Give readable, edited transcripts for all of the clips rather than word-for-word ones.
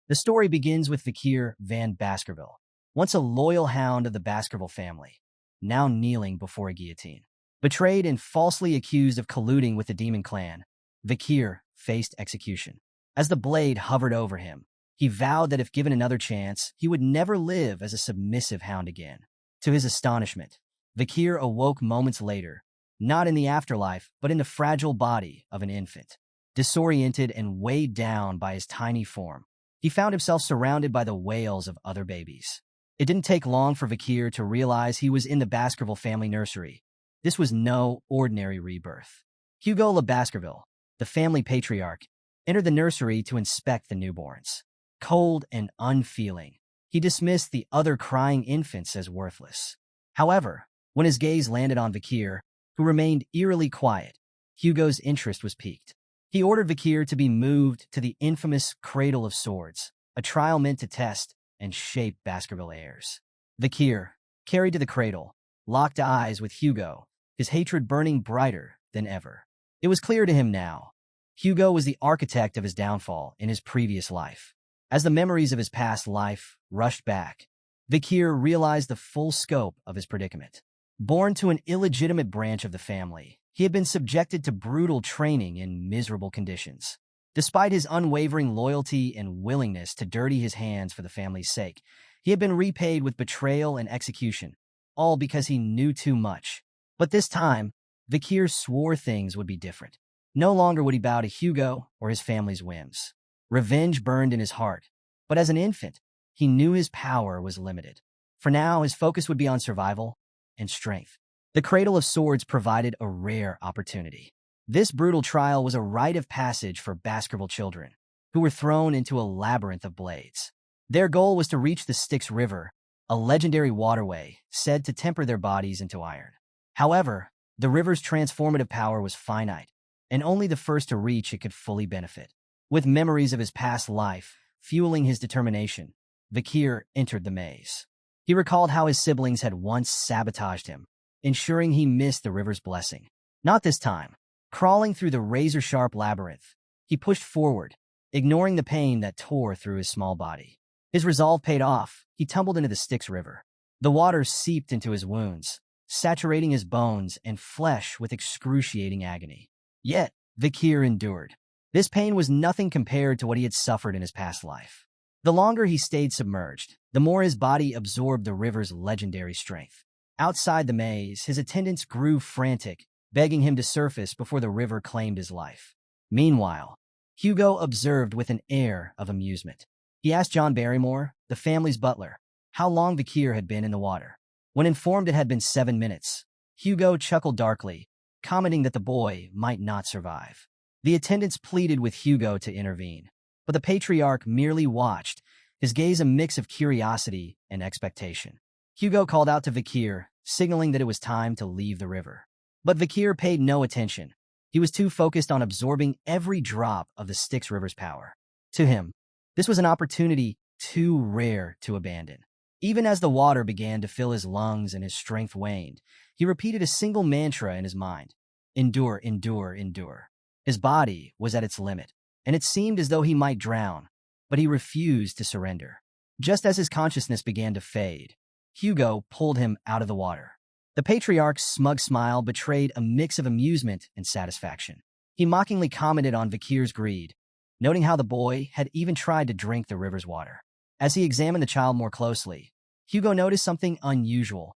The story begins with Vikir van Baskerville, once a loyal hound of the Baskerville family, now kneeling before a guillotine. Betrayed and falsely accused of colluding with the demon clan, Vikir faced execution. As the blade hovered over him, he vowed that if given another chance, he would never live as a submissive hound again. To his astonishment, Vikir awoke moments later, not in the afterlife, but in the fragile body of an infant. Disoriented and weighed down by his tiny form, he found himself surrounded by the wails of other babies. It didn't take long for Vikir to realize he was in the Baskerville family nursery. This was no ordinary rebirth. Hugo Le Baskerville, the family patriarch, entered the nursery to inspect the newborns. Cold and unfeeling, he dismissed the other crying infants as worthless. However, when his gaze landed on Vikir, who remained eerily quiet, Hugo's interest was piqued. He ordered Vikir to be moved to the infamous Cradle of Swords, a trial meant to test and shape Baskerville heirs. Vikir, carried to the cradle, locked eyes with Hugo, his hatred burning brighter than ever. It was clear to him now. Hugo was the architect of his downfall in his previous life. As the memories of his past life rushed back, Vikir realized the full scope of his predicament. Born to an illegitimate branch of the family, he had been subjected to brutal training in miserable conditions. Despite his unwavering loyalty and willingness to dirty his hands for the family's sake, he had been repaid with betrayal and execution, all because he knew too much. But this time, Vikir swore things would be different. No longer would he bow to Hugo or his family's whims. Revenge burned in his heart, but as an infant, he knew his power was limited. For now, his focus would be on survival and strength. The Cradle of Swords provided a rare opportunity. This brutal trial was a rite of passage for Baskerville children, who were thrown into a labyrinth of blades. Their goal was to reach the Styx River, a legendary waterway said to temper their bodies into iron. However, the river's transformative power was finite, and only the first to reach it could fully benefit. With memories of his past life fueling his determination, Vikir entered the maze. He recalled how his siblings had once sabotaged him, ensuring he missed the river's blessing. Not this time. Crawling through the razor-sharp labyrinth, he pushed forward, ignoring the pain that tore through his small body. His resolve paid off. He tumbled into the Styx River. The water seeped into his wounds, saturating his bones and flesh with excruciating agony. Yet, Vikir endured. This pain was nothing compared to what he had suffered in his past life. The longer he stayed submerged, the more his body absorbed the river's legendary strength. Outside the maze, his attendants grew frantic, begging him to surface before the river claimed his life. Meanwhile, Hugo observed with an air of amusement. He asked John Barrymore, the family's butler, how long Vikir had been in the water. When informed it had been 7 minutes, Hugo chuckled darkly, commenting that the boy might not survive. The attendants pleaded with Hugo to intervene, but the patriarch merely watched, his gaze a mix of curiosity and expectation. Hugo called out to Vikir, signaling that it was time to leave the river. But Vikir paid no attention. He was too focused on absorbing every drop of the Styx River's power. To him, this was an opportunity too rare to abandon. Even as the water began to fill his lungs and his strength waned, he repeated a single mantra in his mind. Endure, endure, endure. His body was at its limit, and it seemed as though he might drown, but he refused to surrender. Just as his consciousness began to fade, Hugo pulled him out of the water. The patriarch's smug smile betrayed a mix of amusement and satisfaction. He mockingly commented on Vikir's greed, noting how the boy had even tried to drink the river's water. As he examined the child more closely, Hugo noticed something unusual.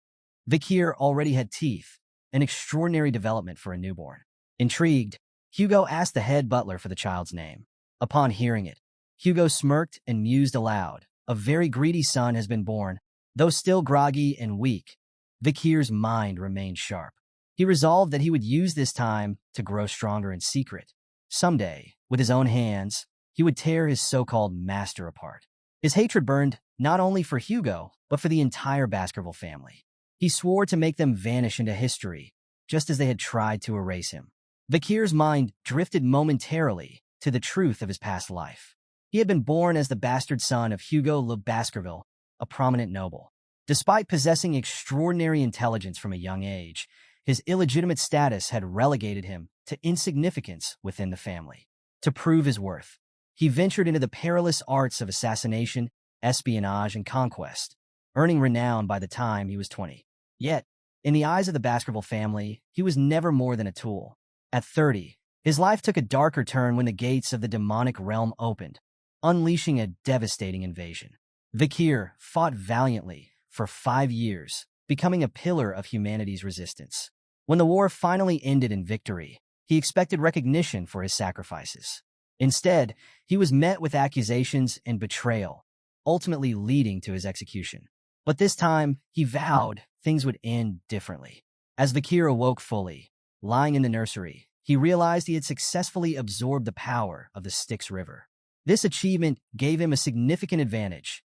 Vikir already had teeth, an extraordinary development for a newborn. Intrigued, Hugo asked the head butler for the child's name. Upon hearing it, Hugo smirked and mused aloud. A very greedy son has been born. Though still groggy and weak, Vikir's mind remained sharp. He resolved that he would use this time to grow stronger in secret. Someday, with his own hands, he would tear his so-called master apart. His hatred burned not only for Hugo, but for the entire Baskerville family. He swore to make them vanish into history, just as they had tried to erase him. Vikir's mind drifted momentarily to the truth of his past life. He had been born as the bastard son of Hugo Le Baskerville, a prominent noble. Despite possessing extraordinary intelligence from a young age, his illegitimate status had relegated him to insignificance within the family. To prove his worth, he ventured into the perilous arts of assassination, espionage, and conquest, earning renown by the time he was 20. Yet, in the eyes of the Baskerville family, he was never more than a tool. At 30, his life took a darker turn when the gates of the demonic realm opened, unleashing a devastating invasion. Vikir fought valiantly for 5 years, becoming a pillar of humanity's resistance. When the war finally ended in victory, he expected recognition for his sacrifices. Instead, he was met with accusations and betrayal, ultimately leading to his execution. But this time, he vowed things would end differently. As Vikir awoke fully, lying in the nursery, he realized he had successfully absorbed the power of the Styx River. This achievement gave him a significant advantage,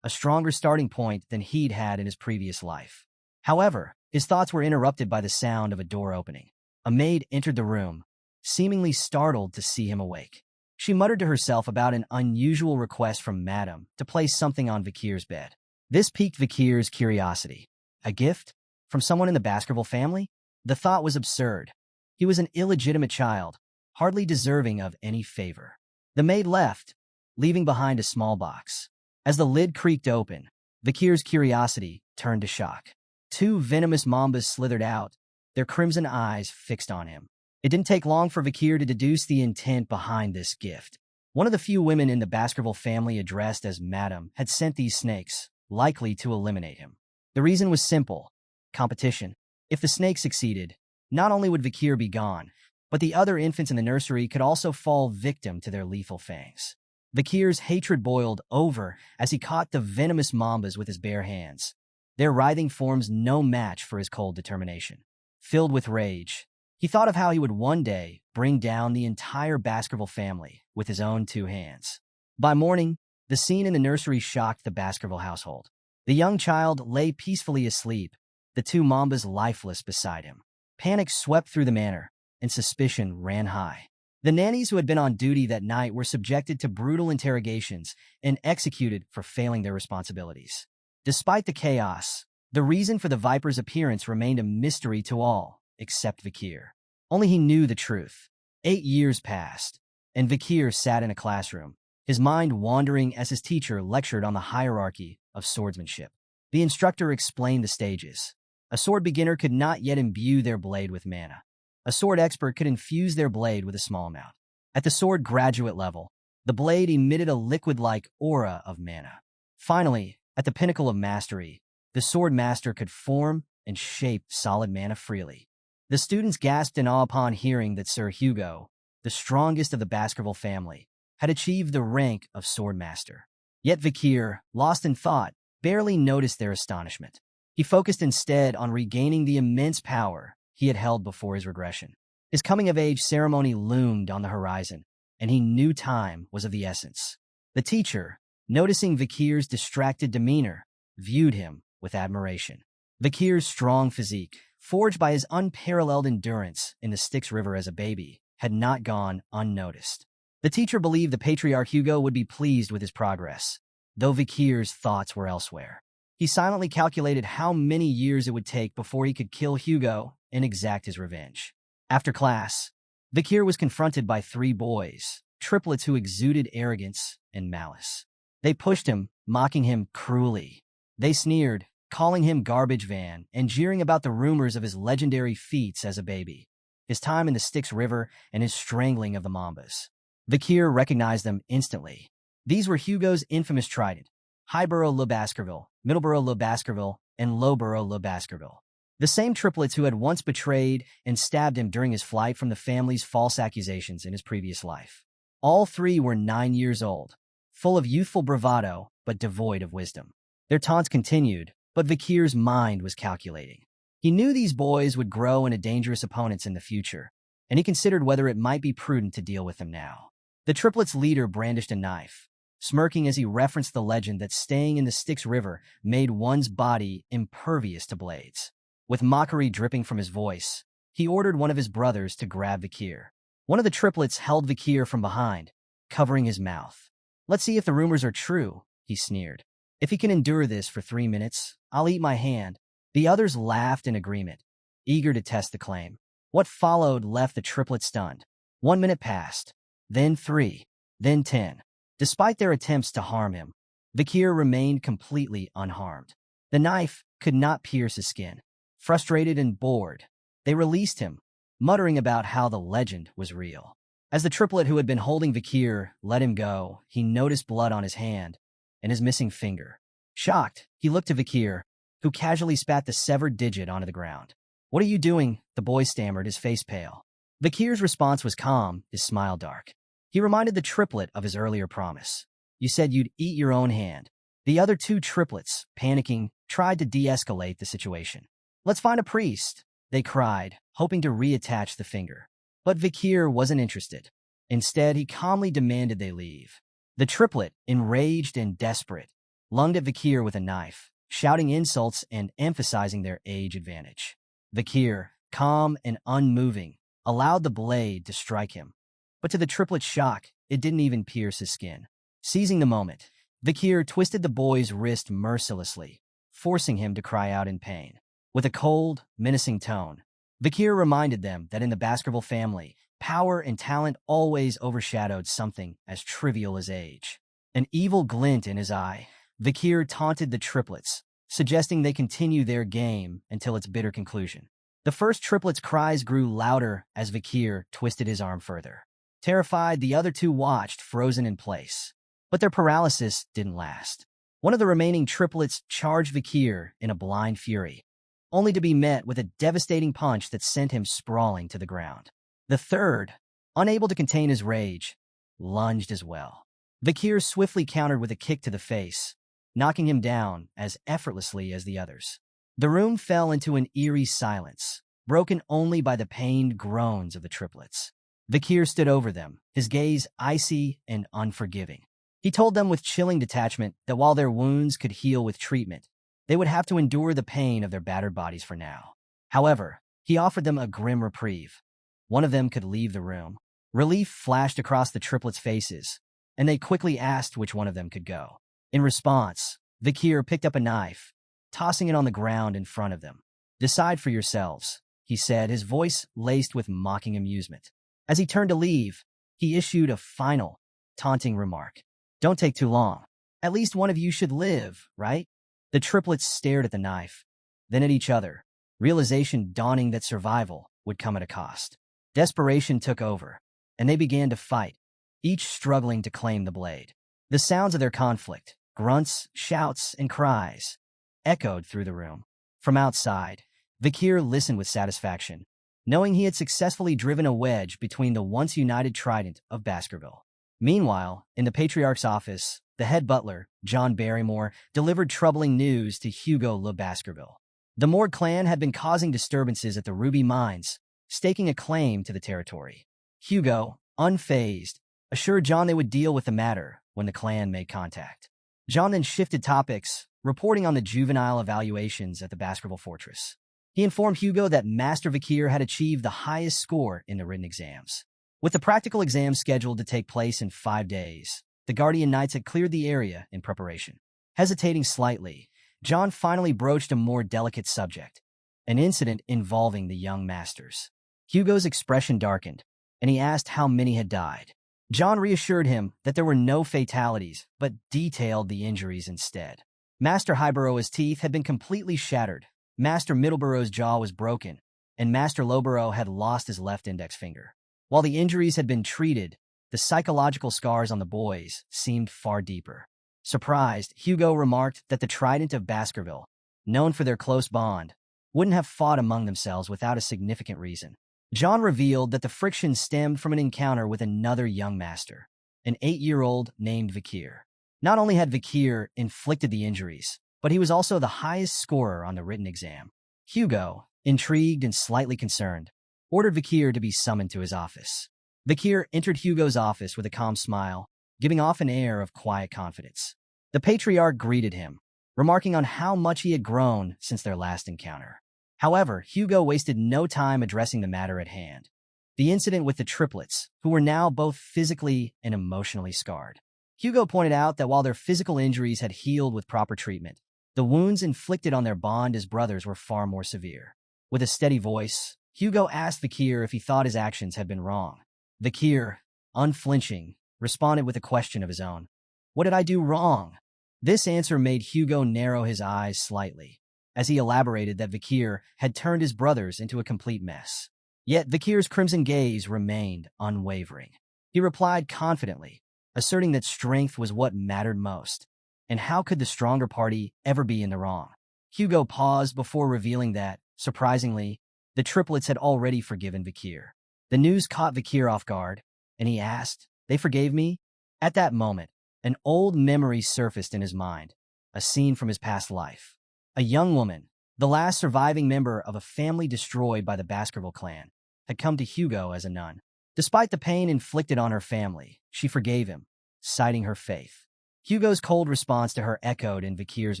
a stronger starting point than he'd had in his previous life. However, his thoughts were interrupted by the sound of a door opening. A maid entered the room, seemingly startled to see him awake. She muttered to herself about an unusual request from Madame to place something on Vikir's bed. This piqued Vikir's curiosity. A gift? From someone in the Baskerville family? The thought was absurd. He was an illegitimate child, hardly deserving of any favor. The maid left, leaving behind a small box. As the lid creaked open, Vikir's curiosity turned to shock. 2 venomous mambas slithered out, their crimson eyes fixed on him. It didn't take long for Vikir to deduce the intent behind this gift. One of the few women in the Baskerville family addressed as Madam had sent these snakes, likely to eliminate him. The reason was simple: competition. If the snake succeeded, not only would Vikir be gone, but the other infants in the nursery could also fall victim to their lethal fangs. Vikir's hatred boiled over as he caught the venomous mambas with his bare hands, their writhing forms no match for his cold determination. Filled with rage, he thought of how he would one day bring down the entire Baskerville family with his own 2 hands. By morning, the scene in the nursery shocked the Baskerville household. The young child lay peacefully asleep, the 2 mambas lifeless beside him. Panic swept through the manor, and suspicion ran high. The nannies who had been on duty that night were subjected to brutal interrogations and executed for failing their responsibilities. Despite the chaos, the reason for the Viper's appearance remained a mystery to all, except Vikir. Only he knew the truth. 8 years passed, and Vikir sat in a classroom, his mind wandering as his teacher lectured on the hierarchy of swordsmanship. The instructor explained the stages. A sword beginner could not yet imbue their blade with mana. A sword expert could infuse their blade with a small amount. At the sword graduate level, the blade emitted a liquid-like aura of mana. Finally, at the pinnacle of mastery, the sword master could form and shape solid mana freely. The students gasped in awe upon hearing that Sir Hugo, the strongest of the Baskerville family, had achieved the rank of swordmaster. Yet Vikir, lost in thought, barely noticed their astonishment. He focused instead on regaining the immense power he had held before his regression. His coming-of-age ceremony loomed on the horizon, and he knew time was of the essence. The teacher, noticing Vikir's distracted demeanor, viewed him with admiration. Vikir's strong physique, forged by his unparalleled endurance in the Styx River as a baby, had not gone unnoticed. The teacher believed the patriarch Hugo would be pleased with his progress, though Vikir's thoughts were elsewhere. He silently calculated how many years it would take before he could kill Hugo and exact his revenge. After class, Vikir was confronted by 3 boys, triplets who exuded arrogance and malice. They pushed him, mocking him cruelly. They sneered, calling him garbage van and jeering about the rumors of his legendary feats as a baby, his time in the Styx River, and his strangling of the mambas. Vikir recognized them instantly. These were Hugo's infamous trident: Highborough Le Baskerville, Middleborough Le Baskerville, and Lowborough Le Baskerville. The same triplets who had once betrayed and stabbed him during his flight from the family's false accusations in his previous life. All 3 were 9 years old, full of youthful bravado but devoid of wisdom. Their taunts continued, but Vikir's mind was calculating. He knew these boys would grow into dangerous opponents in the future, and he considered whether it might be prudent to deal with them now. The triplets' leader brandished a knife, smirking as he referenced the legend that staying in the Styx River made one's body impervious to blades. With mockery dripping from his voice, he ordered one of his brothers to grab Vikir. One of the triplets held Vikir from behind, covering his mouth. "Let's see if the rumors are true," he sneered. "If he can endure this for 3 minutes, I'll eat my hand." The others laughed in agreement, eager to test the claim. What followed left the triplets stunned. 1 minute passed, then 3. then 10. Despite their attempts to harm him, Vikir remained completely unharmed. The knife could not pierce his skin. Frustrated and bored, they released him, muttering about how the legend was real. As the triplet who had been holding Vikir let him go, he noticed blood on his hand and his missing finger. Shocked, he looked to Vikir, who casually spat the severed digit onto the ground. "What are you doing?" the boy stammered, his face pale. Vikir's response was calm, his smile dark. He reminded the triplet of his earlier promise. "You said you'd eat your own hand." The other two triplets, panicking, tried to de-escalate the situation. "Let's find a priest," they cried, hoping to reattach the finger. But Vikir wasn't interested. Instead, he calmly demanded they leave. The triplet, enraged and desperate, lunged at Vikir with a knife, shouting insults and emphasizing their age advantage. Vikir, calm and unmoving, allowed the blade to strike him. But to the triplet's shock, it didn't even pierce his skin. Seizing the moment, Vikir twisted the boy's wrist mercilessly, forcing him to cry out in pain. With a cold, menacing tone, Vikir reminded them that in the Baskerville family, power and talent always overshadowed something as trivial as age. An evil glint in his eye, Vikir taunted the triplets, suggesting they continue their game until its bitter conclusion. The first triplet's cries grew louder as Vikir twisted his arm further. Terrified, the other two watched, frozen in place. But their paralysis didn't last. One of the remaining triplets charged Vikir in a blind fury, only to be met with a devastating punch that sent him sprawling to the ground. The third, unable to contain his rage, lunged as well. Vikir swiftly countered with a kick to the face, knocking him down as effortlessly as the others. The room fell into an eerie silence, broken only by the pained groans of the triplets. Vikir stood over them, his gaze icy and unforgiving. He told them with chilling detachment that while their wounds could heal with treatment, they would have to endure the pain of their battered bodies for now. However, he offered them a grim reprieve. One of them could leave the room. Relief flashed across the triplets' faces, and they quickly asked which one of them could go. In response, Vikir picked up a knife, tossing it on the ground in front of them. "Decide for yourselves," he said, his voice laced with mocking amusement. As he turned to leave, he issued a final, taunting remark. "Don't take too long. At least one of you should live, right?" The triplets stared at the knife, then at each other, realization dawning that survival would come at a cost. Desperation took over, and they began to fight, each struggling to claim the blade. The sounds of their conflict, grunts, shouts, and cries, echoed through the room. From outside, Vikir listened with satisfaction, knowing he had successfully driven a wedge between the once united trident of Baskerville. Meanwhile, in the Patriarch's office, the head butler, John Barrymore, delivered troubling news to Hugo Le Baskerville. The Morgue clan had been causing disturbances at the Ruby Mines, staking a claim to the territory. Hugo, unfazed, assured John they would deal with the matter when the clan made contact. John then shifted topics, reporting on the juvenile evaluations at the Baskerville Fortress. He informed Hugo that Master Vikir had achieved the highest score in the written exams. With the practical exams scheduled to take place in 5 days, the Guardian Knights had cleared the area in preparation. Hesitating slightly, John finally broached a more delicate subject, an incident involving the young masters. Hugo's expression darkened, and he asked how many had died. John reassured him that there were no fatalities, but detailed the injuries instead. Master Highborough's teeth had been completely shattered, Master Middleborough's jaw was broken, and Master Lowborough had lost his left index finger. While the injuries had been treated, the psychological scars on the boys seemed far deeper. Surprised, Hugo remarked that the Trident of Baskerville, known for their close bond, wouldn't have fought among themselves without a significant reason. John revealed that the friction stemmed from an encounter with another young master, an 8-year-old named Vikir. Not only had Vikir inflicted the injuries, but he was also the highest scorer on the written exam. Hugo, intrigued and slightly concerned, ordered Vikir to be summoned to his office. Vikir entered Hugo's office with a calm smile, giving off an air of quiet confidence. The Patriarch greeted him, remarking on how much he had grown since their last encounter. However, Hugo wasted no time addressing the matter at hand, the incident with the triplets, who were now both physically and emotionally scarred. Hugo pointed out that while their physical injuries had healed with proper treatment, the wounds inflicted on their bond as brothers were far more severe. With a steady voice, Hugo asked Vikir if he thought his actions had been wrong. Vikir, unflinching, responded with a question of his own. What did I do wrong? This answer made Hugo narrow his eyes slightly, as he elaborated that Vikir had turned his brothers into a complete mess. Yet Vikir's crimson gaze remained unwavering. He replied confidently, asserting that strength was what mattered most. And how could the stronger party ever be in the wrong? Hugo paused before revealing that, surprisingly, the triplets had already forgiven Vikir. The news caught Vikir off guard, and he asked, "They forgave me?" At that moment, an old memory surfaced in his mind, a scene from his past life. A young woman, the last surviving member of a family destroyed by the Baskerville clan, had come to Hugo as a nun. Despite the pain inflicted on her family, she forgave him, citing her faith. Hugo's cold response to her echoed in Vikir's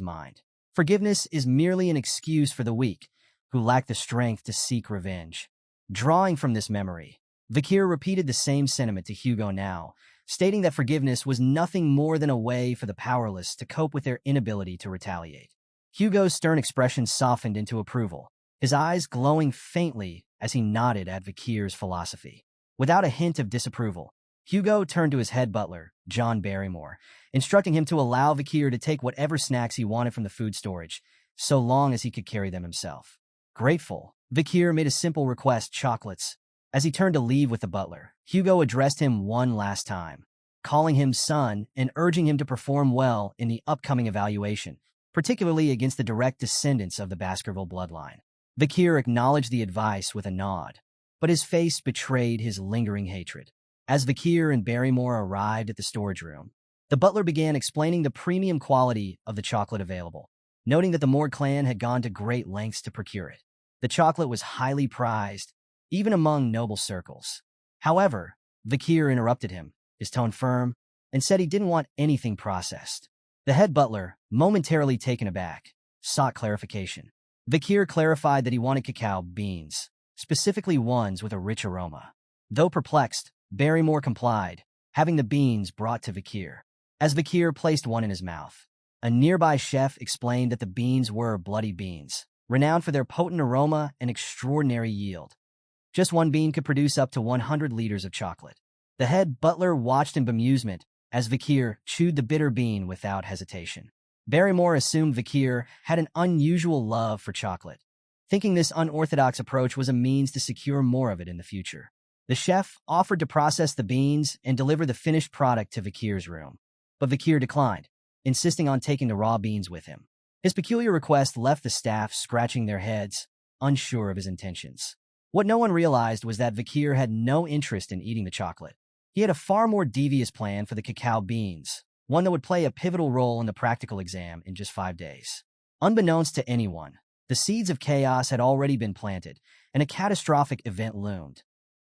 mind. Forgiveness is merely an excuse for the weak, who lack the strength to seek revenge. Drawing from this memory, Vikir repeated the same sentiment to Hugo now, stating that forgiveness was nothing more than a way for the powerless to cope with their inability to retaliate. Hugo's stern expression softened into approval, his eyes glowing faintly as he nodded at Vikir's philosophy. Without a hint of disapproval, Hugo turned to his head butler, John Barrymore, instructing him to allow Vikir to take whatever snacks he wanted from the food storage, so long as he could carry them himself. Grateful, Vikir made a simple request: chocolates. As he turned to leave with the butler, Hugo addressed him one last time, calling him son and urging him to perform well in the upcoming evaluation, particularly against the direct descendants of the Baskerville bloodline. Vikir acknowledged the advice with a nod, but his face betrayed his lingering hatred. As Vikir and Barrymore arrived at the storage room, the butler began explaining the premium quality of the chocolate available, noting that the Moore clan had gone to great lengths to procure it. The chocolate was highly prized, even among noble circles. However, Vikir interrupted him, his tone firm, and said he didn't want anything processed. The head butler, momentarily taken aback, sought clarification. Vikir clarified that he wanted cacao beans, specifically ones with a rich aroma. Though perplexed, Barrymore complied, having the beans brought to Vikir. As Vikir placed one in his mouth, a nearby chef explained that the beans were bloody beans, renowned for their potent aroma and extraordinary yield. Just one bean could produce up to 100 liters of chocolate. The head butler watched in bemusement as Vikir chewed the bitter bean without hesitation. Barrymore assumed Vikir had an unusual love for chocolate, thinking this unorthodox approach was a means to secure more of it in the future. The chef offered to process the beans and deliver the finished product to Vikir's room, but Vikir declined, insisting on taking the raw beans with him. His peculiar request left the staff scratching their heads, unsure of his intentions. What no one realized was that Vikir had no interest in eating the chocolate. He had a far more devious plan for the cacao beans, one that would play a pivotal role in the practical exam in just 5 days. Unbeknownst to anyone, the seeds of chaos had already been planted, and a catastrophic event loomed,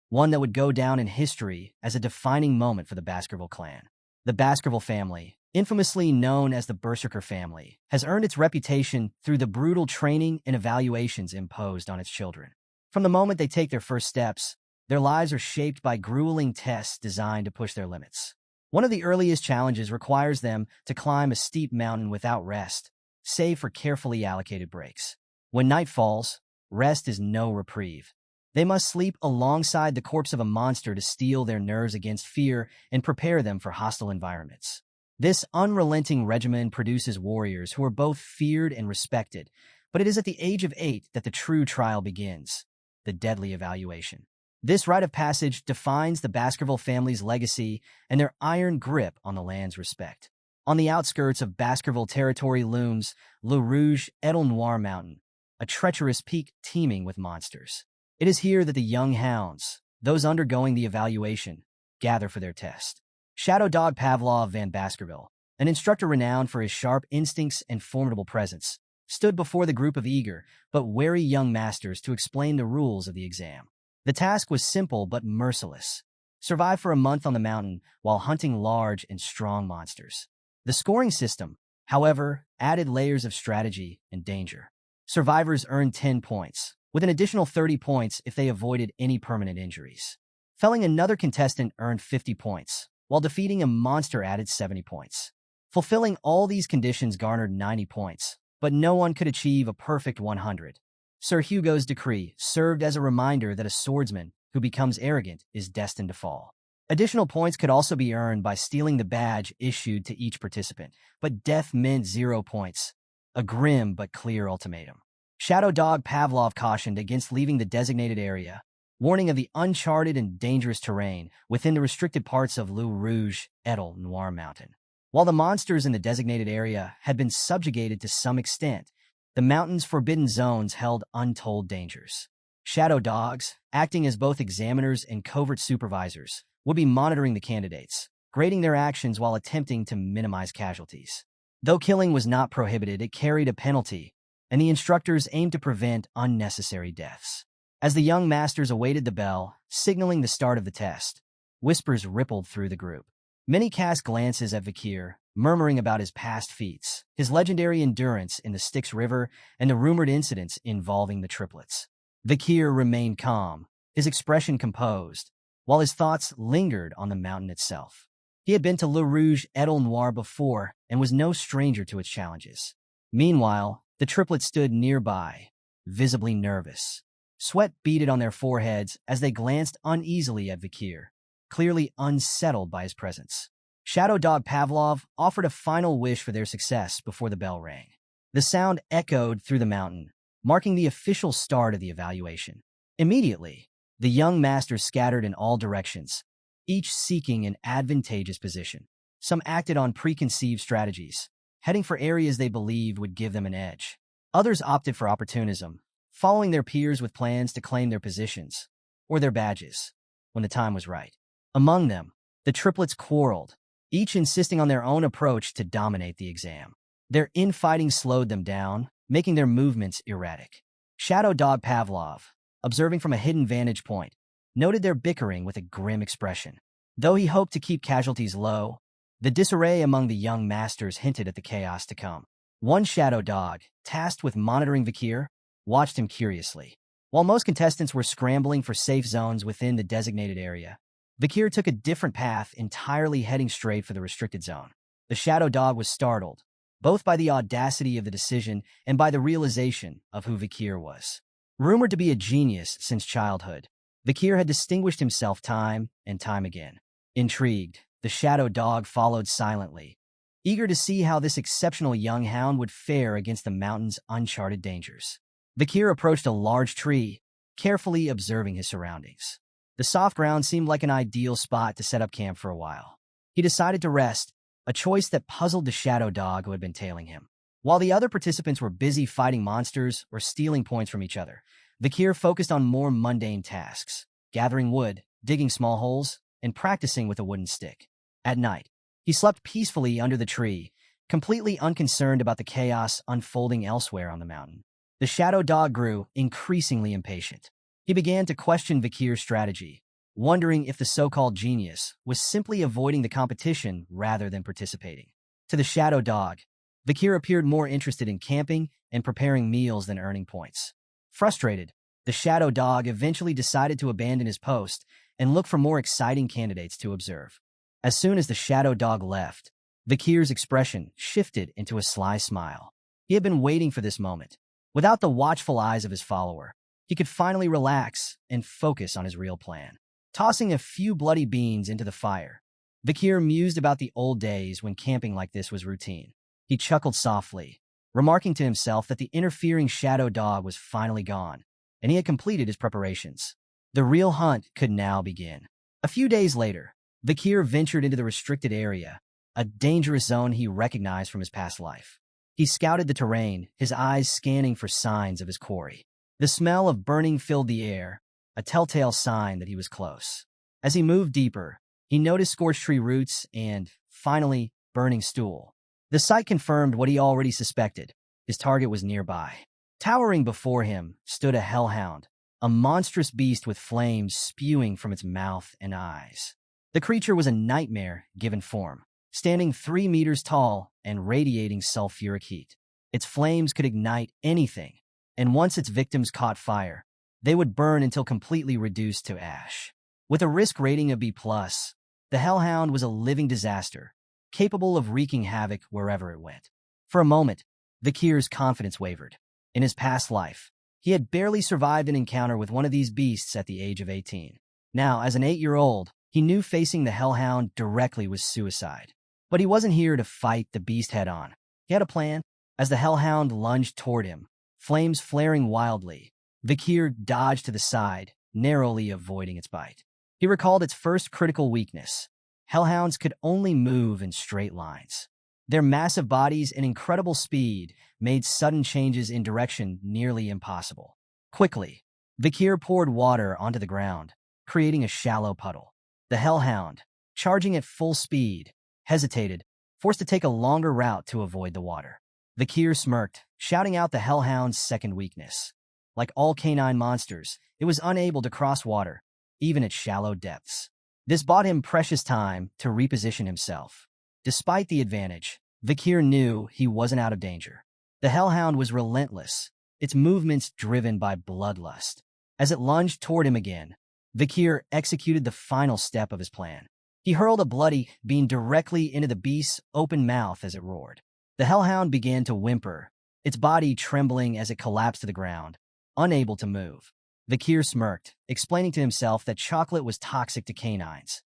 one that would go down in history as a defining moment for the Baskerville clan. The Baskerville family, infamously known as the Berserker family, has earned its reputation through the brutal training and evaluations imposed on its children. From the moment they take their first steps, their lives are shaped by grueling tests designed to push their limits. One of the earliest challenges requires them to climb a steep mountain without rest, save for carefully allocated breaks. When night falls, rest is no reprieve. They must sleep alongside the corpse of a monster to steel their nerves against fear and prepare them for hostile environments. This unrelenting regimen produces warriors who are both feared and respected, but it is at the age of 8 that the true trial begins, the deadly evaluation. This rite of passage defines the Baskerville family's legacy and their iron grip on the land's respect. On the outskirts of Baskerville territory looms Le Rouge Edel Noir Mountain, a treacherous peak teeming with monsters. It is here that the young hounds, those undergoing the evaluation, gather for their test. Shadow Dog Pavlov van Baskerville, an instructor renowned for his sharp instincts and formidable presence, stood before the group of eager but wary young masters to explain the rules of the exam. The task was simple but merciless. Survive for a month on the mountain while hunting large and strong monsters. The scoring system, however, added layers of strategy and danger. Survivors earned 10 points, with an additional 30 points if they avoided any permanent injuries. Felling another contestant earned 50 points, while defeating a monster added 70 points. Fulfilling all these conditions garnered 90 points, but no one could achieve a perfect 100. Sir Hugo's decree served as a reminder that a swordsman who becomes arrogant is destined to fall. Additional points could also be earned by stealing the badge issued to each participant, but death meant 0 points. A grim but clear ultimatum. Shadow Dog Pavlov cautioned against leaving the designated area, warning of the uncharted and dangerous terrain within the restricted parts of Le Rouge Edel Noir Mountain. While the monsters in the designated area had been subjugated to some extent, the mountain's forbidden zones held untold dangers. Shadow Dogs, acting as both examiners and covert supervisors, would be monitoring the candidates, grading their actions while attempting to minimize casualties. Though killing was not prohibited, it carried a penalty, and the instructors aimed to prevent unnecessary deaths. As the young masters awaited the bell, signaling the start of the test, whispers rippled through the group. Many cast glances at Vakir, murmuring about his past feats, his legendary endurance in the Styx River, and the rumored incidents involving the triplets. Vakir remained calm, his expression composed, while his thoughts lingered on the mountain itself. He had been to Le Rouge Edel Noir before and was no stranger to its challenges. Meanwhile, the triplets stood nearby, visibly nervous. Sweat beaded on their foreheads as they glanced uneasily at Vakir, clearly unsettled by his presence. Shadow Dog Pavlov offered a final wish for their success before the bell rang. The sound echoed through the mountain, marking the official start of the evaluation. Immediately, the young masters scattered in all directions, each seeking an advantageous position. Some acted on preconceived strategies, heading for areas they believed would give them an edge. Others opted for opportunism, following their peers with plans to claim their positions, or their badges, when the time was right. Among them, the triplets quarreled, each insisting on their own approach to dominate the exam. Their infighting slowed them down, making their movements erratic. Shadow Dog Pavlov, observing from a hidden vantage point, noted their bickering with a grim expression. Though he hoped to keep casualties low, the disarray among the young masters hinted at the chaos to come. One shadow dog, tasked with monitoring Vakir, watched him curiously. While most contestants were scrambling for safe zones within the designated area, Vakir took a different path, entirely heading straight for the restricted zone. The shadow dog was startled, both by the audacity of the decision and by the realization of who Vakir was. Rumored to be a genius since childhood, Vakir had distinguished himself time and time again. Intrigued, the shadow dog followed silently, eager to see how this exceptional young hound would fare against the mountain's uncharted dangers. Vakir approached a large tree, carefully observing his surroundings. The soft ground seemed like an ideal spot to set up camp for a while. He decided to rest, a choice that puzzled the shadow dog who had been tailing him. While the other participants were busy fighting monsters or stealing points from each other, Vakir focused on more mundane tasks, gathering wood, digging small holes, and practicing with a wooden stick. At night, he slept peacefully under the tree, completely unconcerned about the chaos unfolding elsewhere on the mountain. The shadow dog grew increasingly impatient. He began to question Vakir's strategy, wondering if the so-called genius was simply avoiding the competition rather than participating. To the shadow dog, Vakir appeared more interested in camping and preparing meals than earning points. Frustrated, the shadow dog eventually decided to abandon his post and look for more exciting candidates to observe. As soon as the shadow dog left, Vakir's expression shifted into a sly smile. He had been waiting for this moment. Without the watchful eyes of his follower, he could finally relax and focus on his real plan. Tossing a few bloody beans into the fire, Vakir mused about the old days when camping like this was routine. He chuckled softly, remarking to himself that the interfering shadow dog was finally gone, and he had completed his preparations. The real hunt could now begin. A few days later, Vakir ventured into the restricted area, a dangerous zone he recognized from his past life. He scouted the terrain, his eyes scanning for signs of his quarry. The smell of burning filled the air, a telltale sign that he was close. As he moved deeper, he noticed scorched tree roots and, finally, burning stool. The sight confirmed what he already suspected. His target was nearby. Towering before him stood a hellhound, a monstrous beast with flames spewing from its mouth and eyes. The creature was a nightmare given form, standing 3 meters tall and radiating sulfuric heat. Its flames could ignite anything, and once its victims caught fire, they would burn until completely reduced to ash. With a risk rating of B+, the hellhound was a living disaster, capable of wreaking havoc wherever it went. For a moment, Vakir's confidence wavered. In his past life, he had barely survived an encounter with one of these beasts at the age of 18. Now, as an 8-year-old, He knew facing the hellhound directly was suicide. But he wasn't here to fight the beast head-on. He had a plan. As the hellhound lunged toward him, flames flaring wildly, Vikir dodged to the side, narrowly avoiding its bite. He recalled its first critical weakness. Hellhounds could only move in straight lines. Their massive bodies and incredible speed made sudden changes in direction nearly impossible. Quickly, Vikir poured water onto the ground, creating a shallow puddle. The hellhound, charging at full speed, hesitated, forced to take a longer route to avoid the water. Vikir smirked, shouting out the hellhound's second weakness. Like all canine monsters, it was unable to cross water, even at shallow depths. This bought him precious time to reposition himself. Despite the advantage, Vikir knew he wasn't out of danger. The hellhound was relentless, its movements driven by bloodlust. As it lunged toward him again, Vikir executed the final step of his plan. He hurled a bloody beam directly into the beast's open mouth as it roared. The hellhound began to whimper, its body trembling as it collapsed to the ground, unable to move. Vikir smirked, explaining to himself that chocolate was toxic to canines.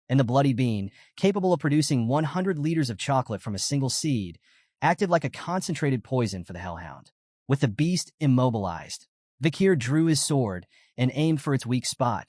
And the bloody bean, capable of producing 100 liters of chocolate from a single seed, acted like a concentrated poison for the hellhound. With the beast immobilized, Vikir drew his sword and aimed for its weak spot,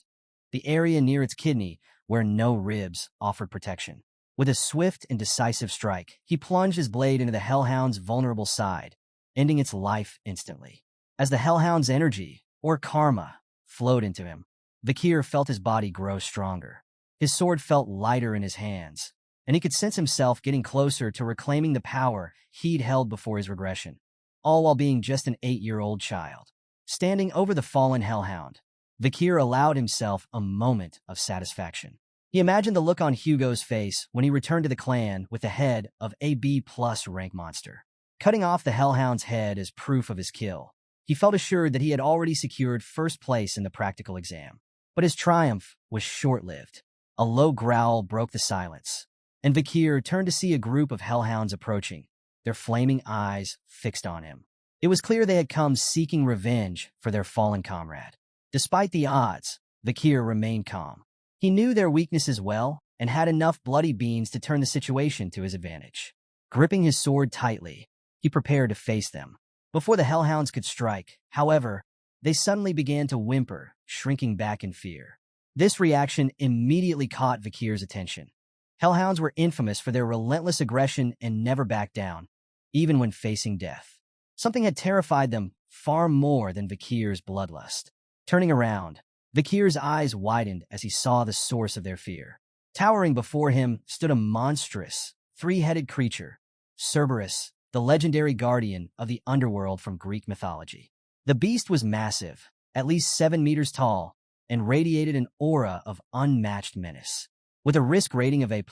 the area near its kidney where no ribs offered protection. With a swift and decisive strike, he plunged his blade into the hellhound's vulnerable side, ending its life instantly. As the hellhound's energy, or karma, flowed into him, Vikir felt his body grow stronger. His sword felt lighter in his hands, and he could sense himself getting closer to reclaiming the power he'd held before his regression, all while being just an 8-year-old child. Standing over the fallen hellhound, Vikir allowed himself a moment of satisfaction. He imagined the look on Hugo's face when he returned to the clan with the head of a B+ rank monster. Cutting off the hellhound's head as proof of his kill, he felt assured that he had already secured first place in the practical exam. But his triumph was short-lived. A low growl broke the silence, and Vikir turned to see a group of hellhounds approaching, their flaming eyes fixed on him. It was clear they had come seeking revenge for their fallen comrade. Despite the odds, Vikir remained calm. He knew their weaknesses well and had enough bloody beans to turn the situation to his advantage. Gripping his sword tightly, he prepared to face them. Before the hellhounds could strike, however, they suddenly began to whimper, shrinking back in fear. This reaction immediately caught Vikir's attention. Hellhounds were infamous for their relentless aggression and never backed down, even when facing death. Something had terrified them far more than Vikir's bloodlust. Turning around, Vikir's eyes widened as he saw the source of their fear. Towering before him stood a monstrous, three-headed creature, Cerberus, the legendary guardian of the underworld from Greek mythology. The beast was massive, at least 7 meters tall, and radiated an aura of unmatched menace. With a risk rating of A+,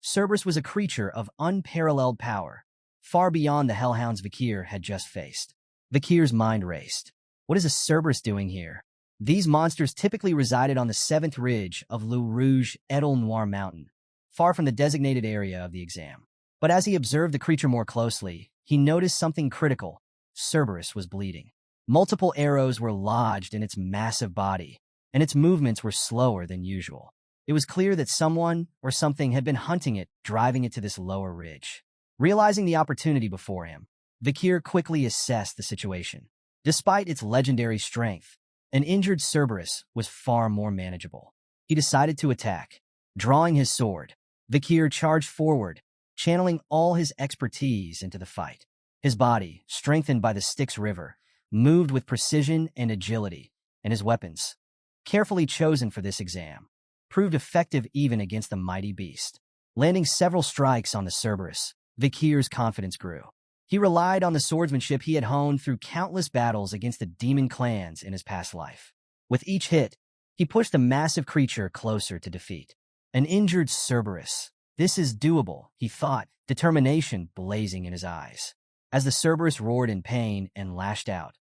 Cerberus was a creature of unparalleled power, far beyond the hellhounds Vikir had just faced. Vikir's mind raced. What is a Cerberus doing here? These monsters typically resided on the 7th ridge of Le Rouge Edel Noir Mountain, far from the designated area of the exam. But as he observed the creature more closely, he noticed something critical. Cerberus was bleeding. Multiple arrows were lodged in its massive body, and its movements were slower than usual. It was clear that someone or something had been hunting it, driving it to this lower ridge. Realizing the opportunity before him, Vikir quickly assessed the situation. Despite its legendary strength, an injured Cerberus was far more manageable. He decided to attack. Drawing his sword, Vikir charged forward, channeling all his expertise into the fight. His body, strengthened by the Styx River, moved with precision and agility, and his weapons, carefully chosen for this exam, proved effective even against the mighty beast. Landing several strikes on the Cerberus, Vikir's confidence grew. He relied on the swordsmanship he had honed through countless battles against the demon clans in his past life. With each hit, he pushed the massive creature closer to defeat. An injured Cerberus. This is doable, he thought, determination blazing in his eyes. As the Cerberus roared in pain and lashed out,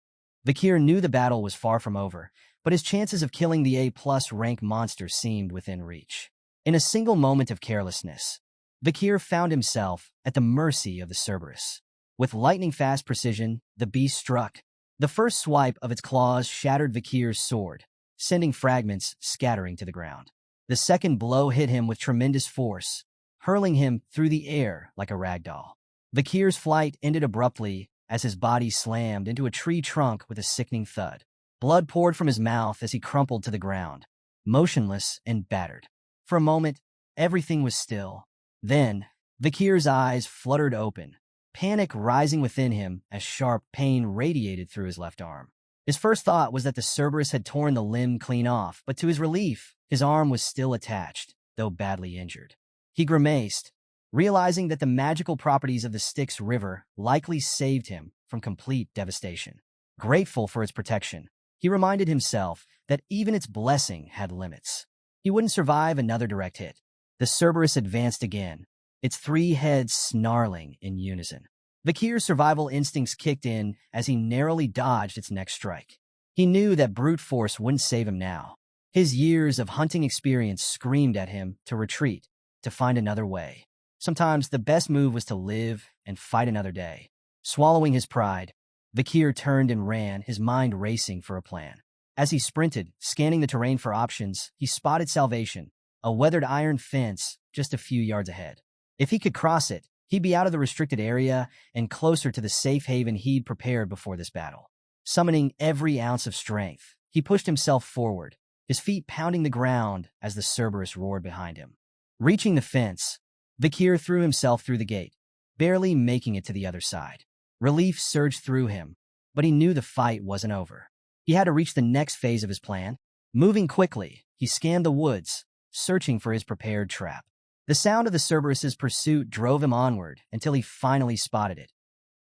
Vikir knew the battle was far from over, but his chances of killing the A+ rank monster seemed within reach. In a single moment of carelessness, Vikir found himself at the mercy of the Cerberus. With lightning-fast precision, the beast struck. The first swipe of its claws shattered Vikir's sword, sending fragments scattering to the ground. The second blow hit him with tremendous force, hurling him through the air like a rag doll. Vakir's flight ended abruptly as his body slammed into a tree trunk with a sickening thud. Blood poured from his mouth as he crumpled to the ground, motionless and battered. For a moment, everything was still. Then, Vakir's eyes fluttered open, panic rising within him as sharp pain radiated through his left arm. His first thought was that the Cerberus had torn the limb clean off, but to his relief, his arm was still attached, though badly injured. He grimaced, realizing that the magical properties of the Styx River likely saved him from complete devastation. Grateful for its protection, he reminded himself that even its blessing had limits. He wouldn't survive another direct hit. The Cerberus advanced again, its three heads snarling in unison. Vakir's survival instincts kicked in as he narrowly dodged its next strike. He knew that brute force wouldn't save him now. His years of hunting experience screamed at him to retreat, to find another way. Sometimes the best move was to live and fight another day. Swallowing his pride, Vakir turned and ran, his mind racing for a plan. As he sprinted, scanning the terrain for options, he spotted salvation, a weathered iron fence just a few yards ahead. If he could cross it, he'd be out of the restricted area and closer to the safe haven he'd prepared before this battle. Summoning every ounce of strength, he pushed himself forward, his feet pounding the ground as the Cerberus roared behind him. Reaching the fence, Vakir threw himself through the gate, barely making it to the other side. Relief surged through him, but he knew the fight wasn't over. He had to reach the next phase of his plan. Moving quickly, he scanned the woods, searching for his prepared trap. The sound of the Cerberus's pursuit drove him onward until he finally spotted it,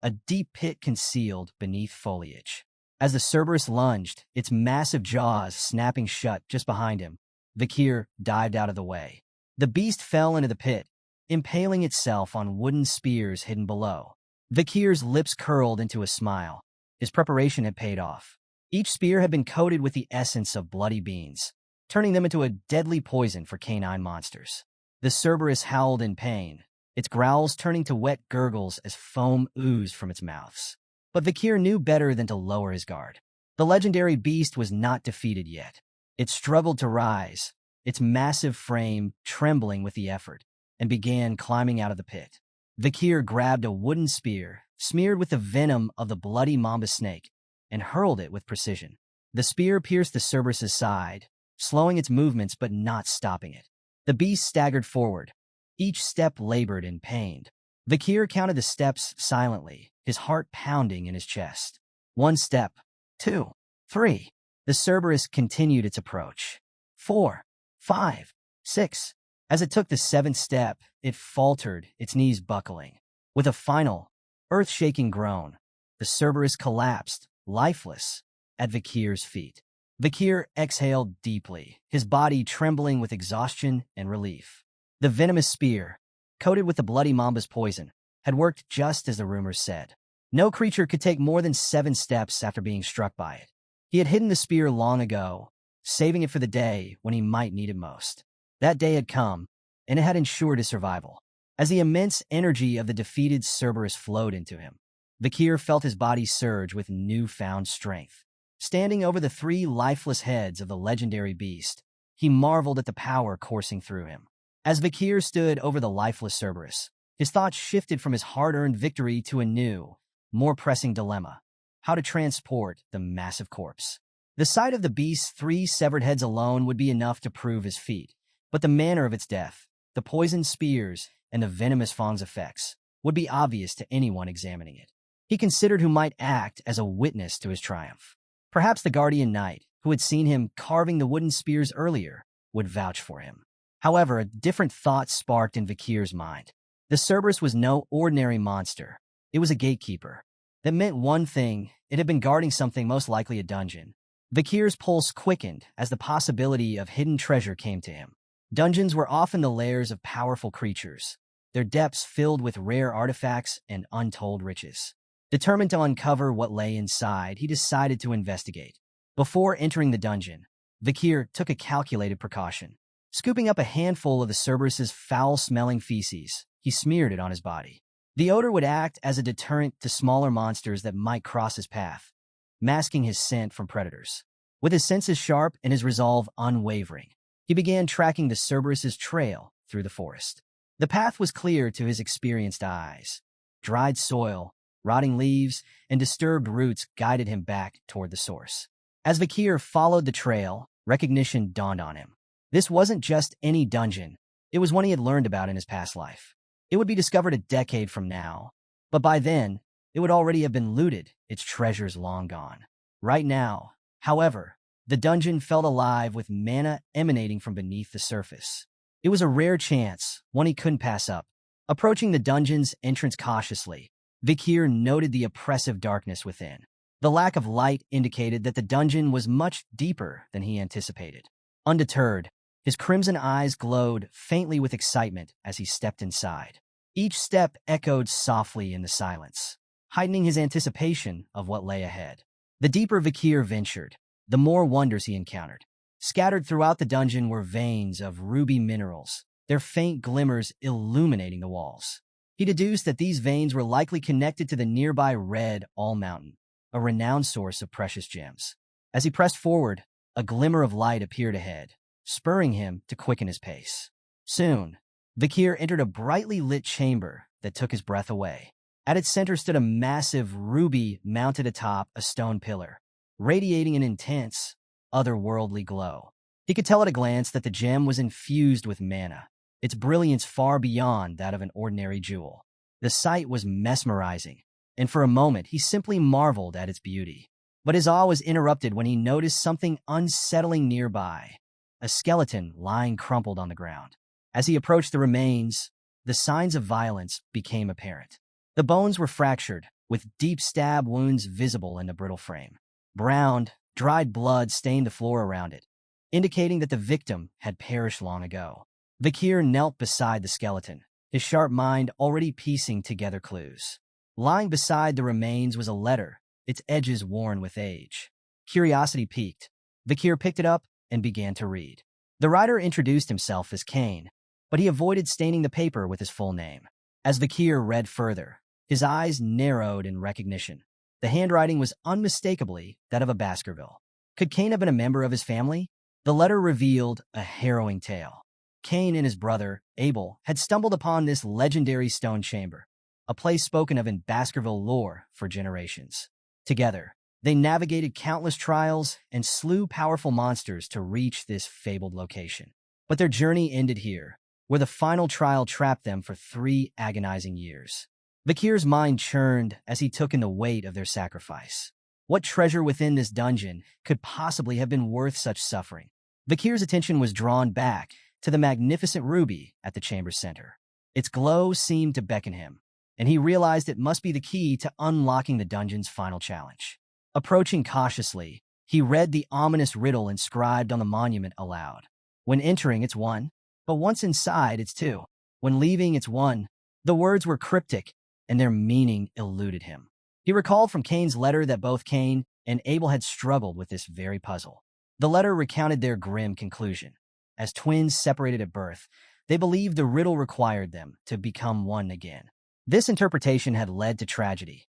a deep pit concealed beneath foliage. As the Cerberus lunged, its massive jaws snapping shut just behind him, Vakir dived out of the way. The beast fell into the pit, impaling itself on wooden spears hidden below. Vakir's lips curled into a smile. His preparation had paid off. Each spear had been coated with the essence of bloody beans, turning them into a deadly poison for canine monsters. The Cerberus howled in pain, its growls turning to wet gurgles as foam oozed from its mouths. But Vakir knew better than to lower his guard. The legendary beast was not defeated yet. It struggled to rise, its massive frame trembling with the effort, and began climbing out of the pit. Vakir grabbed a wooden spear, smeared with the venom of the bloody mamba snake, and hurled it with precision. The spear pierced the Cerberus's side, slowing its movements but not stopping it. The beast staggered forward, each step labored and pained. Vakir counted the steps silently, his heart pounding in his chest. 1 step, 2, 3. The Cerberus continued its approach. 4, 5, 6. As it took the 7th step, it faltered, its knees buckling. With a final, earth-shaking groan, the Cerberus collapsed, lifeless, at Vakir's feet. Vakir exhaled deeply, his body trembling with exhaustion and relief. The venomous spear, coated with the bloody mamba's poison, had worked just as the rumors said. No creature could take more than 7 steps after being struck by it. He had hidden the spear long ago, saving it for the day when he might need it most. That day had come, and it had ensured his survival. As the immense energy of the defeated Cerberus flowed into him, Vakir felt his body surge with newfound strength. Standing over the 3 lifeless heads of the legendary beast, he marveled at the power coursing through him. As Vakir stood over the lifeless Cerberus, his thoughts shifted from his hard-earned victory to a new, more pressing dilemma: how to transport the massive corpse. The sight of the beast's 3 severed heads alone would be enough to prove his feat, but the manner of its death, the poisoned spears, and the venomous fang's effects would be obvious to anyone examining it. He considered who might act as a witness to his triumph. Perhaps the guardian knight, who had seen him carving the wooden spears earlier, would vouch for him. However, a different thought sparked in Vakir's mind. The Cerberus was no ordinary monster. It was a gatekeeper. That meant one thing: it had been guarding something, most likely a dungeon. Vakir's pulse quickened as the possibility of hidden treasure came to him. Dungeons were often the lairs of powerful creatures, their depths filled with rare artifacts and untold riches. Determined to uncover what lay inside, he decided to investigate. Before entering the dungeon, Vakir took a calculated precaution. Scooping up a handful of the Cerberus's foul-smelling feces, he smeared it on his body. The odor would act as a deterrent to smaller monsters that might cross his path, masking his scent from predators. With his senses sharp and his resolve unwavering, He began tracking the Cerberus's trail through the forest. The path was clear to his experienced eyes. Dried soil, rotting leaves, and disturbed roots guided him back toward the source. As Vakir followed the trail, recognition dawned on him. This wasn't just any dungeon. It was one he had learned about in his past life. It would be discovered a decade from now, but by then, it would already have been looted, its treasures long gone. Right now, however, the dungeon felt alive with mana emanating from beneath the surface. It was a rare chance, one he couldn't pass up. Approaching the dungeon's entrance cautiously, Vakir noted the oppressive darkness within. The lack of light indicated that the dungeon was much deeper than he anticipated. Undeterred, his crimson eyes glowed faintly with excitement as he stepped inside. Each step echoed softly in the silence, heightening his anticipation of what lay ahead. The deeper Vakir ventured, the more wonders he encountered. Scattered throughout the dungeon were veins of ruby minerals, their faint glimmers illuminating the walls. He deduced that these veins were likely connected to the nearby Red All Mountain, a renowned source of precious gems. As he pressed forward, a glimmer of light appeared ahead, spurring him to quicken his pace. Soon, Vakir entered a brightly lit chamber that took his breath away. At its center stood a massive ruby mounted atop a stone pillar, radiating an intense, otherworldly glow. He could tell at a glance that the gem was infused with mana, its brilliance far beyond that of an ordinary jewel. The sight was mesmerizing, and for a moment he simply marveled at its beauty. But his awe was interrupted when he noticed something unsettling nearby. A skeleton lying crumpled on the ground. As he approached the remains, the signs of violence became apparent. The bones were fractured, with deep stab wounds visible in the brittle frame. Brown, dried blood stained the floor around it, indicating that the victim had perished long ago. Vakir knelt beside the skeleton, his sharp mind already piecing together clues. Lying beside the remains was a letter, its edges worn with age. Curiosity piqued. Vakir picked it up and began to read. The writer introduced himself as Cain, but he avoided staining the paper with his full name. As Vakir read further, his eyes narrowed in recognition. The handwriting was unmistakably that of a Baskerville. Could Cain have been a member of his family? The letter revealed a harrowing tale. Cain and his brother, Abel, had stumbled upon this legendary stone chamber, a place spoken of in Baskerville lore for generations. Together, they navigated countless trials and slew powerful monsters to reach this fabled location. But their journey ended here, where the final trial trapped them for 3 agonizing years. Vakir's mind churned as he took in the weight of their sacrifice. What treasure within this dungeon could possibly have been worth such suffering? Vakir's attention was drawn back to the magnificent ruby at the chamber's center. Its glow seemed to beckon him, and he realized it must be the key to unlocking the dungeon's final challenge. Approaching cautiously, he read the ominous riddle inscribed on the monument aloud. When entering, it's 1, but once inside, it's 2. When leaving, it's 1. The words were cryptic, and their meaning eluded him. He recalled from Cain's letter that both Cain and Abel had struggled with this very puzzle. The letter recounted their grim conclusion. As twins separated at birth, they believed the riddle required them to become one again. This interpretation had led to tragedy.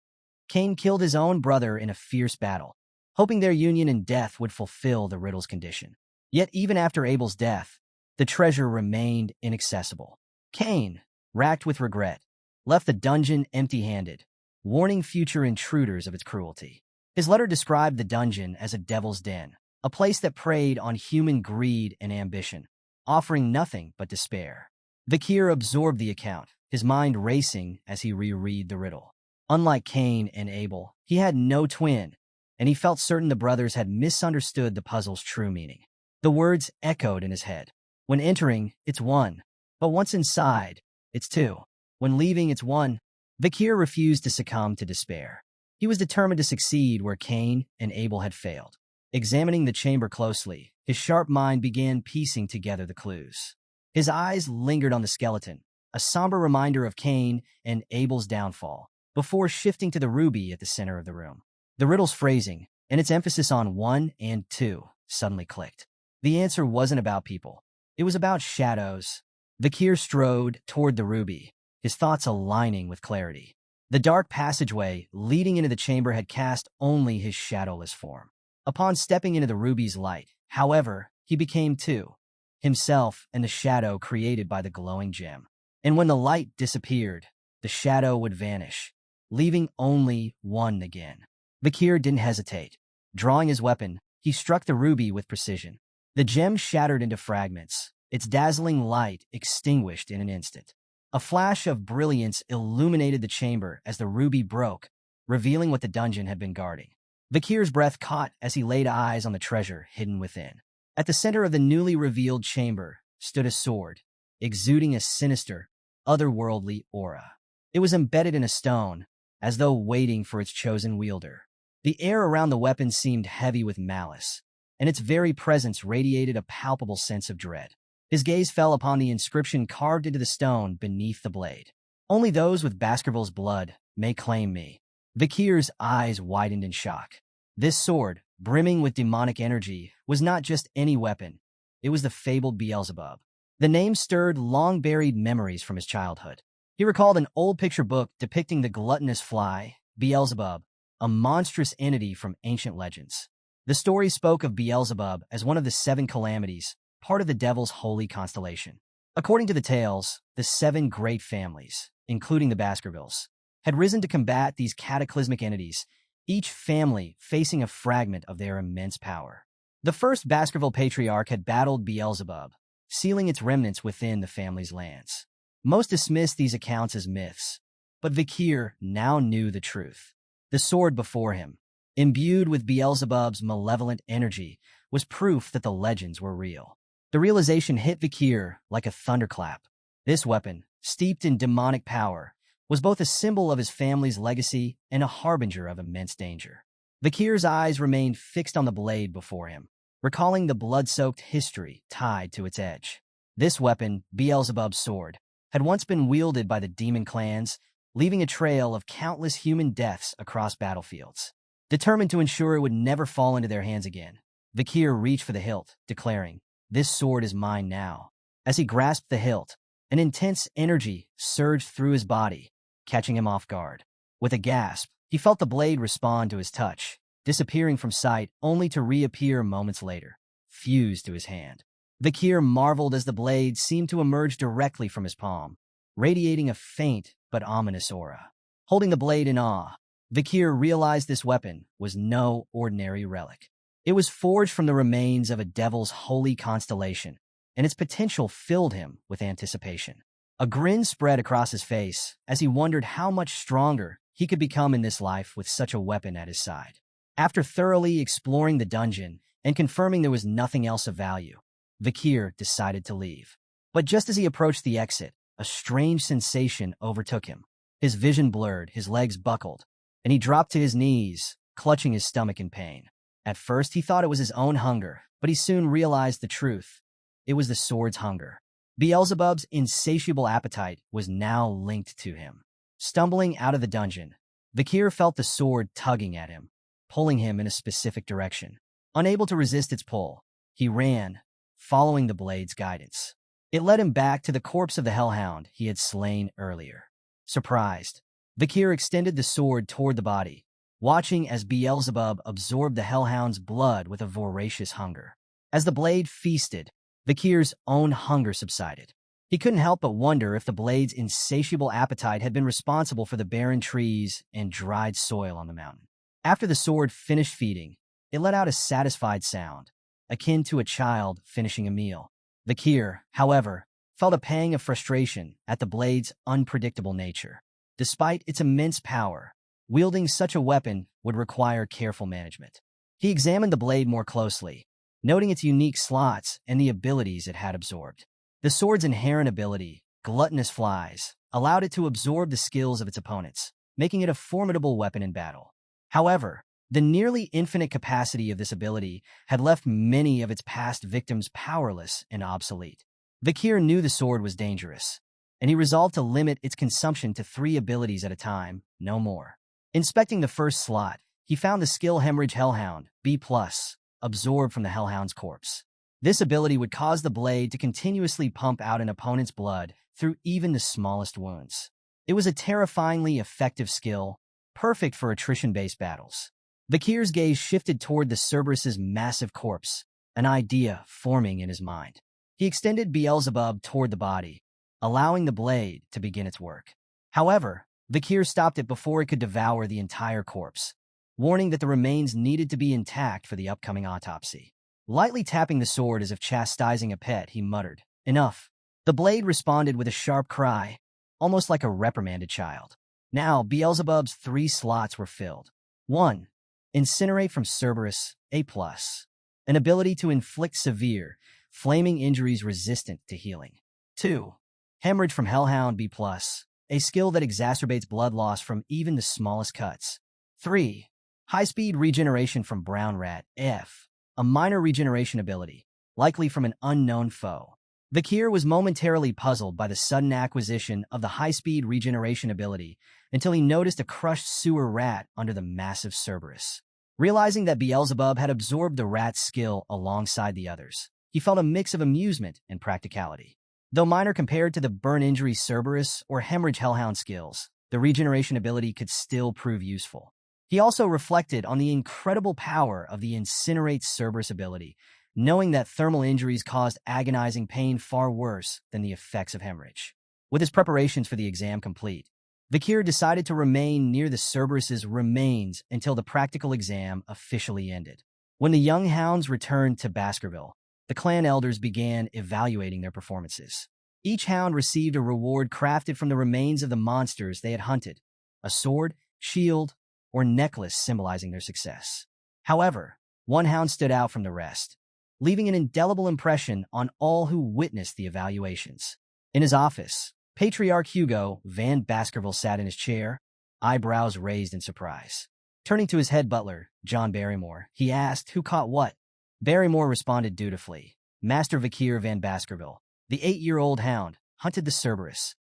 Cain killed his own brother in a fierce battle, hoping their union in death would fulfill the riddle's condition. Yet even after Abel's death, the treasure remained inaccessible. Cain, racked with regret, left the dungeon empty-handed, warning future intruders of its cruelty. His letter described the dungeon as a devil's den, a place that preyed on human greed and ambition, offering nothing but despair. Vakir absorbed the account, his mind racing as he reread the riddle. Unlike Cain and Abel, he had no twin, and he felt certain the brothers had misunderstood the puzzle's true meaning. The words echoed in his head. When entering, it's 1, but once inside, it's 2. When leaving, it's 1. Vakir refused to succumb to despair. He was determined to succeed where Cain and Abel had failed. Examining the chamber closely, his sharp mind began piecing together the clues. His eyes lingered on the skeleton, a somber reminder of Cain and Abel's downfall, before shifting to the ruby at the center of the room. The riddle's phrasing, and its emphasis on 1 and 2, suddenly clicked. The answer wasn't about people. It was about shadows. Vakir strode toward the ruby, his thoughts aligning with clarity. The dark passageway leading into the chamber had cast only his shadowless form. Upon stepping into the ruby's light, however, he became 2. himself and the shadow created by the glowing gem. And when the light disappeared, the shadow would vanish, leaving only one again. Vakir didn't hesitate. Drawing his weapon, he struck the ruby with precision. The gem shattered into fragments, its dazzling light extinguished in an instant. A flash of brilliance illuminated the chamber as the ruby broke, revealing what the dungeon had been guarding. Vakir's breath caught as he laid eyes on the treasure hidden within. At the center of the newly revealed chamber stood a sword, exuding a sinister, otherworldly aura. It was embedded in a stone, as though waiting for its chosen wielder. The air around the weapon seemed heavy with malice, and its very presence radiated a palpable sense of dread. His gaze fell upon the inscription carved into the stone beneath the blade. "Only those with Baskerville's blood may claim me." Vakir's eyes widened in shock. This sword, brimming with demonic energy, was not just any weapon. It was the fabled Beelzebub. The name stirred long-buried memories from his childhood. He recalled an old picture book depicting the gluttonous fly, Beelzebub, a monstrous entity from ancient legends. The story spoke of Beelzebub as one of the 7 calamities, part of the devil's holy constellation. According to the tales, the 7 great families, including the Baskervilles, had risen to combat these cataclysmic entities, each family facing a fragment of their immense power. The first Baskerville patriarch had battled Beelzebub, sealing its remnants within the family's lands. Most dismissed these accounts as myths, but Vakir now knew the truth. The sword before him, imbued with Beelzebub's malevolent energy, was proof that the legends were real. The realization hit Vakir like a thunderclap. This weapon, steeped in demonic power, was both a symbol of his family's legacy and a harbinger of immense danger. Vakir's eyes remained fixed on the blade before him, recalling the blood-soaked history tied to its edge. This weapon, Beelzebub's sword, had once been wielded by the demon clans, leaving a trail of countless human deaths across battlefields. Determined to ensure it would never fall into their hands again, Vakir reached for the hilt, declaring, "This sword is mine now." As he grasped the hilt, an intense energy surged through his body, catching him off guard. With a gasp, he felt the blade respond to his touch, disappearing from sight only to reappear moments later, fused to his hand. Vakir marveled as the blade seemed to emerge directly from his palm, radiating a faint but ominous aura. Holding the blade in awe, Vakir realized this weapon was no ordinary relic. It was forged from the remains of a devil's holy constellation, and its potential filled him with anticipation. A grin spread across his face as he wondered how much stronger he could become in this life with such a weapon at his side. After thoroughly exploring the dungeon and confirming there was nothing else of value, Vakir decided to leave. But just as he approached the exit, a strange sensation overtook him. His vision blurred, his legs buckled, and he dropped to his knees, clutching his stomach in pain. At first, he thought it was his own hunger, but he soon realized the truth. It was the sword's hunger. Beelzebub's insatiable appetite was now linked to him. Stumbling out of the dungeon, Vakir felt the sword tugging at him, pulling him in a specific direction. Unable to resist its pull, he ran, following the blade's guidance. It led him back to the corpse of the hellhound he had slain earlier. Surprised, Vakir extended the sword toward the body, watching as Beelzebub absorbed the hellhound's blood with a voracious hunger. As the blade feasted, Vakir's own hunger subsided. He couldn't help but wonder if the blade's insatiable appetite had been responsible for the barren trees and dried soil on the mountain. After the sword finished feeding, it let out a satisfied sound, akin to a child finishing a meal. Vakir, however, felt a pang of frustration at the blade's unpredictable nature. Despite its immense power, wielding such a weapon would require careful management. He examined the blade more closely, noting its unique slots and the abilities it had absorbed. The sword's inherent ability, gluttonous flies, allowed it to absorb the skills of its opponents, making it a formidable weapon in battle. However, the nearly infinite capacity of this ability had left many of its past victims powerless and obsolete. Vakir knew the sword was dangerous, and he resolved to limit its consumption to 3 abilities at a time, no more. Inspecting the first slot, he found the skill Hemorrhage Hellhound, B+, absorbed from the hellhound's corpse. This ability would cause the blade to continuously pump out an opponent's blood through even the smallest wounds. It was a terrifyingly effective skill, perfect for attrition-based battles. Vakir's gaze shifted toward the Cerberus's massive corpse, an idea forming in his mind. He extended Beelzebub toward the body, allowing the blade to begin its work. However, Vakir stopped it before it could devour the entire corpse, warning that the remains needed to be intact for the upcoming autopsy. Lightly tapping the sword as if chastising a pet, he muttered, "Enough." The blade responded with a sharp cry, almost like a reprimanded child. Now, Beelzebub's 3 slots were filled. 1. Incinerate from Cerberus, A+. An ability to inflict severe, flaming injuries resistant to healing. 2. Hemorrhage from Hellhound, B+. A skill that exacerbates blood loss from even the smallest cuts. 3. High-speed regeneration from Brown Rat, F. A minor regeneration ability, likely from an unknown foe. Vakir was momentarily puzzled by the sudden acquisition of the high-speed regeneration ability until he noticed a crushed sewer rat under the massive Cerberus. Realizing that Beelzebub had absorbed the rat's skill alongside the others, he felt a mix of amusement and practicality. Though minor compared to the burn injury Cerberus or hemorrhage Hellhound skills, the regeneration ability could still prove useful. He also reflected on the incredible power of the Incinerate Cerberus ability, knowing that thermal injuries caused agonizing pain far worse than the effects of hemorrhage. With his preparations for the exam complete, Vakir decided to remain near the Cerberus's remains until the practical exam officially ended. When the young hounds returned to Baskerville, the clan elders began evaluating their performances. Each hound received a reward crafted from the remains of the monsters they had hunted, a sword, shield, or necklace symbolizing their success. However, one hound stood out from the rest, leaving an indelible impression on all who witnessed the evaluations. In his office, Patriarch Hugo Van Baskerville sat in his chair, eyebrows raised in surprise. Turning to his head butler, John Barrymore, he asked who caught what. Barrymore responded dutifully. Master Vakir Van Baskerville, the 8-year-old hound, hunted the Cerberus,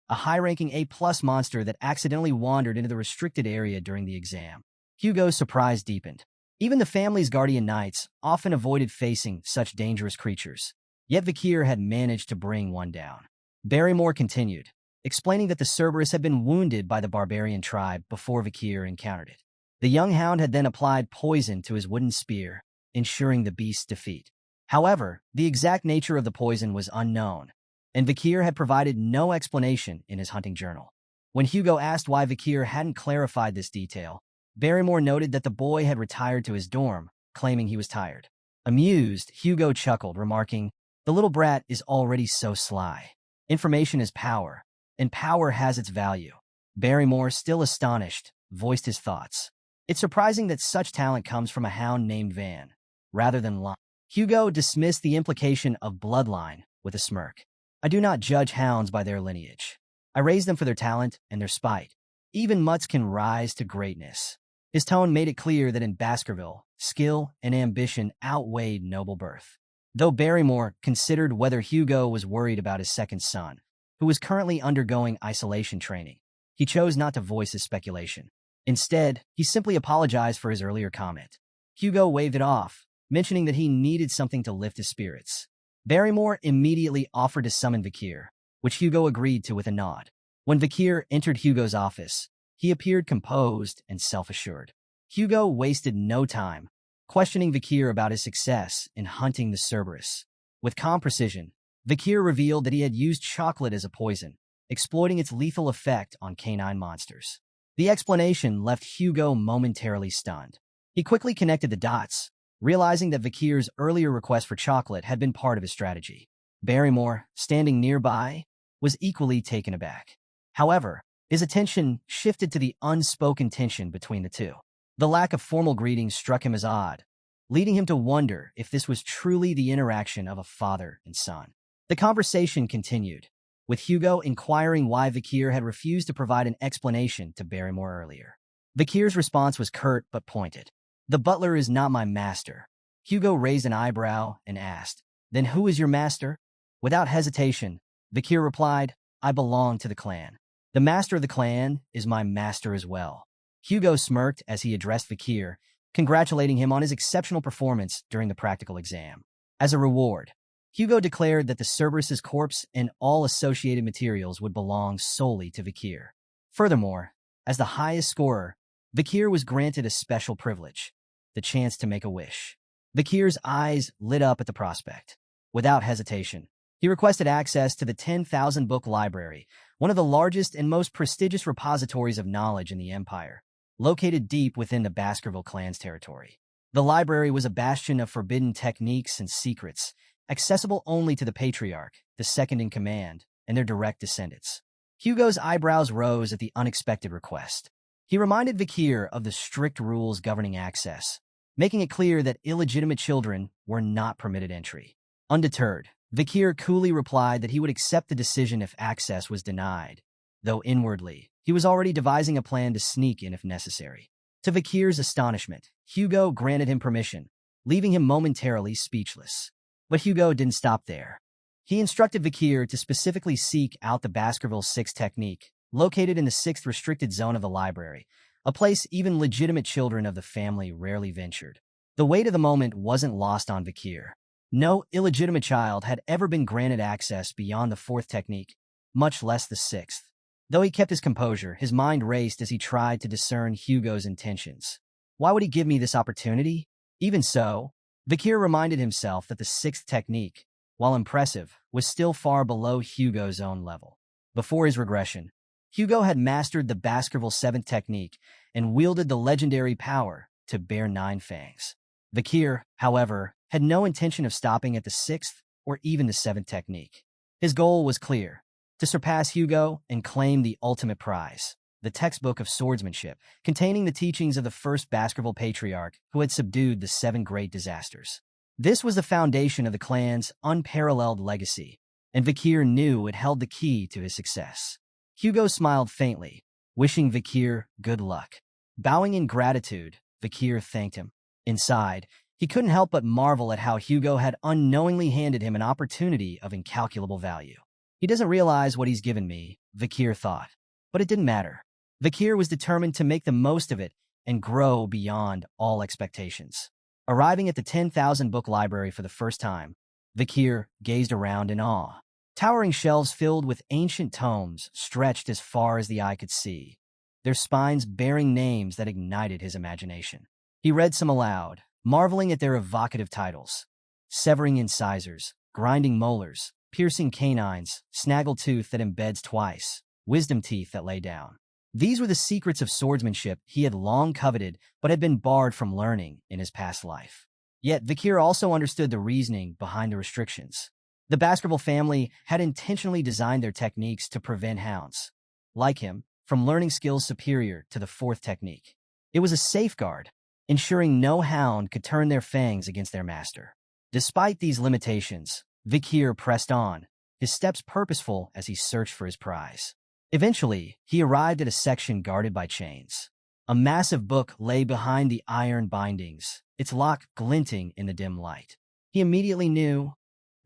a high-ranking A+ monster that accidentally wandered into the restricted area during the exam. Hugo's surprise deepened. Even the family's guardian knights often avoided facing such dangerous creatures, yet Vakir had managed to bring one down. Barrymore continued, explaining that the Cerberus had been wounded by the Barbarian tribe before Vakir encountered it. The young hound had then applied poison to his wooden spear, ensuring the beast's defeat. However, the exact nature of the poison was unknown, and Vakir had provided no explanation in his hunting journal. When Hugo asked why Vakir hadn't clarified this detail, Barrymore noted that the boy had retired to his dorm, claiming he was tired. Amused, Hugo chuckled, remarking, "The little brat is already so sly. Information is power, and power has its value." Barrymore, still astonished, voiced his thoughts. "It's surprising that such talent comes from a hound named Van, rather than Lon." Hugo dismissed the implication of bloodline with a smirk. "I do not judge hounds by their lineage. I raise them for their talent and their spite. Even mutts can rise to greatness." His tone made it clear that in Baskerville, skill and ambition outweighed noble birth. Though Barrymore considered whether Hugo was worried about his second son, who was currently undergoing isolation training, he chose not to voice his speculation. Instead, he simply apologized for his earlier comment. Hugo waved it off, mentioning that he needed something to lift his spirits. Barrymore immediately offered to summon Vakir, which Hugo agreed to with a nod. When Vakir entered Hugo's office, he appeared composed and self-assured. Hugo wasted no time, questioning Vakir about his success in hunting the Cerberus. With calm precision, Vakir revealed that he had used chocolate as a poison, exploiting its lethal effect on canine monsters. The explanation left Hugo momentarily stunned. He quickly connected the dots, realizing that Vakir's earlier request for chocolate had been part of his strategy. Barrymore, standing nearby, was equally taken aback. However, his attention shifted to the unspoken tension between the two. The lack of formal greetings struck him as odd, leading him to wonder if this was truly the interaction of a father and son. The conversation continued, with Hugo inquiring why Vakir had refused to provide an explanation to Barrymore earlier. Vakir's response was curt but pointed. "The butler is not my master." Hugo raised an eyebrow and asked, "Then who is your master?" Without hesitation, Vakir replied, "I belong to the clan. The master of the clan is my master as well." Hugo smirked as he addressed Vakir, congratulating him on his exceptional performance during the practical exam. As a reward, Hugo declared that the Cerberus's corpse and all associated materials would belong solely to Vakir. Furthermore, as the highest scorer, Vakir was granted a special privilege, the chance to make a wish. Vakir's eyes lit up at the prospect. Without hesitation, He requested access to the 10,000 book library, one of the largest and most prestigious repositories of knowledge in the Empire, located deep within the Baskerville clan's territory. The library was a bastion of forbidden techniques and secrets, accessible only to the Patriarch, the second-in-command, and their direct descendants. Hugo's eyebrows rose at the unexpected request. He reminded Vikir of the strict rules governing access, making it clear that illegitimate children were not permitted entry. Undeterred, Vikir coolly replied that he would accept the decision if access was denied, though inwardly, he was already devising a plan to sneak in if necessary. To Vikir's astonishment, Hugo granted him permission, leaving him momentarily speechless. But Hugo didn't stop there. He instructed Vikir to specifically seek out the Baskerville 6 technique, located in the 6th restricted zone of the library, a place even legitimate children of the family rarely ventured. The weight of the moment wasn't lost on Vikir. No illegitimate child had ever been granted access beyond the 4th technique, much less the 6th. Though he kept his composure, his mind raced as he tried to discern Hugo's intentions. Why would he give me this opportunity? Even so, Vikir reminded himself that the 6th technique, while impressive, was still far below Hugo's own level. Before his regression, Hugo had mastered the Baskerville 7th technique and wielded the legendary power to bear 9 fangs. Vikir, however, had no intention of stopping at the 6th or even the 7th technique. His goal was clear: to surpass Hugo and claim the ultimate prize, the textbook of swordsmanship, containing the teachings of the first Baskerville patriarch who had subdued the 7 great disasters. This was the foundation of the clan's unparalleled legacy, and Vikir knew it held the key to his success. Hugo smiled faintly, wishing Vikir good luck. Bowing in gratitude, Vikir thanked him. Inside, he couldn't help but marvel at how Hugo had unknowingly handed him an opportunity of incalculable value. He doesn't realize what he's given me, Vikir thought. But it didn't matter. Vikir was determined to make the most of it and grow beyond all expectations. Arriving at the 10,000 book library for the first time, Vikir gazed around in awe. Towering shelves filled with ancient tomes stretched as far as the eye could see, their spines bearing names that ignited his imagination. He read some aloud, marveling at their evocative titles: Severing Incisors, Grinding Molars, Piercing Canines, Snaggletooth that embeds twice, Wisdom Teeth that lay down. These were the secrets of swordsmanship he had long coveted but had been barred from learning in his past life. Yet Vikir also understood the reasoning behind the restrictions. The Baskerville family had intentionally designed their techniques to prevent hounds, like him, from learning skills superior to the 4th technique. It was a safeguard, ensuring no hound could turn their fangs against their master. Despite these limitations, Vikir pressed on, his steps purposeful as he searched for his prize. Eventually, he arrived at a section guarded by chains. A massive book lay behind the iron bindings, its lock glinting in the dim light. He immediately knew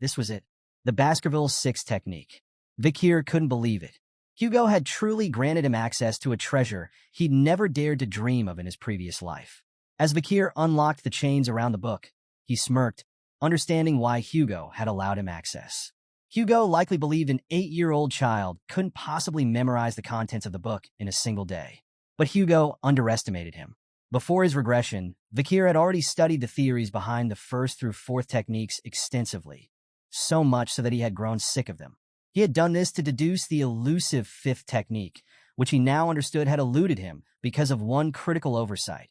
this was it, the Baskerville 6 technique. Vikir couldn't believe it. Hugo had truly granted him access to a treasure he'd never dared to dream of in his previous life. As Vikir unlocked the chains around the book, he smirked, understanding why Hugo had allowed him access. Hugo likely believed an 8-year-old child couldn't possibly memorize the contents of the book in a single day. But Hugo underestimated him. Before his regression, Vikir had already studied the theories behind the 1st through 4th techniques extensively, so much so that he had grown sick of them. He had done this to deduce the elusive 5th technique, which he now understood had eluded him because of one critical oversight.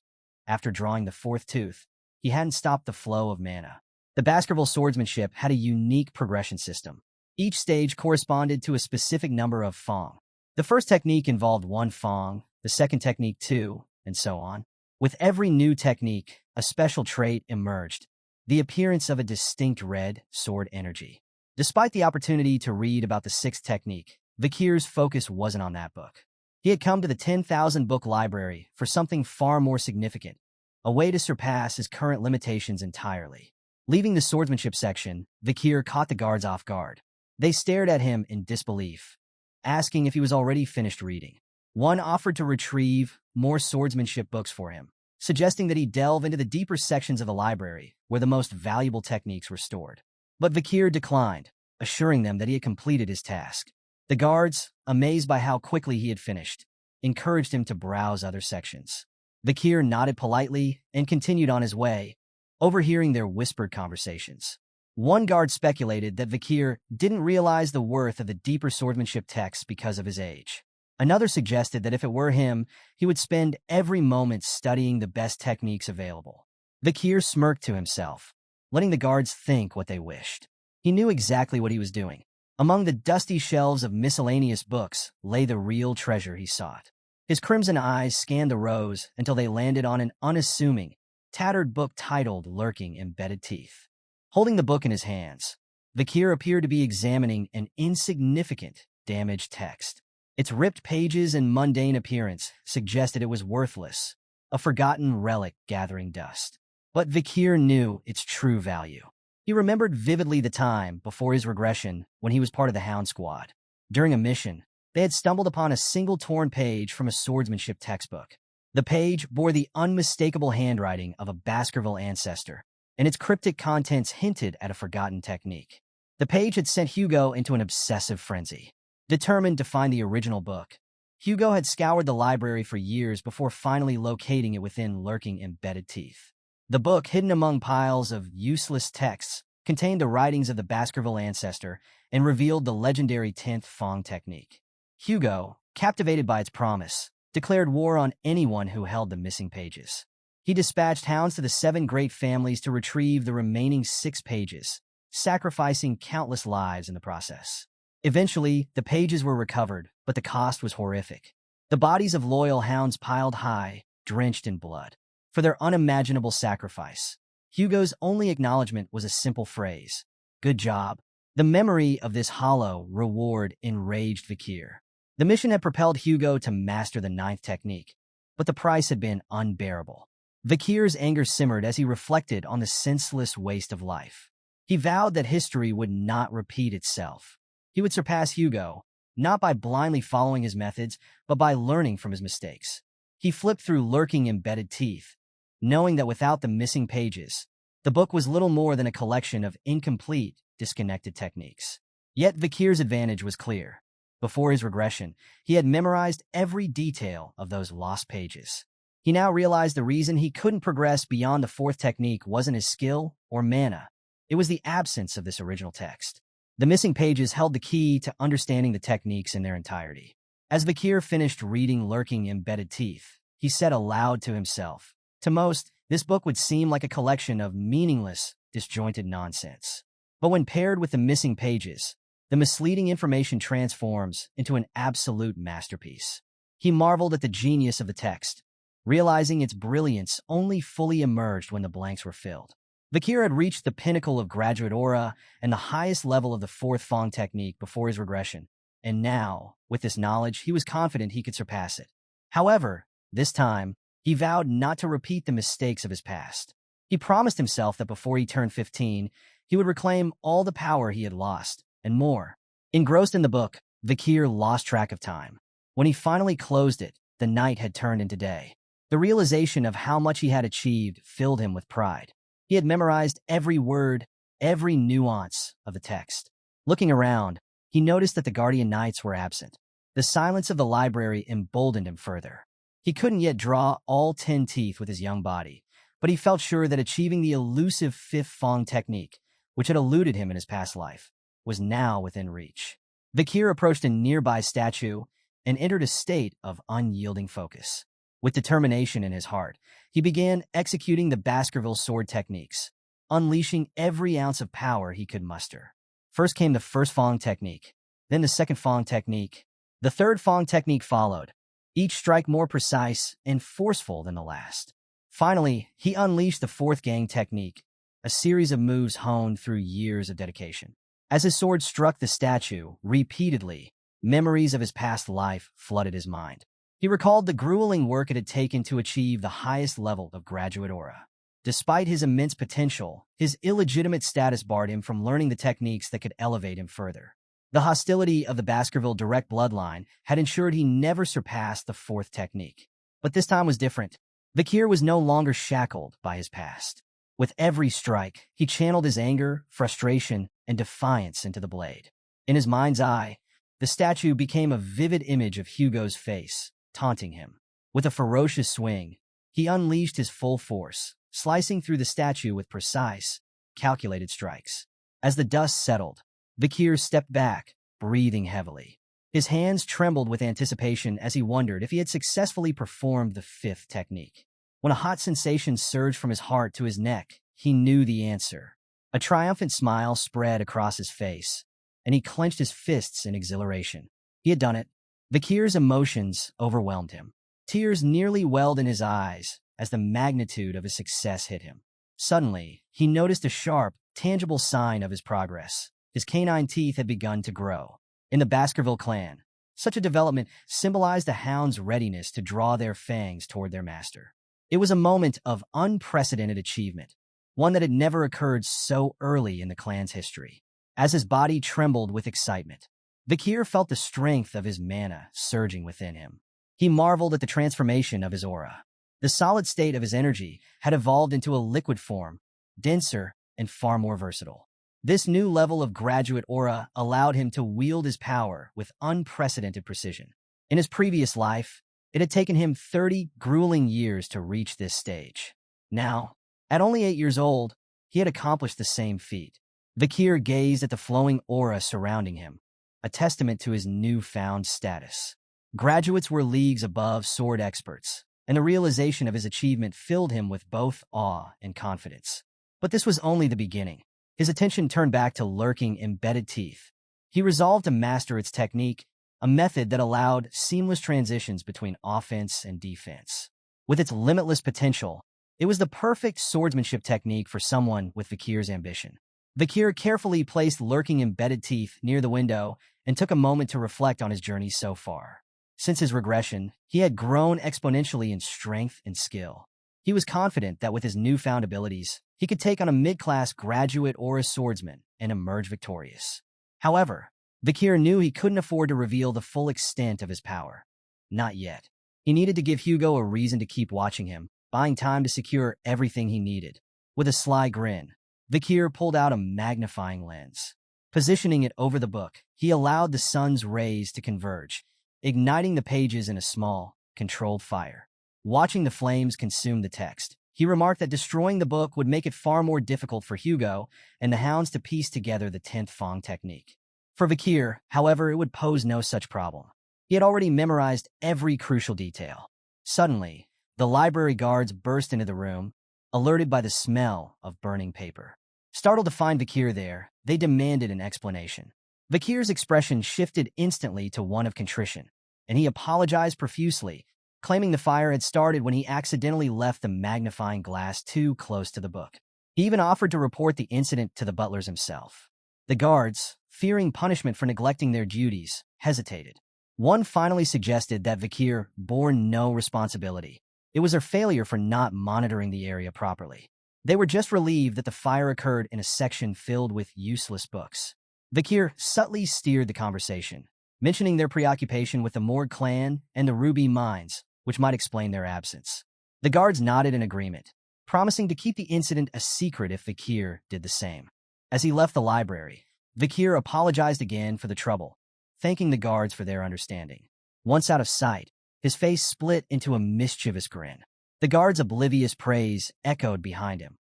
After drawing the 4th tooth, he hadn't stopped the flow of mana. The Baskerville swordsmanship had a unique progression system. Each stage corresponded to a specific number of fang. The 1st technique involved 1 fang, the 2nd technique 2, and so on. With every new technique, a special trait emerged: the appearance of a distinct red sword energy. Despite the opportunity to read about the 6th technique, Vikir's focus wasn't on that book. He had come to the 10,000 book library for something far more significant, a way to surpass his current limitations entirely. Leaving the swordsmanship section, Vikir caught the guards off guard. They stared at him in disbelief, asking if he was already finished reading. One offered to retrieve more swordsmanship books for him, suggesting that he delve into the deeper sections of the library where the most valuable techniques were stored. But Vikir declined, assuring them that he had completed his task. The guards, amazed by how quickly he had finished, encouraged him to browse other sections. Vikir nodded politely and continued on his way, overhearing their whispered conversations. One guard speculated that Vikir didn't realize the worth of the deeper swordsmanship texts because of his age. Another suggested that if it were him, he would spend every moment studying the best techniques available. Vikir smirked to himself, letting the guards think what they wished. He knew exactly what he was doing. Among the dusty shelves of miscellaneous books lay the real treasure he sought. His crimson eyes scanned the rows until they landed on an unassuming, tattered book titled Lurking Embedded Teeth. Holding the book in his hands, Vikir appeared to be examining an insignificant, damaged text. Its ripped pages and mundane appearance suggested it was worthless, a forgotten relic gathering dust. But Vikir knew its true value. He remembered vividly the time before his regression when he was part of the Hound squad. During a mission, they had stumbled upon a single torn page from a swordsmanship textbook. The page bore the unmistakable handwriting of a Baskerville ancestor, and its cryptic contents hinted at a forgotten technique. The page had sent Hugo into an obsessive frenzy. Determined to find the original book, Hugo had scoured the library for years before finally locating it within Lurking Embedded Teeth. The book, hidden among piles of useless texts, contained the writings of the Baskerville ancestor and revealed the legendary 10th Fong technique. Hugo, captivated by its promise, declared war on anyone who held the missing pages. He dispatched hounds to the 7 great families to retrieve the remaining 6 pages, sacrificing countless lives in the process. Eventually, the pages were recovered, but the cost was horrific. The bodies of loyal hounds piled high, drenched in blood. For their unimaginable sacrifice, Hugo's only acknowledgement was a simple phrase: "Good job." The memory of this hollow reward enraged Vikir. The mission had propelled Hugo to master the 9th technique, but the price had been unbearable. Vikir's anger simmered as he reflected on the senseless waste of life. He vowed that history would not repeat itself. He would surpass Hugo, not by blindly following his methods, but by learning from his mistakes. He flipped through Lurking Embedded Teeth, knowing that without the missing pages, the book was little more than a collection of incomplete, disconnected techniques. Yet Vikir's advantage was clear. Before his regression, he had memorized every detail of those lost pages. He now realized the reason he couldn't progress beyond the 4th technique wasn't his skill or mana. It was the absence of this original text. The missing pages held the key to understanding the techniques in their entirety. As Vikir finished reading Lurking Embedded Teeth, he said aloud to himself, "To most, this book would seem like a collection of meaningless, disjointed nonsense. But when paired with the missing pages, the misleading information transforms into an absolute masterpiece." He marveled at the genius of the text, realizing its brilliance only fully emerged when the blanks were filled. Vikir had reached the pinnacle of graduate aura and the highest level of the 4th Fong technique before his regression, and now, with this knowledge, he was confident he could surpass it. However, this time, he vowed not to repeat the mistakes of his past. He promised himself that before he turned 15, he would reclaim all the power he had lost, and more. Engrossed in the book, Vikir lost track of time. When he finally closed it, the night had turned into day. The realization of how much he had achieved filled him with pride. He had memorized every word, every nuance of the text. Looking around, he noticed that the Guardian Knights were absent. The silence of the library emboldened him further. He couldn't yet draw all 10 teeth with his young body, but he felt sure that achieving the elusive 5th Fong technique, which had eluded him in his past life, was now within reach. Vikir approached a nearby statue and entered a state of unyielding focus. With determination in his heart, he began executing the Baskerville sword techniques, unleashing every ounce of power he could muster. First came the 1st Fong technique, then the 2nd Fong technique. The 3rd Fong technique followed, each strike more precise and forceful than the last. Finally, he unleashed the 4th Gang technique, a series of moves honed through years of dedication. As his sword struck the statue repeatedly, memories of his past life flooded his mind. He recalled the grueling work it had taken to achieve the highest level of graduate aura. Despite his immense potential, his illegitimate status barred him from learning the techniques that could elevate him further. The hostility of the Baskerville direct bloodline had ensured he never surpassed the 4th technique. But this time was different. Vikir was no longer shackled by his past. With every strike, he channeled his anger, frustration, and defiance into the blade. In his mind's eye, the statue became a vivid image of Hugo's face, taunting him. With a ferocious swing, he unleashed his full force, slicing through the statue with precise, calculated strikes. As the dust settled, Vakir stepped back, breathing heavily. His hands trembled with anticipation as he wondered if he had successfully performed the fifth technique. When a hot sensation surged from his heart to his neck, he knew the answer. A triumphant smile spread across his face, and he clenched his fists in exhilaration. He had done it. Vakir's emotions overwhelmed him. Tears nearly welled in his eyes as the magnitude of his success hit him. Suddenly, he noticed a sharp, tangible sign of his progress. His canine teeth had begun to grow. In the Baskerville clan, such a development symbolized a hound's readiness to draw their fangs toward their master. It was a moment of unprecedented achievement, one that had never occurred so early in the clan's history. As his body trembled with excitement, Vakir felt the strength of his mana surging within him. He marveled at the transformation of his aura. The solid state of his energy had evolved into a liquid form, denser and far more versatile. This new level of graduate aura allowed him to wield his power with unprecedented precision. In his previous life, it had taken him 30 grueling years to reach this stage. Now, at only 8 years old, he had accomplished the same feat. Vakir gazed at the flowing aura surrounding him, a testament to his newfound status. Graduates were leagues above sword experts, and the realization of his achievement filled him with both awe and confidence. But this was only the beginning. His attention turned back to lurking embedded teeth. He resolved to master its technique, a method that allowed seamless transitions between offense and defense. With its limitless potential, it was the perfect swordsmanship technique for someone with Vakir's ambition. Vakir carefully placed lurking embedded teeth near the window and took a moment to reflect on his journey so far. Since his regression, he had grown exponentially in strength and skill. He was confident that with his newfound abilities, he could take on a mid-class graduate or a swordsman and emerge victorious. However, Vakir knew he couldn't afford to reveal the full extent of his power. Not yet. He needed to give Hugo a reason to keep watching him, buying time to secure everything he needed. With a sly grin, Vakir pulled out a magnifying lens. Positioning it over the book, he allowed the sun's rays to converge, igniting the pages in a small, controlled fire. Watching the flames consume the text, he remarked that destroying the book would make it far more difficult for Hugo and the hounds to piece together the 10th Fong technique. For Vakir, however, it would pose no such problem. He had already memorized every crucial detail. Suddenly, the library guards burst into the room, alerted by the smell of burning paper. Startled to find Vakir there, they demanded an explanation. Vakir's expression shifted instantly to one of contrition, and he apologized profusely, claiming the fire had started when he accidentally left the magnifying glass too close to the book. He even offered to report the incident to the butlers himself. The guards, fearing punishment for neglecting their duties, hesitated. One finally suggested that Vakir bore no responsibility. It was their failure for not monitoring the area properly. They were just relieved that the fire occurred in a section filled with useless books. Vakir subtly steered the conversation, mentioning their preoccupation with the Morgue clan and the Ruby mines, which might explain their absence. The guards nodded in agreement, promising to keep the incident a secret if Vakir did the same. As he left the library, Vakir apologized again for the trouble, thanking the guards for their understanding. Once out of sight, his face split into a mischievous grin. The guards' oblivious praise echoed behind him.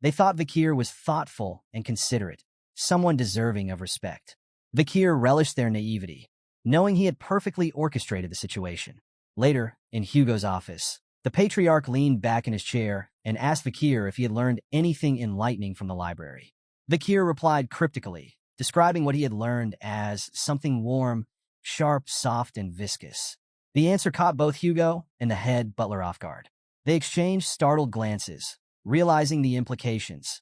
They thought Vakir was thoughtful and considerate, someone deserving of respect. Vakir relished their naivety, knowing he had perfectly orchestrated the situation. Later, in Hugo's office, the patriarch leaned back in his chair and asked Vakir if he had learned anything enlightening from the library. Vakir replied cryptically, describing what he had learned as something warm, sharp, soft, and viscous. The answer caught both Hugo and the head butler off guard. They exchanged startled glances, realizing the implications.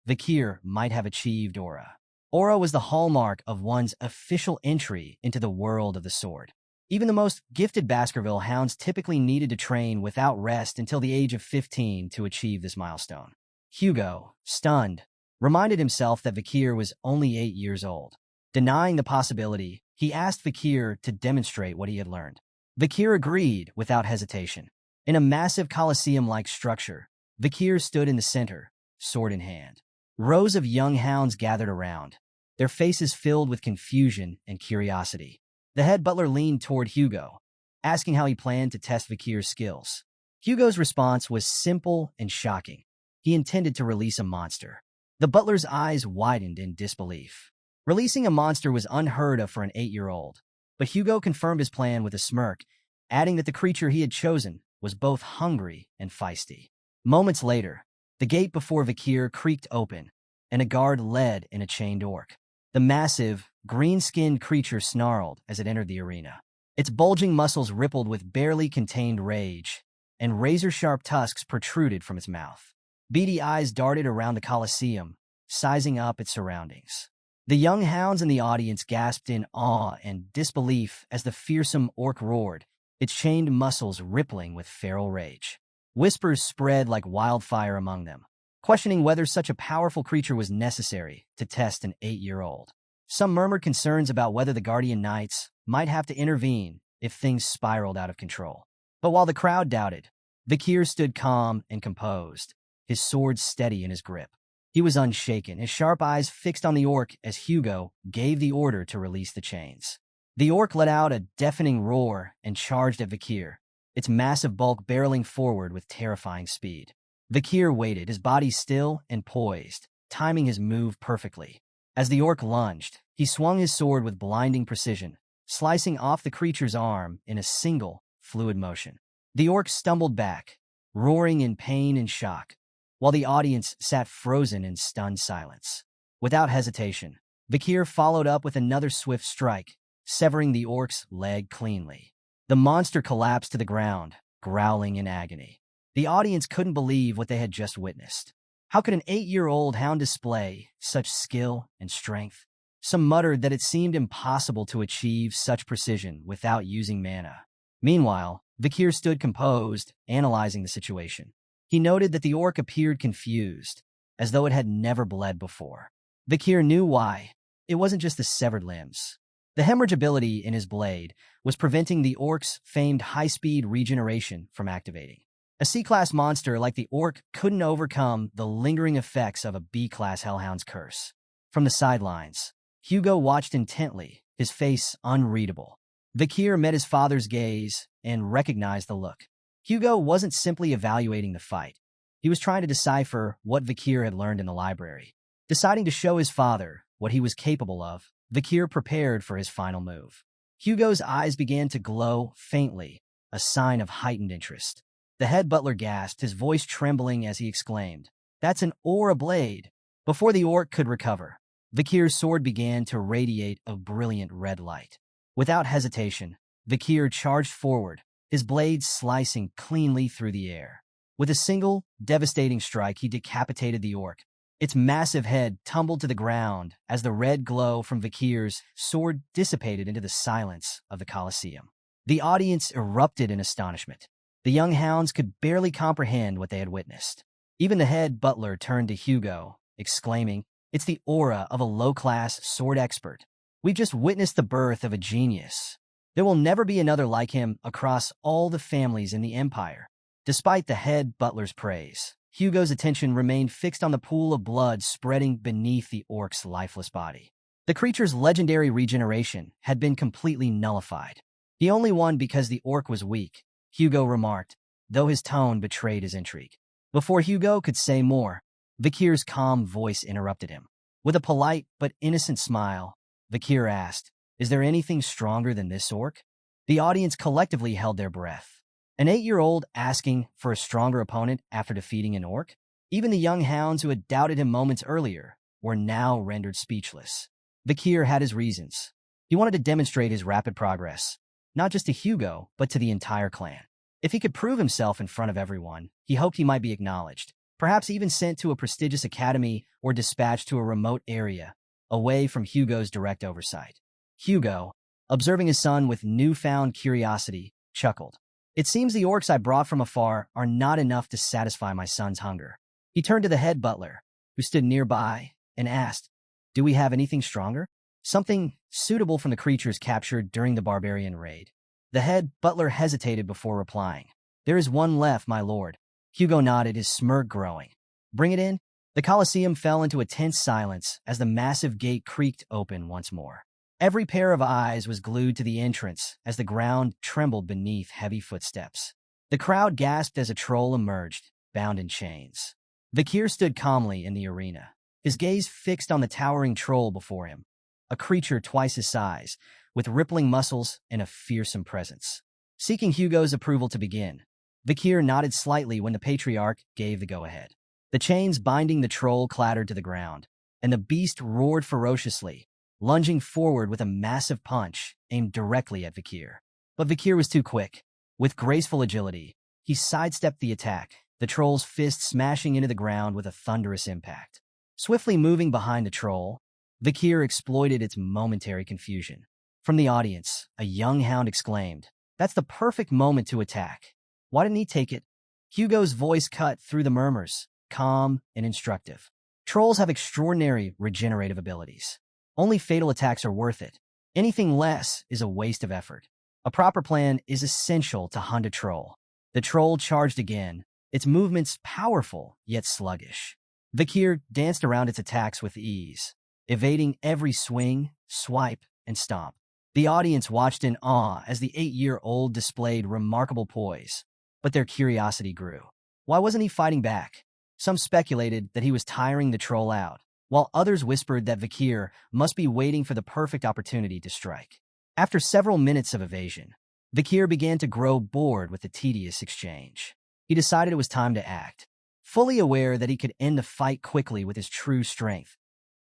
Vakir might have achieved aura. Aura was the hallmark of one's official entry into the world of the sword. Even the most gifted Baskerville hounds typically needed to train without rest until the age of 15 to achieve this milestone. Hugo, stunned, reminded himself that Vakir was only 8 years old. Denying the possibility, he asked Vakir to demonstrate what he had learned. Vakir agreed without hesitation. In a massive coliseum-like structure, Vakir stood in the center, sword in hand. Rows of young hounds gathered around, their faces filled with confusion and curiosity. The head butler leaned toward Hugo, asking how he planned to test Vakir's skills. Hugo's response was simple and shocking. He intended to release a monster. The butler's eyes widened in disbelief. Releasing a monster was unheard of for an 8-year-old, but Hugo confirmed his plan with a smirk, adding that the creature he had chosen was both hungry and feisty. Moments later, the gate before Vakir creaked open, and a guard led in a chained orc. The massive, green-skinned creature snarled as it entered the arena. Its bulging muscles rippled with barely contained rage, and razor-sharp tusks protruded from its mouth. Beady eyes darted around the Colosseum, sizing up its surroundings. The young hounds in the audience gasped in awe and disbelief as the fearsome orc roared, its chained muscles rippling with feral rage. Whispers spread like wildfire among them, questioning whether such a powerful creature was necessary to test an 8-year-old. Some murmured concerns about whether the Guardian Knights might have to intervene if things spiraled out of control. But while the crowd doubted, Vakir stood calm and composed, his sword steady in his grip. He was unshaken, his sharp eyes fixed on the orc as Hugo gave the order to release the chains. The orc let out a deafening roar and charged at Vakir, its massive bulk barreling forward with terrifying speed. Vakir waited, his body still and poised, timing his move perfectly. As the orc lunged, he swung his sword with blinding precision, slicing off the creature's arm in a single, fluid motion. The orc stumbled back, roaring in pain and shock, while the audience sat frozen in stunned silence. Without hesitation, Vakir followed up with another swift strike, severing the orc's leg cleanly. The monster collapsed to the ground, growling in agony. The audience couldn't believe what they had just witnessed. How could an 8-year-old hound display such skill and strength? Some muttered that it seemed impossible to achieve such precision without using mana. Meanwhile, Vakir stood composed, analyzing the situation. He noted that the orc appeared confused, as though it had never bled before. Vakir knew why. It wasn't just the severed limbs. The hemorrhage ability in his blade was preventing the orc's famed high-speed regeneration from activating. A C-class monster like the orc couldn't overcome the lingering effects of a B-class hellhound's curse. From the sidelines, Hugo watched intently, his face unreadable. Vakir met his father's gaze and recognized the look. Hugo wasn't simply evaluating the fight. He was trying to decipher what Vakir had learned in the library. Deciding to show his father what he was capable of, Vakir prepared for his final move. Hugo's eyes began to glow faintly, a sign of heightened interest. The head butler gasped, his voice trembling as he exclaimed, "That's an aura blade!" Before the orc could recover, Vakir's sword began to radiate a brilliant red light. Without hesitation, Vakir charged forward, his blade slicing cleanly through the air. With a single, devastating strike, he decapitated the orc. Its massive head tumbled to the ground as the red glow from Vakir's sword dissipated into the silence of the Colosseum. The audience erupted in astonishment. The young hounds could barely comprehend what they had witnessed. Even the head butler turned to Hugo, exclaiming, "It's the aura of a low-class sword expert. We've just witnessed the birth of a genius. There will never be another like him across all the families in the Empire." Despite the head butler's praise, Hugo's attention remained fixed on the pool of blood spreading beneath the orc's lifeless body. The creature's legendary regeneration had been completely nullified. He only won because the orc was weak, Hugo remarked, though his tone betrayed his intrigue. Before Hugo could say more, Vakir's calm voice interrupted him. With a polite but innocent smile, Vakir asked, "Is there anything stronger than this orc?" The audience collectively held their breath. An 8-year-old asking for a stronger opponent after defeating an orc? Even the young hounds who had doubted him moments earlier were now rendered speechless. Vakir had his reasons. He wanted to demonstrate his rapid progress, not just to Hugo, but to the entire clan. If he could prove himself in front of everyone, he hoped he might be acknowledged, perhaps even sent to a prestigious academy or dispatched to a remote area, away from Hugo's direct oversight. Hugo, observing his son with newfound curiosity, chuckled. "It seems the orcs I brought from afar are not enough to satisfy my son's hunger." He turned to the head butler, who stood nearby, and asked, "Do we have anything stronger? Something suitable from the creatures captured during the barbarian raid?" The head butler hesitated before replying. "There is one left, my lord." Hugo nodded, his smirk growing. "Bring it in." The Colosseum fell into a tense silence as the massive gate creaked open once more. Every pair of eyes was glued to the entrance as the ground trembled beneath heavy footsteps. The crowd gasped as a troll emerged, bound in chains. Vakir stood calmly in the arena, his gaze fixed on the towering troll before him, a creature twice his size, with rippling muscles and a fearsome presence. Seeking Hugo's approval to begin, Vikir nodded slightly when the patriarch gave the go-ahead. The chains binding the troll clattered to the ground, and the beast roared ferociously, lunging forward with a massive punch aimed directly at Vikir. But Vikir was too quick. With graceful agility, he sidestepped the attack, the troll's fist smashing into the ground with a thunderous impact. Swiftly moving behind the troll, Vikir exploited its momentary confusion. From the audience, a young hound exclaimed, "That's the perfect moment to attack. Why didn't he take it?" Hugo's voice cut through the murmurs, calm and instructive. Trolls have extraordinary regenerative abilities. Only fatal attacks are worth it. Anything less is a waste of effort. A proper plan is essential to hunt a troll. The troll charged again, its movements powerful yet sluggish. Vikir danced around its attacks with ease, evading every swing, swipe, and stomp. The audience watched in awe as the 8-year-old displayed remarkable poise, but their curiosity grew. Why wasn't he fighting back? Some speculated that he was tiring the troll out, while others whispered that Vikir must be waiting for the perfect opportunity to strike. After several minutes of evasion, Vikir began to grow bored with the tedious exchange. He decided it was time to act. Fully aware that he could end the fight quickly with his true strength,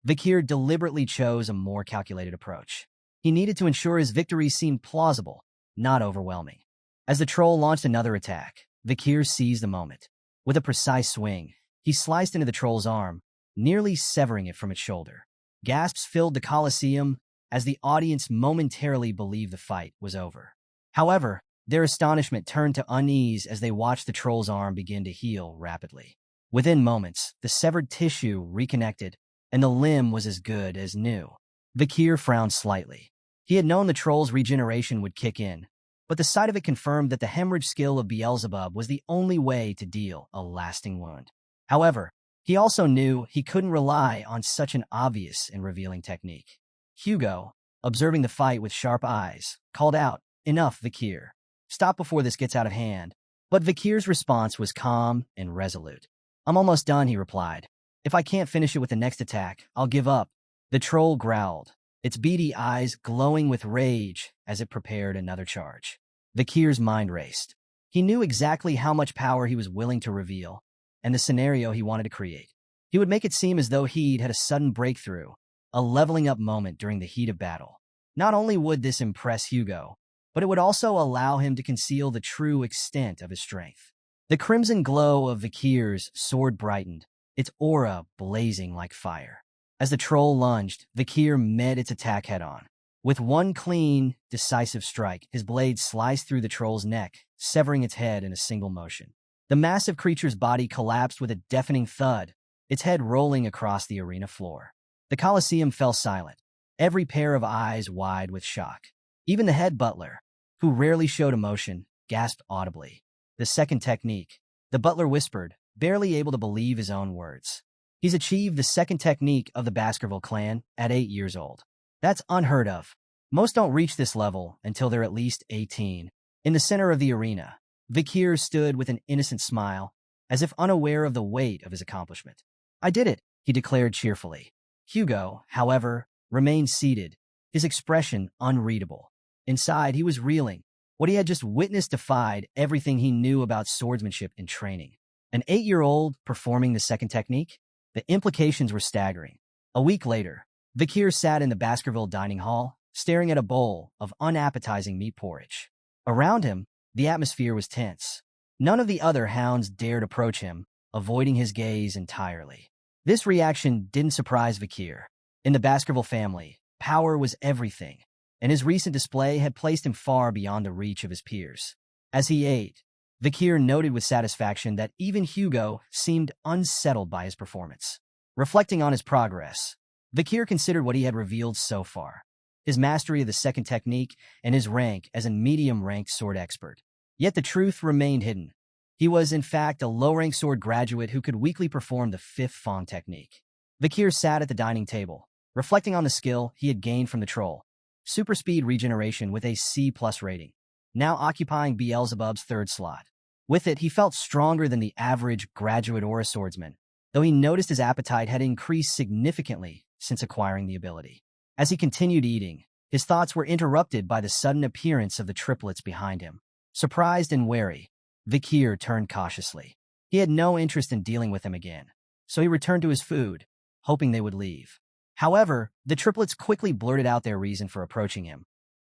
Vikir deliberately chose a more calculated approach. He needed to ensure his victory seemed plausible, not overwhelming. As the troll launched another attack, Vikir seized the moment. With a precise swing, he sliced into the troll's arm, nearly severing it from its shoulder. Gasps filled the Colosseum as the audience momentarily believed the fight was over. However, their astonishment turned to unease as they watched the troll's arm begin to heal rapidly. Within moments, the severed tissue reconnected, and the limb was as good as new. Vikir frowned slightly. He had known the troll's regeneration would kick in, but the sight of it confirmed that the hemorrhage skill of Beelzebub was the only way to deal a lasting wound. However, he also knew he couldn't rely on such an obvious and revealing technique. Hugo, observing the fight with sharp eyes, called out, "Enough, Vikir. Stop before this gets out of hand." But Vikir's response was calm and resolute. "I'm almost done," he replied. "If I can't finish it with the next attack, I'll give up." The troll growled, its beady eyes glowing with rage as it prepared another charge. Vikir's mind raced. He knew exactly how much power he was willing to reveal, and the scenario he wanted to create. He would make it seem as though he'd had a sudden breakthrough, a leveling up moment during the heat of battle. Not only would this impress Hugo, but it would also allow him to conceal the true extent of his strength. The crimson glow of Vikir's sword brightened, its aura blazing like fire. As the troll lunged, Vikir met its attack head-on. With one clean, decisive strike, his blade sliced through the troll's neck, severing its head in a single motion. The massive creature's body collapsed with a deafening thud, its head rolling across the arena floor. The Colosseum fell silent, every pair of eyes wide with shock. Even the head butler, who rarely showed emotion, gasped audibly. "The second technique," the butler whispered, barely able to believe his own words. "He's achieved the second technique of the Baskerville clan at 8 years old. That's unheard of. Most don't reach this level until they're at least 18. In the center of the arena, Vikir stood with an innocent smile, as if unaware of the weight of his accomplishment. "I did it," he declared cheerfully. Hugo, however, remained seated, his expression unreadable. Inside, he was reeling. What he had just witnessed defied everything he knew about swordsmanship and training. An 8-year-old performing the second technique? The implications were staggering. A week later, Vikir sat in the Baskerville dining hall, staring at a bowl of unappetizing meat porridge. Around him, the atmosphere was tense. None of the other hounds dared approach him, avoiding his gaze entirely. This reaction didn't surprise Vikir. In the Baskerville family, power was everything, and his recent display had placed him far beyond the reach of his peers. As he ate, Vikir noted with satisfaction that even Hugo seemed unsettled by his performance. Reflecting on his progress, Vikir considered what he had revealed so far, his mastery of the second technique and his rank as a medium-ranked sword expert. Yet the truth remained hidden. He was, in fact, a low-ranked sword graduate who could weakly perform the fifth Fong technique. Vikir sat at the dining table, reflecting on the skill he had gained from the troll. Super speed regeneration with a C+ rating, now occupying Beelzebub's third slot. With it, he felt stronger than the average graduate or a swordsman. though he noticed his appetite had increased significantly since acquiring the ability. As he continued eating, his thoughts were interrupted by the sudden appearance of the triplets behind him. Surprised and wary, Vikir turned cautiously. He had no interest in dealing with them again, so he returned to his food, hoping they would leave. However, the triplets quickly blurted out their reason for approaching him.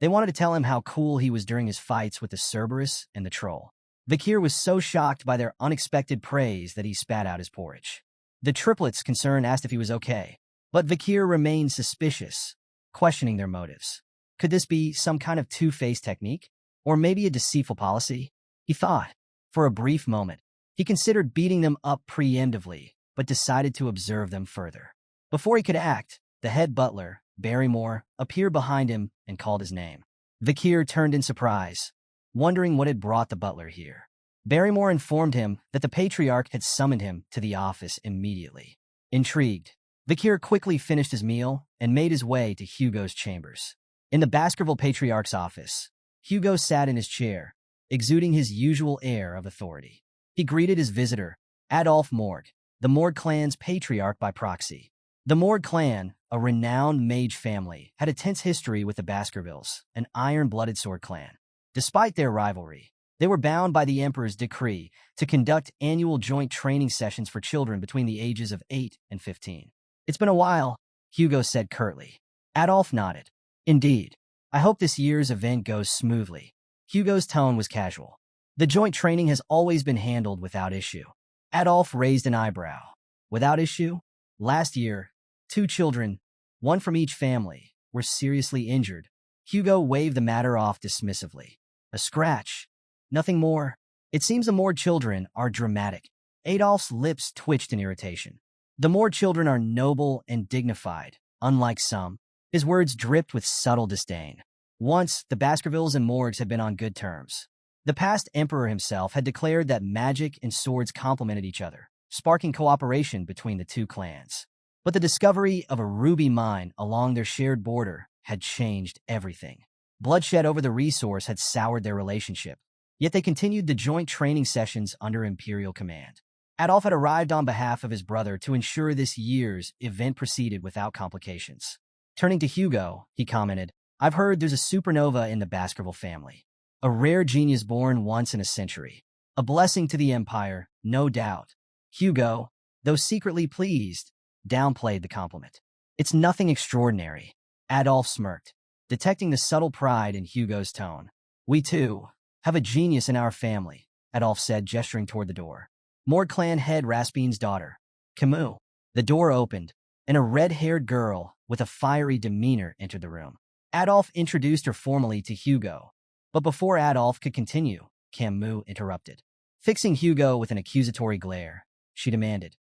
They wanted to tell him how cool he was during his fights with the Cerberus and the troll. Vikir was so shocked by their unexpected praise that he spat out his porridge. The triplets, concerned, asked if he was okay, but Vikir remained suspicious, questioning their motives. Could this be some kind of two-faced technique? Or maybe a deceitful policy? He thought. For a brief moment, he considered beating them up preemptively, but decided to observe them further. Before he could act, the head butler, Barrymore, appeared behind him and called his name. Vikir turned in surprise, wondering what had brought the butler here. Barrymore informed him that the Patriarch had summoned him to the office immediately. Intrigued, Vikir quickly finished his meal and made his way to Hugo's chambers. In the Baskerville Patriarch's office, Hugo sat in his chair, exuding his usual air of authority. He greeted his visitor, Adolphe Morgue, the Morgue clan's patriarch by proxy. The Morgue clan, a renowned mage family, had a tense history with the Baskervilles, an iron-blooded sword clan. Despite their rivalry, they were bound by the Emperor's decree to conduct annual joint training sessions for children between the ages of 8 and 15. "It's been a while," Hugo said curtly. Adolphe nodded. "Indeed. I hope this year's event goes smoothly." Hugo's tone was casual. "The joint training has always been handled without issue." Adolphe raised an eyebrow. "Without issue? Last year, 2 children, one from each family, were seriously injured." Hugo waved the matter off dismissively. "A scratch. Nothing more. It seems the Morgue children are dramatic." Adolphe's lips twitched in irritation. "The Morgue children are noble and dignified, unlike some." His words dripped with subtle disdain. Once, the Baskervilles and Morgues had been on good terms. The past emperor himself had declared that magic and swords complemented each other, sparking cooperation between the two clans. But the discovery of a ruby mine along their shared border had changed everything. Bloodshed over the resource had soured their relationship, yet they continued the joint training sessions under imperial command. Adolphe had arrived on behalf of his brother to ensure this year's event proceeded without complications. Turning to Hugo, he commented, "I've heard there's a supernova in the Baskerville family. A rare genius born once in a century. A blessing to the Empire, no doubt." Hugo, though secretly pleased, downplayed the compliment. "It's nothing extraordinary." Adolphe smirked, detecting the subtle pride in Hugo's tone. "We, too, have a genius in our family," Adolphe said, gesturing toward the door. "Morgue clan head Raspine's daughter, Kimu." The door opened, and a red-haired girl with a fiery demeanor entered the room. Adolphe introduced her formally to Hugo, but before Adolphe could continue, Kimu interrupted. Fixing Hugo with an accusatory glare, she demanded,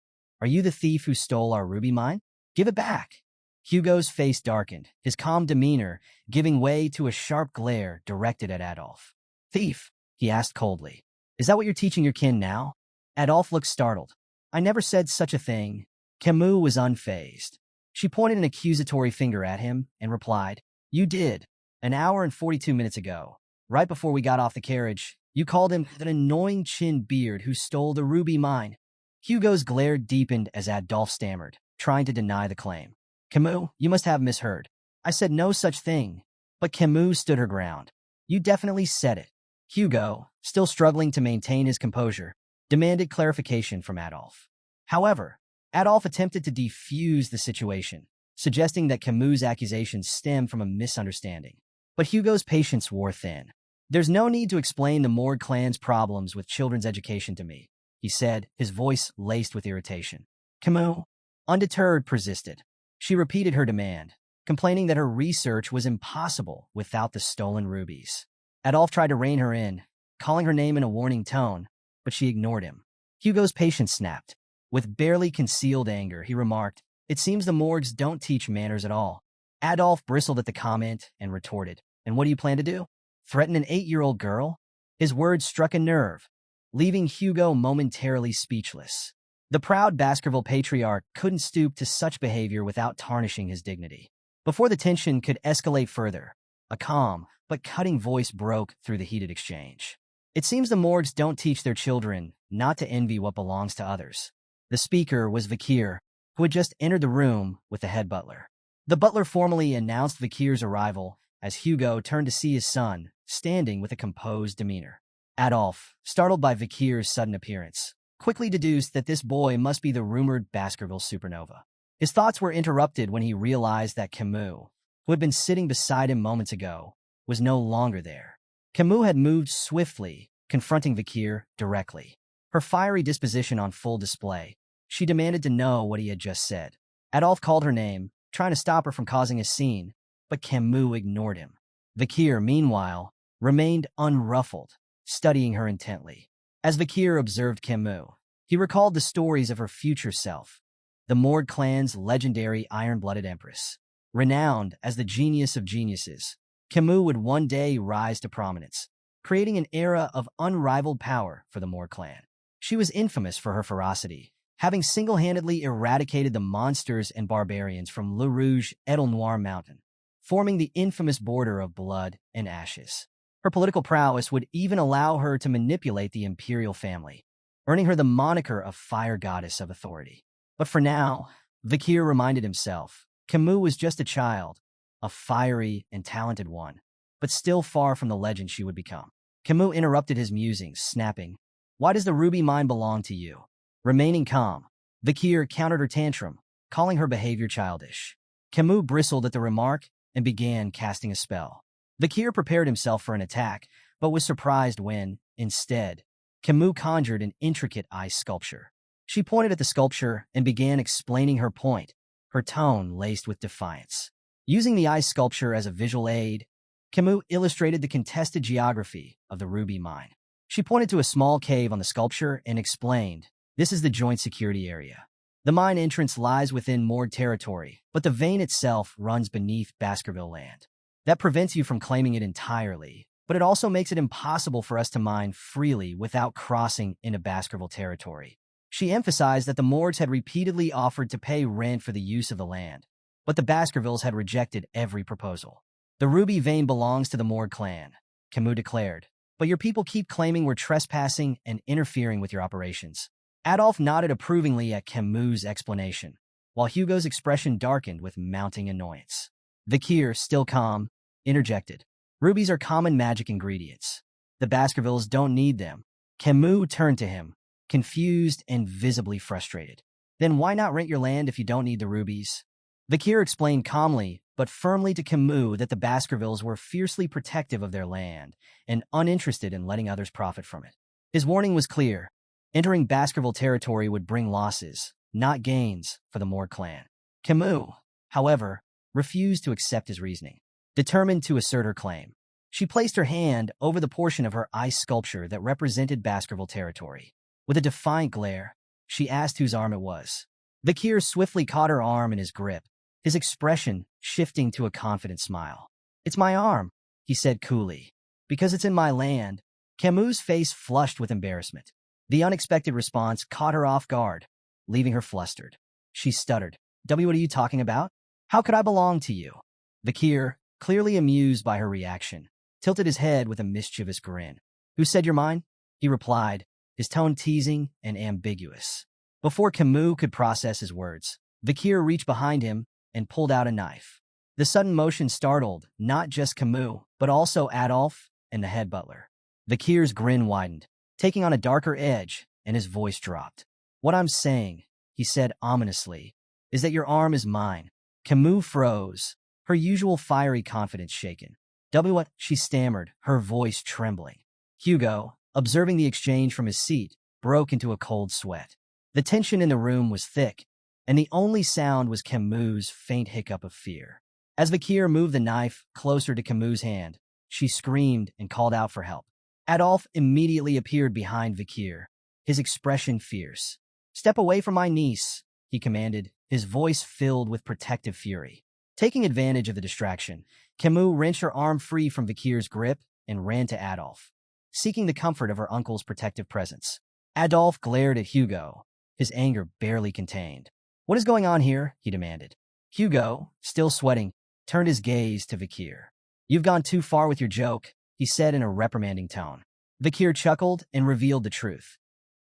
"Are you the thief who stole our ruby mine? Give it back." Hugo's face darkened, his calm demeanor giving way to a sharp glare directed at Adolphe. "Thief?" he asked coldly. "Is that what you're teaching your kin now?" Adolphe looked startled. "I never said such a thing." Kimu was unfazed. She pointed an accusatory finger at him and replied, "You did. An hour and 42 minutes ago, right before we got off the carriage, you called him an annoying chin beard who stole the ruby mine." Hugo's glare deepened as Adolphe stammered, trying to deny the claim. "Kimu, you must have misheard. I said no such thing." But Kimu stood her ground. "You definitely said it." Hugo, still struggling to maintain his composure, demanded clarification from Adolphe. However, Adolphe attempted to defuse the situation, suggesting that Kimu's accusations stemmed from a misunderstanding. But Hugo's patience wore thin. "There's no need to explain the Morgue clan's problems with children's education to me," he said, his voice laced with irritation. Kimu, undeterred, persisted. She repeated her demand, complaining that her research was impossible without the stolen rubies. Adolphe tried to rein her in, calling her name in a warning tone, but she ignored him. Hugo's patience snapped. With barely concealed anger, he remarked, "It seems the Morgues don't teach manners at all." Adolphe bristled at the comment and retorted, "And what do you plan to do? Threaten an 8-year-old girl?" His words struck a nerve, leaving Hugo momentarily speechless. The proud Baskerville patriarch couldn't stoop to such behavior without tarnishing his dignity. Before the tension could escalate further, a calm but cutting voice broke through the heated exchange. "It seems the Morgues don't teach their children not to envy what belongs to others." The speaker was Vakir, who had just entered the room with the head butler. The butler formally announced Vakir's arrival as Hugo turned to see his son, standing with a composed demeanor. Adolf, startled by Vakir's sudden appearance, quickly deduced that this boy must be the rumored Baskerville supernova. His thoughts were interrupted when he realized that Kimu, who had been sitting beside him moments ago, was no longer there. Kimu had moved swiftly, confronting Vakir directly. Her fiery disposition on full display, she demanded to know what he had just said. Adolf called her name, trying to stop her from causing a scene, but Kimu ignored him. Vakir, meanwhile, remained unruffled, studying her intently. As Vakir observed Kimu, he recalled the stories of her future self, the Mord clan's legendary iron-blooded empress. Renowned as the genius of geniuses, Kimu would one day rise to prominence, creating an era of unrivaled power for the Mord clan. She was infamous for her ferocity, having single-handedly eradicated the monsters and barbarians from Le Rouge Edel Noir Mountain, forming the infamous border of blood and ashes. Her political prowess would even allow her to manipulate the imperial family, earning her the moniker of Fire Goddess of Authority. But for now, Vakir reminded himself, Kimu was just a child, a fiery and talented one, but still far from the legend she would become. Kimu interrupted his musings, snapping, "Why does the ruby mine belong to you?" Remaining calm, Vakir countered her tantrum, calling her behavior childish. Kimu bristled at the remark and began casting a spell. Vakir prepared himself for an attack, but was surprised when, instead, Kimu conjured an intricate ice sculpture. She pointed at the sculpture and began explaining her point, her tone laced with defiance. Using the ice sculpture as a visual aid, Kimu illustrated the contested geography of the ruby mine. She pointed to a small cave on the sculpture and explained, "This is the joint security area. The mine entrance lies within Mord territory, but the vein itself runs beneath Baskerville land. That prevents you from claiming it entirely, but it also makes it impossible for us to mine freely without crossing into Baskerville territory." She emphasized that the Mords had repeatedly offered to pay rent for the use of the land, but the Baskervilles had rejected every proposal. "The ruby vein belongs to the Mord clan," Kimu declared, "but your people keep claiming we're trespassing and interfering with your operations." Adolf nodded approvingly at Kimu's explanation, while Hugo's expression darkened with mounting annoyance. Vakir, still calm, interjected, "Rubies are common magic ingredients. The Baskervilles don't need them." Kimu turned to him, confused and visibly frustrated. "Then why not rent your land if you don't need the rubies?" Vakir explained calmly but firmly to Kimu that the Baskervilles were fiercely protective of their land and uninterested in letting others profit from it. His warning was clear. Entering Baskerville territory would bring losses, not gains, for the Mord clan. Kimu, however, refused to accept his reasoning. Determined to assert her claim, she placed her hand over the portion of her ice sculpture that represented Baskerville territory. With a defiant glare, she asked whose arm it was. Vakir swiftly caught her arm in his grip, his expression shifting to a confident smile. "It's my arm," he said coolly. "Because it's in my land." Kimu's face flushed with embarrassment. The unexpected response caught her off guard, leaving her flustered. She stuttered, "What are you talking about? How could I belong to you?" Vakir, clearly amused by her reaction, tilted his head with a mischievous grin. "Who said you're mine?" he replied, his tone teasing and ambiguous. Before Kimu could process his words, Vakir reached behind him and pulled out a knife. The sudden motion startled not just Kimu, but also Adolf and the head butler. Vakir's grin widened, taking on a darker edge, and his voice dropped. "What I'm saying," he said ominously, "is that your arm is mine." Kimu froze, her usual fiery confidence shaken. "What?" she stammered, her voice trembling. Hugo, observing the exchange from his seat, broke into a cold sweat. The tension in the room was thick, and the only sound was Kimu's faint hiccup of fear. As Vakir moved the knife closer to Kimu's hand, she screamed and called out for help. Adolf immediately appeared behind Vakir, his expression fierce. "Step away from my niece," he commanded, his voice filled with protective fury. Taking advantage of the distraction, Kimu wrenched her arm free from Vakir's grip and ran to Adolf, seeking the comfort of her uncle's protective presence. Adolf glared at Hugo, his anger barely contained. "What is going on here?" he demanded. Hugo, still sweating, turned his gaze to Vakir. "You've gone too far with your joke," he said in a reprimanding tone. Vakir chuckled and revealed the truth.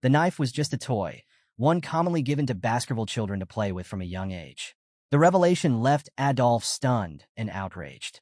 The knife was just a toy, one commonly given to Baskerville children to play with from a young age. The revelation left Adolf stunned and outraged.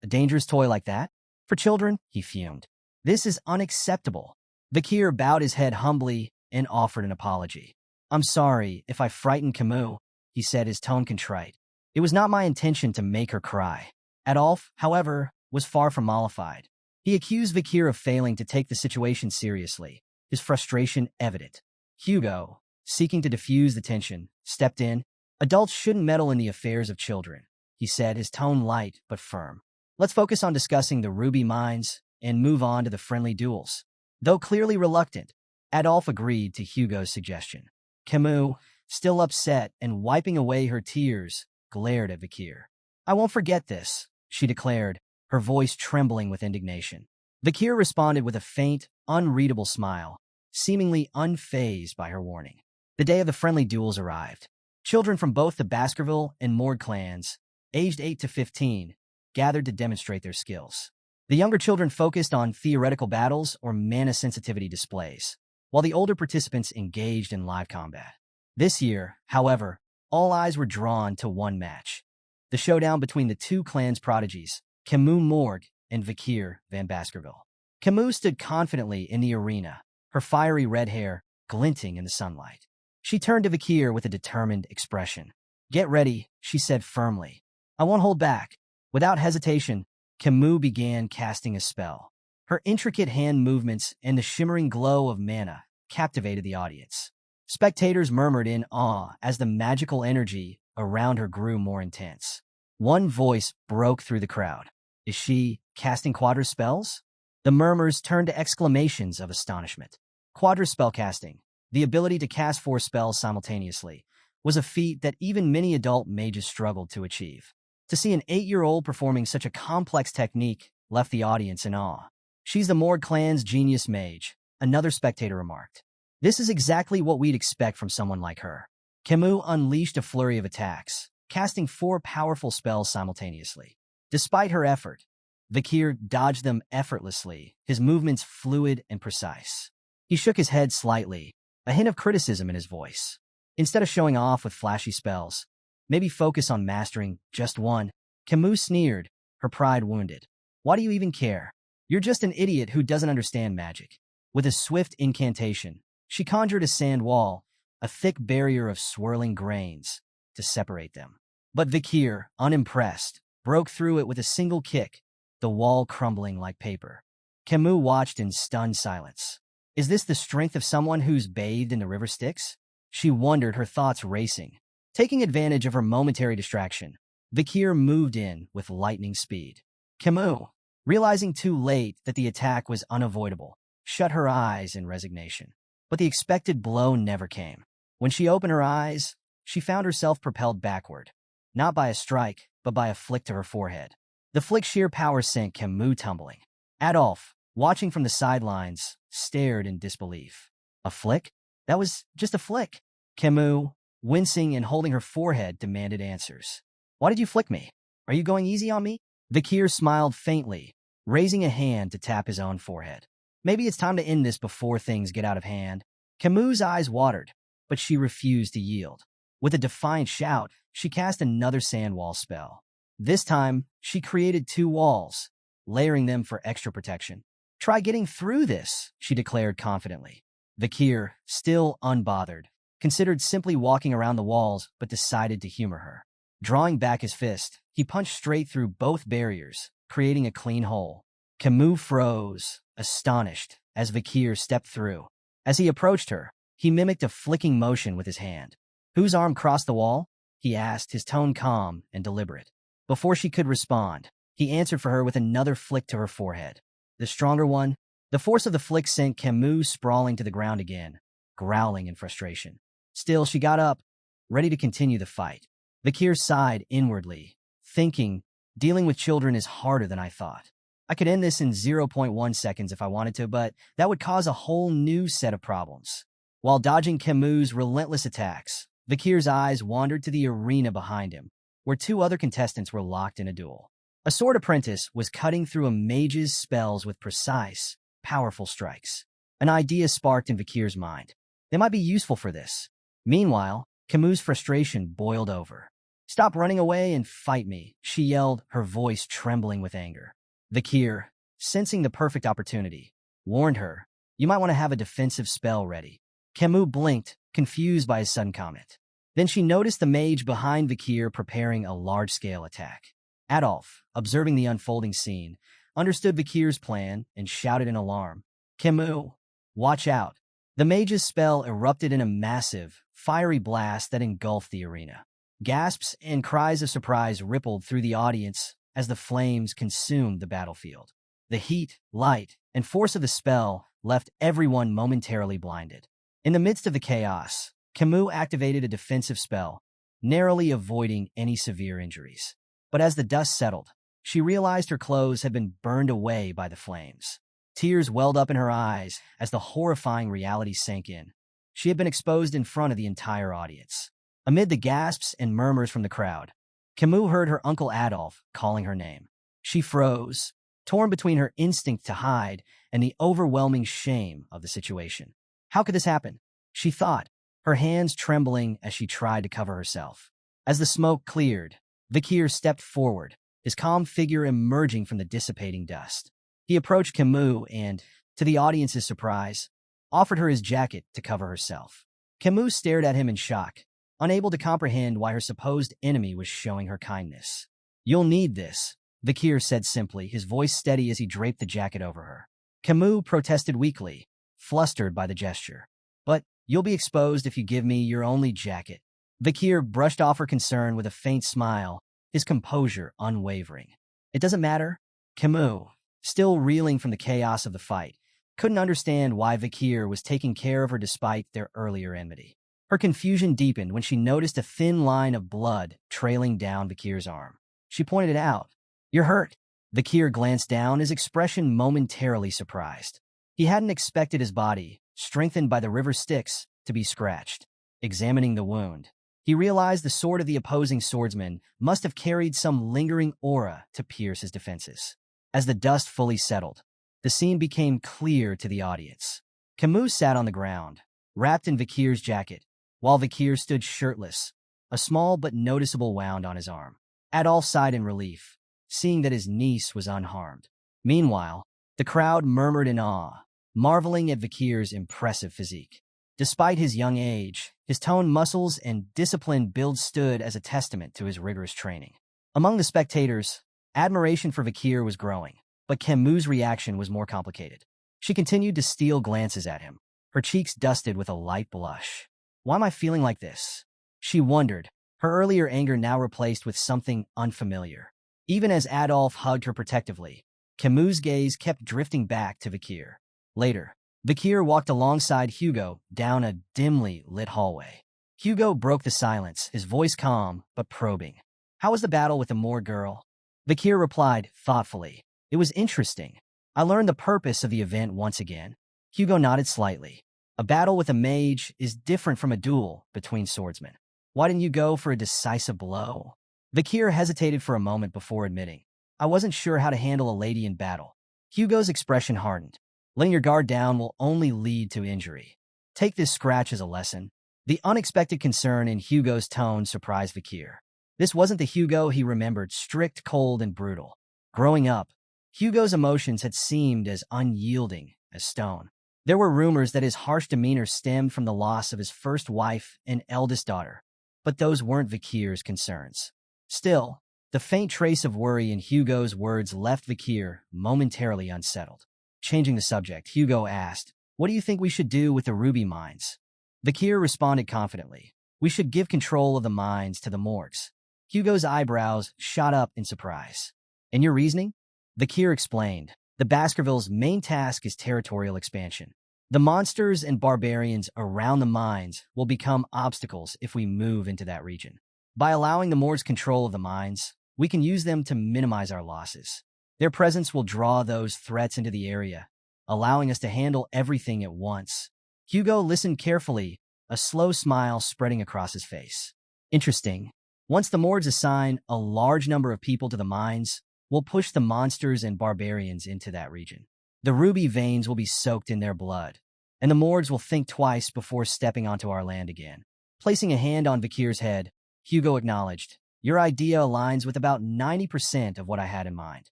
A dangerous toy like that? For children? He fumed. This is unacceptable. Vakir bowed his head humbly and offered an apology. I'm sorry if I frightened Kimu, he said, his tone contrite. It was not my intention to make her cry. Adolf, however, was far from mollified. He accused Vakir of failing to take the situation seriously, his frustration evident. Hugo, seeking to diffuse the tension, stepped in. Adults shouldn't meddle in the affairs of children, he said, his tone light but firm. Let's focus on discussing the ruby mines and move on to the friendly duels. Though clearly reluctant, Adolf agreed to Hugo's suggestion. Kimu, still upset and wiping away her tears, glared at Vakir. I won't forget this, she declared, her voice trembling with indignation. Vakir responded with a faint, unreadable smile, seemingly unfazed by her warning. The day of the friendly duels arrived. Children from both the Baskerville and Mord clans, aged 8 to 15, gathered to demonstrate their skills. The younger children focused on theoretical battles or mana sensitivity displays, while the older participants engaged in live combat. This year, however, all eyes were drawn to one match. The showdown between the two clans' prodigies, Kimu Morg and Vakir Van Baskerville. Kimu stood confidently in the arena, her fiery red hair glinting in the sunlight. She turned to Vakir with a determined expression. Get ready, she said firmly. I won't hold back. Without hesitation, Kimu began casting a spell. Her intricate hand movements and the shimmering glow of mana captivated the audience. Spectators murmured in awe as the magical energy around her grew more intense. One voice broke through the crowd. Is she casting quadra spells? The murmurs turned to exclamations of astonishment. Quadra spellcasting, the ability to cast 4 spells simultaneously, was a feat that even many adult mages struggled to achieve. To see an 8-year-old performing such a complex technique left the audience in awe. She's the Mord clan's genius mage, another spectator remarked. This is exactly what we'd expect from someone like her. Kimu unleashed a flurry of attacks, casting 4 powerful spells simultaneously. Despite her effort, Vakir dodged them effortlessly, his movements fluid and precise. He shook his head slightly, a hint of criticism in his voice. Instead of showing off with flashy spells, maybe focus on mastering just one. Kimu sneered, her pride wounded. Why do you even care? You're just an idiot who doesn't understand magic. With a swift incantation, she conjured a sand wall, a thick barrier of swirling grains, to separate them. But Vakir, unimpressed, broke through it with a single kick, the wall crumbling like paper. Kimu watched in stunned silence. Is this the strength of someone who's bathed in the river Styx? She wondered, her thoughts racing. Taking advantage of her momentary distraction, Vakir moved in with lightning speed. Kimu, realizing too late that the attack was unavoidable, shut her eyes in resignation. But the expected blow never came. When she opened her eyes, she found herself propelled backward, not by a strike, but by a flick to her forehead. The flick's sheer power sent Kimu tumbling. Adolf, watching from the sidelines, stared in disbelief. A flick? That was just a flick. Kimu, wincing and holding her forehead, demanded answers. Why did you flick me? Are you going easy on me? Vakir smiled faintly, raising a hand to tap his own forehead. Maybe it's time to end this before things get out of hand. Kimu's eyes watered, but she refused to yield. With a defiant shout, she cast another sand wall spell. This time, she created 2 walls, layering them for extra protection. Try getting through this, she declared confidently. Vakir, still unbothered, considered simply walking around the walls but decided to humor her. Drawing back his fist, he punched straight through both barriers, creating a clean hole. Kimu froze, astonished, as Vakir stepped through. As he approached her, he mimicked a flicking motion with his hand. Whose arm crossed the wall? He asked, his tone calm and deliberate. Before she could respond, he answered for her with another flick to her forehead. The stronger one. The force of the flick sent Kimu sprawling to the ground again, growling in frustration. Still, she got up, ready to continue the fight. Vakir sighed inwardly, thinking, dealing with children is harder than I thought. I could end this in 0.1 seconds if I wanted to, but that would cause a whole new set of problems. While dodging Kimu's relentless attacks, Vakir's eyes wandered to the arena behind him, where 2 other contestants were locked in a duel. A sword apprentice was cutting through a mage's spells with precise, powerful strikes. An idea sparked in Vakir's mind. They might be useful for this. Meanwhile, Kimu's frustration boiled over. Stop running away and fight me, she yelled, her voice trembling with anger. Vakir, sensing the perfect opportunity, warned her, you might want to have a defensive spell ready. Kimu blinked, confused by his sudden comment. Then she noticed the mage behind Vakir preparing a large-scale attack. Adolf, observing the unfolding scene, understood Vakir's plan and shouted in alarm. Kimu, watch out. The mage's spell erupted in a massive, fiery blast that engulfed the arena. Gasps and cries of surprise rippled through the audience as the flames consumed the battlefield. The heat, light, and force of the spell left everyone momentarily blinded. In the midst of the chaos, Kimu activated a defensive spell, narrowly avoiding any severe injuries. But as the dust settled, she realized her clothes had been burned away by the flames. Tears welled up in her eyes as the horrifying reality sank in. She had been exposed in front of the entire audience. Amid the gasps and murmurs from the crowd, Kimu heard her uncle Adolf calling her name. She froze, torn between her instinct to hide and the overwhelming shame of the situation. How could this happen? She thought, her hands trembling as she tried to cover herself. As the smoke cleared, Vakir stepped forward, his calm figure emerging from the dissipating dust. He approached Kimu and, to the audience's surprise, offered her his jacket to cover herself. Kimu stared at him in shock, unable to comprehend why her supposed enemy was showing her kindness. You'll need this, Vakir said simply, his voice steady as he draped the jacket over her. Kimu protested weakly, flustered by the gesture. But you'll be exposed if you give me your only jacket. Vakir brushed off her concern with a faint smile, his composure unwavering. It doesn't matter. Kimu, still reeling from the chaos of the fight, couldn't understand why Vakir was taking care of her despite their earlier enmity. Her confusion deepened when she noticed a thin line of blood trailing down Vakir's arm. She pointed it out. You're hurt. Vakir glanced down, his expression momentarily surprised. He hadn't expected his body, strengthened by the river Styx, to be scratched. Examining the wound, he realized the sword of the opposing swordsman must have carried some lingering aura to pierce his defenses. As the dust fully settled, the scene became clear to the audience. Kimu sat on the ground, wrapped in Vakir's jacket, while Vakir stood shirtless, a small but noticeable wound on his arm. Adolf sighed in relief, seeing that his niece was unharmed. Meanwhile, the crowd murmured in awe, marveling at Vakir's impressive physique. Despite his young age, his toned muscles and disciplined build stood as a testament to his rigorous training. Among the spectators, admiration for Vakir was growing, but Kimu's reaction was more complicated. She continued to steal glances at him, her cheeks dusted with a light blush. Why am I feeling like this? She wondered, her earlier anger now replaced with something unfamiliar. Even as Adolf hugged her protectively, Kimu's gaze kept drifting back to Vakir. Later, Vakir walked alongside Hugo down a dimly lit hallway. Hugo broke the silence, his voice calm but probing. How was the battle with the Moor girl? Vakir replied thoughtfully. It was interesting. I learned the purpose of the event once again. Hugo nodded slightly. A battle with a mage is different from a duel between swordsmen. Why didn't you go for a decisive blow? Vakir hesitated for a moment before admitting. I wasn't sure how to handle a lady in battle. Hugo's expression hardened. Letting your guard down will only lead to injury. Take this scratch as a lesson. The unexpected concern in Hugo's tone surprised Vakir. This wasn't the Hugo he remembered, strict, cold, and brutal. Growing up, Hugo's emotions had seemed as unyielding as stone. There were rumors that his harsh demeanor stemmed from the loss of his first wife and eldest daughter, but those weren't Vakir's concerns. Still, the faint trace of worry in Hugo's words left Vakir momentarily unsettled. Changing the subject, Hugo asked, what do you think we should do with the ruby mines? Vakir responded confidently, we should give control of the mines to the Morgs. Hugo's eyebrows shot up in surprise. And your reasoning? Vakir explained, the Baskervilles' main task is territorial expansion. The monsters and barbarians around the mines will become obstacles if we move into that region. By allowing the Morgs control of the mines, we can use them to minimize our losses. Their presence will draw those threats into the area, allowing us to handle everything at once. Hugo listened carefully, a slow smile spreading across his face. Interesting. Once the Morgs assign a large number of people to the mines, we'll push the monsters and barbarians into that region. The ruby veins will be soaked in their blood, and the Morgs will think twice before stepping onto our land again. Placing a hand on Vakir's head, Hugo acknowledged, "Your idea aligns with about 90% of what I had in mind."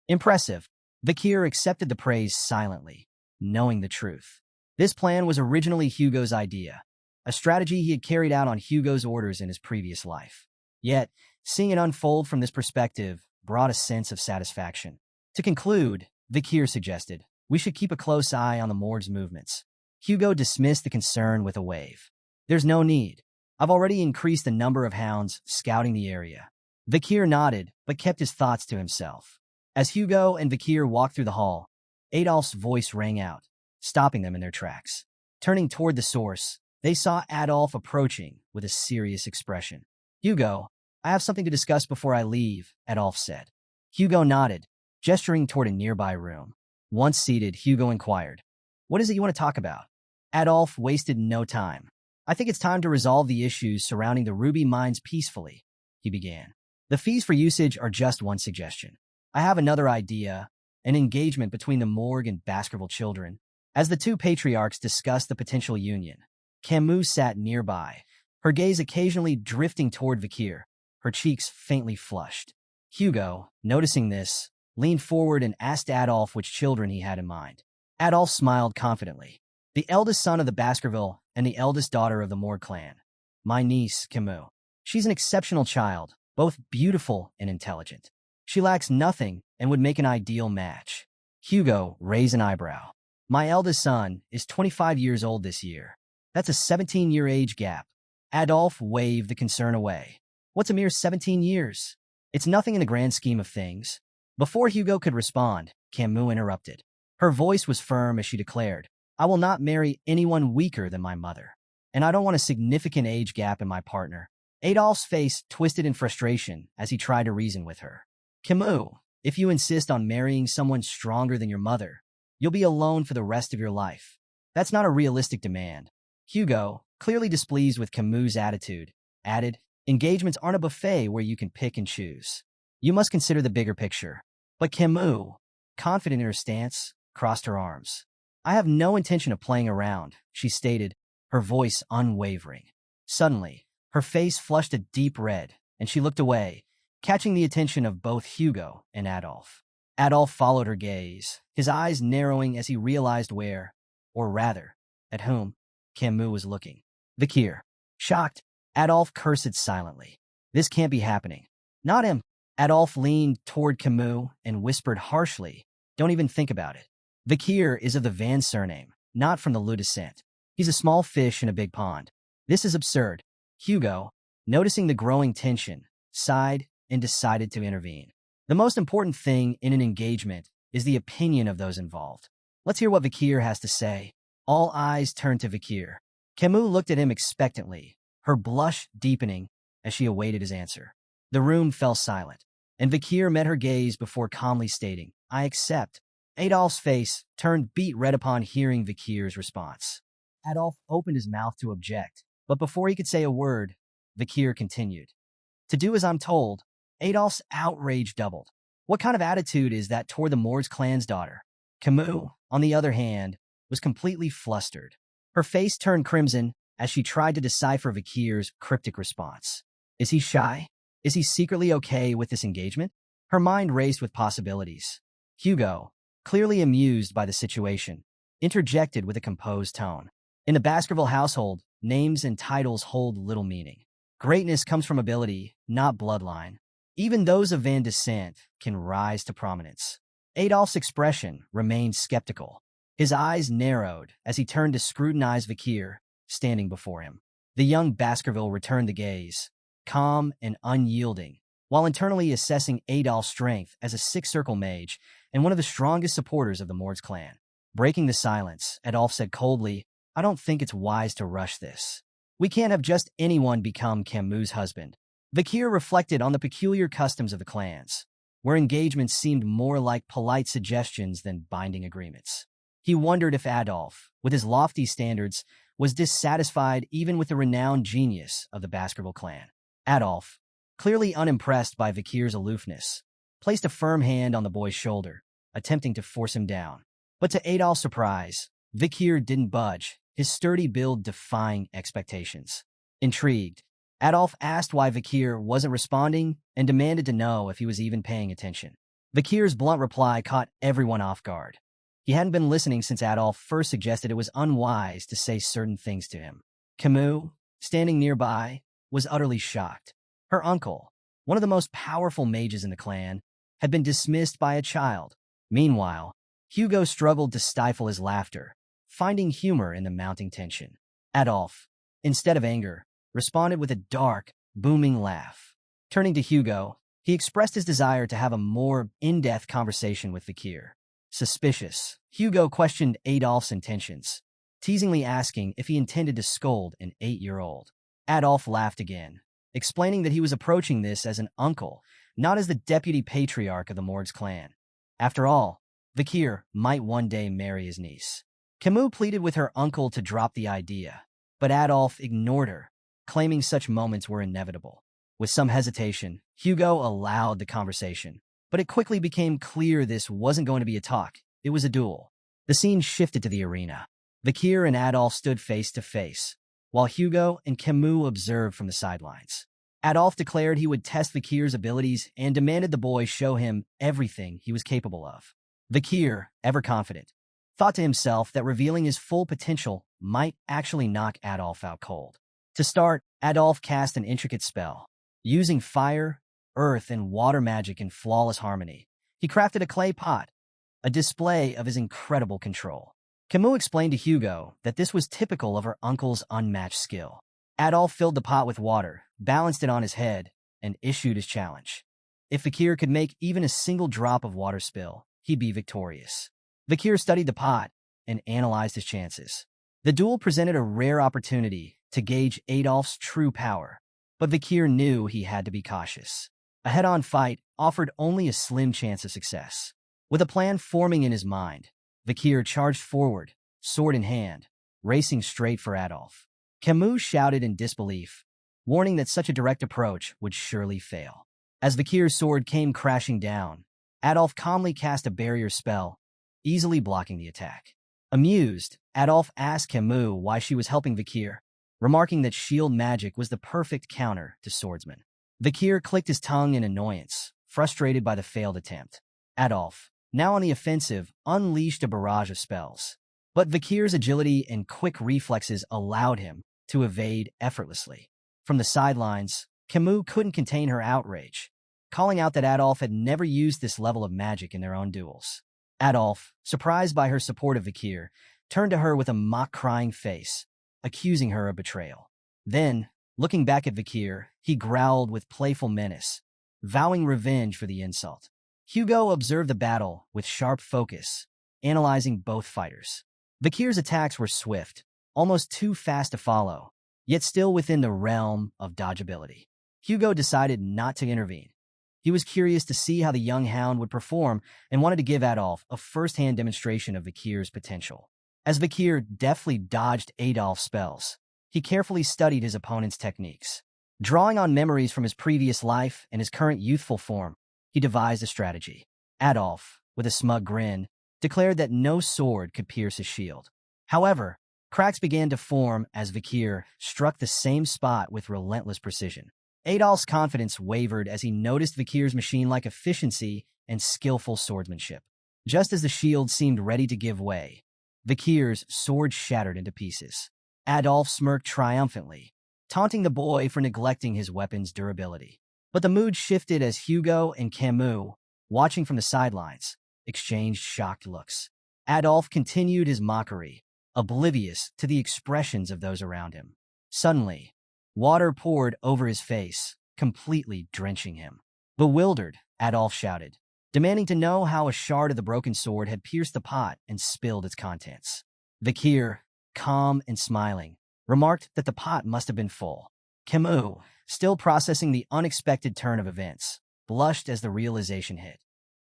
Impressive. Vakir accepted the praise silently, knowing the truth. This plan was originally Hugo's idea, a strategy he had carried out on Hugo's orders in his previous life. Yet, seeing it unfold from this perspective brought a sense of satisfaction. To conclude, Vakir suggested, "We should keep a close eye on the Morg's movements." Hugo dismissed the concern with a wave. "There's no need. I've already increased the number of hounds scouting the area." Vakir nodded, but kept his thoughts to himself. As Hugo and Vakir walked through the hall, Adolf's voice rang out, stopping them in their tracks. Turning toward the source, they saw Adolf approaching with a serious expression. "Hugo, I have something to discuss before I leave," Adolf said. Hugo nodded, gesturing toward a nearby room. Once seated, Hugo inquired, "What is it you want to talk about?" Adolf wasted no time. "I think it's time to resolve the issues surrounding the ruby mines peacefully," he began. "The fees for usage are just one suggestion. I have another idea, an engagement between the Morg and Baskerville children." As the two patriarchs discussed the potential union, Kimu sat nearby, her gaze occasionally drifting toward Vakir, her cheeks faintly flushed. Hugo, noticing this, leaned forward and asked Adolf which children he had in mind. Adolf smiled confidently. "The eldest son of the Baskerville and the eldest daughter of the Morg clan. My niece, Kimu. She's an exceptional child, both beautiful and intelligent. She lacks nothing and would make an ideal match." Hugo raised an eyebrow. "My eldest son is 25 years old this year. That's a 17-year age gap." Adolf waved the concern away. "What's a mere 17 years? It's nothing in the grand scheme of things." Before Hugo could respond, Kimu interrupted. Her voice was firm as she declared, "I will not marry anyone weaker than my mother. And I don't want a significant age gap in my partner." Adolf's face twisted in frustration as he tried to reason with her. "Kimu, if you insist on marrying someone stronger than your mother, you'll be alone for the rest of your life. That's not a realistic demand." Hugo, clearly displeased with Kimu's attitude, added, "Engagements aren't a buffet where you can pick and choose. You must consider the bigger picture." But Kimu, confident in her stance, crossed her arms. "I have no intention of playing around," she stated, her voice unwavering. Suddenly, her face flushed a deep red, and she looked away, catching the attention of both Hugo and Adolf. Adolf followed her gaze, his eyes narrowing as he realized where, or rather, at whom, Kimu was looking. Vakir. Shocked, Adolf cursed silently. "This can't be happening." "Not him." Adolf leaned toward Kimu and whispered harshly, "Don't even think about it. Vakir is of the Van surname, not from the Lu descent. He's a small fish in a big pond. This is absurd." Hugo, noticing the growing tension, sighed and decided to intervene. "The most important thing in an engagement is the opinion of those involved. Let's hear what Vakir has to say." All eyes turned to Vakir. Kimu looked at him expectantly, her blush deepening as she awaited his answer. The room fell silent, and Vakir met her gaze before calmly stating, "I accept." Adolf's face turned beet red upon hearing Vakir's response. Adolf opened his mouth to object, but before he could say a word, Vakir continued, "To do as I'm told." Adolf's outrage doubled. What kind of attitude is that toward the Morg's clan's daughter? Kimu, on the other hand, was completely flustered. Her face turned crimson as she tried to decipher Vakir's cryptic response. Is he shy? Is he secretly okay with this engagement? Her mind raced with possibilities. Hugo, clearly amused by the situation, interjected with a composed tone. "In the Baskerville household, names and titles hold little meaning. Greatness comes from ability, not bloodline. Even those of Van descent can rise to prominence." Adolf's expression remained skeptical. His eyes narrowed as he turned to scrutinize Vakir, standing before him. The young Baskerville returned the gaze, calm and unyielding, while internally assessing Adolf's strength as a six-circle mage and one of the strongest supporters of the Morg's clan. Breaking the silence, Adolf said coldly, "I don't think it's wise to rush this. We can't have just anyone become Kimu's husband." Vakir reflected on the peculiar customs of the clans, where engagements seemed more like polite suggestions than binding agreements. He wondered if Adolf, with his lofty standards, was dissatisfied even with the renowned genius of the Baskerville clan. Adolf, clearly unimpressed by Vakir's aloofness, placed a firm hand on the boy's shoulder, attempting to force him down. But to Adolf's surprise, Vikir didn't budge, his sturdy build defying expectations. Intrigued, Adolf asked why Vikir wasn't responding and demanded to know if he was even paying attention. Vikir's blunt reply caught everyone off guard. He hadn't been listening since Adolf first suggested it was unwise to say certain things to him. Kimu, standing nearby, was utterly shocked. Her uncle, one of the most powerful mages in the clan, had been dismissed by a child. Meanwhile, Hugo struggled to stifle his laughter, finding humor in the mounting tension. Adolf, instead of anger, responded with a dark, booming laugh. Turning to Hugo, he expressed his desire to have a more in-depth conversation with Vikir. Suspicious, Hugo questioned Adolf's intentions, teasingly asking if he intended to scold an 8-year-old. Adolf laughed again, explaining that he was approaching this as an uncle, not as the deputy patriarch of the Mord's clan. After all, Vikir might one day marry his niece. Kimu pleaded with her uncle to drop the idea, but Adolf ignored her, claiming such moments were inevitable. With some hesitation, Hugo allowed the conversation, but it quickly became clear this wasn't going to be a talk, it was a duel. The scene shifted to the arena. Vikir and Adolf stood face to face, while Hugo and Kimu observed from the sidelines. Adolf declared he would test Vikir's abilities and demanded the boy show him everything he was capable of. Vikir, ever confident, thought to himself that revealing his full potential might actually knock Adolf out cold. To start, Adolf cast an intricate spell. Using fire, earth, and water magic in flawless harmony, he crafted a clay pot, a display of his incredible control. Kimu explained to Hugo that this was typical of her uncle's unmatched skill. Adolf filled the pot with water, balanced it on his head, and issued his challenge. If Vikir could make even a single drop of water spill, he'd be victorious. Vikir studied the pot and analyzed his chances. The duel presented a rare opportunity to gauge Adolf's true power, but Vikir knew he had to be cautious. A head-on fight offered only a slim chance of success. With a plan forming in his mind, Vikir charged forward, sword in hand, racing straight for Adolf. Kimu shouted in disbelief, warning that such a direct approach would surely fail. As Vikir's sword came crashing down, Adolf calmly cast a barrier spell, easily blocking the attack. Amused, Adolf asked Kimu why she was helping Vikir, remarking that shield magic was the perfect counter to swordsmen. Vikir clicked his tongue in annoyance, frustrated by the failed attempt. Adolf, now on the offensive, unleashed a barrage of spells. But Vikir's agility and quick reflexes allowed him to evade effortlessly. From the sidelines, Kimu couldn't contain her outrage, calling out that Adolf had never used this level of magic in their own duels. Adolf, surprised by her support of Vikir, turned to her with a mock-crying face, accusing her of betrayal. Then, looking back at Vikir, he growled with playful menace, vowing revenge for the insult. Hugo observed the battle with sharp focus, analyzing both fighters. Vikir's attacks were swift, almost too fast to follow, yet still within the realm of dodgeability. Hugo decided not to intervene. He was curious to see how the young hound would perform and wanted to give Adolf a first-hand demonstration of Vikir's potential. As Vikir deftly dodged Adolf's spells, he carefully studied his opponent's techniques. Drawing on memories from his previous life and his current youthful form, he devised a strategy. Adolf, with a smug grin, declared that no sword could pierce his shield. However, cracks began to form as Vikir struck the same spot with relentless precision. Adolf's confidence wavered as he noticed Vikir's machine-like efficiency and skillful swordsmanship. Just as the shield seemed ready to give way, Vikir's sword shattered into pieces. Adolf smirked triumphantly, taunting the boy for neglecting his weapon's durability. But the mood shifted as Hugo and Kimu, watching from the sidelines, exchanged shocked looks. Adolf continued his mockery, oblivious to the expressions of those around him. Suddenly, water poured over his face, completely drenching him. Bewildered, Adolf shouted, demanding to know how a shard of the broken sword had pierced the pot and spilled its contents. Vikir, calm and smiling, remarked that the pot must have been full. Kimu, still processing the unexpected turn of events, blushed as the realization hit.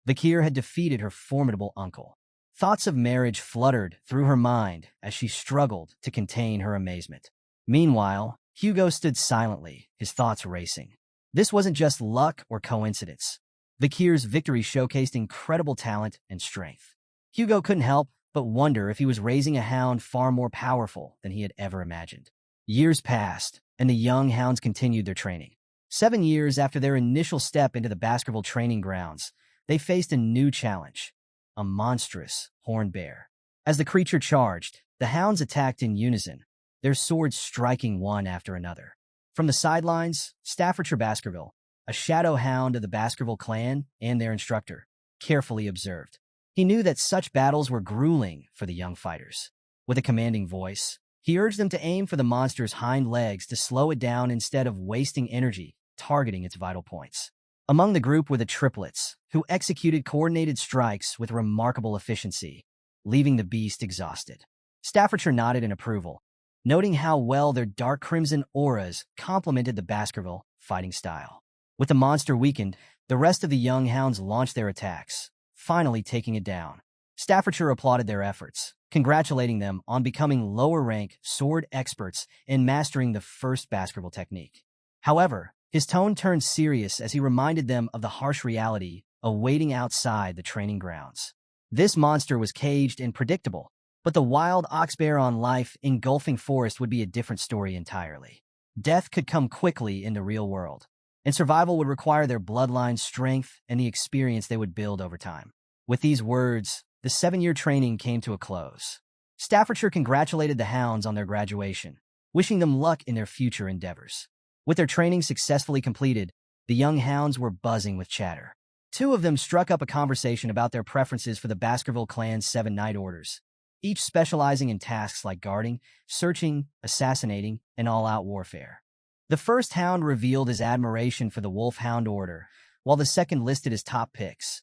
Vikir had defeated her formidable uncle. Thoughts of marriage fluttered through her mind as she struggled to contain her amazement. Meanwhile, Hugo stood silently, his thoughts racing. This wasn't just luck or coincidence. Vikir's victory showcased incredible talent and strength. Hugo couldn't help but wonder if he was raising a hound far more powerful than he had ever imagined. Years passed, and the young hounds continued their training. 7 years after their initial step into the Baskerville training grounds, they faced a new challenge, a monstrous horned bear. As the creature charged, the hounds attacked in unison, their swords striking one after another. From the sidelines, Staffordshire Baskerville, a shadow hound of the Baskerville clan and their instructor, carefully observed. He knew that such battles were grueling for the young fighters. With a commanding voice, he urged them to aim for the monster's hind legs to slow it down instead of wasting energy targeting its vital points. Among the group were the triplets, who executed coordinated strikes with remarkable efficiency, leaving the beast exhausted. Staffordshire nodded in approval, noting how well their dark crimson auras complemented the Baskerville fighting style. With the monster weakened, the rest of the young hounds launched their attacks, finally taking it down. Staffordshire applauded their efforts, congratulating them on becoming lower-rank sword experts and mastering the first Baskerville technique. However, his tone turned serious as he reminded them of the harsh reality awaiting outside the training grounds. This monster was caged and predictable, but the wild oxbear on life engulfing forest would be a different story entirely. Death could come quickly in the real world, and survival would require their bloodline strength and the experience they would build over time. With these words, the 7-year training came to a close. Staffordshire congratulated the hounds on their graduation, wishing them luck in their future endeavors. With their training successfully completed, the young hounds were buzzing with chatter. 2 of them struck up a conversation about their preferences for the Baskerville clan's 7 night orders, each specializing in tasks like guarding, searching, assassinating, and all-out warfare. The first hound revealed his admiration for the Wolfhound order, while the second listed his top picks,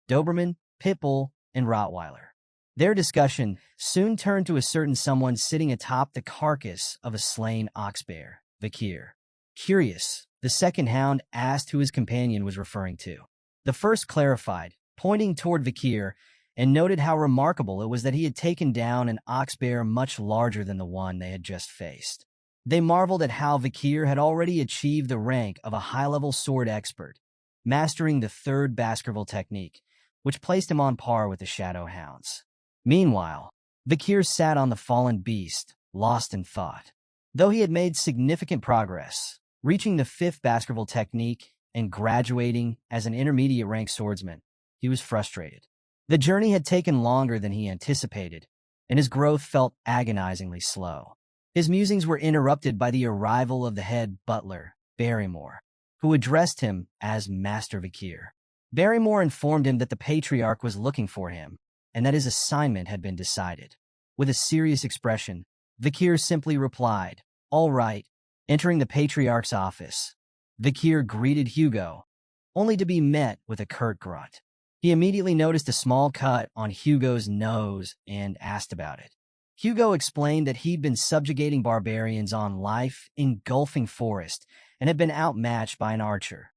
Doberman, Pitbull, and Rottweiler. Their discussion soon turned to a certain someone sitting atop the carcass of a slain oxbear, Vakir. Curious, the second hound asked who his companion was referring to. The first clarified, pointing toward Vakir, and noted how remarkable it was that he had taken down an oxbear much larger than the one they had just faced. They marveled at how Vakir had already achieved the rank of a high-level sword expert, mastering the 3rd Baskerville technique, which placed him on par with the shadow hounds. Meanwhile, Vakir sat on the fallen beast, lost in thought. Though he had made significant progress, reaching the 5th Baskerville technique and graduating as an intermediate-rank swordsman, he was frustrated. The journey had taken longer than he anticipated, and his growth felt agonizingly slow. His musings were interrupted by the arrival of the head butler, Barrymore, who addressed him as Master Vakir. Barrymore informed him that the Patriarch was looking for him, and that his assignment had been decided. With a serious expression, Vakir simply replied, "All right," entering the Patriarch's office. Vakir greeted Hugo, only to be met with a curt grunt. He immediately noticed a small cut on Hugo's nose and asked about it. Hugo explained that he'd been subjugating barbarians on life engulfing forest and had been outmatched by an archer,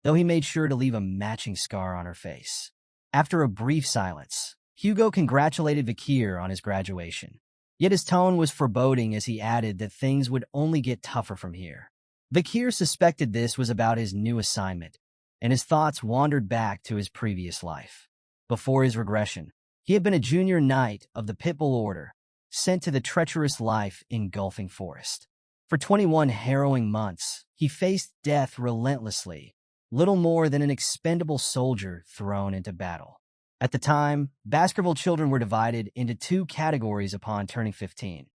though he made sure to leave a matching scar on her face. After a brief silence, Hugo congratulated Vakir on his graduation. Yet his tone was foreboding as he added that things would only get tougher from here. Vakir suspected this was about his new assignment, and his thoughts wandered back to his previous life. Before his regression, he had been a junior knight of the Pitbull Order, sent to the treacherous life engulfing forest. For 21 harrowing months, he faced death relentlessly, little more than an expendable soldier thrown into battle. At the time, Baskerville children were divided into 2 categories upon turning 15,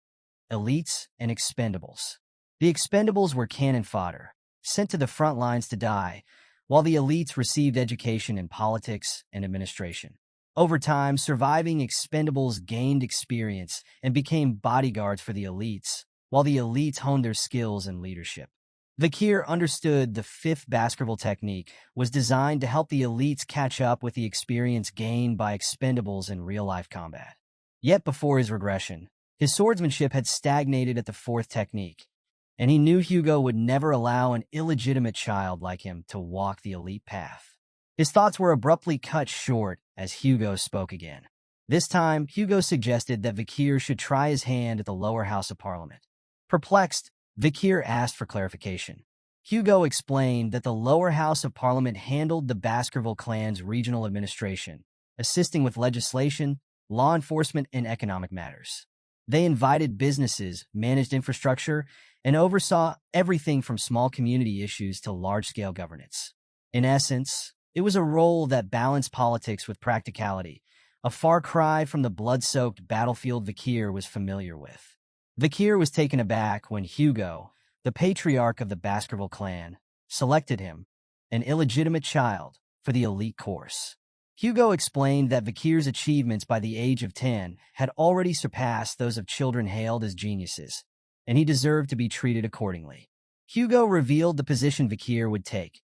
elites and expendables. The expendables were cannon fodder, sent to the front lines to die, while the elites received education in politics and administration. Over time, surviving expendables gained experience and became bodyguards for the elites, while the elites honed their skills in leadership. Vakir understood the 5th Baskerville technique was designed to help the elites catch up with the experience gained by expendables in real-life combat. Yet before his regression, his swordsmanship had stagnated at the 4th technique, and he knew Hugo would never allow an illegitimate child like him to walk the elite path. His thoughts were abruptly cut short as Hugo spoke again. This time, Hugo suggested that Vakir should try his hand at the lower house of Parliament. Perplexed, Vakir asked for clarification. Hugo explained that the lower house of Parliament handled the Baskerville clan's regional administration, assisting with legislation, law enforcement, and economic matters. They invited businesses, managed infrastructure, and oversaw everything from small community issues to large-scale governance. In essence, it was a role that balanced politics with practicality, a far cry from the blood-soaked battlefield Vikir was familiar with. Vikir was taken aback when Hugo, the patriarch of the Baskerville clan, selected him, an illegitimate child, for the elite course. Hugo explained that Vikir's achievements by the age of 10 had already surpassed those of children hailed as geniuses, and he deserved to be treated accordingly. Hugo revealed the position Vikir would take,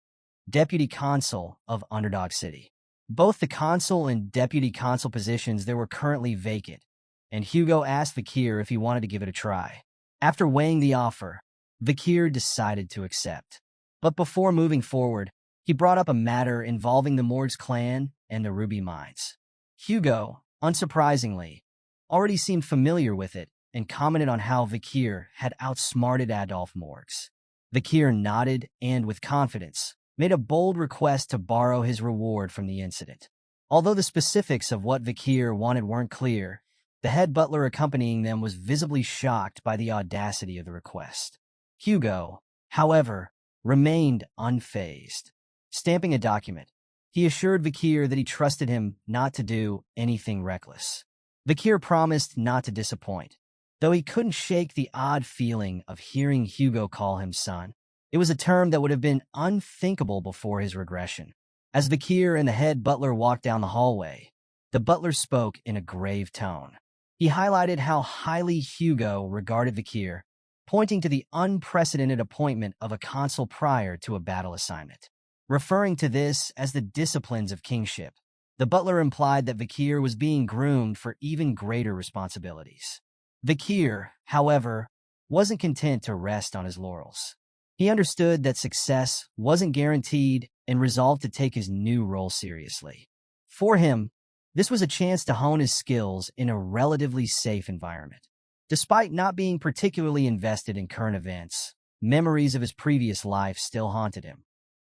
Deputy Consul of Underdog City. Both the Consul and Deputy Consul positions there were currently vacant, and Hugo asked Vikir if he wanted to give it a try. After weighing the offer, Vikir decided to accept. But before moving forward, he brought up a matter involving the Morgs clan and the Ruby Mines. Hugo, unsurprisingly, already seemed familiar with it and commented on how Vikir had outsmarted Adolf Morgs. Vikir nodded and, with confidence, made a bold request to borrow his reward from the incident. Although the specifics of what Vikir wanted weren't clear, the head butler accompanying them was visibly shocked by the audacity of the request. Hugo, however, remained unfazed. Stamping a document, he assured Vikir that he trusted him not to do anything reckless. Vikir promised not to disappoint, though he couldn't shake the odd feeling of hearing Hugo call him son. It was a term that would have been unthinkable before his regression. As Vikir and the head butler walked down the hallway, the butler spoke in a grave tone. He highlighted how highly Hugo regarded Vikir, pointing to the unprecedented appointment of a consul prior to a battle assignment. Referring to this as the disciplines of kingship, the butler implied that Vikir was being groomed for even greater responsibilities. Vikir, however, wasn't content to rest on his laurels. He understood that success wasn't guaranteed and resolved to take his new role seriously. For him, this was a chance to hone his skills in a relatively safe environment. Despite not being particularly invested in current events, memories of his previous life still haunted him,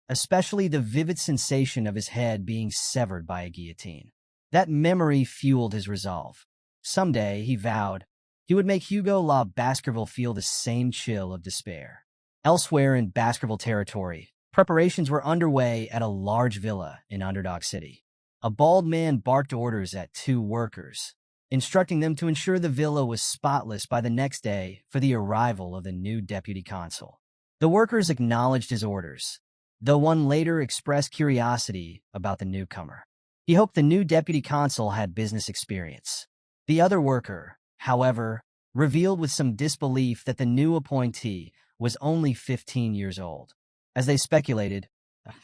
especially the vivid sensation of his head being severed by a guillotine. That memory fueled his resolve. Someday, he vowed, he would make Hugo La Baskerville feel the same chill of despair. Elsewhere in Baskerville territory, preparations were underway at a large villa in Underdog City. A bald man barked orders at two workers, instructing them to ensure the villa was spotless by the next day for the arrival of the new deputy consul. The workers acknowledged his orders, though one later expressed curiosity about the newcomer. He hoped the new deputy consul had business experience. The other worker, however, revealed with some disbelief that the new appointee was only 15 years old. As they speculated,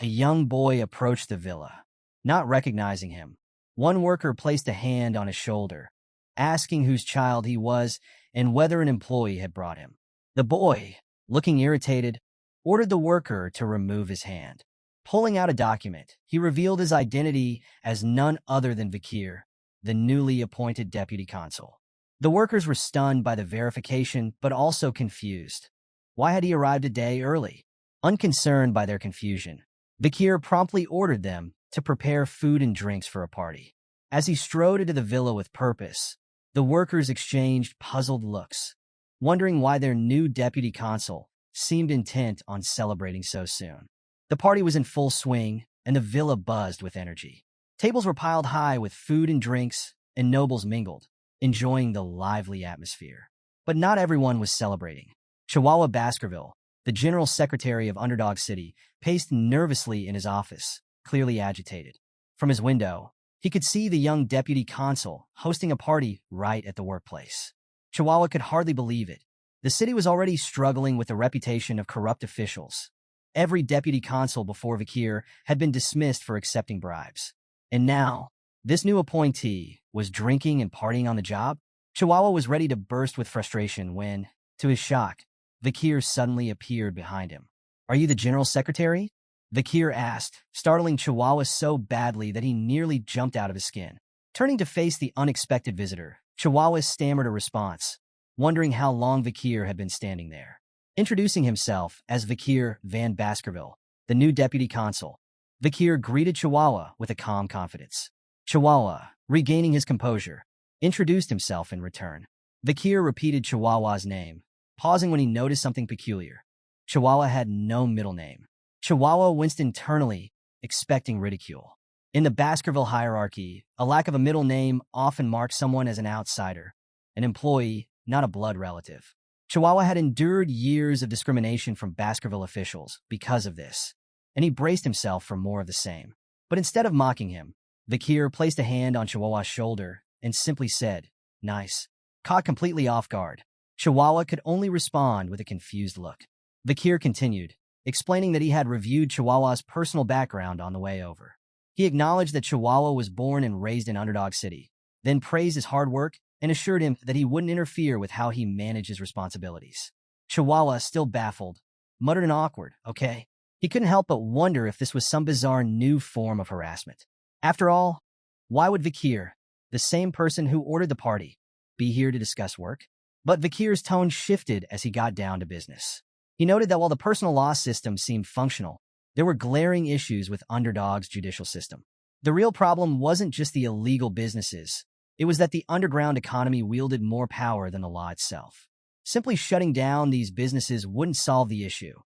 a young boy approached the villa. Not recognizing him, one worker placed a hand on his shoulder, asking whose child he was and whether an employee had brought him. The boy, looking irritated, ordered the worker to remove his hand. Pulling out a document, he revealed his identity as none other than Vikir, the newly appointed deputy consul. The workers were stunned by the verification, but also confused. Why had he arrived a day early? Unconcerned by their confusion, Vikir promptly ordered them to prepare food and drinks for a party. As he strode into the villa with purpose, the workers exchanged puzzled looks, wondering why their new deputy consul seemed intent on celebrating so soon. The party was in full swing, and the villa buzzed with energy. Tables were piled high with food and drinks, and nobles mingled, enjoying the lively atmosphere. But not everyone was celebrating. Chihuahua Baskerville, the general secretary of Underdog City, paced nervously in his office, clearly agitated. From his window, he could see the young deputy consul hosting a party right at the workplace. Chihuahua could hardly believe it. The city was already struggling with the reputation of corrupt officials. Every deputy consul before Vikir had been dismissed for accepting bribes. And now, this new appointee was drinking and partying on the job? Chihuahua was ready to burst with frustration when, to his shock, Vikir suddenly appeared behind him. "Are you the general secretary?" Vikir asked, startling Chihuahua so badly that he nearly jumped out of his skin. Turning to face the unexpected visitor, Chihuahua stammered a response, wondering how long Vikir had been standing there. Introducing himself as Vikir Van Baskerville, the new deputy consul, Vikir greeted Chihuahua with a calm confidence. Chihuahua, regaining his composure, introduced himself in return. Vakir repeated Chihuahua's name, pausing when he noticed something peculiar. Chihuahua had no middle name. Chihuahua winced internally, expecting ridicule. In the Baskerville hierarchy, a lack of a middle name often marks someone as an outsider, an employee, not a blood relative. Chihuahua had endured years of discrimination from Baskerville officials because of this, and he braced himself for more of the same. But instead of mocking him, Vakir placed a hand on Chihuahua's shoulder and simply said, "Nice." Caught completely off guard, Chihuahua could only respond with a confused look. Vakir continued, explaining that he had reviewed Chihuahua's personal background on the way over. He acknowledged that Chihuahua was born and raised in Underdog City, then praised his hard work and assured him that he wouldn't interfere with how he managed his responsibilities. Chihuahua, still baffled, muttered an awkward, "Okay." He couldn't help but wonder if this was some bizarre new form of harassment. After all, why would Vakir, the same person who ordered the party, be here to discuss work? But Vakir's tone shifted as he got down to business. He noted that while the personal law system seemed functional, there were glaring issues with Underdog's judicial system. The real problem wasn't just the illegal businesses. It was that the underground economy wielded more power than the law itself. Simply shutting down these businesses wouldn't solve the issue.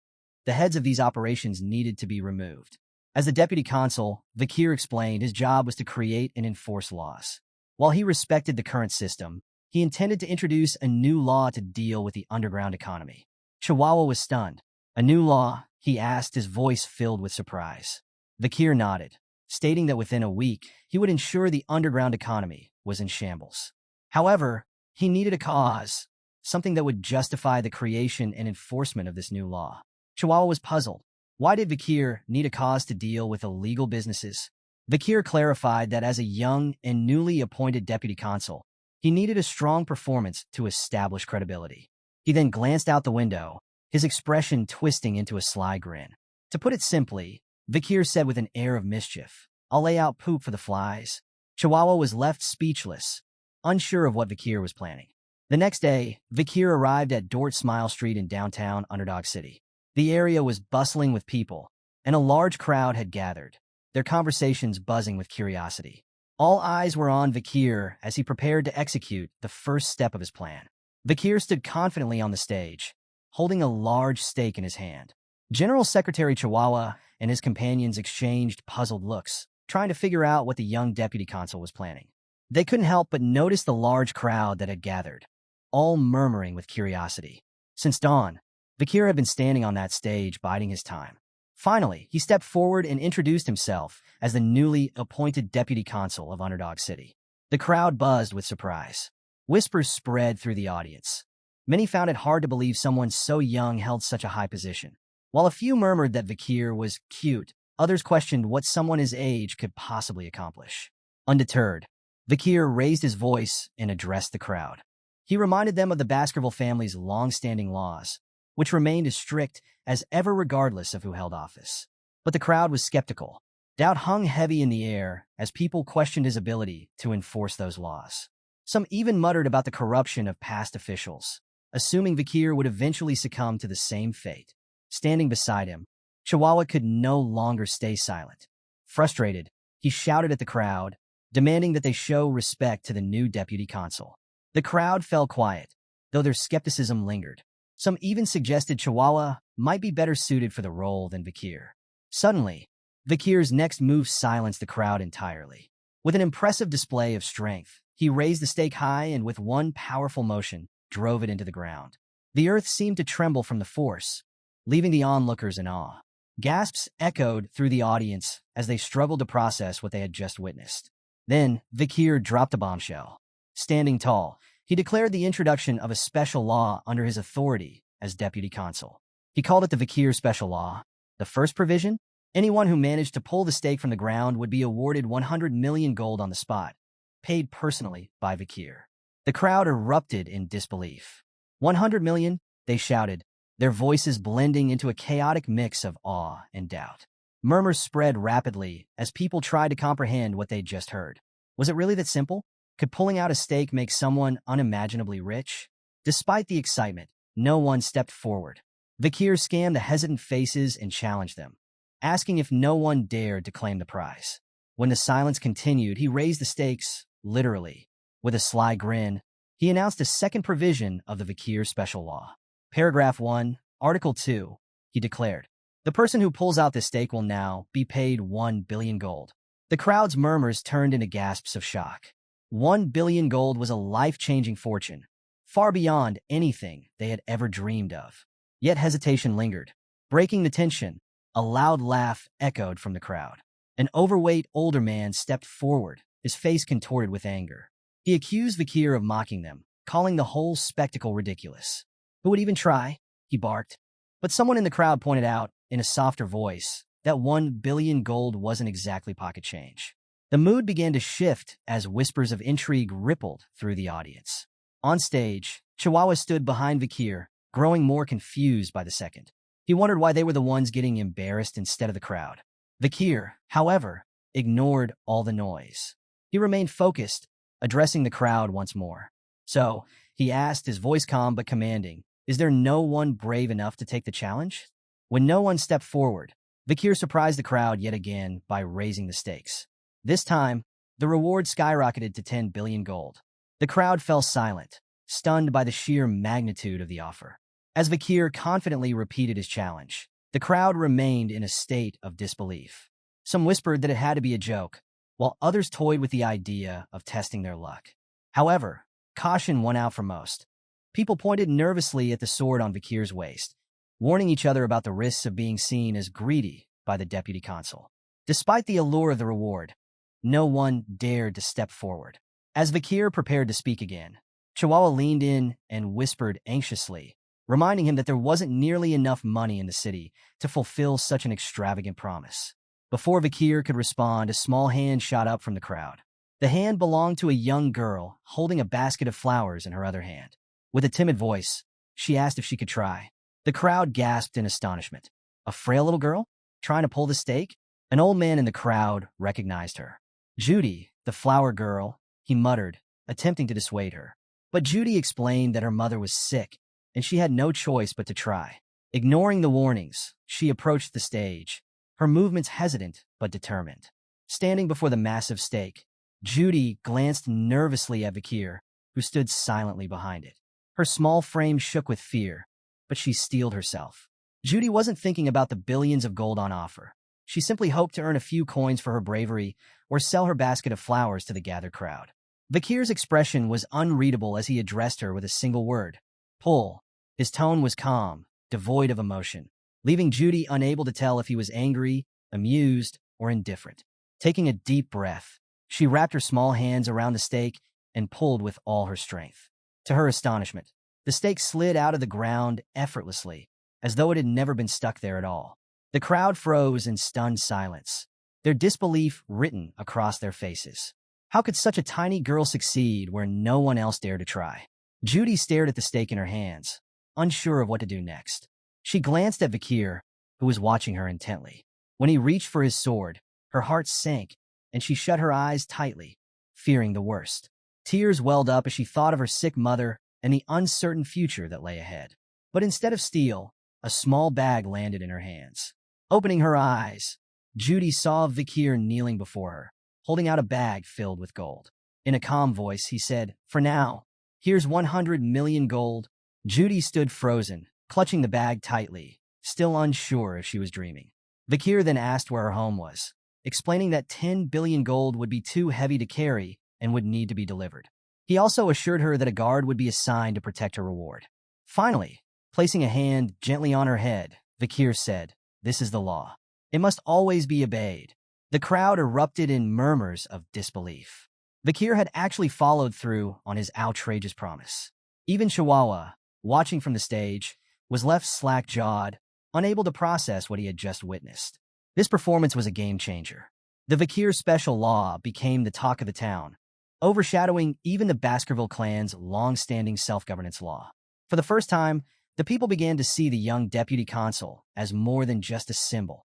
The heads of these operations needed to be removed. As the deputy consul, Vakir explained his job was to create and enforce laws. While he respected the current system, he intended to introduce a new law to deal with the underground economy. Chihuahua was stunned. "A new law?" he asked, his voice filled with surprise. Vakir nodded, stating that within a week, he would ensure the underground economy was in shambles. However, he needed a cause, something that would justify the creation and enforcement of this new law. Chihuahua was puzzled. Why did Vakir need a cause to deal with illegal businesses? Vakir clarified that as a young and newly appointed deputy consul, he needed a strong performance to establish credibility. He then glanced out the window, his expression twisting into a sly grin. To put it simply, Vakir said with an air of mischief, "I'll lay out poop for the flies." Chihuahua was left speechless, unsure of what Vakir was planning. The next day, Vakir arrived at Dort Smile Street in downtown Underdog City. The area was bustling with people, and a large crowd had gathered, their conversations buzzing with curiosity. All eyes were on Vakir as he prepared to execute the first step of his plan. Vakir stood confidently on the stage, holding a large stake in his hand. General Secretary Chihuahua and his companions exchanged puzzled looks, trying to figure out what the young deputy consul was planning. They couldn't help but notice the large crowd that had gathered, all murmuring with curiosity. Since dawn, Vakir had been standing on that stage biding his time. Finally, he stepped forward and introduced himself as the newly appointed deputy consul of Underdog City. The crowd buzzed with surprise. Whispers spread through the audience. Many found it hard to believe someone so young held such a high position. While a few murmured that Vakir was cute, others questioned what someone his age could possibly accomplish. Undeterred, Vakir raised his voice and addressed the crowd. He reminded them of the Baskerville family's long-standing laws, which remained as strict as ever regardless of who held office. But the crowd was skeptical. Doubt hung heavy in the air as people questioned his ability to enforce those laws. Some even muttered about the corruption of past officials, assuming Vakir would eventually succumb to the same fate. Standing beside him, Chihuahua could no longer stay silent. Frustrated, he shouted at the crowd, demanding that they show respect to the new deputy consul. The crowd fell quiet, though their skepticism lingered. Some even suggested Chihuahua might be better suited for the role than Vakir. Suddenly, Vakir's next move silenced the crowd entirely. With an impressive display of strength, he raised the stake high and with one powerful motion, drove it into the ground. The earth seemed to tremble from the force, leaving the onlookers in awe. Gasps echoed through the audience as they struggled to process what they had just witnessed. Then, Vakir dropped a bombshell. Standing tall, he declared the introduction of a special law under his authority as deputy consul. He called it the Vakir Special Law. The first provision? Anyone who managed to pull the stake from the ground would be awarded 100 million gold on the spot, paid personally by Vakir. The crowd erupted in disbelief. 100 million, they shouted, their voices blending into a chaotic mix of awe and doubt. Murmurs spread rapidly as people tried to comprehend what they'd just heard. Was it really that simple? Could pulling out a stake make someone unimaginably rich? Despite the excitement, no one stepped forward. Vakir scanned the hesitant faces and challenged them, asking if no one dared to claim the prize. When the silence continued, he raised the stakes, literally, With a sly grin, he announced a second provision of the Vakir special law. Paragraph 1, Article 2, he declared. The person who pulls out the stake will now be paid 1 billion gold. The crowd's murmurs turned into gasps of shock. 1 billion gold was a life-changing fortune, far beyond anything they had ever dreamed of. Yet hesitation lingered. Breaking the tension, a loud laugh echoed from the crowd. An overweight older man stepped forward, his face contorted with anger. He accused Vakir of mocking them, calling the whole spectacle ridiculous. Who would even try? He barked. But someone in the crowd pointed out, in a softer voice, that 1 billion gold wasn't exactly pocket change. The mood began to shift as whispers of intrigue rippled through the audience. On stage, Chihuahua stood behind Vakir, growing more confused by the second. He wondered why they were the ones getting embarrassed instead of the crowd. Vakir, however, ignored all the noise. He remained focused, addressing the crowd once more. So, he asked, his voice calm but commanding, "Is there no one brave enough to take the challenge?" When no one stepped forward, Vakir surprised the crowd yet again by raising the stakes. This time, the reward skyrocketed to 10 billion gold. The crowd fell silent, stunned by the sheer magnitude of the offer. As Vakir confidently repeated his challenge, the crowd remained in a state of disbelief. Some whispered that it had to be a joke, while others toyed with the idea of testing their luck. However, caution won out for most. People pointed nervously at the sword on Vakir's waist, warning each other about the risks of being seen as greedy by the deputy consul. Despite the allure of the reward, no one dared to step forward. As Vakir prepared to speak again, Chihuahua leaned in and whispered anxiously, reminding him that there wasn't nearly enough money in the city to fulfill such an extravagant promise. Before Vakir could respond, a small hand shot up from the crowd. The hand belonged to a young girl holding a basket of flowers in her other hand. With a timid voice, she asked if she could try. The crowd gasped in astonishment. A frail little girl? Trying to pull the stake? An old man in the crowd recognized her. Judy, the flower girl, he muttered, attempting to dissuade her. But Judy explained that her mother was sick, and she had no choice but to try. Ignoring the warnings, she approached the stage, her movements hesitant but determined. Standing before the massive stake, Judy glanced nervously at Vakir, who stood silently behind it. Her small frame shook with fear, but she steeled herself. Judy wasn't thinking about the billions of gold on offer. She simply hoped to earn a few coins for her bravery or sell her basket of flowers to the gathered crowd. Vakir's expression was unreadable as he addressed her with a single word, "Pull." His tone was calm, devoid of emotion, leaving Judy unable to tell if he was angry, amused, or indifferent. Taking a deep breath, she wrapped her small hands around the stake and pulled with all her strength. To her astonishment, the stake slid out of the ground effortlessly, as though it had never been stuck there at all. The crowd froze in stunned silence, their disbelief written across their faces. How could such a tiny girl succeed where no one else dared to try? Judy stared at the stake in her hands, unsure of what to do next. She glanced at Vakir, who was watching her intently. When he reached for his sword, her heart sank, and she shut her eyes tightly, fearing the worst. Tears welled up as she thought of her sick mother and the uncertain future that lay ahead. But instead of steel, a small bag landed in her hands. Opening her eyes, Judy saw Vakir kneeling before her, holding out a bag filled with gold. In a calm voice, he said, "For now, here's 100 million gold." Judy stood frozen, clutching the bag tightly, still unsure if she was dreaming. Vakir then asked where her home was, explaining that 10 billion gold would be too heavy to carry and would need to be delivered. He also assured her that a guard would be assigned to protect her reward. Finally, placing a hand gently on her head, Vakir said, "This is the law. It must always be obeyed." The crowd erupted in murmurs of disbelief. Vakir had actually followed through on his outrageous promise. Even Chihuahua, watching from the stage, was left slack-jawed, unable to process what he had just witnessed. This performance was a game-changer. The Vakir special law became the talk of the town, overshadowing even the Baskerville clan's long-standing self-governance law. For the first time, the people began to see the young deputy consul as more than just a symbol.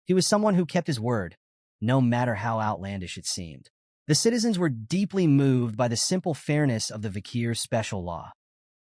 He was someone who kept his word, no matter how outlandish it seemed. The citizens were deeply moved by the simple fairness of the Vakir special law,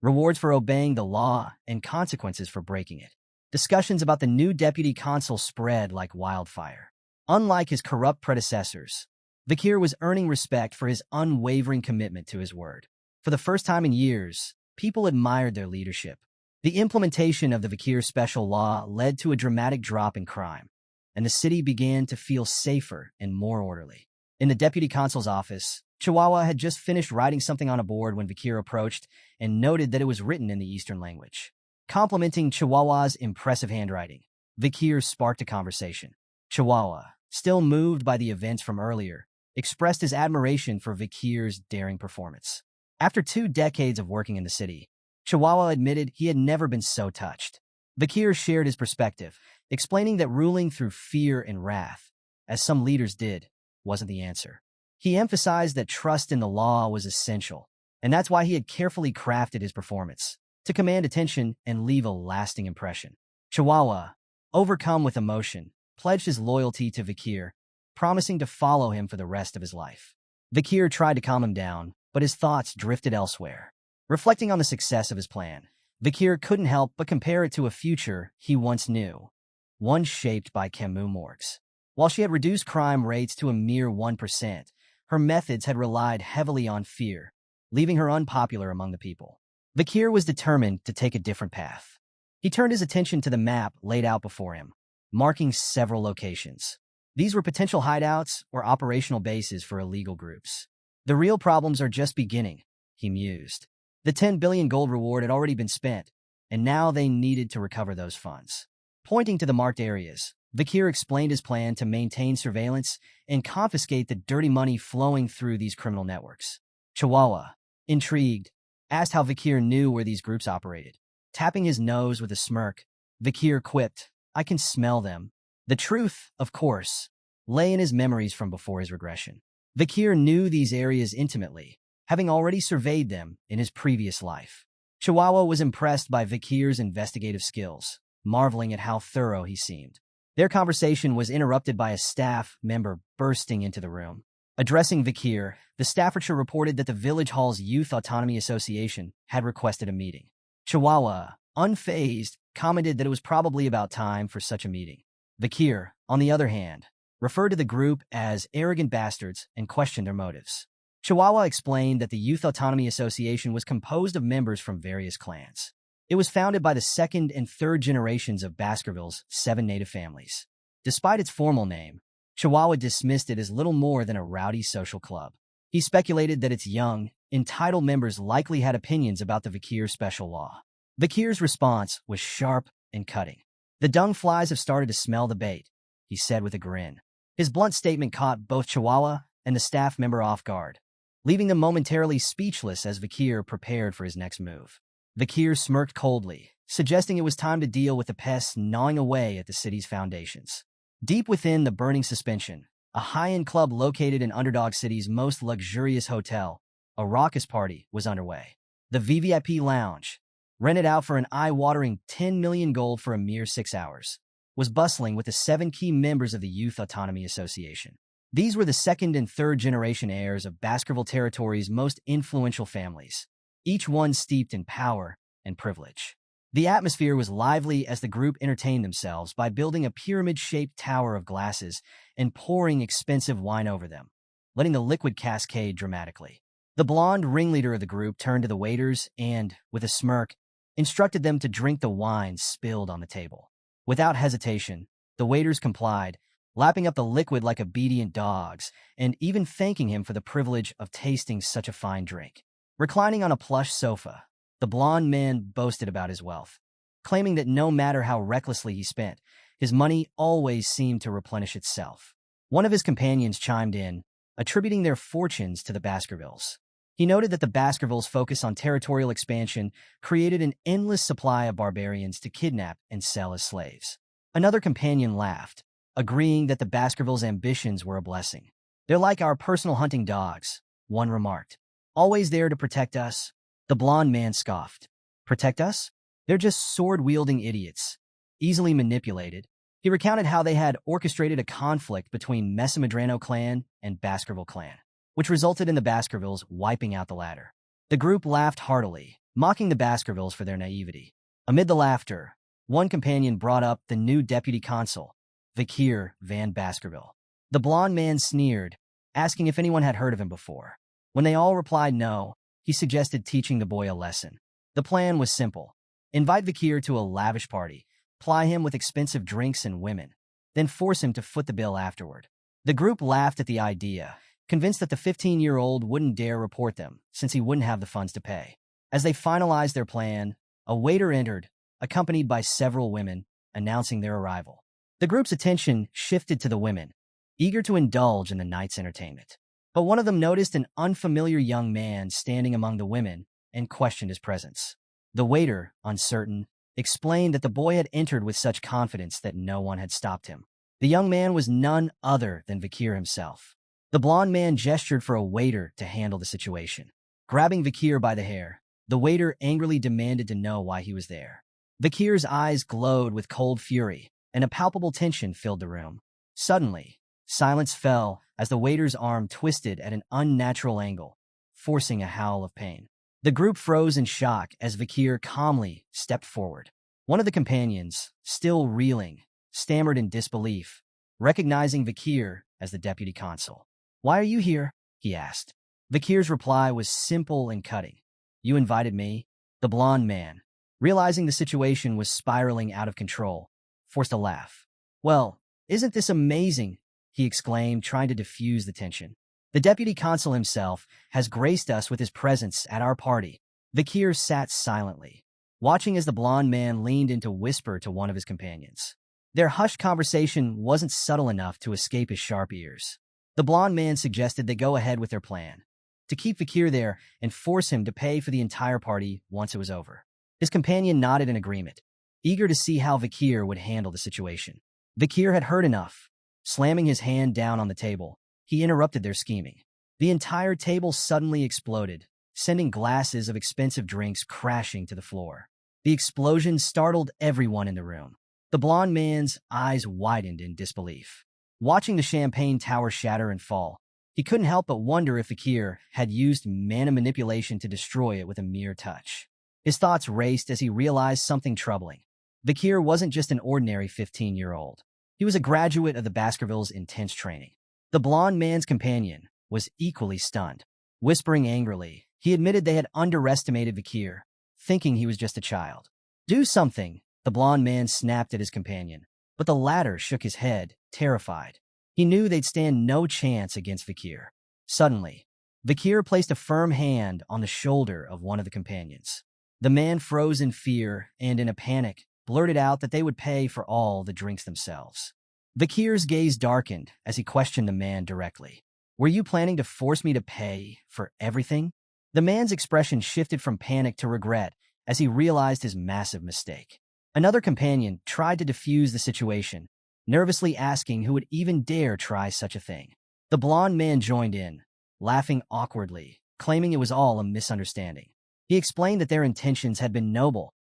rewards for obeying the law and consequences for breaking it. Discussions about the new deputy consul spread like wildfire. Unlike his corrupt predecessors, Vakir was earning respect for his unwavering commitment to his word. For the first time in years, people admired their leadership. The implementation of the Vakir special law led to a dramatic drop in crime, and the city began to feel safer and more orderly. In the deputy consul's office, Chihuahua had just finished writing something on a board when Vakir approached and noted that it was written in the Eastern language. Complimenting Chihuahua's impressive handwriting, Vakir sparked a conversation. Chihuahua, still moved by the events from earlier, expressed his admiration for Vakir's daring performance. After 2 decades of working in the city, Chihuahua admitted he had never been so touched. Vakir shared his perspective, explaining that ruling through fear and wrath, as some leaders did, wasn't the answer. He emphasized that trust in the law was essential, and that's why he had carefully crafted his performance, to command attention and leave a lasting impression. Chihuahua, overcome with emotion, pledged his loyalty to Vakir, promising to follow him for the rest of his life. Vakir tried to calm him down, but his thoughts drifted elsewhere. Reflecting on the success of his plan, Vakir couldn't help but compare it to a future he once knew, one shaped by Kimu morgues. While she had reduced crime rates to a mere 1%, her methods had relied heavily on fear, leaving her unpopular among the people. Vakir was determined to take a different path. He turned his attention to the map laid out before him, marking several locations. These were potential hideouts or operational bases for illegal groups. The real problems are just beginning, he mused. The 10 billion gold reward had already been spent, and now they needed to recover those funds. Pointing to the marked areas, Vakir explained his plan to maintain surveillance and confiscate the dirty money flowing through these criminal networks. Chihuahua, intrigued, asked how Vakir knew where these groups operated. Tapping his nose with a smirk, Vakir quipped, "I can smell them." The truth, of course, lay in his memories from before his regression. Vakir knew these areas intimately, having already surveyed them in his previous life. Chihuahua was impressed by Vakir's investigative skills, marveling at how thorough he seemed. Their conversation was interrupted by a staff member bursting into the room. Addressing Vakir, the Staffordshire reported that the Village Hall's Youth Autonomy Association had requested a meeting. Chihuahua, unfazed, commented that it was probably about time for such a meeting. Vakir, on the other hand, referred to the group as arrogant bastards and questioned their motives. Chihuahua explained that the Youth Autonomy Association was composed of members from various clans. It was founded by the 2nd and 3rd generations of Baskerville's 7 native families. Despite its formal name, Chihuahua dismissed it as little more than a rowdy social club. He speculated that its young, entitled members likely had opinions about the Vakir special law. Vakir's response was sharp and cutting. "The dung flies have started to smell the bait," he said with a grin. His blunt statement caught both Chihuahua and the staff member off guard, leaving them momentarily speechless as Vakir prepared for his next move. Vakir smirked coldly, suggesting it was time to deal with the pests gnawing away at the city's foundations. Deep within the burning suspension, a high-end club located in Underdog City's most luxurious hotel, a raucous party was underway. The VVIP lounge, rented out for an eye-watering 10 million gold for a mere 6 hours, was bustling with the 7 key members of the Youth Autonomy Association. These were the 2nd and 3rd generation heirs of Baskerville Territory's most influential families, each one steeped in power and privilege. The atmosphere was lively as the group entertained themselves by building a pyramid-shaped tower of glasses and pouring expensive wine over them, letting the liquid cascade dramatically. The blonde ringleader of the group turned to the waiters and, with a smirk, instructed them to drink the wine spilled on the table. Without hesitation, the waiters complied, lapping up the liquid like obedient dogs, and even thanking him for the privilege of tasting such a fine drink. Reclining on a plush sofa, the blonde man boasted about his wealth, claiming that no matter how recklessly he spent, his money always seemed to replenish itself. One of his companions chimed in, attributing their fortunes to the Baskervilles. He noted that the Baskervilles' focus on territorial expansion created an endless supply of barbarians to kidnap and sell as slaves. Another companion laughed, agreeing that the Baskervilles' ambitions were a blessing. "They're like our personal hunting dogs," one remarked. "Always there to protect us." The blonde man scoffed. "Protect us? They're just sword-wielding idiots, easily manipulated." He recounted how they had orchestrated a conflict between Mesamadrano clan and Baskerville clan, which resulted in the Baskervilles wiping out the latter. The group laughed heartily, mocking the Baskervilles for their naivety. Amid the laughter, one companion brought up the new deputy consul, Vakir Van Baskerville. The blonde man sneered, asking if anyone had heard of him before. When they all replied no, he suggested teaching the boy a lesson. The plan was simple. Invite Vikir to a lavish party, ply him with expensive drinks and women, then force him to foot the bill afterward. The group laughed at the idea, convinced that the 15-year-old wouldn't dare report them since he wouldn't have the funds to pay. As they finalized their plan, a waiter entered, accompanied by several women, announcing their arrival. The group's attention shifted to the women, eager to indulge in the night's entertainment. But one of them noticed an unfamiliar young man standing among the women and questioned his presence. The waiter, uncertain, explained that the boy had entered with such confidence that no one had stopped him. The young man was none other than Vikir himself. The blond man gestured for a waiter to handle the situation. Grabbing Vikir by the hair, the waiter angrily demanded to know why he was there. Vikir's eyes glowed with cold fury, and a palpable tension filled the room. Suddenly, silence fell as the waiter's arm twisted at an unnatural angle, forcing a howl of pain. The group froze in shock as Vikir calmly stepped forward. One of the companions, still reeling, stammered in disbelief, recognizing Vikir as the deputy consul. "Why are you here?" he asked. Vikir's reply was simple and cutting. "You invited me." The blond man, realizing the situation was spiraling out of control, forced a laugh. "Well, isn't this amazing?" he exclaimed, trying to diffuse the tension. "The deputy consul himself has graced us with his presence at our party." Vikir sat silently, watching as the blond man leaned in to whisper to one of his companions. Their hushed conversation wasn't subtle enough to escape his sharp ears. The blond man suggested they go ahead with their plan, to keep Vikir there and force him to pay for the entire party once it was over. His companion nodded in agreement, eager to see how Vikir would handle the situation. Vikir had heard enough. Slamming his hand down on the table, he interrupted their scheming. The entire table suddenly exploded, sending glasses of expensive drinks crashing to the floor. The explosion startled everyone in the room. The blond man's eyes widened in disbelief. Watching the champagne tower shatter and fall, he couldn't help but wonder if Vikir had used mana manipulation to destroy it with a mere touch. His thoughts raced as he realized something troubling. Vikir wasn't just an ordinary 15-year-old. He was a graduate of the Baskervilles' intense training. The blond man's companion was equally stunned. Whispering angrily, he admitted they had underestimated Vikir, thinking he was just a child. "Do something," the blond man snapped at his companion, but the latter shook his head, terrified. He knew they'd stand no chance against Vikir. Suddenly, Vikir placed a firm hand on the shoulder of one of the companions. The man froze in fear and, in a panic, blurted out that they would pay for all the drinks themselves. Vikir's gaze darkened as he questioned the man directly. "Were you planning to force me to pay for everything?" The man's expression shifted from panic to regret as he realized his massive mistake. Another companion tried to defuse the situation, nervously asking who would even dare try such a thing. The blond man joined in, laughing awkwardly, claiming it was all a misunderstanding. He explained that their intentions had been noble.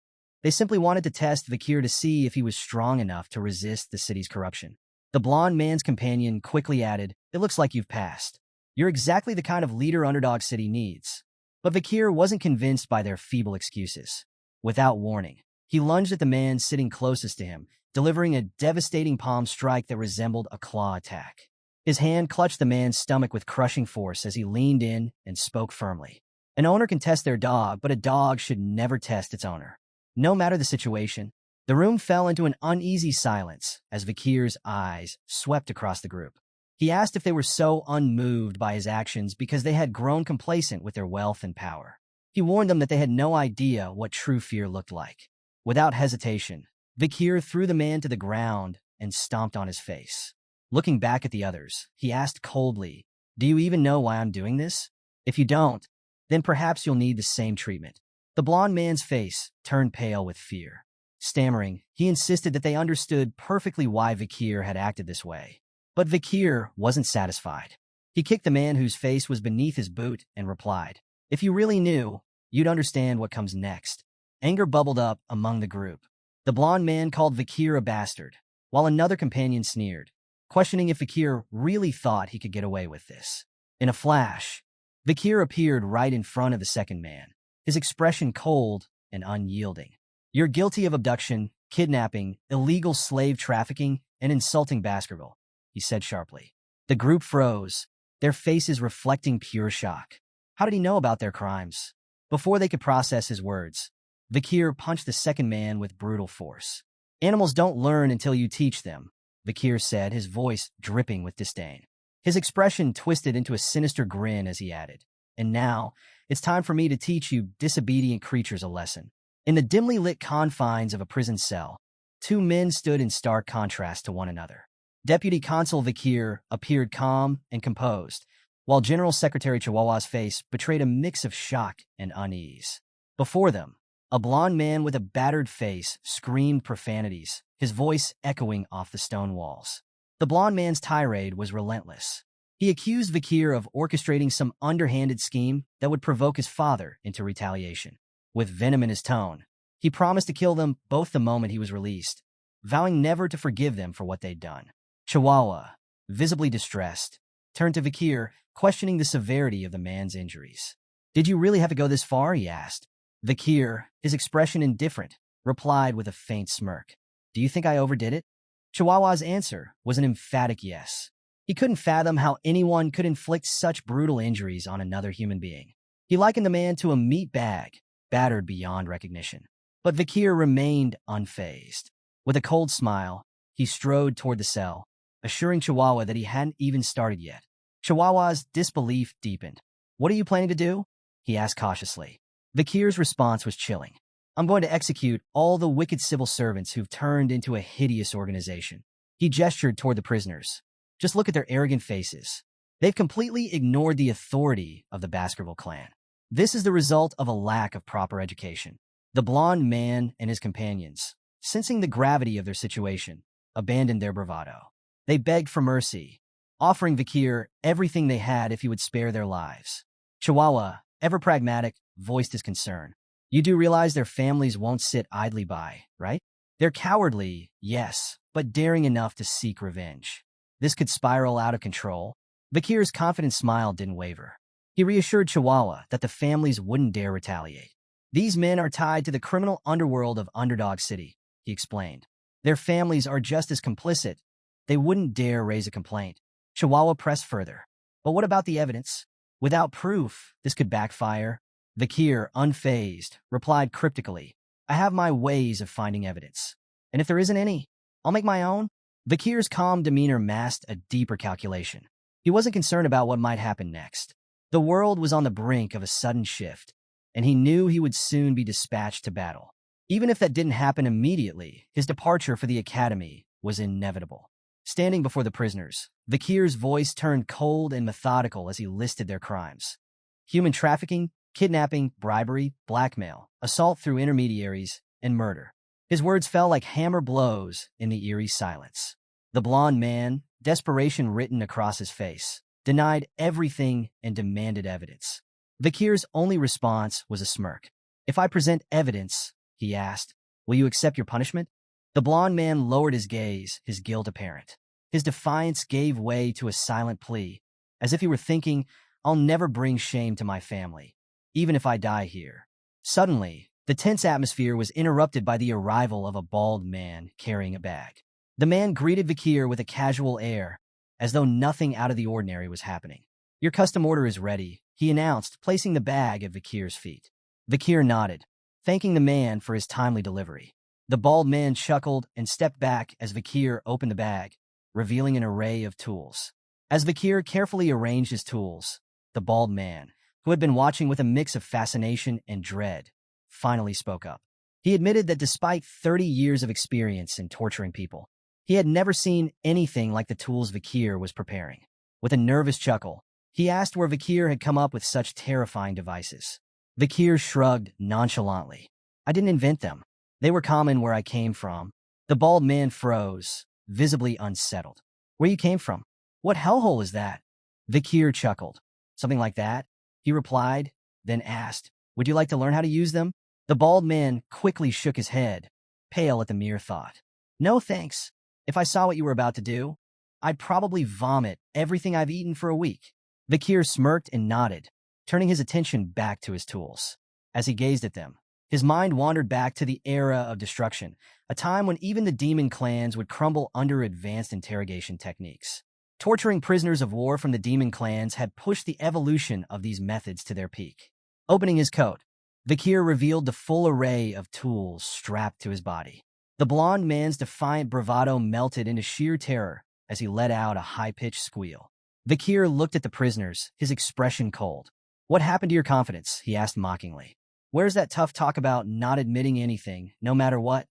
They simply wanted to test Vikir to see if he was strong enough to resist the city's corruption. The blond man's companion quickly added, "It looks like you've passed. You're exactly the kind of leader Underdog City needs." But Vikir wasn't convinced by their feeble excuses. Without warning, he lunged at the man sitting closest to him, delivering a devastating palm strike that resembled a claw attack. His hand clutched the man's stomach with crushing force as he leaned in and spoke firmly. "An owner can test their dog, but a dog should never test its owner. No matter the situation." The room fell into an uneasy silence as Vikir's eyes swept across the group. He asked if they were so unmoved by his actions because they had grown complacent with their wealth and power. He warned them that they had no idea what true fear looked like. Without hesitation, Vikir threw the man to the ground and stomped on his face. Looking back at the others, he asked coldly, "Do you even know why I'm doing this? If you don't, then perhaps you'll need the same treatment." The blond man's face turned pale with fear. Stammering, he insisted that they understood perfectly why Vikir had acted this way. But Vikir wasn't satisfied. He kicked the man whose face was beneath his boot and replied, "If you really knew, you'd understand what comes next." Anger bubbled up among the group. The blond man called Vikir a bastard, while another companion sneered, questioning if Vikir really thought he could get away with this. In a flash, Vikir appeared right in front of the second man, his expression cold and unyielding. "You're guilty of abduction, kidnapping, illegal slave trafficking, and insulting Baskerville," he said sharply. The group froze, their faces reflecting pure shock. How did he know about their crimes? Before they could process his words, Vakir punched the second man with brutal force. Animals don't learn until you teach them, Vakir said, his voice dripping with disdain. His expression twisted into a sinister grin as he added, "And now, it's time for me to teach you disobedient creatures a lesson." In the dimly lit confines of a prison cell, two men stood in stark contrast to one another. Deputy Consul Vakir appeared calm and composed, while General Secretary Chihuahua's face betrayed a mix of shock and unease. Before them, a blond man with a battered face screamed profanities, his voice echoing off the stone walls. The blond man's tirade was relentless. He accused Vakir of orchestrating some underhanded scheme that would provoke his father into retaliation. With venom in his tone, he promised to kill them both the moment he was released, vowing never to forgive them for what they'd done. Chihuahua, visibly distressed, turned to Vakir, questioning the severity of the man's injuries. "Did you really have to go this far?" he asked. Vakir, his expression indifferent, replied with a faint smirk. "Do you think I overdid it?" Chihuahua's answer was an emphatic yes. He couldn't fathom how anyone could inflict such brutal injuries on another human being. He likened the man to a meat bag, battered beyond recognition. But Vakir remained unfazed. With a cold smile, he strode toward the cell, assuring Chihuahua that he hadn't even started yet. Chihuahua's disbelief deepened. "What are you planning to do?" he asked cautiously. Vakir's response was chilling. "I'm going to execute all the wicked civil servants who've turned into a hideous organization." He gestured toward the prisoners. "Just look at their arrogant faces. They've completely ignored the authority of the Baskerville clan. This is the result of a lack of proper education." The blond man and his companions, sensing the gravity of their situation, abandoned their bravado. They begged for mercy, offering Vakir everything they had if he would spare their lives. Chihuahua, ever pragmatic, voiced his concern. "You do realize their families won't sit idly by, right? They're cowardly, yes, but daring enough to seek revenge. This could spiral out of control." Vakir's confident smile didn't waver. He reassured Chihuahua that the families wouldn't dare retaliate. "These men are tied to the criminal underworld of Underdog City," he explained. "Their families are just as complicit. They wouldn't dare raise a complaint." Chihuahua pressed further. "But what about the evidence? Without proof, this could backfire." Vakir, unfazed, replied cryptically, "I have my ways of finding evidence. And if there isn't any, I'll make my own." Vakir's calm demeanor masked a deeper calculation. He wasn't concerned about what might happen next. The world was on the brink of a sudden shift, and he knew he would soon be dispatched to battle. Even if that didn't happen immediately, his departure for the academy was inevitable. Standing before the prisoners, Vakir's voice turned cold and methodical as he listed their crimes: human trafficking, kidnapping, bribery, blackmail, assault through intermediaries, and murder. His words fell like hammer blows in the eerie silence. The blond man, desperation written across his face, denied everything and demanded evidence. Vakir's only response was a smirk. "If I present evidence," he asked, "will you accept your punishment?" The blond man lowered his gaze, his guilt apparent. His defiance gave way to a silent plea, as if he were thinking, "I'll never bring shame to my family, even if I die here." Suddenly, the tense atmosphere was interrupted by the arrival of a bald man carrying a bag. The man greeted Vakir with a casual air, as though nothing out of the ordinary was happening. "Your custom order is ready," he announced, placing the bag at Vakir's feet. Vakir nodded, thanking the man for his timely delivery. The bald man chuckled and stepped back as Vakir opened the bag, revealing an array of tools. As Vakir carefully arranged his tools, the bald man, who had been watching with a mix of fascination and dread, finally spoke up. He admitted that despite 30 years of experience in torturing people, he had never seen anything like the tools Vakir was preparing. With a nervous chuckle, he asked where Vakir had come up with such terrifying devices. Vakir shrugged nonchalantly. "I didn't invent them. They were common where I came from." The bald man froze, visibly unsettled. "Where you came from? What hellhole is that?" Vakir chuckled. "Something like that," he replied, then asked, "Would you like to learn how to use them?" The bald man quickly shook his head, pale at the mere thought. "No, thanks. If I saw what you were about to do, I'd probably vomit everything I've eaten for a week." Vakir smirked and nodded, turning his attention back to his tools. As he gazed at them, his mind wandered back to the era of destruction, a time when even the demon clans would crumble under advanced interrogation techniques. Torturing prisoners of war from the demon clans had pushed the evolution of these methods to their peak. Opening his coat, Vakir revealed the full array of tools strapped to his body. The blond man's defiant bravado melted into sheer terror as he let out a high-pitched squeal. Vakir looked at the prisoners, his expression cold. "What happened to your confidence?" he asked mockingly. "Where's that tough talk about not admitting anything, no matter what?"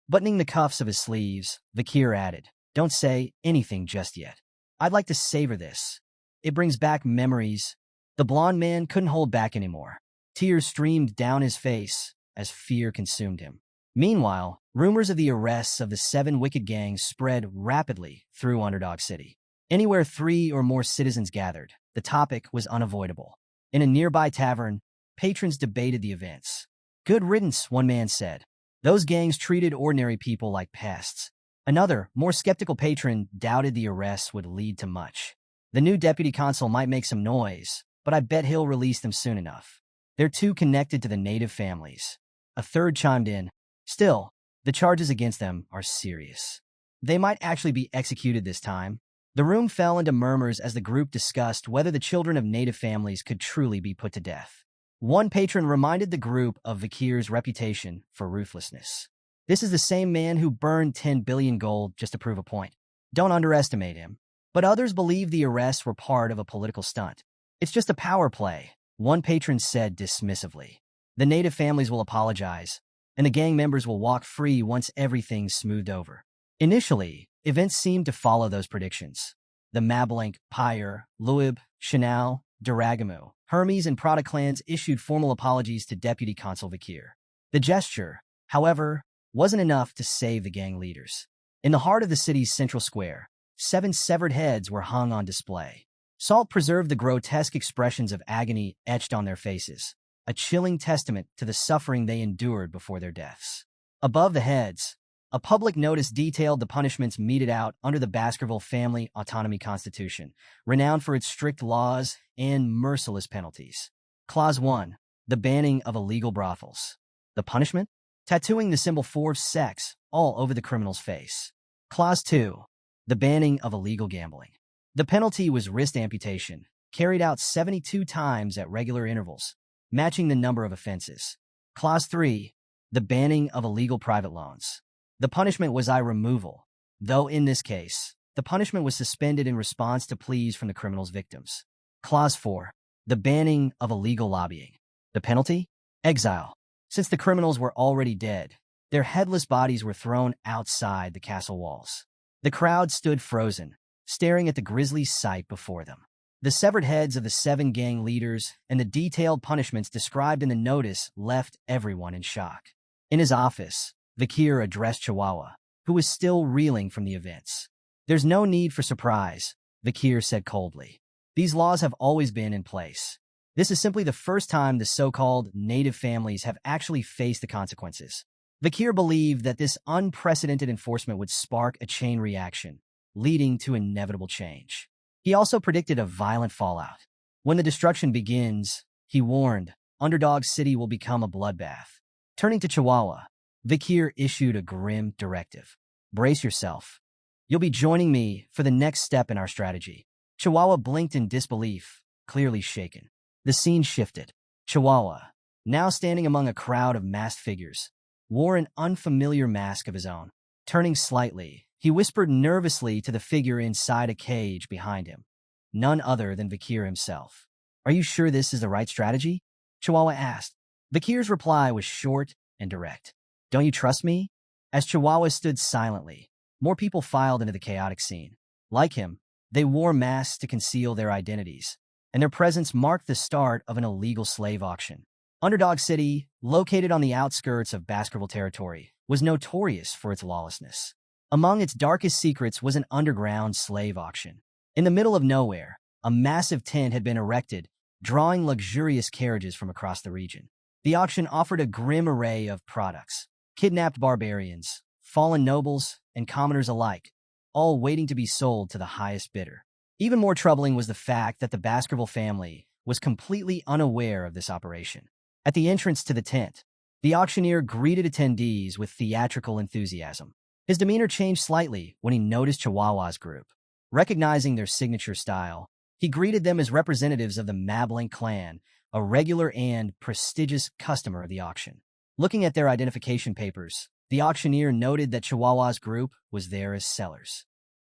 Buttoning the cuffs of his sleeves, Vakir added, "Don't say anything just yet. I'd like to savor this. It brings back memories." The blond man couldn't hold back anymore. Tears streamed down his face as fear consumed him. Meanwhile, rumors of the arrests of the 7 wicked gangs spread rapidly through Underdog City. Anywhere 3 or more citizens gathered, the topic was unavoidable. In a nearby tavern, patrons debated the events. "Good riddance," one man said. "Those gangs treated ordinary people like pests." Another, more skeptical patron doubted the arrests would lead to much. "The new deputy consul might make some noise, but I bet he'll release them soon enough. They're too connected to the native families." A third chimed in, "Still, the charges against them are serious. They might actually be executed this time." The room fell into murmurs as the group discussed whether the children of native families could truly be put to death. One patron reminded the group of Vakir's reputation for ruthlessness. "This is the same man who burned 10 billion gold just to prove a point. Don't underestimate him." But others believed the arrests were part of a political stunt. "It's just a power play," one patron said dismissively. "The native families will apologize, and the gang members will walk free once everything's smoothed over." Initially, events seemed to follow those predictions. The Mablank, Pyre, Luib, Chanel, Duragamu, Hermes, and Prada clans issued formal apologies to Deputy Consul Vakir. The gesture, however, wasn't enough to save the gang leaders. In the heart of the city's central square, 7 severed heads were hung on display. Salt preserved the grotesque expressions of agony etched on their faces, a chilling testament to the suffering they endured before their deaths. Above the heads, a public notice detailed the punishments meted out under the Baskerville Family Autonomy Constitution, renowned for its strict laws and merciless penalties. Clause 1. The banning of illegal brothels. The punishment? Tattooing the symbol forced sex all over the criminal's face. Clause 2. The banning of illegal gambling. The penalty was wrist amputation, carried out 72 times at regular intervals, matching the number of offenses. Clause 3. The banning of illegal private loans. The punishment was eye removal, though in this case, the punishment was suspended in response to pleas from the criminal's victims. Clause 4. The banning of illegal lobbying. The penalty? Exile. Since the criminals were already dead, their headless bodies were thrown outside the castle walls. The crowd stood frozen, staring at the grisly sight before them. The severed heads of the 7 gang leaders and the detailed punishments described in the notice left everyone in shock. In his office, Vakir addressed Chihuahua, who was still reeling from the events. "There's no need for surprise," Vakir said coldly. "These laws have always been in place. This is simply the first time the so-called native families have actually faced the consequences." Vakir believed that this unprecedented enforcement would spark a chain reaction, leading to inevitable change. He also predicted a violent fallout. "When the destruction begins," he warned, "Underdog City will become a bloodbath." Turning to Chihuahua, Vakir issued a grim directive. "Brace yourself. You'll be joining me for the next step in our strategy." Chihuahua blinked in disbelief, clearly shaken. The scene shifted. Chihuahua, now standing among a crowd of masked figures, wore an unfamiliar mask of his own. Turning slightly, he whispered nervously to the figure inside a cage behind him. None other than Vakir himself. "Are you sure this is the right strategy?" Chihuahua asked. Vakir's reply was short and direct. "Don't you trust me?" As Chihuahua stood silently, more people filed into the chaotic scene. Like him, they wore masks to conceal their identities, and their presence marked the start of an illegal slave auction. Underdog City, located on the outskirts of Baskerville territory, was notorious for its lawlessness. Among its darkest secrets was an underground slave auction. In the middle of nowhere, a massive tent had been erected, drawing luxurious carriages from across the region. The auction offered a grim array of products: kidnapped barbarians, fallen nobles, and commoners alike, all waiting to be sold to the highest bidder. Even more troubling was the fact that the Baskerville family was completely unaware of this operation. At the entrance to the tent, the auctioneer greeted attendees with theatrical enthusiasm. His demeanor changed slightly when he noticed Chihuahua's group. Recognizing their signature style, he greeted them as representatives of the Mablink clan, a regular and prestigious customer of the auction. Looking at their identification papers, the auctioneer noted that Chihuahua's group was there as sellers.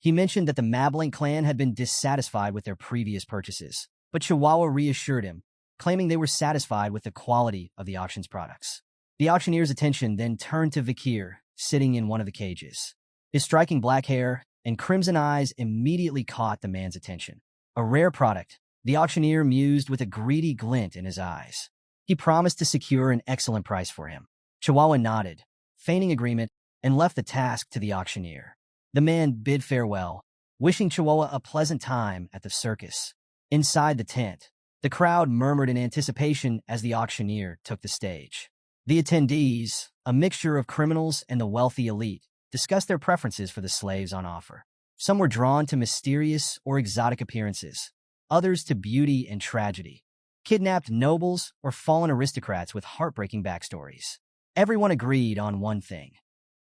He mentioned that the Mablink clan had been dissatisfied with their previous purchases, but Chihuahua reassured him, claiming they were satisfied with the quality of the auction's products. The auctioneer's attention then turned to Vikir, sitting in one of the cages. His striking black hair and crimson eyes immediately caught the man's attention. A rare product, the auctioneer mused with a greedy glint in his eyes. He promised to secure an excellent price for him. Chihuahua nodded, feigning agreement, and left the task to the auctioneer. The man bid farewell, wishing Chihuahua a pleasant time at the circus. Inside the tent, the crowd murmured in anticipation as the auctioneer took the stage. The attendees, a mixture of criminals and the wealthy elite, discussed their preferences for the slaves on offer. Some were drawn to mysterious or exotic appearances, others to beauty and tragedy. Kidnapped nobles or fallen aristocrats with heartbreaking backstories. Everyone agreed on one thing.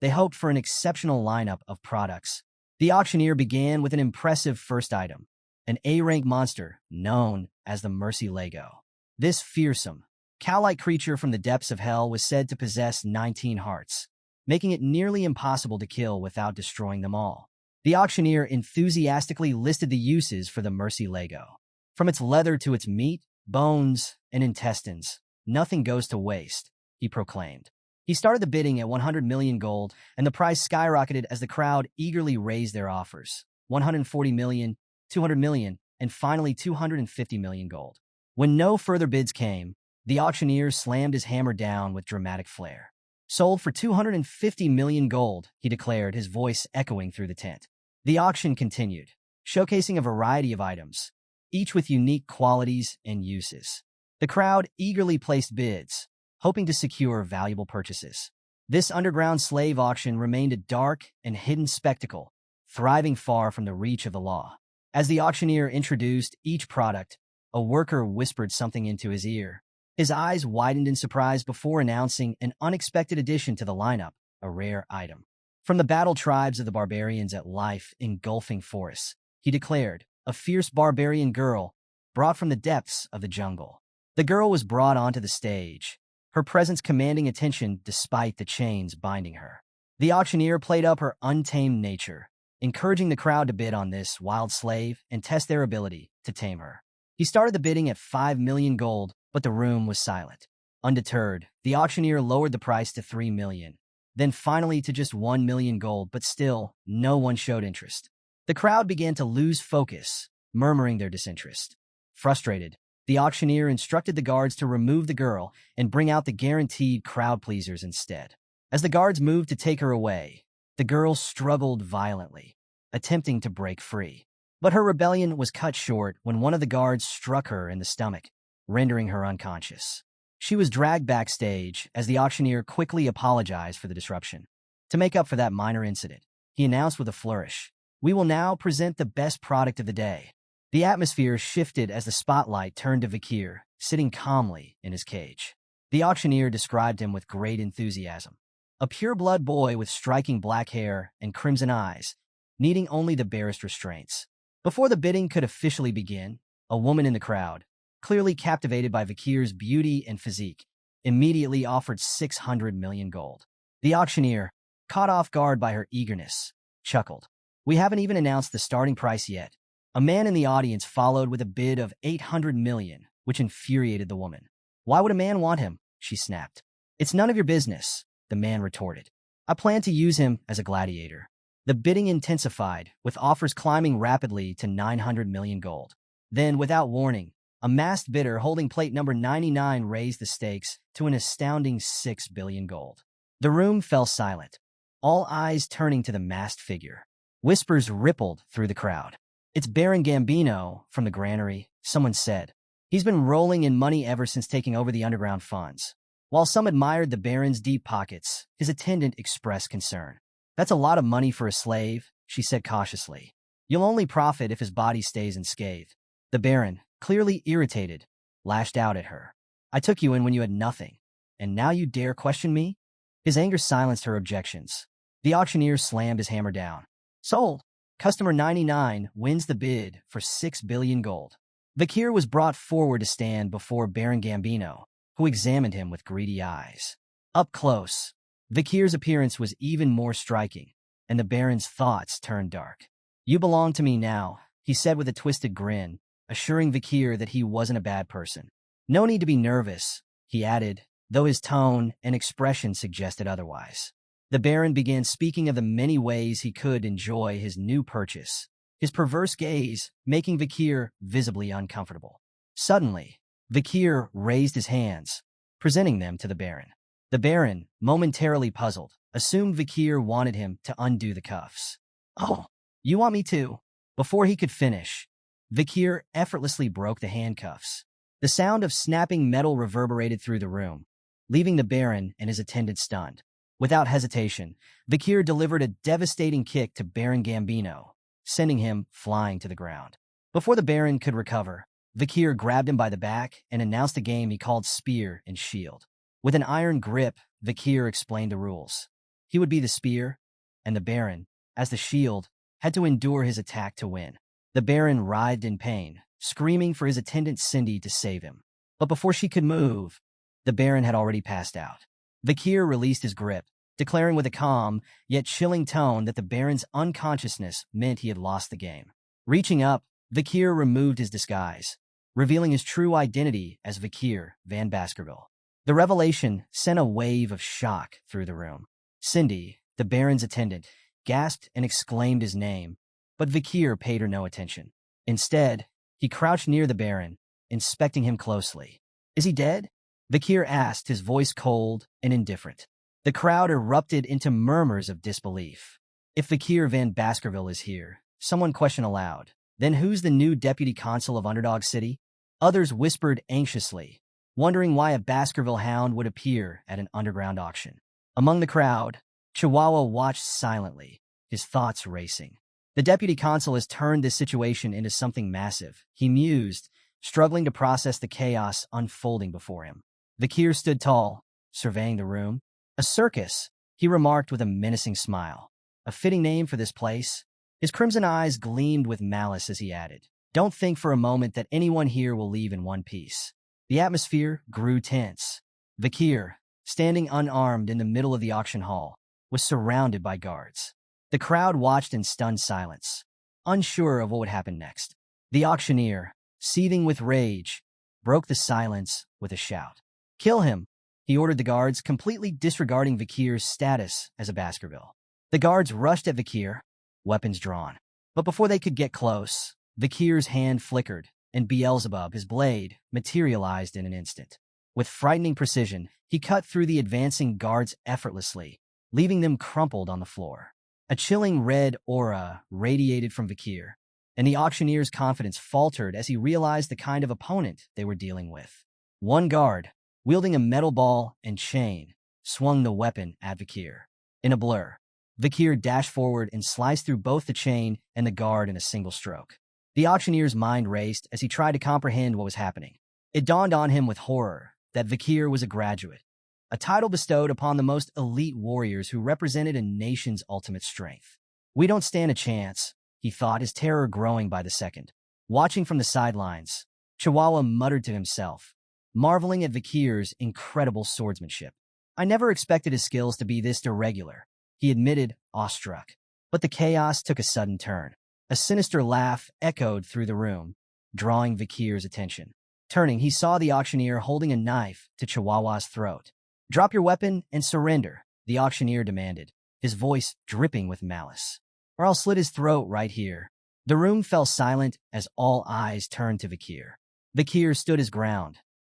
They hoped for an exceptional lineup of products. The auctioneer began with an impressive first item, an A-rank monster known as the Mercy Lego. This fearsome, cow-like creature from the depths of hell was said to possess 19 hearts, making it nearly impossible to kill without destroying them all. The auctioneer enthusiastically listed the uses for the Mercy Lego. From its leather to its meat, bones, and intestines, nothing goes to waste, he proclaimed. He started the bidding at 100 million gold, and the price skyrocketed as the crowd eagerly raised their offers. 140 million, 200 million, and finally 250 million gold. When no further bids came, the auctioneer slammed his hammer down with dramatic flair. Sold for 250 million gold, he declared, his voice echoing through the tent. The auction continued, showcasing a variety of items, each with unique qualities and uses. The crowd eagerly placed bids, hoping to secure valuable purchases. This underground slave auction remained a dark and hidden spectacle, thriving far from the reach of the law. As the auctioneer introduced each product, a worker whispered something into his ear. His eyes widened in surprise before announcing an unexpected addition to the lineup, a rare item. From the battle tribes of the barbarians at life-engulfing forests, he declared, a fierce barbarian girl brought from the depths of the jungle. The girl was brought onto the stage, her presence commanding attention despite the chains binding her. The auctioneer played up her untamed nature, encouraging the crowd to bid on this wild slave and test their ability to tame her. He started the bidding at 5 million gold, but the room was silent. Undeterred, the auctioneer lowered the price to 3 million, then finally to just 1 million gold, but still, no one showed interest. The crowd began to lose focus, murmuring their disinterest. Frustrated, the auctioneer instructed the guards to remove the girl and bring out the guaranteed crowd-pleasers instead. As the guards moved to take her away, the girl struggled violently, attempting to break free. But her rebellion was cut short when one of the guards struck her in the stomach, rendering her unconscious. She was dragged backstage as the auctioneer quickly apologized for the disruption. To make up for that minor incident, he announced with a flourish, "We will now present the best product of the day." The atmosphere shifted as the spotlight turned to Vikir, sitting calmly in his cage. The auctioneer described him with great enthusiasm. A pure-blood boy with striking black hair and crimson eyes, needing only the barest restraints. Before the bidding could officially begin, a woman in the crowd, clearly captivated by Vikir's beauty and physique, immediately offered 600 million gold. The auctioneer, caught off guard by her eagerness, chuckled. "We haven't even announced the starting price yet." A man in the audience followed with a bid of 800 million, which infuriated the woman. "Why would a man want him?" she snapped. "It's none of your business," the man retorted. "I plan to use him as a gladiator." The bidding intensified, with offers climbing rapidly to 900 million gold. Then, without warning, a masked bidder holding plate number 99 raised the stakes to an astounding 6 billion gold. The room fell silent, all eyes turning to the masked figure. Whispers rippled through the crowd. "It's Baron Gambino from the granary," someone said. "He's been rolling in money ever since taking over the underground funds." While some admired the Baron's deep pockets, his attendant expressed concern. "That's a lot of money for a slave," she said cautiously. "You'll only profit if his body stays unscathed." The Baron, clearly irritated, lashed out at her. "I took you in when you had nothing, and now you dare question me?" His anger silenced her objections. The auctioneer slammed his hammer down. "Sold." Customer 99 wins the bid for 6 billion gold. Vakir was brought forward to stand before Baron Gambino, who examined him with greedy eyes. Up close, Vakir's appearance was even more striking, and the Baron's thoughts turned dark. "You belong to me now," he said with a twisted grin, assuring Vakir that he wasn't a bad person. "No need to be nervous," he added, though his tone and expression suggested otherwise. The Baron began speaking of the many ways he could enjoy his new purchase, his perverse gaze making Vakir visibly uncomfortable. Suddenly, Vakir raised his hands, presenting them to the Baron. The Baron, momentarily puzzled, assumed Vakir wanted him to undo the cuffs. "Oh, you want me to?" Before he could finish, Vakir effortlessly broke the handcuffs. The sound of snapping metal reverberated through the room, leaving the Baron and his attendant stunned. Without hesitation, Vakir delivered a devastating kick to Baron Gambino, sending him flying to the ground. Before the Baron could recover, Vakir grabbed him by the back and announced a game he called Spear and Shield. With an iron grip, Vakir explained the rules. He would be the spear, and the Baron, as the shield, had to endure his attack to win. The Baron writhed in pain, screaming for his attendant Cindy to save him. But before she could move, the Baron had already passed out. Vakir released his grip, declaring with a calm, yet chilling tone that the Baron's unconsciousness meant he had lost the game. Reaching up, Vakir removed his disguise, revealing his true identity as Vakir Van Baskerville. The revelation sent a wave of shock through the room. Cindy, the Baron's attendant, gasped and exclaimed his name, but Vakir paid her no attention. Instead, he crouched near the Baron, inspecting him closely. "Is he dead?" Vakir asked, his voice cold and indifferent. The crowd erupted into murmurs of disbelief. "If Vakir Van Baskerville is here," someone questioned aloud, "then who's the new deputy consul of Underdog City?" Others whispered anxiously, wondering why a Baskerville hound would appear at an underground auction. Among the crowd, Chihuahua watched silently, his thoughts racing. "The deputy consul has turned this situation into something massive," he mused, struggling to process the chaos unfolding before him. Vakir stood tall, surveying the room. "A circus," he remarked with a menacing smile. "A fitting name for this place." His crimson eyes gleamed with malice as he added, "Don't think for a moment that anyone here will leave in one piece." The atmosphere grew tense. Vakir, standing unarmed in the middle of the auction hall, was surrounded by guards. The crowd watched in stunned silence, unsure of what would happen next. The auctioneer, seething with rage, broke the silence with a shout. "Kill him," he ordered the guards, completely disregarding Vakir's status as a Baskerville. The guards rushed at Vakir, weapons drawn. But before they could get close, Vakir's hand flickered, and Beelzebub, his blade, materialized in an instant. With frightening precision, he cut through the advancing guards effortlessly, leaving them crumpled on the floor. A chilling red aura radiated from Vakir, and the auctioneer's confidence faltered as he realized the kind of opponent they were dealing with. One guard, wielding a metal ball and chain, swung the weapon at Vakir. In a blur, Vakir dashed forward and sliced through both the chain and the guard in a single stroke. The auctioneer's mind raced as he tried to comprehend what was happening. It dawned on him with horror that Vakir was a graduate, a title bestowed upon the most elite warriors who represented a nation's ultimate strength. "We don't stand a chance," he thought, his terror growing by the second. Watching from the sidelines, Chihuahua muttered to himself, marveling at Vakir's incredible swordsmanship. "I never expected his skills to be this irregular," he admitted, awestruck. But the chaos took a sudden turn. A sinister laugh echoed through the room, drawing Vakir's attention. Turning, he saw the auctioneer holding a knife to Chihuahua's throat. "Drop your weapon and surrender," the auctioneer demanded, his voice dripping with malice. "Or I'll slit his throat right here." The room fell silent as all eyes turned to Vakir. Vakir stood his ground,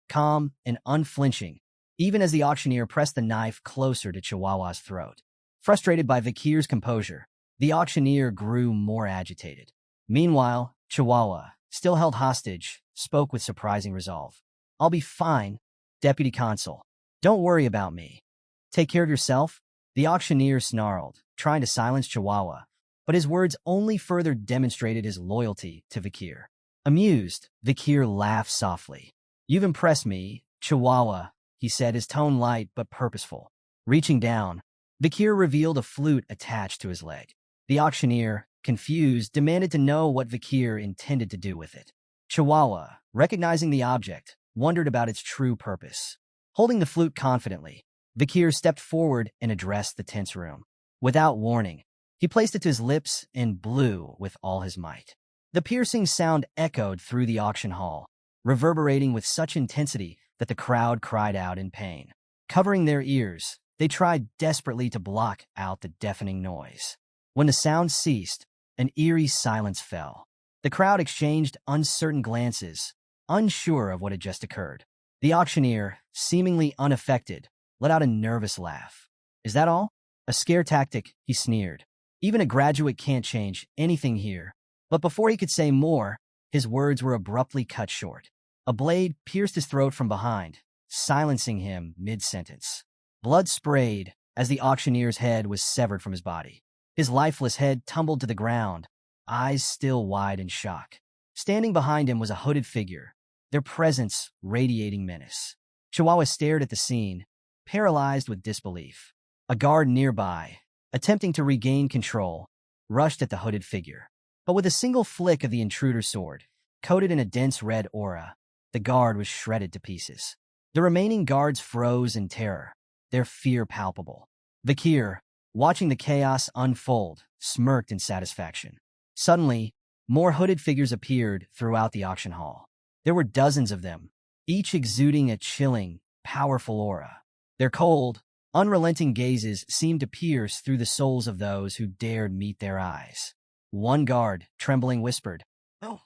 calm and unflinching, even as the auctioneer pressed the knife closer to Chihuahua's throat. Frustrated by Vakir's composure, the auctioneer grew more agitated. Meanwhile, Chihuahua, still held hostage, spoke with surprising resolve. "I'll be fine, Deputy Consul. Don't worry about me. Take care of yourself." The auctioneer snarled, trying to silence Chihuahua, but his words only further demonstrated his loyalty to Vakir. Amused, Vakir laughed softly. "You've impressed me, Chihuahua," he said, his tone light but purposeful. Reaching down, Vakir revealed a flute attached to his leg. The auctioneer, confused, demanded to know what Vakir intended to do with it. Chihuahua, recognizing the object, wondered about its true purpose. Holding the flute confidently, Vakir stepped forward and addressed the tense room. Without warning, he placed it to his lips and blew with all his might. The piercing sound echoed through the auction hall, reverberating with such intensity that the crowd cried out in pain. Covering their ears, they tried desperately to block out the deafening noise. When the sound ceased, an eerie silence fell. The crowd exchanged uncertain glances, unsure of what had just occurred. The auctioneer, seemingly unaffected, let out a nervous laugh. "Is that all? A scare tactic," he sneered. "Even a graduate can't change anything here." But before he could say more, his words were abruptly cut short. A blade pierced his throat from behind, silencing him mid-sentence. Blood sprayed as the auctioneer's head was severed from his body. His lifeless head tumbled to the ground, eyes still wide in shock. Standing behind him was a hooded figure, their presence radiating menace. Chihuahua stared at the scene, paralyzed with disbelief. A guard nearby, attempting to regain control, rushed at the hooded figure. But with a single flick of the intruder's sword, coated in a dense red aura, the guard was shredded to pieces. The remaining guards froze in terror, their fear palpable. Vakir, watching the chaos unfold, smirked in satisfaction. Suddenly, more hooded figures appeared throughout the auction hall. There were dozens of them, each exuding a chilling, powerful aura. Their cold, unrelenting gazes seemed to pierce through the souls of those who dared meet their eyes. One guard, trembling, whispered, "Oh,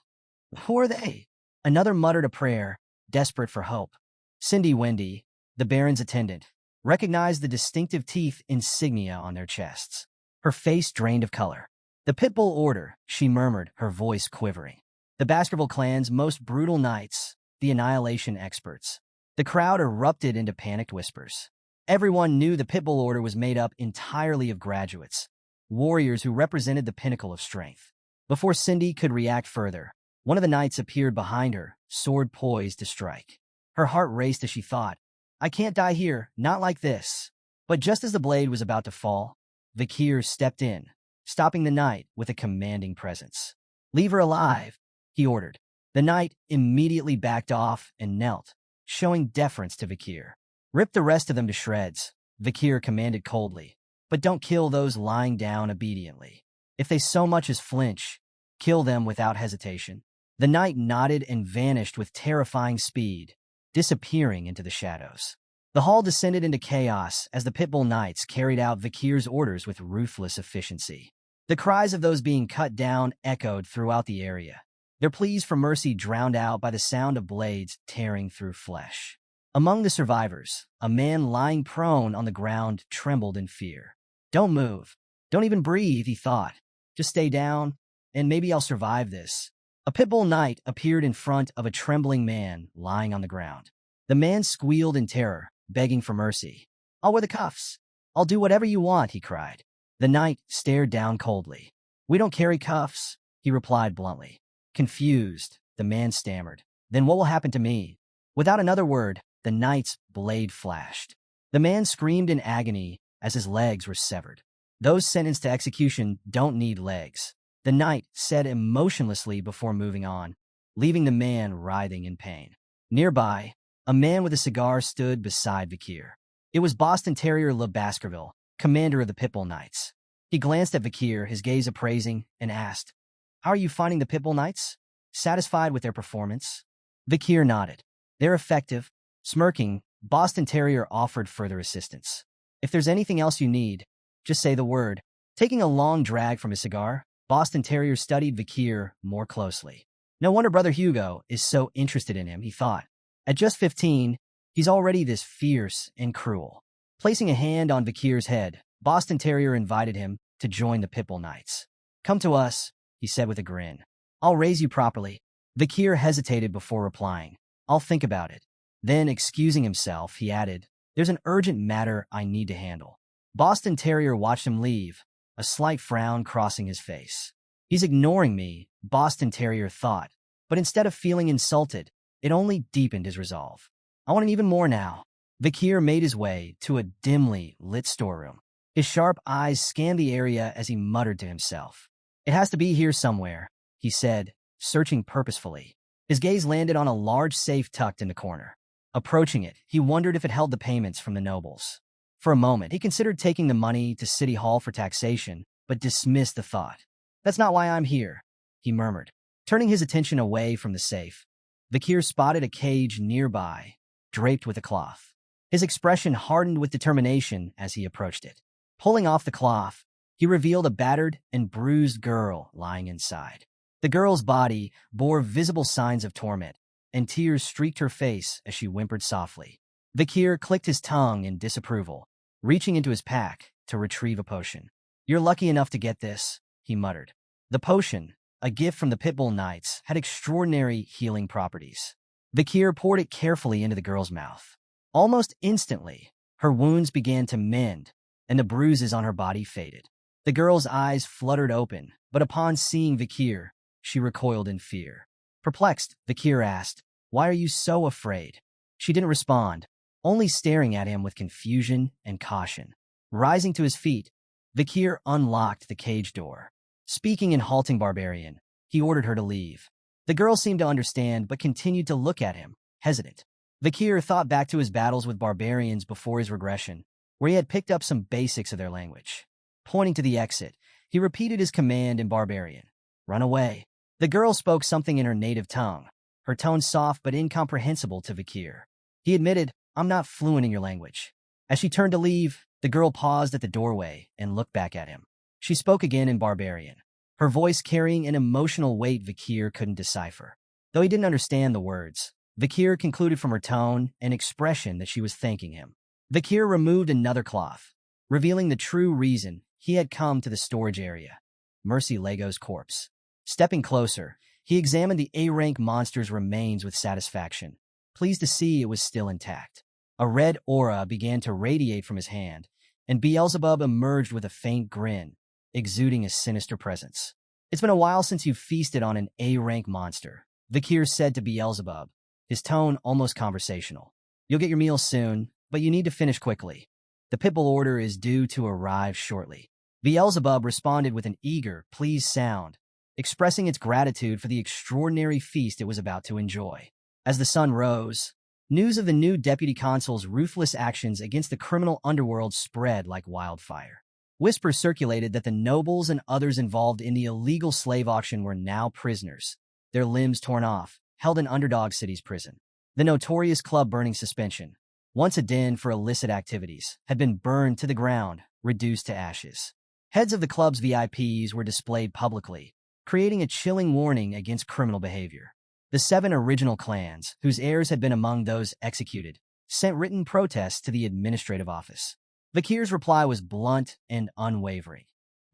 who are they?" Another muttered a prayer, desperate for hope. Cindy Wendy, the Baron's attendant, recognized the distinctive teeth insignia on their chests. Her face drained of color. "The Pitbull Order," she murmured, her voice quivering. "The Baskerville clan's most brutal knights, the annihilation experts." The crowd erupted into panicked whispers. Everyone knew the Pitbull Order was made up entirely of graduates, warriors who represented the pinnacle of strength. Before Cindy could react further, one of the knights appeared behind her, sword poised to strike. Her heart raced as she thought, "I can't die here, not like this." But just as the blade was about to fall, Vakir stepped in, stopping the knight with a commanding presence. "Leave her alive," he ordered. The knight immediately backed off and knelt, showing deference to Vakir. "Rip the rest of them to shreds," Vakir commanded coldly. "But don't kill those lying down obediently. If they so much as flinch, kill them without hesitation." The knight nodded and vanished with terrifying speed, disappearing into the shadows. The hall descended into chaos as the Pitbull Knights carried out Vakir's orders with ruthless efficiency. The cries of those being cut down echoed throughout the area, their pleas for mercy drowned out by the sound of blades tearing through flesh. Among the survivors, a man lying prone on the ground trembled in fear. "Don't move. Don't even breathe," he thought. "Just stay down, and maybe I'll survive this." A Pitbull Knight appeared in front of a trembling man lying on the ground. The man squealed in terror, begging for mercy. "I'll wear the cuffs. I'll do whatever you want," he cried. The knight stared down coldly. "We don't carry cuffs," he replied bluntly. Confused, the man stammered, "Then what will happen to me?" Without another word, the knight's blade flashed. The man screamed in agony as his legs were severed. "Those sentenced to execution don't need legs," the knight said emotionlessly before moving on, leaving the man writhing in pain. Nearby, a man with a cigar stood beside Vakir. It was Boston Terrier Le Baskerville, commander of the Pitbull Knights. He glanced at Vakir, his gaze appraising, and asked, "How are you finding the Pitbull Knights? Satisfied with their performance?" Vakir nodded. "They're effective." Smirking, Boston Terrier offered further assistance. "If there's anything else you need, just say the word." Taking a long drag from his cigar, Boston Terrier studied Vakir more closely. No wonder Brother Hugo is so interested in him, he thought. At just 15, he's already this fierce and cruel. Placing a hand on Vakir's head, Boston Terrier invited him to join the Pitbull Knights. "Come to us," he said with a grin. "I'll raise you properly." Vakir hesitated before replying. "I'll think about it." Then, excusing himself, he added, "There's an urgent matter I need to handle." Boston Terrier watched him leave, a slight frown crossing his face. "He's ignoring me," Boston Terrier thought, but instead of feeling insulted, it only deepened his resolve. "I want it even more now." Vakir made his way to a dimly lit storeroom. His sharp eyes scanned the area as he muttered to himself. It has to be here somewhere, he said, searching purposefully. His gaze landed on a large safe tucked in the corner. Approaching it, he wondered if it held the payments from the nobles. For a moment, he considered taking the money to City Hall for taxation, but dismissed the thought. That's not why I'm here, he murmured. Turning his attention away from the safe, Vakir spotted a cage nearby, draped with a cloth. His expression hardened with determination as he approached it. Pulling off the cloth, he revealed a battered and bruised girl lying inside. The girl's body bore visible signs of torment, and tears streaked her face as she whimpered softly. Vakir clicked his tongue in disapproval, reaching into his pack to retrieve a potion. You're lucky enough to get this, he muttered. The potion, a gift from the Pitbull Knights, had extraordinary healing properties. Vakir poured it carefully into the girl's mouth. Almost instantly, her wounds began to mend, and the bruises on her body faded. The girl's eyes fluttered open, but upon seeing Vakir, she recoiled in fear. Perplexed, Vakir asked, "Why are you so afraid?" She didn't respond, only staring at him with confusion and caution. Rising to his feet, Vakir unlocked the cage door. Speaking in halting barbarian, he ordered her to leave. The girl seemed to understand but continued to look at him, hesitant. Vakir thought back to his battles with barbarians before his regression, where he had picked up some basics of their language. Pointing to the exit, he repeated his command in barbarian. Run away. The girl spoke something in her native tongue, her tone soft but incomprehensible to Vakir. He admitted, I'm not fluent in your language. As she turned to leave, the girl paused at the doorway and looked back at him. She spoke again in barbarian, her voice carrying an emotional weight Vakir couldn't decipher. Though he didn't understand the words, Vakir concluded from her tone and expression that she was thanking him. Vakir removed another cloth, revealing the true reason he had come to the storage area, Mercy Lego's corpse. Stepping closer, he examined the A-rank monster's remains with satisfaction, pleased to see it was still intact. A red aura began to radiate from his hand, and Beelzebub emerged with a faint grin, exuding a sinister presence. It's been a while since you feasted on an A-rank monster, Vakir said to Beelzebub, his tone almost conversational. You'll get your meal soon, but you need to finish quickly. The Pitbull order is due to arrive shortly. Beelzebub responded with an eager, pleased sound, expressing its gratitude for the extraordinary feast it was about to enjoy. As the sun rose, news of the new deputy consul's ruthless actions against the criminal underworld spread like wildfire. Whispers circulated that the nobles and others involved in the illegal slave auction were now prisoners, their limbs torn off, held in Underdog City's prison. The notorious club burning suspension, once a den for illicit activities, had been burned to the ground, reduced to ashes. Heads of the club's VIPs were displayed publicly, creating a chilling warning against criminal behavior. The 7 original clans, whose heirs had been among those executed, sent written protests to the administrative office. Vakir's reply was blunt and unwavering.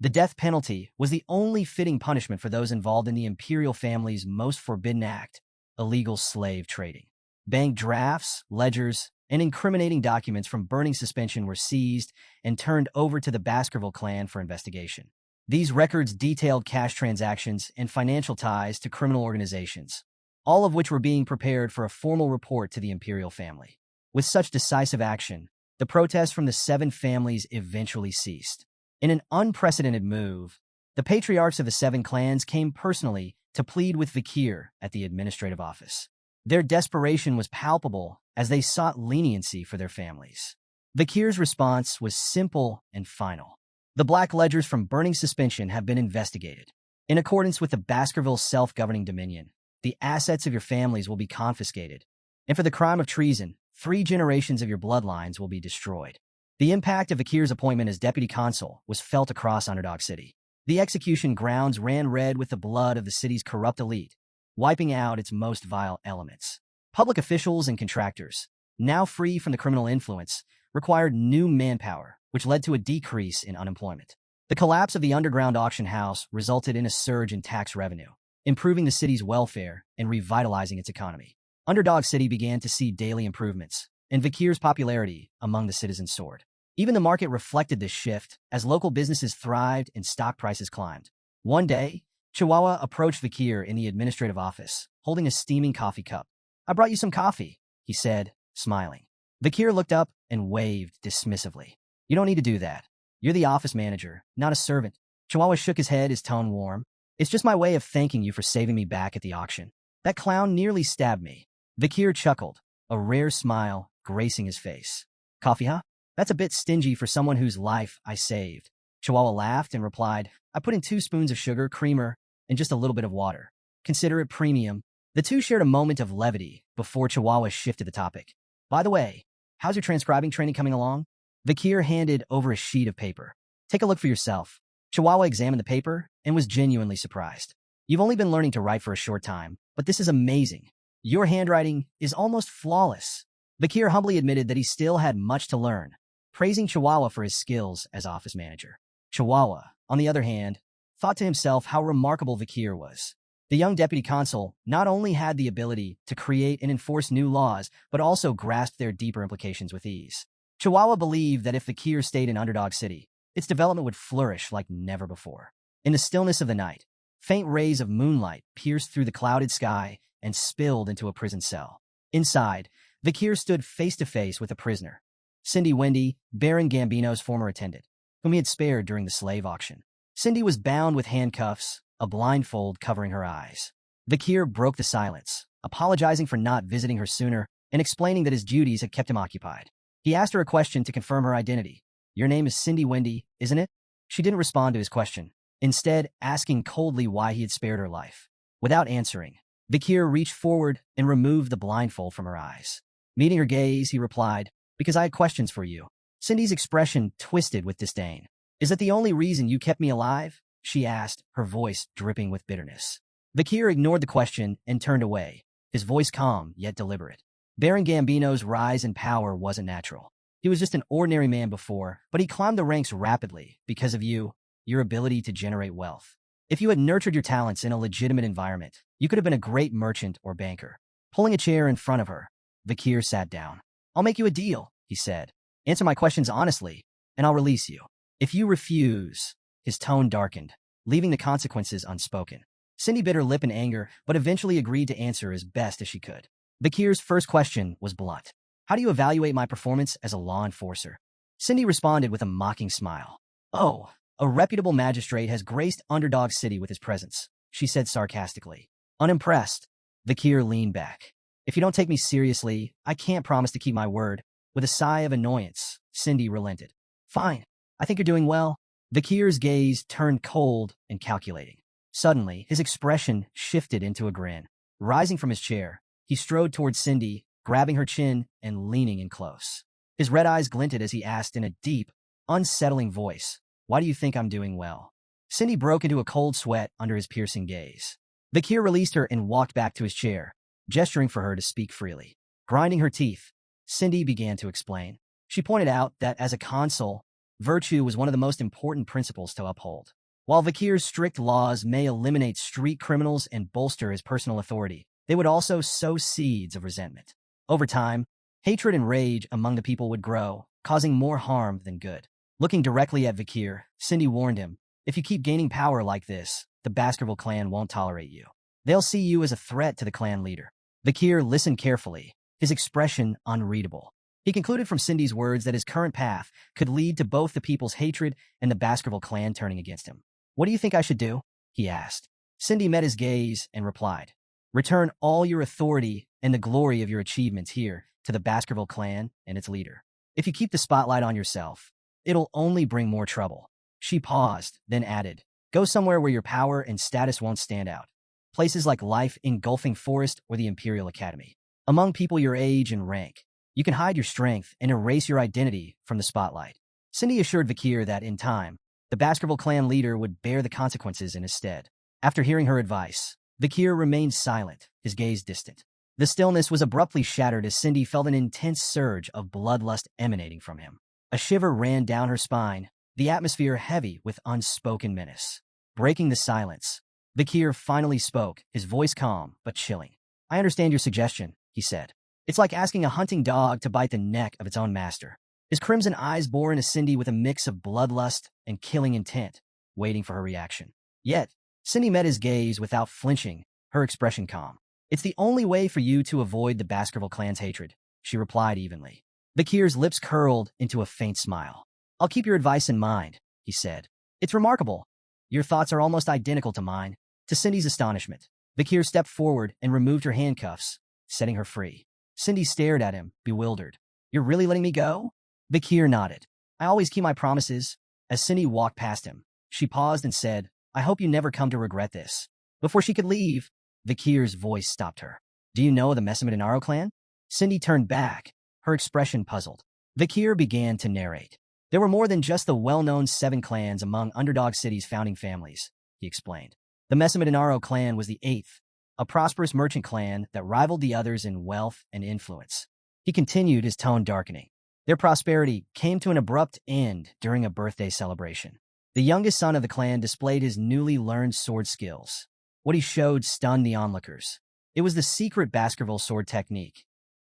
The death penalty was the only fitting punishment for those involved in the imperial family's most forbidden act, illegal slave trading. Bank drafts, ledgers, and incriminating documents from burning suspension were seized and turned over to the Baskerville clan for investigation. These records detailed cash transactions and financial ties to criminal organizations, all of which were being prepared for a formal report to the imperial family. With such decisive action, the protests from the 7 families eventually ceased. In an unprecedented move, the patriarchs of the 7 clans came personally to plead with Vakir at the administrative office. Their desperation was palpable as they sought leniency for their families. Vakir's response was simple and final. The black ledgers from burning suspension have been investigated. In accordance with the Baskerville self-governing dominion, the assets of your families will be confiscated, and for the crime of treason, 3 generations of your bloodlines will be destroyed. The impact of Vakir's appointment as deputy consul was felt across Underdog City. The execution grounds ran red with the blood of the city's corrupt elite, wiping out its most vile elements. Public officials and contractors, now free from the criminal influence, required new manpower, which led to a decrease in unemployment. The collapse of the underground auction house resulted in a surge in tax revenue, improving the city's welfare and revitalizing its economy. Underdog City began to see daily improvements, and Vakir's popularity among the citizens soared. Even the market reflected this shift as local businesses thrived and stock prices climbed. One day, Chihuahua approached Vakir in the administrative office, holding a steaming coffee cup. I brought you some coffee, he said, smiling. Vakir looked up and waved dismissively. You don't need to do that. You're the office manager, not a servant. Chihuahua shook his head, his tone warm. It's just my way of thanking you for saving me back at the auction. That clown nearly stabbed me. Vakir chuckled, a rare smile gracing his face. Coffee, huh? That's a bit stingy for someone whose life I saved. Chihuahua laughed and replied, I put in 2 spoons of sugar, creamer, and just a little bit of water. Consider it premium. The two shared a moment of levity before Chihuahua shifted the topic. By the way, how's your transcribing training coming along? Vakir handed over a sheet of paper. Take a look for yourself. Chihuahua examined the paper and was genuinely surprised. You've only been learning to write for a short time, but this is amazing. Your handwriting is almost flawless. Vakir humbly admitted that he still had much to learn, praising Chihuahua for his skills as office manager. Chihuahua, on the other hand, thought to himself how remarkable Vakir was. The young deputy consul not only had the ability to create and enforce new laws, but also grasped their deeper implications with ease. Chihuahua believed that if Vakir stayed in Underdog City, its development would flourish like never before. In the stillness of the night, faint rays of moonlight pierced through the clouded sky and spilled into a prison cell. Inside, Vakir stood face-to-face with a prisoner, Cindy Wendy, Baron Gambino's former attendant, whom he had spared during the slave auction. Cindy was bound with handcuffs, a blindfold covering her eyes. Vakir broke the silence, apologizing for not visiting her sooner and explaining that his duties had kept him occupied. He asked her a question to confirm her identity. Your name is Cindy Wendy, isn't it? She didn't respond to his question, instead asking coldly why he had spared her life. Without answering, Vakir reached forward and removed the blindfold from her eyes. Meeting her gaze, he replied, because I had questions for you. Cindy's expression twisted with disdain. Is that the only reason you kept me alive? She asked, her voice dripping with bitterness. Vakir ignored the question and turned away, his voice calm yet deliberate. Baron Gambino's rise in power wasn't natural. He was just an ordinary man before, but he climbed the ranks rapidly because of you, your ability to generate wealth. If you had nurtured your talents in a legitimate environment, you could have been a great merchant or banker. Pulling a chair in front of her, Vakir sat down. I'll make you a deal, he said. Answer my questions honestly, and I'll release you. If you refuse, his tone darkened, leaving the consequences unspoken. Cindy bit her lip in anger, but eventually agreed to answer as best as she could. Vakir's first question was blunt. How do you evaluate my performance as a law enforcer? Cindy responded with a mocking smile. Oh, a reputable magistrate has graced Underdog City with his presence, she said sarcastically. Unimpressed, Vakir leaned back. If you don't take me seriously, I can't promise to keep my word. With a sigh of annoyance, Cindy relented. Fine, I think you're doing well. Vakir's gaze turned cold and calculating. Suddenly, his expression shifted into a grin. Rising from his chair, he strode towards Cindy, grabbing her chin and leaning in close. His red eyes glinted as he asked in a deep, unsettling voice, why do you think I'm doing well? Cindy broke into a cold sweat under his piercing gaze. Vakir released her and walked back to his chair, gesturing for her to speak freely. Grinding her teeth, Cindy began to explain. She pointed out that as a consul, virtue was one of the most important principles to uphold. While Vakir's strict laws may eliminate street criminals and bolster his personal authority, they would also sow seeds of resentment. Over time, hatred and rage among the people would grow, causing more harm than good. Looking directly at Vakir, Cindy warned him, if you keep gaining power like this, the Baskerville clan won't tolerate you. They'll see you as a threat to the clan leader. Vakir listened carefully, his expression unreadable. He concluded from Cindy's words that his current path could lead to both the people's hatred and the Baskerville clan turning against him. What do you think I should do? He asked. Cindy met his gaze and replied, return all your authority and the glory of your achievements here to the Baskerville clan and its leader. If you keep the spotlight on yourself, it'll only bring more trouble. She paused, then added, go somewhere where your power and status won't stand out. Places like Life Engulfing Forest or the Imperial Academy. Among people your age and rank, you can hide your strength and erase your identity from the spotlight. Cindy assured Vakir that, in time, the Baskerville clan leader would bear the consequences in his stead. After hearing her advice, Vakir remained silent, his gaze distant. The stillness was abruptly shattered as Cindy felt an intense surge of bloodlust emanating from him. A shiver ran down her spine, the atmosphere heavy with unspoken menace. Breaking the silence, Vakir finally spoke, his voice calm but chilling. I understand your suggestion, he said. It's like asking a hunting dog to bite the neck of its own master. His crimson eyes bore into Cindy with a mix of bloodlust and killing intent, waiting for her reaction. Yet, Cindy met his gaze without flinching, her expression calm. It's the only way for you to avoid the Baskerville clan's hatred, she replied evenly. Vakir's lips curled into a faint smile. I'll keep your advice in mind, he said. It's remarkable Your thoughts are almost identical to mine. To Cindy's astonishment, Vakir stepped forward and removed her handcuffs, setting her free. Cindy stared at him, bewildered. You're really letting me go? Vakir nodded. I always keep my promises. As Cindy walked past him, she paused and said, I hope you never come to regret this. Before she could leave, Vakir's voice stopped her. Do you know the Messamidinaro clan? Cindy turned back, her expression puzzled. Vakir began to narrate. There were more than just the well-known 7 clans among Underdog City's founding families, he explained. The Messamidinaro clan was the 8th, a prosperous merchant clan that rivaled the others in wealth and influence. He continued, his tone darkening. Their prosperity came to an abrupt end during a birthday celebration. The youngest son of the clan displayed his newly learned sword skills. What he showed stunned the onlookers. It was the secret Baskerville sword technique,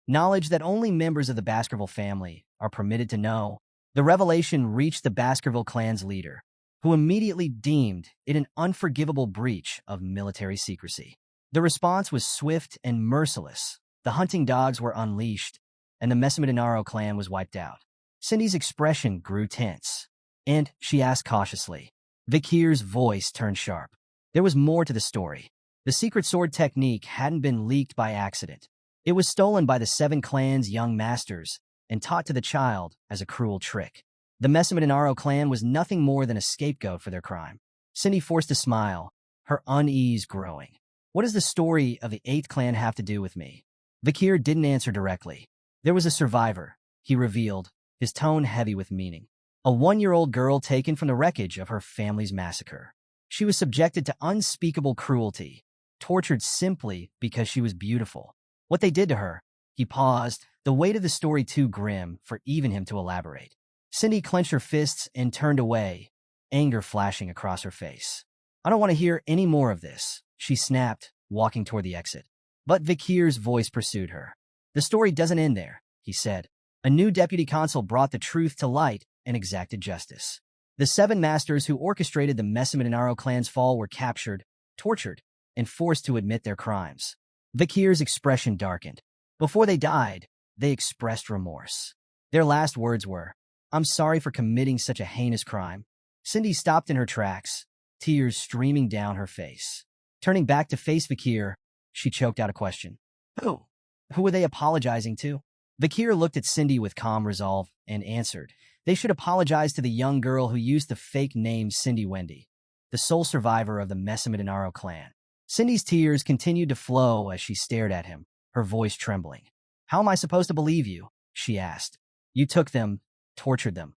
knowledge that only members of the Baskerville family are permitted to know. The revelation reached the Baskerville clan's leader, who immediately deemed it an unforgivable breach of military secrecy. The response was swift and merciless. The hunting dogs were unleashed, and the Messamidinaro clan was wiped out. Cindy's expression grew tense, and she asked cautiously. Vakir's voice turned sharp. There was more to the story. The secret sword technique hadn't been leaked by accident. It was stolen by the 7 clans' young masters and taught to the child as a cruel trick. The Messamidinaro clan was nothing more than a scapegoat for their crime. Cindy forced a smile, her unease growing. What does the story of the 8th clan have to do with me? Vakir didn't answer directly. There was a survivor, he revealed, his tone heavy with meaning. A 1-year-old girl taken from the wreckage of her family's massacre. She was subjected to unspeakable cruelty, tortured simply because she was beautiful. What they did to her, he paused, the weight of the story too grim for even him to elaborate. Cindy clenched her fists and turned away, anger flashing across her face. I don't want to hear any more of this, she snapped, walking toward the exit. But Vakir's voice pursued her. The story doesn't end there, he said. A new deputy consul brought the truth to light and exacted justice. The 7 masters who orchestrated the Messamidinaro clan's fall were captured, tortured, and forced to admit their crimes. Vakir's expression darkened. Before they died, they expressed remorse. Their last words were, I'm sorry for committing such a heinous crime. Cindy stopped in her tracks, tears streaming down her face. Turning back to face Vakir, she choked out a question. Who? Who were they apologizing to? Vakir looked at Cindy with calm resolve and answered. They should apologize to the young girl who used the fake name Cindy Wendy, the sole survivor of the Messamidinaro clan. Cindy's tears continued to flow as she stared at him, her voice trembling. How am I supposed to believe you? She asked. You took them, tortured them.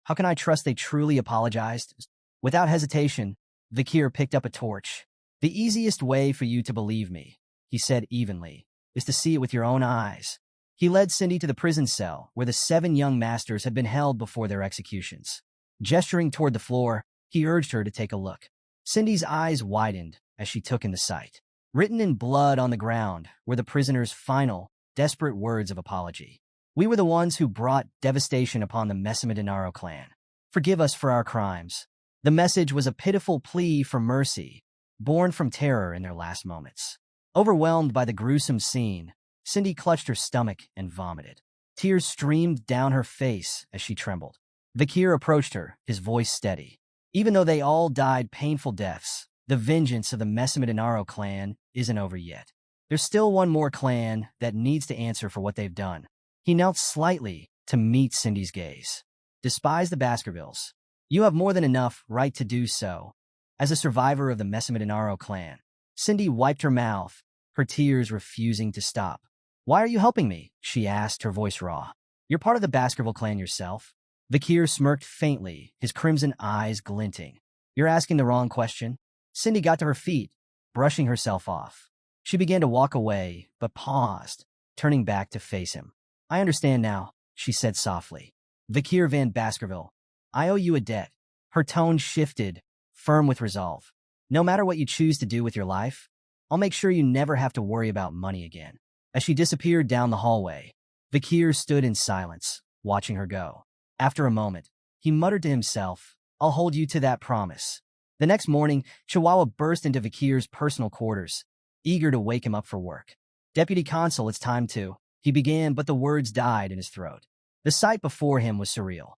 How can I trust they truly apologized? Without hesitation, Vakir picked up a torch. The easiest way for you to believe me, he said evenly, is to see it with your own eyes. He led Cindy to the prison cell where the 7 young masters had been held before their executions. Gesturing toward the floor, he urged her to take a look. Cindy's eyes widened as she took in the sight. Written in blood on the ground were the prisoners' final, desperate words of apology. We were the ones who brought devastation upon the Messamidinaro clan. Forgive us for our crimes. The message was a pitiful plea for mercy, born from terror in their last moments. Overwhelmed by the gruesome scene, Cindy clutched her stomach and vomited. Tears streamed down her face as she trembled. Vakir approached her, his voice steady. Even though they all died painful deaths, the vengeance of the Messamidinaro clan isn't over yet. There's still one more clan that needs to answer for what they've done. He knelt slightly to meet Cindy's gaze. Despise the Baskervilles. You have more than enough right to do so. As a survivor of the Messamidinaro clan, Cindy wiped her mouth, her tears refusing to stop. Why are you helping me? She asked, her voice raw. You're part of the Baskerville clan yourself. Vakir smirked faintly, his crimson eyes glinting. You're asking the wrong question. Cindy got to her feet, brushing herself off. She began to walk away, but paused, turning back to face him. I understand now, she said softly. Vakir van Baskerville, I owe you a debt. Her tone shifted, firm with resolve. No matter what you choose to do with your life, I'll make sure you never have to worry about money again. As she disappeared down the hallway, Vakir stood in silence, watching her go. After a moment, he muttered to himself, I'll hold you to that promise. The next morning, Chihuahua burst into Vakir's personal quarters, eager to wake him up for work. Deputy Consul, it's time to, he began, but the words died in his throat. The sight before him was surreal.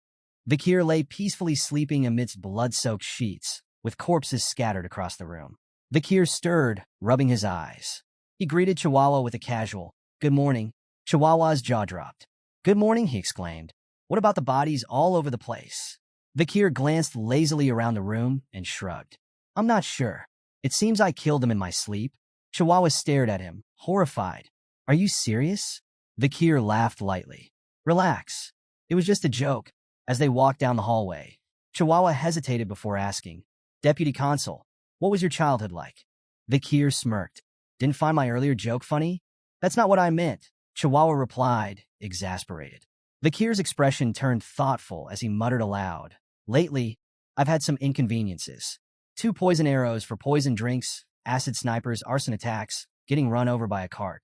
Vakir lay peacefully sleeping amidst blood-soaked sheets, with corpses scattered across the room. Vakir stirred, rubbing his eyes. He greeted Chihuahua with a casual, "Good morning." Chihuahua's jaw dropped. "Good morning," he exclaimed. "What about the bodies all over the place?" Vakir glanced lazily around the room and shrugged. "I'm not sure. It seems I killed them in my sleep." Chihuahua stared at him, horrified. "Are you serious?" Vakir laughed lightly. "Relax. It was just a joke." As they walked down the hallway, Chihuahua hesitated before asking, "Deputy Consul, what was your childhood like?" Vakir smirked. "Didn't find my earlier joke funny?" "That's not what I meant," Chihuahua replied, exasperated. Vakir's expression turned thoughtful as he muttered aloud, "Lately, I've had some inconveniences. 2 poison arrows for poison drinks, acid snipers, arson attacks, getting run over by a cart.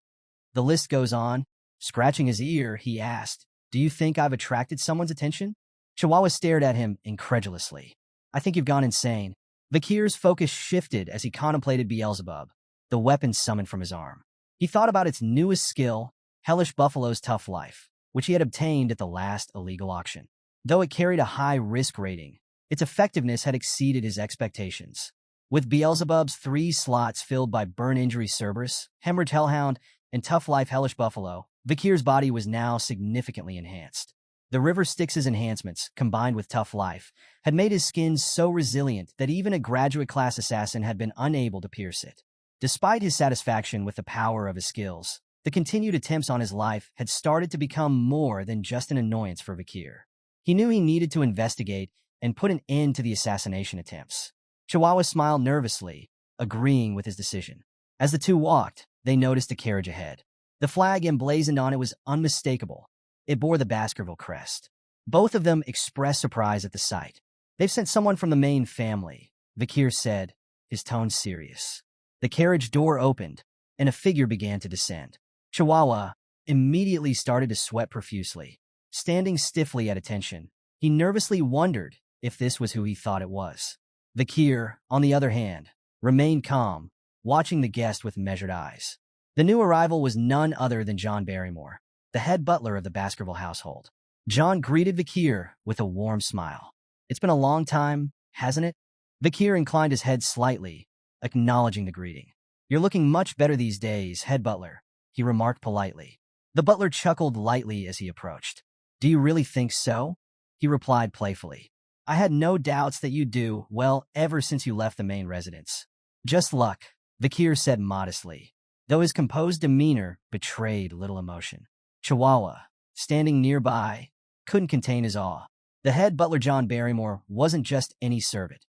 The list goes on." Scratching his ear, he asked, "Do you think I've attracted someone's attention?" Chihuahua stared at him incredulously. "I think you've gone insane." Vakir's focus shifted as he contemplated Beelzebub, the weapon summoned from his arm. He thought about its newest skill, Hellish Buffalo's Tough Life, which he had obtained at the last illegal auction. Though it carried a high risk rating, its effectiveness had exceeded his expectations. With Beelzebub's 3 slots filled by Burn Injury Cerberus, Hemorrhage Hellhound, and Tough Life Hellish Buffalo, Vakir's body was now significantly enhanced. The River Styx's enhancements, combined with Tough Life, had made his skin so resilient that even a graduate-class assassin had been unable to pierce it. Despite his satisfaction with the power of his skills, the continued attempts on his life had started to become more than just an annoyance for Vakir. He knew he needed to investigate and put an end to the assassination attempts. Chihuahua smiled nervously, agreeing with his decision. As the two walked, they noticed a carriage ahead. The flag emblazoned on it was unmistakable. It bore the Baskerville crest. Both of them expressed surprise at the sight. "They've sent someone from the main family," Vakir said, his tone serious. The carriage door opened, and a figure began to descend. Chihuahua immediately started to sweat profusely. Standing stiffly at attention, he nervously wondered if this was who he thought it was. Vakir, on the other hand, remained calm, watching the guest with measured eyes. The new arrival was none other than John Barrymore, the head butler of the Baskerville household. John greeted Vakir with a warm smile. "It's been a long time, hasn't it?" Vakir inclined his head slightly, acknowledging the greeting. "You're looking much better these days, head butler," he remarked politely. The butler chuckled lightly as he approached. "Do you really think so?" he replied playfully. "I had no doubts that you'd do well ever since you left the main residence." "Just luck," Vakir said modestly, though his composed demeanor betrayed little emotion. Chihuahua, standing nearby, couldn't contain his awe. The head butler, John Barrymore, wasn't just any servant.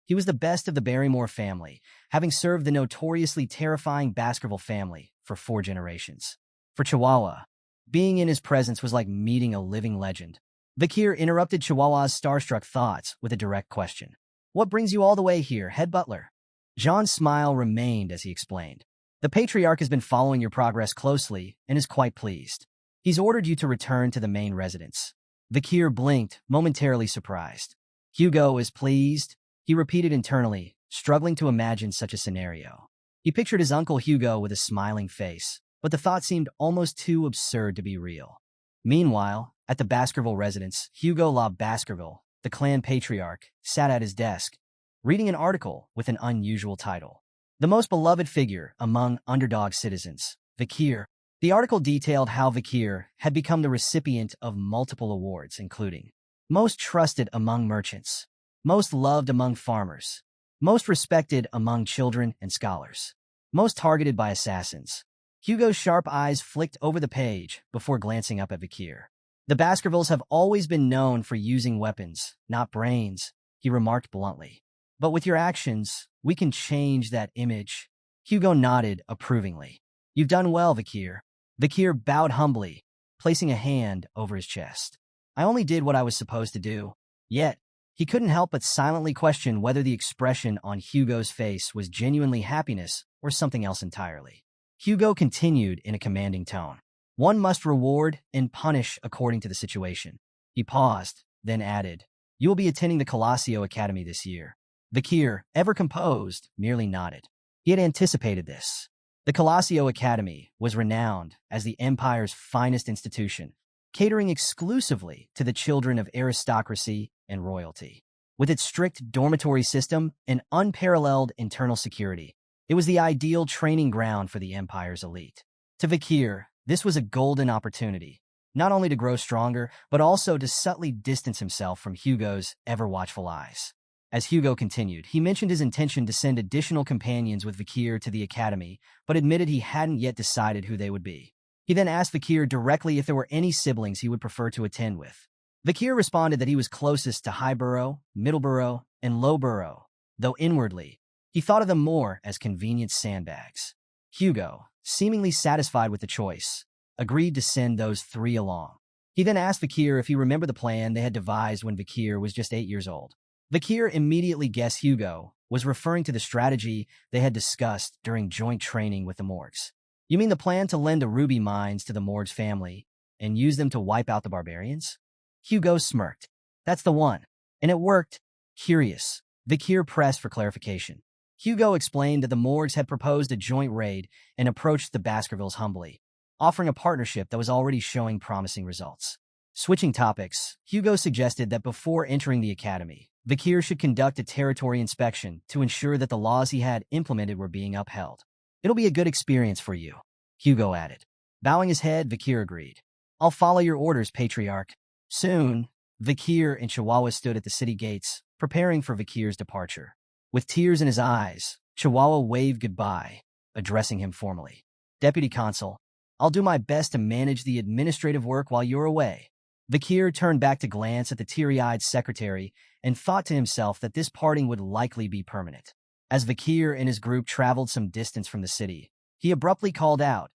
He was the best of the Barrymore family, having served the notoriously terrifying Baskerville family for 4 generations. For Chihuahua, being in his presence was like meeting a living legend. Vakir interrupted Chihuahua's starstruck thoughts with a direct question. "What brings you all the way here, head butler?" John's smile remained as he explained. "The Patriarch has been following your progress closely and is quite pleased. He's ordered you to return to the main residence." Vakir blinked, momentarily surprised. "Hugo is pleased?" he repeated internally, struggling to imagine such a scenario. He pictured his uncle Hugo with a smiling face, but the thought seemed almost too absurd to be real. Meanwhile, at the Baskerville residence, Hugo La Baskerville, the clan patriarch, sat at his desk, reading an article with an unusual title. "The most beloved figure among underdog citizens, Vakir." The article detailed how Vakir had become the recipient of multiple awards, including most trusted among merchants, most loved among farmers, most respected among children and scholars, most targeted by assassins. Hugo's sharp eyes flicked over the page before glancing up at Vakir. "The Baskervilles have always been known for using weapons, not brains," he remarked bluntly. "But with your actions, we can change that image." Hugo nodded approvingly. "You've done well, Vakir." Vakir bowed humbly, placing a hand over his chest. "I only did what I was supposed to do." Yet, he couldn't help but silently question whether the expression on Hugo's face was genuinely happiness or something else entirely. Hugo continued in a commanding tone. "One must reward and punish according to the situation." He paused, then added, "You will be attending the Colossio Academy this year." Vakir, ever composed, merely nodded. He had anticipated this. The Colossio Academy was renowned as the Empire's finest institution, catering exclusively to the children of aristocracy and royalty. With its strict dormitory system and unparalleled internal security, it was the ideal training ground for the Empire's elite. To Vakir, this was a golden opportunity, not only to grow stronger, but also to subtly distance himself from Hugo's ever-watchful eyes. As Hugo continued, he mentioned his intention to send additional companions with Vakir to the academy, but admitted he hadn't yet decided who they would be. He then asked Vakir directly if there were any siblings he would prefer to attend with. Vakir responded that he was closest to Highborough, Middleborough, and Lowborough, though inwardly, he thought of them more as convenient sandbags. Hugo, seemingly satisfied with the choice, agreed to send those 3 along. He then asked Vakir if he remembered the plan they had devised when Vakir was just 8 years old. Vakir immediately guessed Hugo was referring to the strategy they had discussed during joint training with the Morgs. "You mean the plan to lend the ruby mines to the Morgs family and use them to wipe out the barbarians?" Hugo smirked. "That's the one. And it worked." Curious, Vakir pressed for clarification. Hugo explained that the Morgs had proposed a joint raid and approached the Baskervilles humbly, offering a partnership that was already showing promising results. Switching topics, Hugo suggested that before entering the academy, Vakir should conduct a territory inspection to ensure that the laws he had implemented were being upheld. "It'll be a good experience for you," Hugo added. Bowing his head, Vakir agreed. "I'll follow your orders, Patriarch." Soon, Vakir and Chihuahua stood at the city gates, preparing for Vakir's departure. With tears in his eyes, Chihuahua waved goodbye, addressing him formally. "Deputy Consul, I'll do my best to manage the administrative work while you're away." Vakir turned back to glance at the teary-eyed secretary and thought to himself that this parting would likely be permanent. As Vakir and his group traveled some distance from the city, he abruptly called out,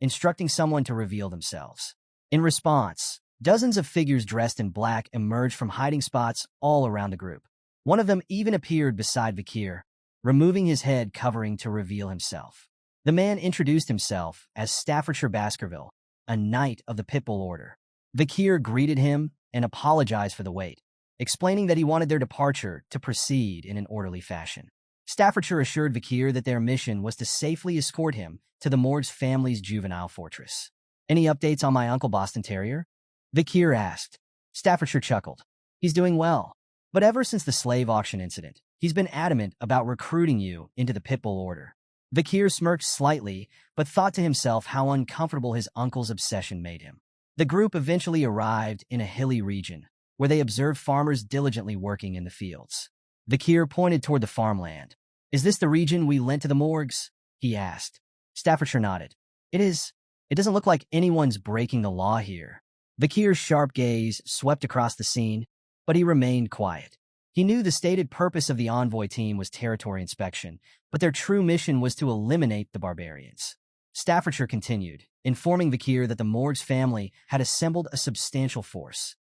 instructing someone to reveal themselves. In response, dozens of figures dressed in black emerged from hiding spots all around the group. One of them even appeared beside Vakir, removing his head covering to reveal himself. The man introduced himself as Staffordshire Baskerville, a knight of the Pitbull Order. Vakir greeted him and apologized for the wait, explaining that he wanted their departure to proceed in an orderly fashion. Staffordshire assured Vakir that their mission was to safely escort him to the Morgs family's juvenile fortress. "Any updates on my Uncle Boston Terrier?" Vakir asked. Staffordshire chuckled. "He's doing well, but ever since the slave auction incident, he's been adamant about recruiting you into the Pitbull Order." Vakir smirked slightly, but thought to himself how uncomfortable his uncle's obsession made him. The group eventually arrived in a hilly region, where they observed farmers diligently working in the fields. Vakir pointed toward the farmland. "Is this the region we lent to the Morgs?" he asked. Staffordshire nodded. "It is. It doesn't look like anyone's breaking the law here." Vakir's sharp gaze swept across the scene, but he remained quiet. He knew the stated purpose of the envoy team was territory inspection, but their true mission was to eliminate the barbarians. Staffordshire continued, informing Vakir that the Morgs family had assembled a substantial force.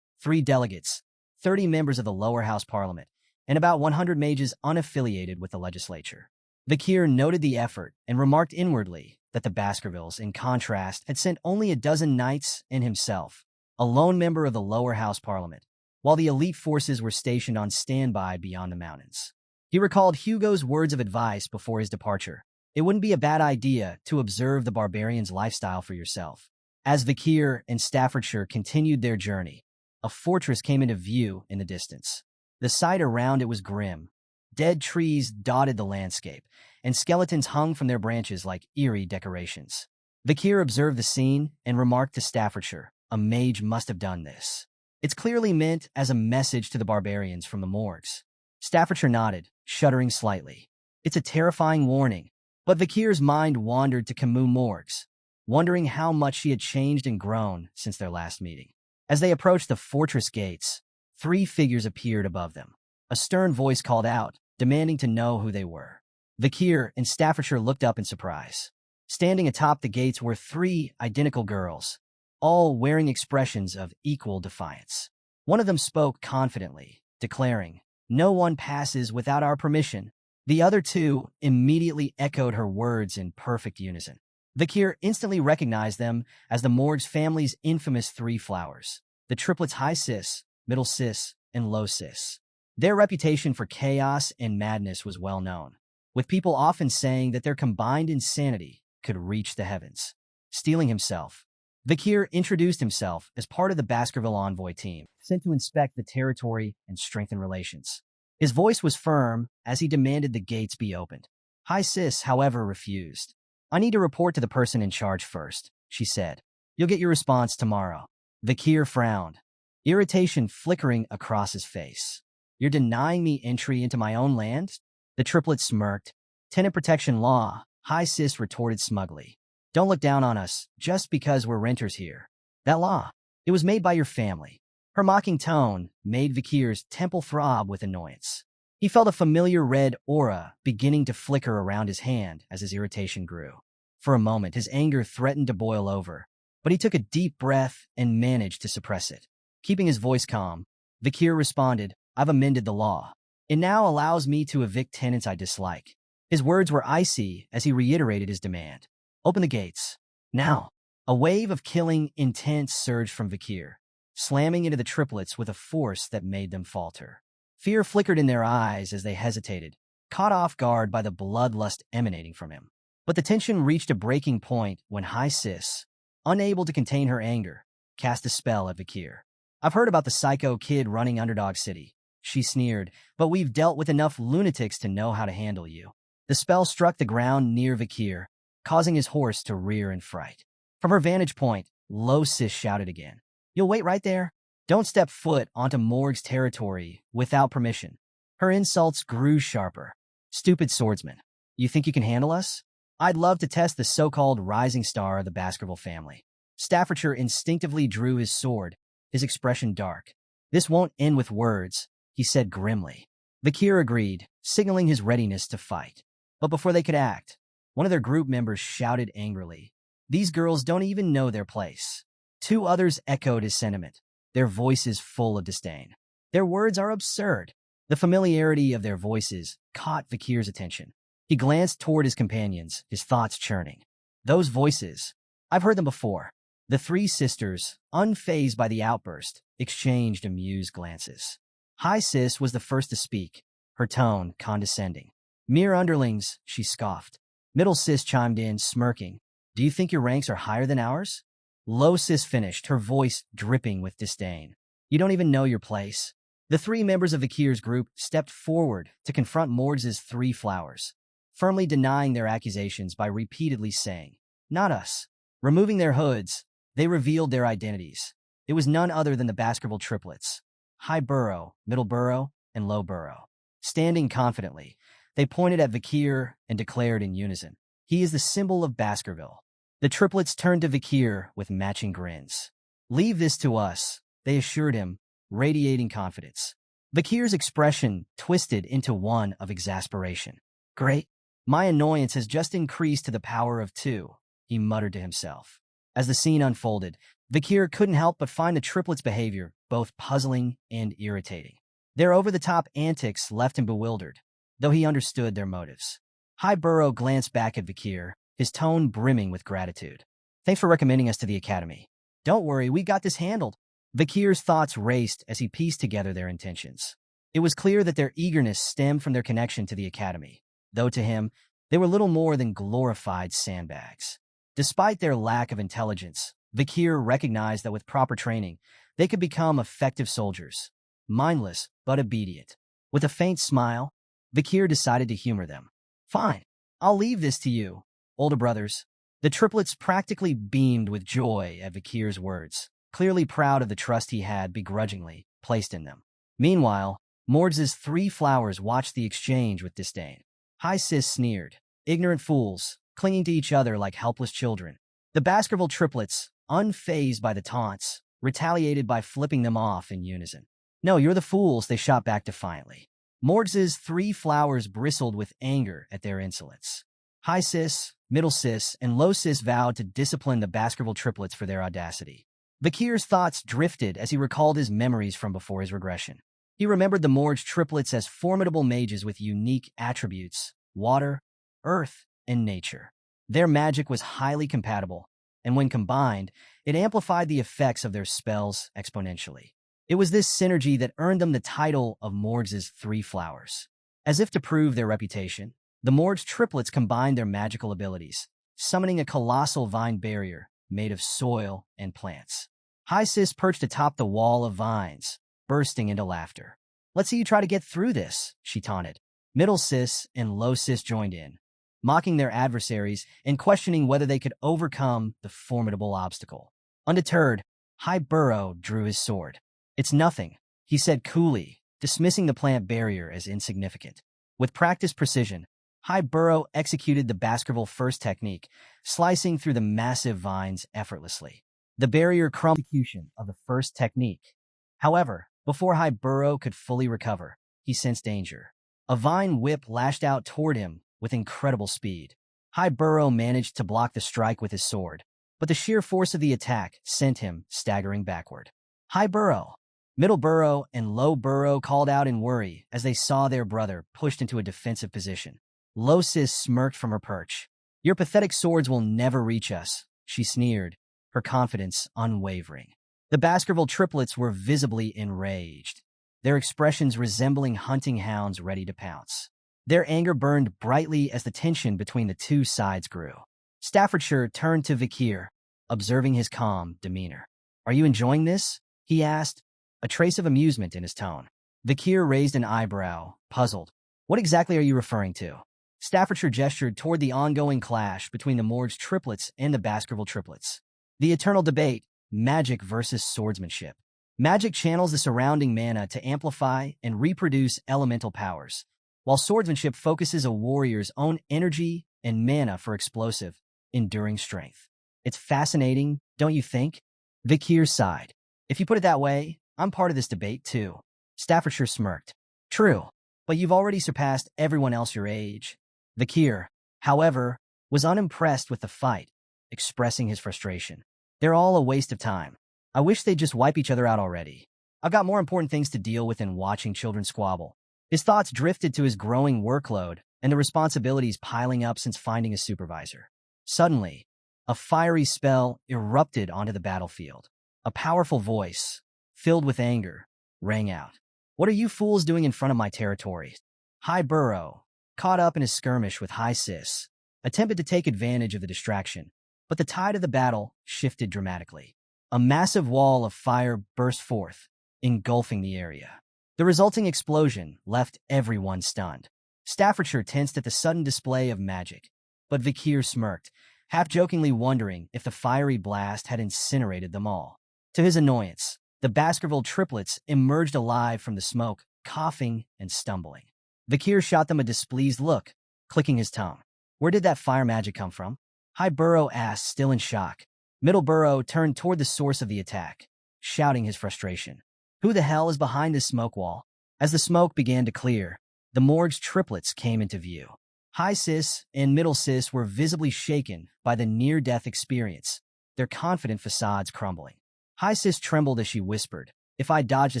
3 delegates, 30 members of the lower house parliament, and about 100 mages unaffiliated with the legislature. Vakir noted the effort and remarked inwardly that the Baskervilles, in contrast, had sent only a dozen knights and himself, a lone member of the lower house parliament, while the elite forces were stationed on standby beyond the mountains. He recalled Hugo's words of advice before his departure. It wouldn't be a bad idea to observe the barbarians' lifestyle for yourself. As Vakir and Staffordshire continued their journey, a fortress came into view in the distance. The sight around it was grim. Dead trees dotted the landscape, and skeletons hung from their branches like eerie decorations. Vakir observed the scene and remarked to Staffordshire, "A mage must have done this. It's clearly meant as a message to the barbarians from the Morgs." Staffordshire nodded, shuddering slightly. "It's a terrifying warning." But Vakir's mind wandered to Kimu Morgs, wondering how much she had changed and grown since their last meeting. As they approached the fortress gates, 3 figures appeared above them. A stern voice called out, demanding to know who they were. Vakir and Staffordshire looked up in surprise. Standing atop the gates were 3 identical girls, all wearing expressions of equal defiance. One of them spoke confidently, declaring, "No one passes without our permission." The other 2 immediately echoed her words in perfect unison. Vakir instantly recognized them as the Morgs family's infamous 3 flowers, the triplets High Sis, Middle Sis, and Low Sis. Their reputation for chaos and madness was well known, with people often saying that their combined insanity could reach the heavens. Steeling himself, Vakir introduced himself as part of the Baskerville envoy team, sent to inspect the territory and strengthen relations. His voice was firm as he demanded the gates be opened. High Sis, however, refused. I need to report to the person in charge first, she said. You'll get your response tomorrow. Vakir frowned, irritation flickering across his face. You're denying me entry into my own land? The triplet smirked. Tenant protection law, High Sis retorted smugly. Don't look down on us just because we're renters here. That law, it was made by your family. Her mocking tone made Vakir's temple throb with annoyance. He felt a familiar red aura beginning to flicker around his hand as his irritation grew. For a moment, his anger threatened to boil over, but he took a deep breath and managed to suppress it. Keeping his voice calm, Vakir responded, I've amended the law. It now allows me to evict tenants I dislike. His words were icy as he reiterated his demand. Open the gates. Now. A wave of killing intent surged from Vakir, slamming into the triplets with a force that made them falter. Fear flickered in their eyes as they hesitated, caught off guard by the bloodlust emanating from him. But the tension reached a breaking point when High Sis, unable to contain her anger, cast a spell at Vakir. I've heard about the psycho kid running Underdog City, she sneered, but we've dealt with enough lunatics to know how to handle you. The spell struck the ground near Vakir, causing his horse to rear in fright. From her vantage point, Low Sis shouted again. You'll wait right there. Don't step foot onto Morg's territory without permission. Her insults grew sharper. Stupid swordsman. You think you can handle us? I'd love to test the so-called rising star of the Baskerville family. Staffordshire instinctively drew his sword, his expression dark. This won't end with words, he said grimly. Vakir agreed, signaling his readiness to fight. But before they could act, one of their group members shouted angrily, These girls don't even know their place. Two others echoed his sentiment, their voices full of disdain. Their words are absurd. The familiarity of their voices caught Vakir's attention. He glanced toward his companions, his thoughts churning. Those voices, I've heard them before. The three sisters, unfazed by the outburst, exchanged amused glances. High Sis was the first to speak, her tone condescending. Mere underlings, she scoffed. Middle Sis chimed in, smirking. Do you think your ranks are higher than ours? Low Sis finished, her voice dripping with disdain. You don't even know your place. The three members of Vakir's group stepped forward to confront Morg's three flowers, firmly denying their accusations by repeatedly saying, Not us. Removing their hoods, they revealed their identities. It was none other than the Baskerville triplets, High Burrow, Middle Burrow, and Low Burrow. Standing confidently, they pointed at Vakir and declared in unison, He is the symbol of Baskerville. The triplets turned to Vakir with matching grins. Leave this to us, they assured him, radiating confidence. Vakir's expression twisted into one of exasperation. Great. My annoyance has just increased to the power of 2, he muttered to himself. As the scene unfolded, Vakir couldn't help but find the triplets' behavior both puzzling and irritating. Their over-the-top antics left him bewildered, though he understood their motives. High Burrow glanced back at Vakir, his tone brimming with gratitude. Thanks for recommending us to the Academy. Don't worry, we got this handled. Vakir's thoughts raced as he pieced together their intentions. It was clear that their eagerness stemmed from their connection to the Academy, though to him, they were little more than glorified sandbags. Despite their lack of intelligence, Vakir recognized that with proper training, they could become effective soldiers, mindless but obedient. With a faint smile, Vakir decided to humor them. Fine, I'll leave this to you, older brothers. The triplets practically beamed with joy at Vakir's words, clearly proud of the trust he had begrudgingly placed in them. Meanwhile, Morg's three flowers watched the exchange with disdain. High Sis sneered, ignorant fools, clinging to each other like helpless children. The Baskerville triplets, unfazed by the taunts, retaliated by flipping them off in unison. No, you're the fools, they shot back defiantly. Morg's three flowers bristled with anger at their insolence. High Sis, Middle Sis, and Low Sis vowed to discipline the Baskerville triplets for their audacity. Vakir's thoughts drifted as he recalled his memories from before his regression. He remembered the Morg triplets as formidable mages with unique attributes, water, earth, and nature. Their magic was highly compatible, and when combined, it amplified the effects of their spells exponentially. It was this synergy that earned them the title of Morg's Three Flowers. As if to prove their reputation, the Morg triplets combined their magical abilities, summoning a colossal vine barrier made of soil and plants. High Sis perched atop the wall of vines, bursting into laughter. "Let's see you try to get through this," she taunted. Middle Sis and Low Sis joined in, mocking their adversaries and questioning whether they could overcome the formidable obstacle. Undeterred, High Burrow drew his sword. "It's nothing," he said coolly, dismissing the plant barrier as insignificant. With practiced precision, High Burrow executed the Baskerville First technique, slicing through the massive vines effortlessly. The barrier crumbled execution of the first technique. However, before High Burrow could fully recover, he sensed danger. A vine whip lashed out toward him with incredible speed. High Burrow managed to block the strike with his sword, but the sheer force of the attack sent him staggering backward. High Burrow, Middle Burrow, and Low Burrow called out in worry as they saw their brother pushed into a defensive position. Low Sis smirked from her perch. "Your pathetic swords will never reach us," she sneered, her confidence unwavering. The Baskerville triplets were visibly enraged, their expressions resembling hunting hounds ready to pounce. Their anger burned brightly as the tension between the two sides grew. Staffordshire turned to Vikir, observing his calm demeanor. "Are you enjoying this?" he asked, a trace of amusement in his tone. Vikir raised an eyebrow, puzzled. "What exactly are you referring to?" Staffordshire gestured toward the ongoing clash between the Morgs triplets and the Baskerville triplets. The eternal debate, magic versus swordsmanship. Magic channels the surrounding mana to amplify and reproduce elemental powers, while swordsmanship focuses a warrior's own energy and mana for explosive, enduring strength. "It's fascinating, don't you think?" Vikir sighed. "If you put it that way, I'm part of this debate too." Staffordshire smirked. "True, but you've already surpassed everyone else your age." Vikir, however, was unimpressed with the fight, expressing his frustration. "They're all a waste of time. I wish they'd just wipe each other out already. I've got more important things to deal with than watching children squabble." His thoughts drifted to his growing workload and the responsibilities piling up since finding a supervisor. Suddenly, a fiery spell erupted onto the battlefield. A powerful voice, filled with anger, rang out. "What are you fools doing in front of my territory?" High Burrow, caught up in his skirmish with High Sis, attempted to take advantage of the distraction, but the tide of the battle shifted dramatically. A massive wall of fire burst forth, engulfing the area. The resulting explosion left everyone stunned. Staffordshire tensed at the sudden display of magic, but Vikir smirked, half-jokingly wondering if the fiery blast had incinerated them all. To his annoyance, the Baskerville triplets emerged alive from the smoke, coughing and stumbling. Vikir shot them a displeased look, clicking his tongue. "Where did that fire magic come from?" High Burrow asked, still in shock. Middle Burrow turned toward the source of the attack, shouting his frustration. "Who the hell is behind this smoke wall?" As the smoke began to clear, the Morgs triplets came into view. High Sis and Middle Sis were visibly shaken by the near-death experience, their confident facades crumbling. High Sis trembled as she whispered, "If I dodged a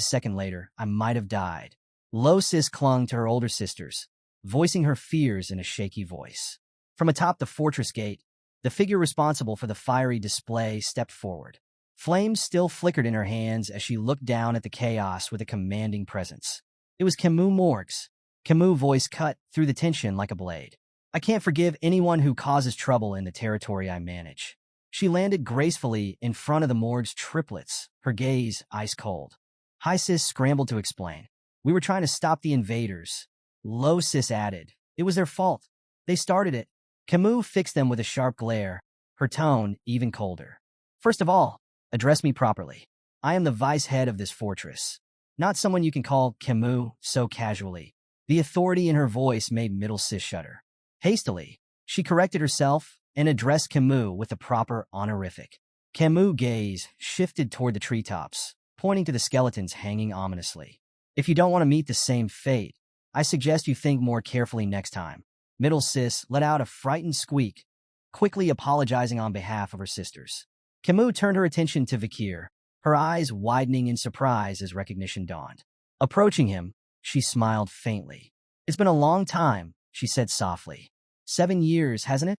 second later, I might have died." Low Sis clung to her older sisters, voicing her fears in a shaky voice. From atop the fortress gate, the figure responsible for the fiery display stepped forward. Flames still flickered in her hands as she looked down at the chaos with a commanding presence. It was Kimu Morgs. Kimu's voice cut through the tension like a blade. "I can't forgive anyone who causes trouble in the territory I manage." She landed gracefully in front of the Morgs triplets, her gaze ice-cold. High Sis scrambled to explain. "We were trying to stop the invaders." Low Sis added, "It was their fault. They started it." Kimu fixed them with a sharp glare, her tone even colder. "First of all, address me properly. I am the vice head of this fortress, not someone you can call Kimu so casually." The authority in her voice made Middle Sis shudder. Hastily, she corrected herself and addressed Kimu with the proper honorific. Kimu's gaze shifted toward the treetops, pointing to the skeletons hanging ominously. "If you don't want to meet the same fate, I suggest you think more carefully next time." Middle Sis let out a frightened squeak, quickly apologizing on behalf of her sisters. Kimu turned her attention to Vikir, her eyes widening in surprise as recognition dawned. Approaching him, she smiled faintly. "It's been a long time," she said softly. 7 years, hasn't it?"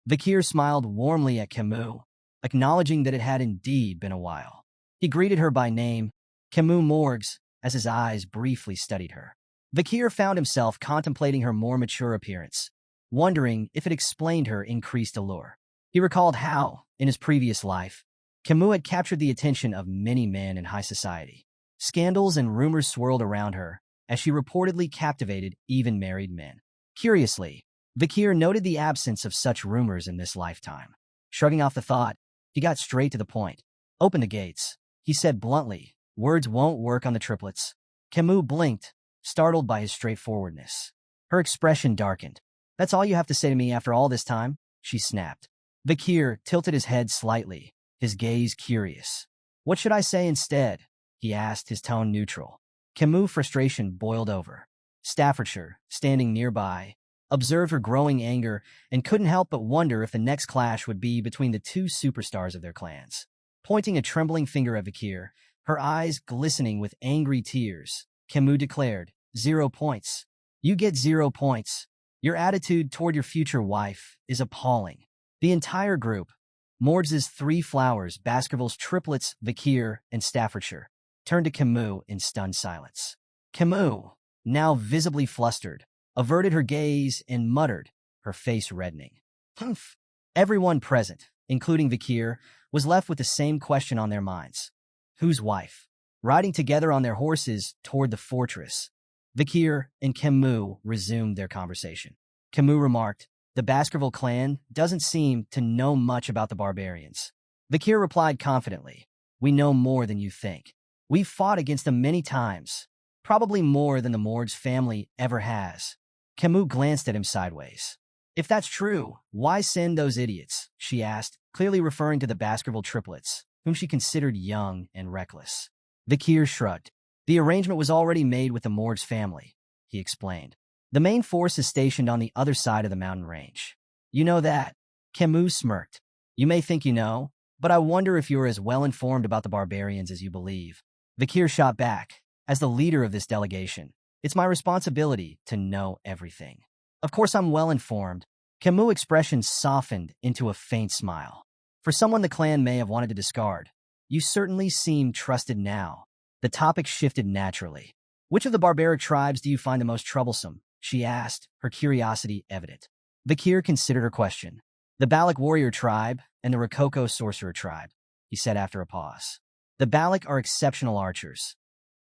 Vikir smiled warmly at Kimu, acknowledging that it had indeed been a while. He greeted her by name, Kimu Morgs, as his eyes briefly studied her. Vikir found himself contemplating her more mature appearance, wondering if it explained her increased allure. He recalled how, in his previous life, Kimu had captured the attention of many men in high society. Scandals and rumors swirled around her as she reportedly captivated even married men. Curiously, Vikir noted the absence of such rumors in this lifetime. Shrugging off the thought, he got straight to the point. "Open the gates," he said bluntly. "Words won't work on the triplets." Kimu blinked, startled by his straightforwardness. Her expression darkened. "That's all you have to say to me after all this time?" she snapped. Vikir tilted his head slightly, his gaze curious. "What should I say instead?" he asked, his tone neutral. Kimu's frustration boiled over. Staffordshire, standing nearby, observed her growing anger and couldn't help but wonder if the next clash would be between the two superstars of their clans. Pointing a trembling finger at Vikir, her eyes glistening with angry tears, Kimu declared, "0 points. You get 0 points. Your attitude toward your future wife is appalling." The entire group, Mords's 3 flowers, Baskerville's triplets, Vikir, and Staffordshire, turned to Kimu in stunned silence. Kimu, now visibly flustered, averted her gaze and muttered, her face reddening. "Humph." Everyone present, including Vikir, was left with the same question on their minds. Whose wife? Riding together on their horses toward the fortress, Vikir and Kimu resumed their conversation. Kimu remarked, "The Baskerville clan doesn't seem to know much about the barbarians." Vikir replied confidently, "We know more than you think. We've fought against them many times, probably more than the Mords family ever has." Kimu glanced at him sideways. "If that's true, why send those idiots?" she asked, clearly referring to the Baskerville triplets, whom she considered young and reckless. Vikir shrugged. "The arrangement was already made with the Mords family," he explained. "The main force is stationed on the other side of the mountain range. You know that." Kimu smirked. "You may think you know, but I wonder if you're as well informed about the barbarians as you believe." Vikir shot back. "As the leader of this delegation, it's my responsibility to know everything." "Of course I'm well informed." Kimu's expression softened into a faint smile. "For someone the clan may have wanted to discard, you certainly seem trusted now." The topic shifted naturally. "Which of the barbaric tribes do you find the most troublesome?" she asked, her curiosity evident. Vikir considered her question. "The Balak warrior tribe and the Rococo sorcerer tribe," he said after a pause. "The Balak are exceptional archers.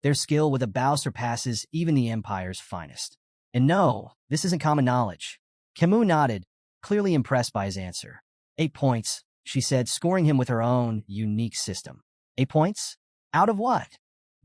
Their skill with a bow surpasses even the Empire's finest. And no, this isn't common knowledge." Kimu nodded, clearly impressed by his answer. 8 points, she said, scoring him with her own unique system. 8 points? Out of what?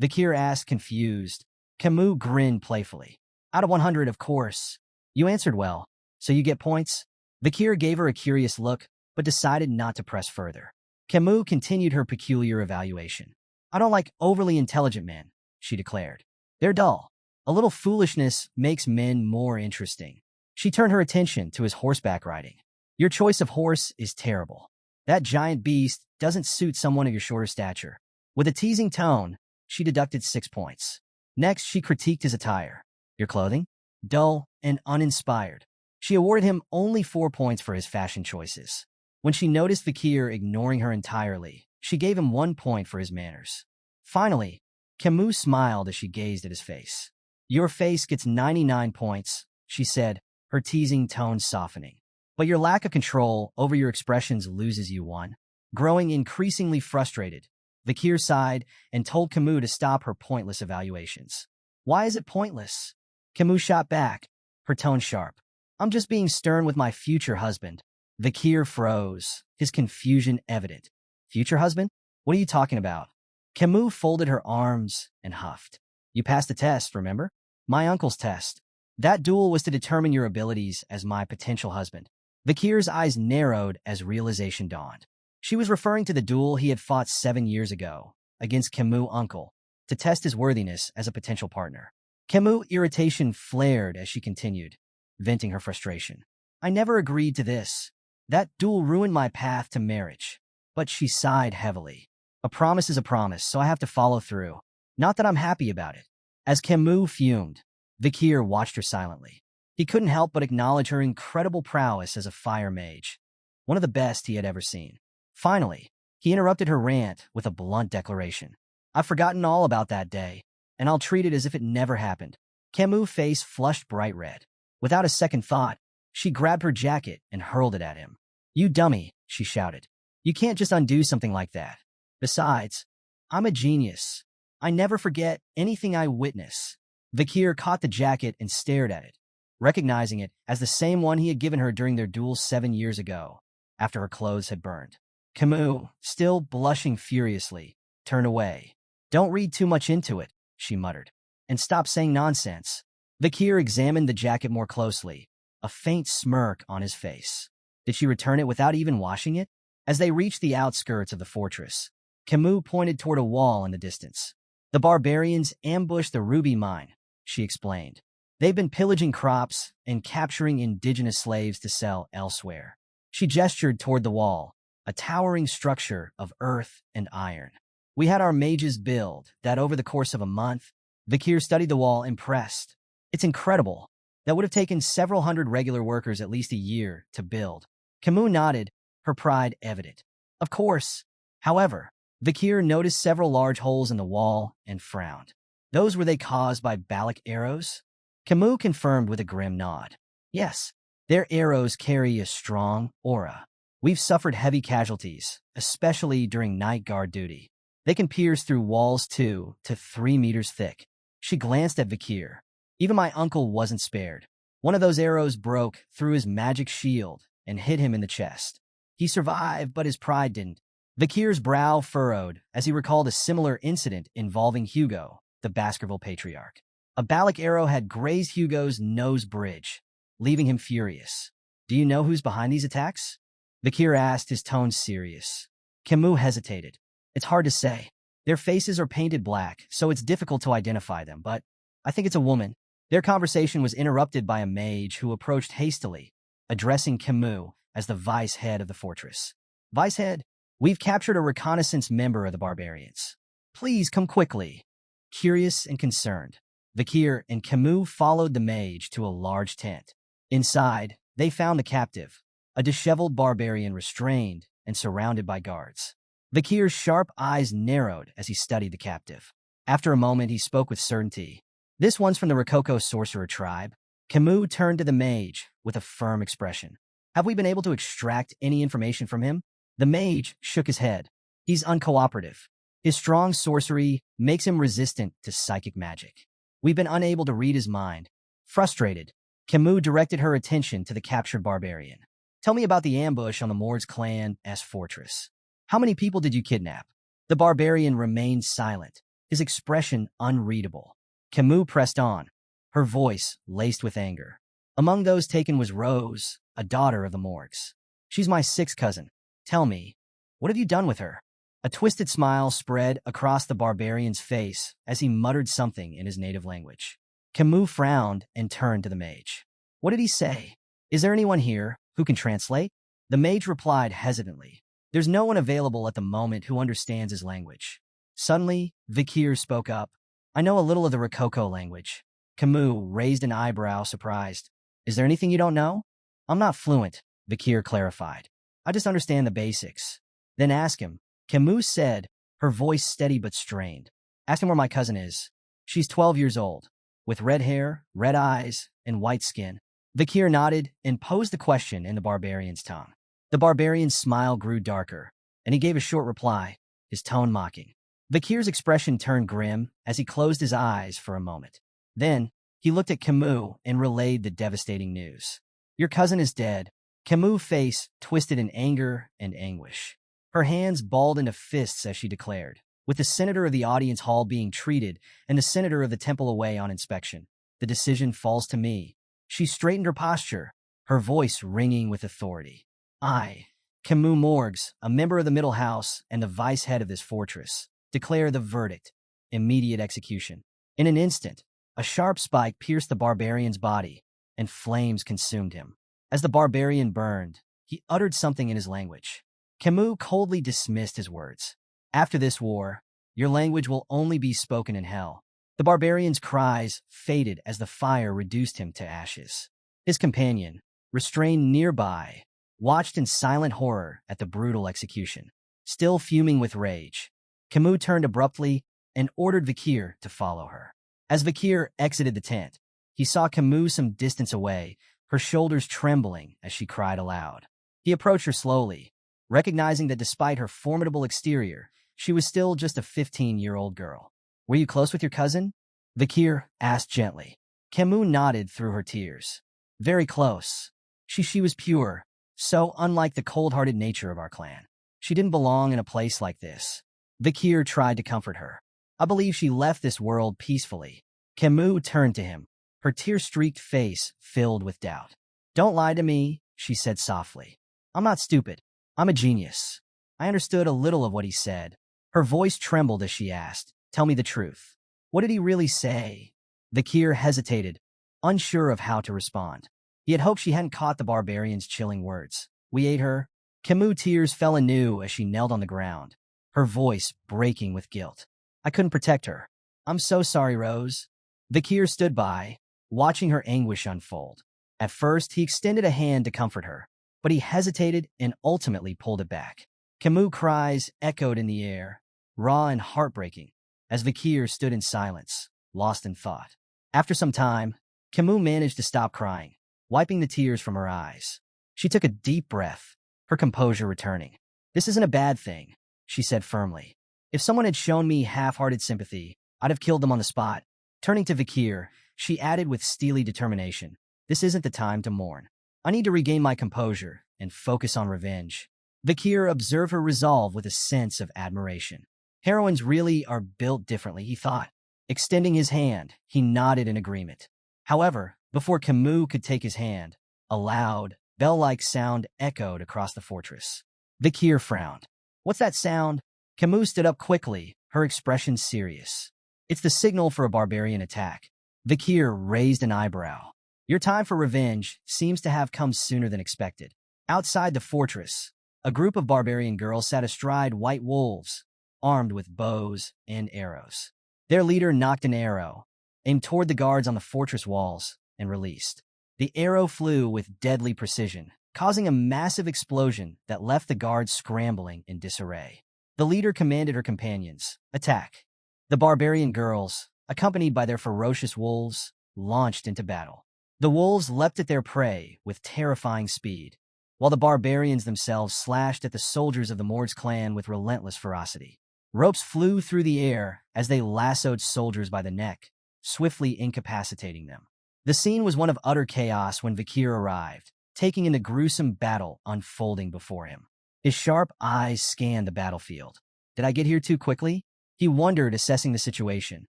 Vikir asked, confused. Kimu grinned playfully. "Out of 100, of course. You answered well, so you get points." Vikir gave her a curious look, but decided not to press further. Kimu continued her peculiar evaluation. "I don't like overly intelligent men," she declared. "They're dull. A little foolishness makes men more interesting." She turned her attention to his horseback riding. "Your choice of horse is terrible. That giant beast doesn't suit someone of your shorter stature." With a teasing tone, she deducted 6 points. Next, she critiqued his attire. "Your clothing? Dull and uninspired." She awarded him only 4 points for his fashion choices. When she noticed Vikir ignoring her entirely, she gave him 1 point for his manners. Finally, Kimu smiled as she gazed at his face. "Your face gets 99 points, she said, her teasing tone softening. "But your lack of control over your expressions loses you 1. Growing increasingly frustrated, Vikir sighed and told Kimu to stop her pointless evaluations. "Why is it pointless?" Kimu shot back, her tone sharp. "I'm just being stern with my future husband." Vikir froze, his confusion evident. "Future husband? What are you talking about?" Kimu folded her arms and huffed. "You passed the test, remember? My uncle's test. That duel was to determine your abilities as my potential husband." Vikir's eyes narrowed as realization dawned. She was referring to the duel he had fought 7 years ago against Kimu's uncle to test his worthiness as a potential partner. Kimu's irritation flared as she continued, venting her frustration. "I never agreed to this. That duel ruined my path to marriage." But she sighed heavily. "A promise is a promise, so I have to follow through. Not that I'm happy about it." As Kimu fumed, Vikir watched her silently. He couldn't help but acknowledge her incredible prowess as a fire mage, one of the best he had ever seen. Finally, he interrupted her rant with a blunt declaration. "I've forgotten all about that day, and I'll treat it as if it never happened." Kimu's face flushed bright red. Without a second thought, she grabbed her jacket and hurled it at him. "You dummy, she shouted. You can't just undo something like that. Besides, I'm a genius. I never forget anything I witness. Vakir caught the jacket and stared at it, recognizing it as the same one he had given her during their duel 7 years ago, after her clothes had burned. Kimu, still blushing furiously, turned away. Don't read too much into it, she muttered. And stop saying nonsense. Vakir examined the jacket more closely, a faint smirk on his face. Did she return it without even washing it? As they reached the outskirts of the fortress, Kimu pointed toward a wall in the distance. The barbarians ambushed the ruby mine, she explained. They've been pillaging crops and capturing indigenous slaves to sell elsewhere. She gestured toward the wall, a towering structure of earth and iron. We had our mages build that over the course of a month. Vakir studied the wall, impressed. It's incredible. That would have taken several hundred regular workers at least a year to build. Kimu nodded, her pride evident. Of course. However, Vakir noticed several large holes in the wall and frowned. Those were they caused by Balic arrows? Kimu confirmed with a grim nod. Yes, their arrows carry a strong aura. We've suffered heavy casualties, especially during night guard duty. They can pierce through walls 2 to 3 meters thick. She glanced at Vakir. Even my uncle wasn't spared. One of those arrows broke through his magic shield and hit him in the chest. He survived, but his pride didn't. Vakir's brow furrowed as he recalled a similar incident involving Hugo, the Baskerville patriarch. A Balic arrow had grazed Hugo's nose bridge, leaving him furious. Do you know who's behind these attacks? Vakir asked, his tone serious. Kimu hesitated. It's hard to say. Their faces are painted black, so it's difficult to identify them, but I think it's a woman. Their conversation was interrupted by a mage who approached hastily, addressing Kimu as the vice head of the fortress. Vice head, we've captured a reconnaissance member of the barbarians. Please come quickly. Curious and concerned, Vakir and Kimu followed the mage to a large tent. Inside, they found the captive, a disheveled barbarian restrained and surrounded by guards. Vakir's sharp eyes narrowed as he studied the captive. After a moment, he spoke with certainty. This one's from the Rococo sorcerer tribe. Kimu turned to the mage with a firm expression. Have we been able to extract any information from him? The mage shook his head. He's uncooperative. His strong sorcery makes him resistant to psychic magic. We've been unable to read his mind. Frustrated, Kimu directed her attention to the captured barbarian. Tell me about the ambush on the Moors clan's fortress. How many people did you kidnap? The barbarian remained silent, his expression unreadable. Kimu pressed on, her voice laced with anger. Among those taken was Rose, a daughter of the Morgs. She's my sixth cousin. Tell me, what have you done with her? A twisted smile spread across the barbarian's face as he muttered something in his native language. Kimu frowned and turned to the mage. What did he say? Is there anyone here who can translate? The mage replied hesitantly. There's no one available at the moment who understands his language. Suddenly, Vakir spoke up. I know a little of the Rococo language. Kimu raised an eyebrow, surprised. Is there anything you don't know? I'm not fluent, Vakir clarified. I just understand the basics. Then ask him. Kimu said, her voice steady but strained. Ask him where my cousin is. She's 12 years old, with red hair, red eyes, and white skin. Vakir nodded and posed the question in the barbarian's tongue. The barbarian's smile grew darker, and he gave a short reply, his tone mocking. Vakir's expression turned grim as he closed his eyes for a moment. Then, he looked at Kimu and relayed the devastating news. Your cousin is dead. Kimu's face twisted in anger and anguish. Her hands balled into fists as she declared, with the senator of the audience hall being treated and the senator of the temple away on inspection. The decision falls to me. She straightened her posture, her voice ringing with authority. I, Kimu Morgs, a member of the Middle House and the vice head of this fortress, declare the verdict. Immediate execution. In an instant, a sharp spike pierced the barbarian's body, and flames consumed him. As the barbarian burned, he uttered something in his language. Kimu coldly dismissed his words. After this war, your language will only be spoken in hell. The barbarian's cries faded as the fire reduced him to ashes. His companion, restrained nearby, watched in silent horror at the brutal execution. Still fuming with rage, Kimu turned abruptly and ordered Vakir to follow her. As Vakir exited the tent, he saw Kimu some distance away, her shoulders trembling as she cried aloud. He approached her slowly, recognizing that despite her formidable exterior, she was still just a 15-year-old girl. "Were you close with your cousin?" Vikir asked gently. Kimu nodded through her tears. "Very close. She was pure, so unlike the cold-hearted nature of our clan. She didn't belong in a place like this." Vikir tried to comfort her. "I believe she left this world peacefully." Kimu turned to him, her tear-streaked face filled with doubt. "Don't lie to me," she said softly. "I'm not stupid. I'm a genius." I understood a little of what he said. Her voice trembled as she asked, "Tell me the truth. What did he really say?" Vikir hesitated, unsure of how to respond. He had hoped she hadn't caught the barbarian's chilling words. "We ate her." Kimu's tears fell anew as she knelt on the ground, her voice breaking with guilt. "I couldn't protect her. I'm so sorry, Rose." Vikir stood by, watching her anguish unfold. At first, he extended a hand to comfort her, but he hesitated and ultimately pulled it back. Kimu's cries echoed in the air, raw and heartbreaking, as Vikir stood in silence, lost in thought. After some time, Kimu managed to stop crying, wiping the tears from her eyes. She took a deep breath, her composure returning. "This isn't a bad thing," she said firmly. "If someone had shown me half-hearted sympathy, I'd have killed them on the spot." Turning to Vikir, she added with steely determination, "This isn't the time to mourn. I need to regain my composure and focus on revenge." Vikir observed her resolve with a sense of admiration. Heroines really are built differently, he thought. Extending his hand, he nodded in agreement. However, before Kimu could take his hand, a loud, bell-like sound echoed across the fortress. Vikir frowned. "What's that sound?" Kimu stood up quickly, her expression serious. "It's the signal for a barbarian attack." Vikir raised an eyebrow. "Your time for revenge seems to have come sooner than expected." Outside the fortress, a group of barbarian girls sat astride white wolves, armed with bows and arrows. Their leader knocked an arrow, aimed toward the guards on the fortress walls, and released. The arrow flew with deadly precision, causing a massive explosion that left the guards scrambling in disarray. The leader commanded her companions, "Attack." The barbarian girls, accompanied by their ferocious wolves, launched into battle. The wolves leapt at their prey with terrifying speed, while the barbarians themselves slashed at the soldiers of the Mord's clan with relentless ferocity. Ropes flew through the air as they lassoed soldiers by the neck, swiftly incapacitating them. The scene was one of utter chaos when Vikir arrived, taking in the gruesome battle unfolding before him. His sharp eyes scanned the battlefield. "Did I get here too quickly?" He wondered, assessing the situation.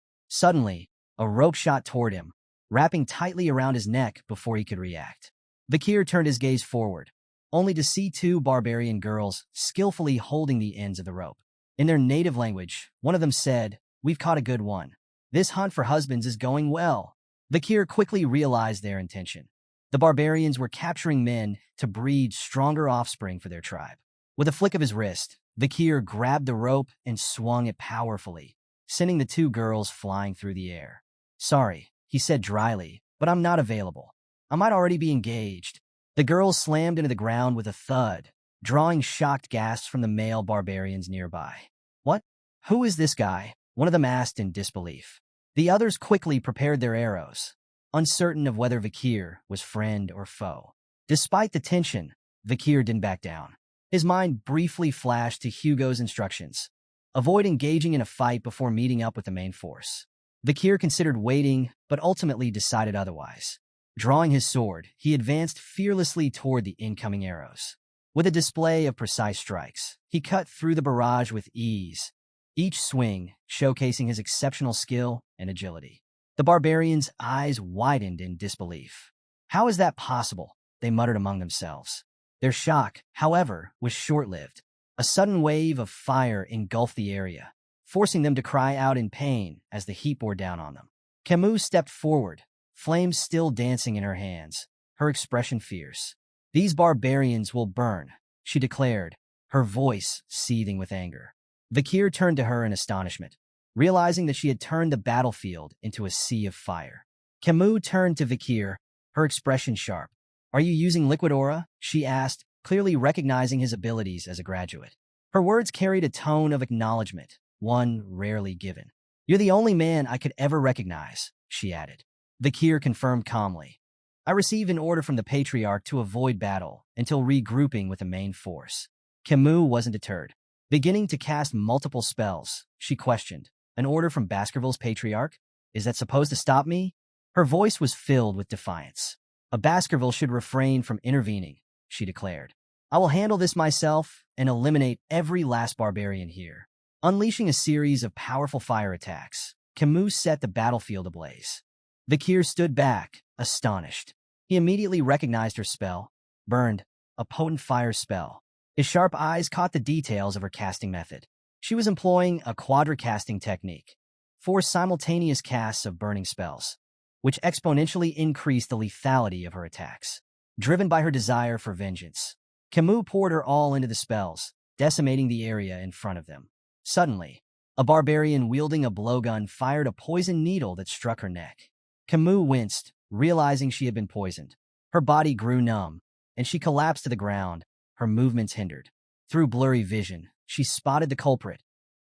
Suddenly, a rope shot toward him, wrapping tightly around his neck before he could react. Vikir turned his gaze forward, only to see two barbarian girls skillfully holding the ends of the rope. In their native language, one of them said, "We've caught a good one. This hunt for husbands is going well." Vikir quickly realized their intention. The barbarians were capturing men to breed stronger offspring for their tribe. With a flick of his wrist, Vikir grabbed the rope and swung it powerfully, sending the two girls flying through the air. "Sorry," he said dryly, "but I'm not available. I might already be engaged." The girls slammed into the ground with a thud, drawing shocked gasps from the male barbarians nearby. "What? Who is this guy?" one of them asked in disbelief. The others quickly prepared their arrows, uncertain of whether Vikir was friend or foe. Despite the tension, Vikir didn't back down. His mind briefly flashed to Hugo's instructions: avoid engaging in a fight before meeting up with the main force. Vikir considered waiting, but ultimately decided otherwise. Drawing his sword, he advanced fearlessly toward the incoming arrows. With a display of precise strikes, he cut through the barrage with ease, each swing showcasing his exceptional skill and agility. The barbarians' eyes widened in disbelief. "How is that possible?" they muttered among themselves. Their shock, however, was short-lived. A sudden wave of fire engulfed the area, forcing them to cry out in pain as the heat bore down on them. Kimu stepped forward, flames still dancing in her hands, her expression fierce. "These barbarians will burn," she declared, her voice seething with anger. Vikir turned to her in astonishment, realizing that she had turned the battlefield into a sea of fire. Kimu turned to Vikir, her expression sharp. "Are you using liquid aura?" she asked, clearly recognizing his abilities as a graduate. Her words carried a tone of acknowledgement, one rarely given. "You're the only man I could ever recognize," she added. Vikir confirmed calmly. "I received an order from the Patriarch to avoid battle until regrouping with the main force." Kimu wasn't deterred. Beginning to cast multiple spells, she questioned, "An order from Baskerville's patriarch? Is that supposed to stop me?" Her voice was filled with defiance. "A Baskerville should refrain from intervening," she declared. "I will handle this myself and eliminate every last barbarian here." Unleashing a series of powerful fire attacks, Kimu set the battlefield ablaze. Vikir stood back, astonished. He immediately recognized her spell, Burned, a potent fire spell. His sharp eyes caught the details of her casting method. She was employing a quadra-casting technique, 4 simultaneous casts of burning spells, which exponentially increased the lethality of her attacks. Driven by her desire for vengeance, Kimu poured her all into the spells, decimating the area in front of them. Suddenly, a barbarian wielding a blowgun fired a poison needle that struck her neck. Kimu winced, realizing she had been poisoned. Her body grew numb, and she collapsed to the ground, her movements hindered. Through blurry vision, she spotted the culprit,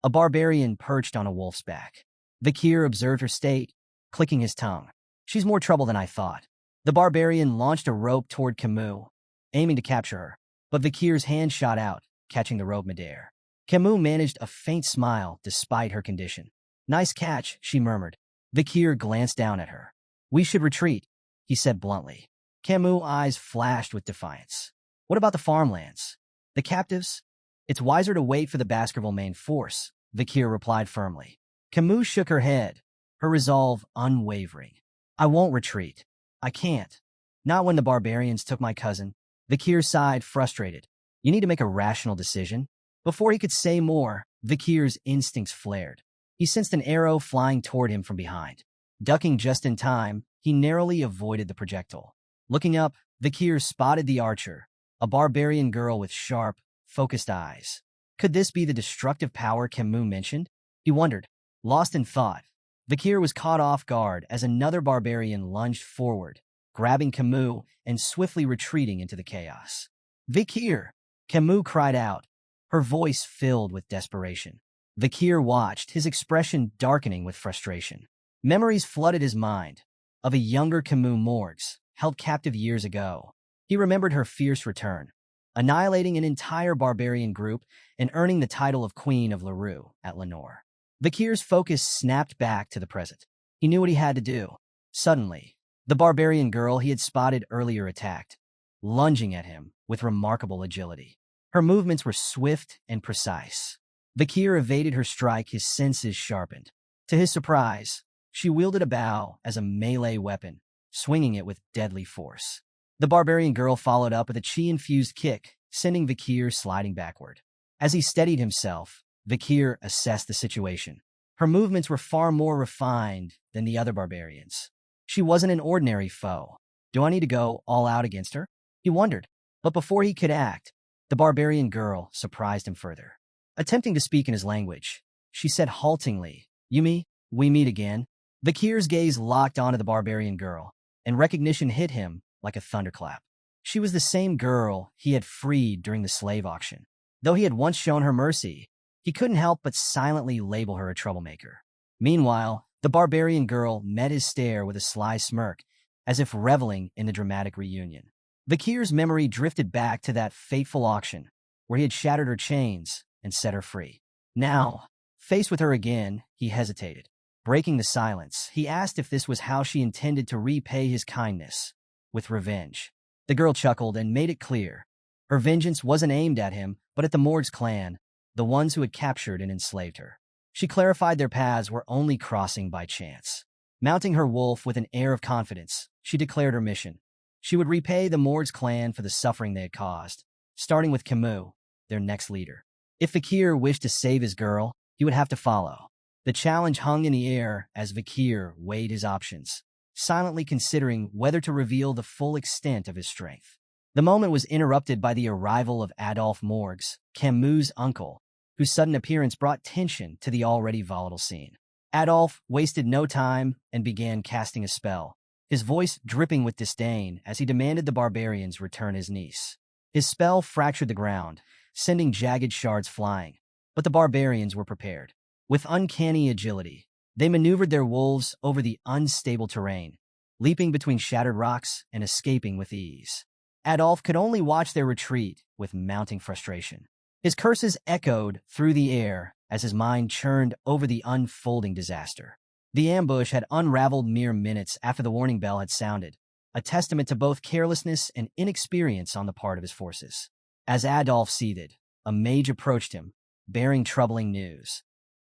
a barbarian perched on a wolf's back. Vikir observed her state, clicking his tongue. "She's more trouble than I thought." The barbarian launched a rope toward Kimu, aiming to capture her, but Vikir's hand shot out, catching the rope midair. Kimu managed a faint smile despite her condition. "Nice catch," she murmured. Vikir glanced down at her. "We should retreat," he said bluntly. Kimu's eyes flashed with defiance. "What about the farmlands? The captives?" "It's wiser to wait for the Baskerville main force," Vikir replied firmly. Kimu shook her head, her resolve unwavering. "I won't retreat. I can't. Not when the barbarians took my cousin." Vikir sighed, frustrated. "You need to make a rational decision." Before he could say more, Vikir's instincts flared. He sensed an arrow flying toward him from behind. Ducking just in time, he narrowly avoided the projectile. Looking up, Vikir spotted the archer, a barbarian girl with sharp, focused eyes. Could this be the destructive power Kimu mentioned? He wondered, lost in thought. Vikir was caught off guard as another barbarian lunged forward, grabbing Kimu and swiftly retreating into the chaos. "Vikir!" Kimu cried out, her voice filled with desperation. Vikir watched, his expression darkening with frustration. Memories flooded his mind of a younger Kimu Morgs, held captive years ago. He remembered her fierce return, annihilating an entire barbarian group and earning the title of Queen of Larue at Lenore. Vikir's focus snapped back to the present. He knew what he had to do. Suddenly, the barbarian girl he had spotted earlier attacked, lunging at him with remarkable agility. Her movements were swift and precise. Vikir evaded her strike, his senses sharpened. To his surprise, she wielded a bow as a melee weapon, swinging it with deadly force. The barbarian girl followed up with a chi-infused kick, sending Vikir sliding backward. As he steadied himself, Vikir assessed the situation. Her movements were far more refined than the other barbarians. She wasn't an ordinary foe. Do I need to go all out against her? He wondered. But before he could act, the barbarian girl surprised him further. Attempting to speak in his language, she said haltingly, "Yumi, we meet again." Vikir's gaze locked onto the barbarian girl, and recognition hit him like a thunderclap. She was the same girl he had freed during the slave auction. Though he had once shown her mercy, he couldn't help but silently label her a troublemaker. Meanwhile, the barbarian girl met his stare with a sly smirk, as if reveling in the dramatic reunion. Vikir's memory drifted back to that fateful auction, where he had shattered her chains and set her free. Now, faced with her again, he hesitated. Breaking the silence, he asked if this was how she intended to repay his kindness, with revenge. The girl chuckled and made it clear. Her vengeance wasn't aimed at him, but at the Morgs clan, the ones who had captured and enslaved her. She clarified their paths were only crossing by chance. Mounting her wolf with an air of confidence, she declared her mission. She would repay the Morgs clan for the suffering they had caused, starting with Kimu, their next leader. If Vikir wished to save his girl, he would have to follow. The challenge hung in the air as Vikir weighed his options, silently considering whether to reveal the full extent of his strength. The moment was interrupted by the arrival of Adolphe Morgs, Kimu's uncle, whose sudden appearance brought tension to the already volatile scene. Adolphe wasted no time and began casting a spell, his voice dripping with disdain as he demanded the barbarians return his niece. His spell fractured the ground, sending jagged shards flying, but the barbarians were prepared. With uncanny agility, they maneuvered their wolves over the unstable terrain, leaping between shattered rocks and escaping with ease. Adolphe could only watch their retreat with mounting frustration. His curses echoed through the air as his mind churned over the unfolding disaster. The ambush had unraveled mere minutes after the warning bell had sounded, a testament to both carelessness and inexperience on the part of his forces. As Adolf seethed, a mage approached him, bearing troubling news.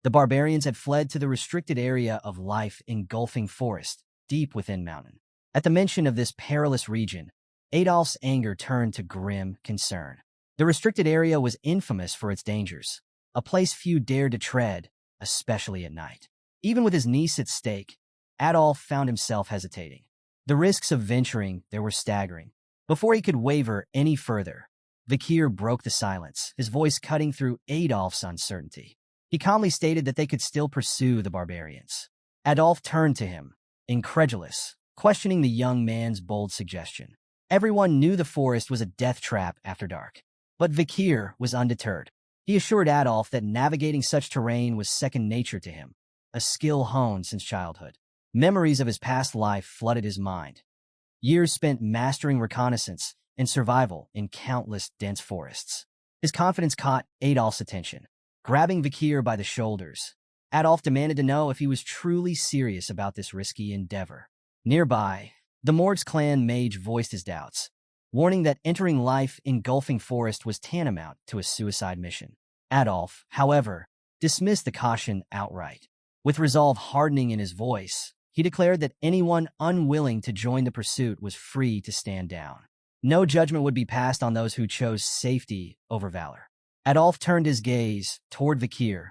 The barbarians had fled to the restricted area of life engulfing forest, deep within mountain. At the mention of this perilous region, Adolf's anger turned to grim concern. The restricted area was infamous for its dangers, a place few dared to tread, especially at night. Even with his niece at stake, Adolf found himself hesitating. The risks of venturing there were staggering. Before he could waver any further, Vikir broke the silence, his voice cutting through Adolf's uncertainty. He calmly stated that they could still pursue the barbarians. Adolf turned to him, incredulous, questioning the young man's bold suggestion. Everyone knew the forest was a death trap after dark. But Vikir was undeterred. He assured Adolf that navigating such terrain was second nature to him, a skill honed since childhood. Memories of his past life flooded his mind. Years spent mastering reconnaissance and survival in countless dense forests. His confidence caught Adolf's attention. Grabbing Vikir by the shoulders, Adolf demanded to know if he was truly serious about this risky endeavor. Nearby, the Morg's clan mage voiced his doubts, warning that entering life engulfing forest was tantamount to a suicide mission. Adolf, however, dismissed the caution outright. With resolve hardening in his voice, he declared that anyone unwilling to join the pursuit was free to stand down. No judgment would be passed on those who chose safety over valor. Adolf turned his gaze toward Vikir,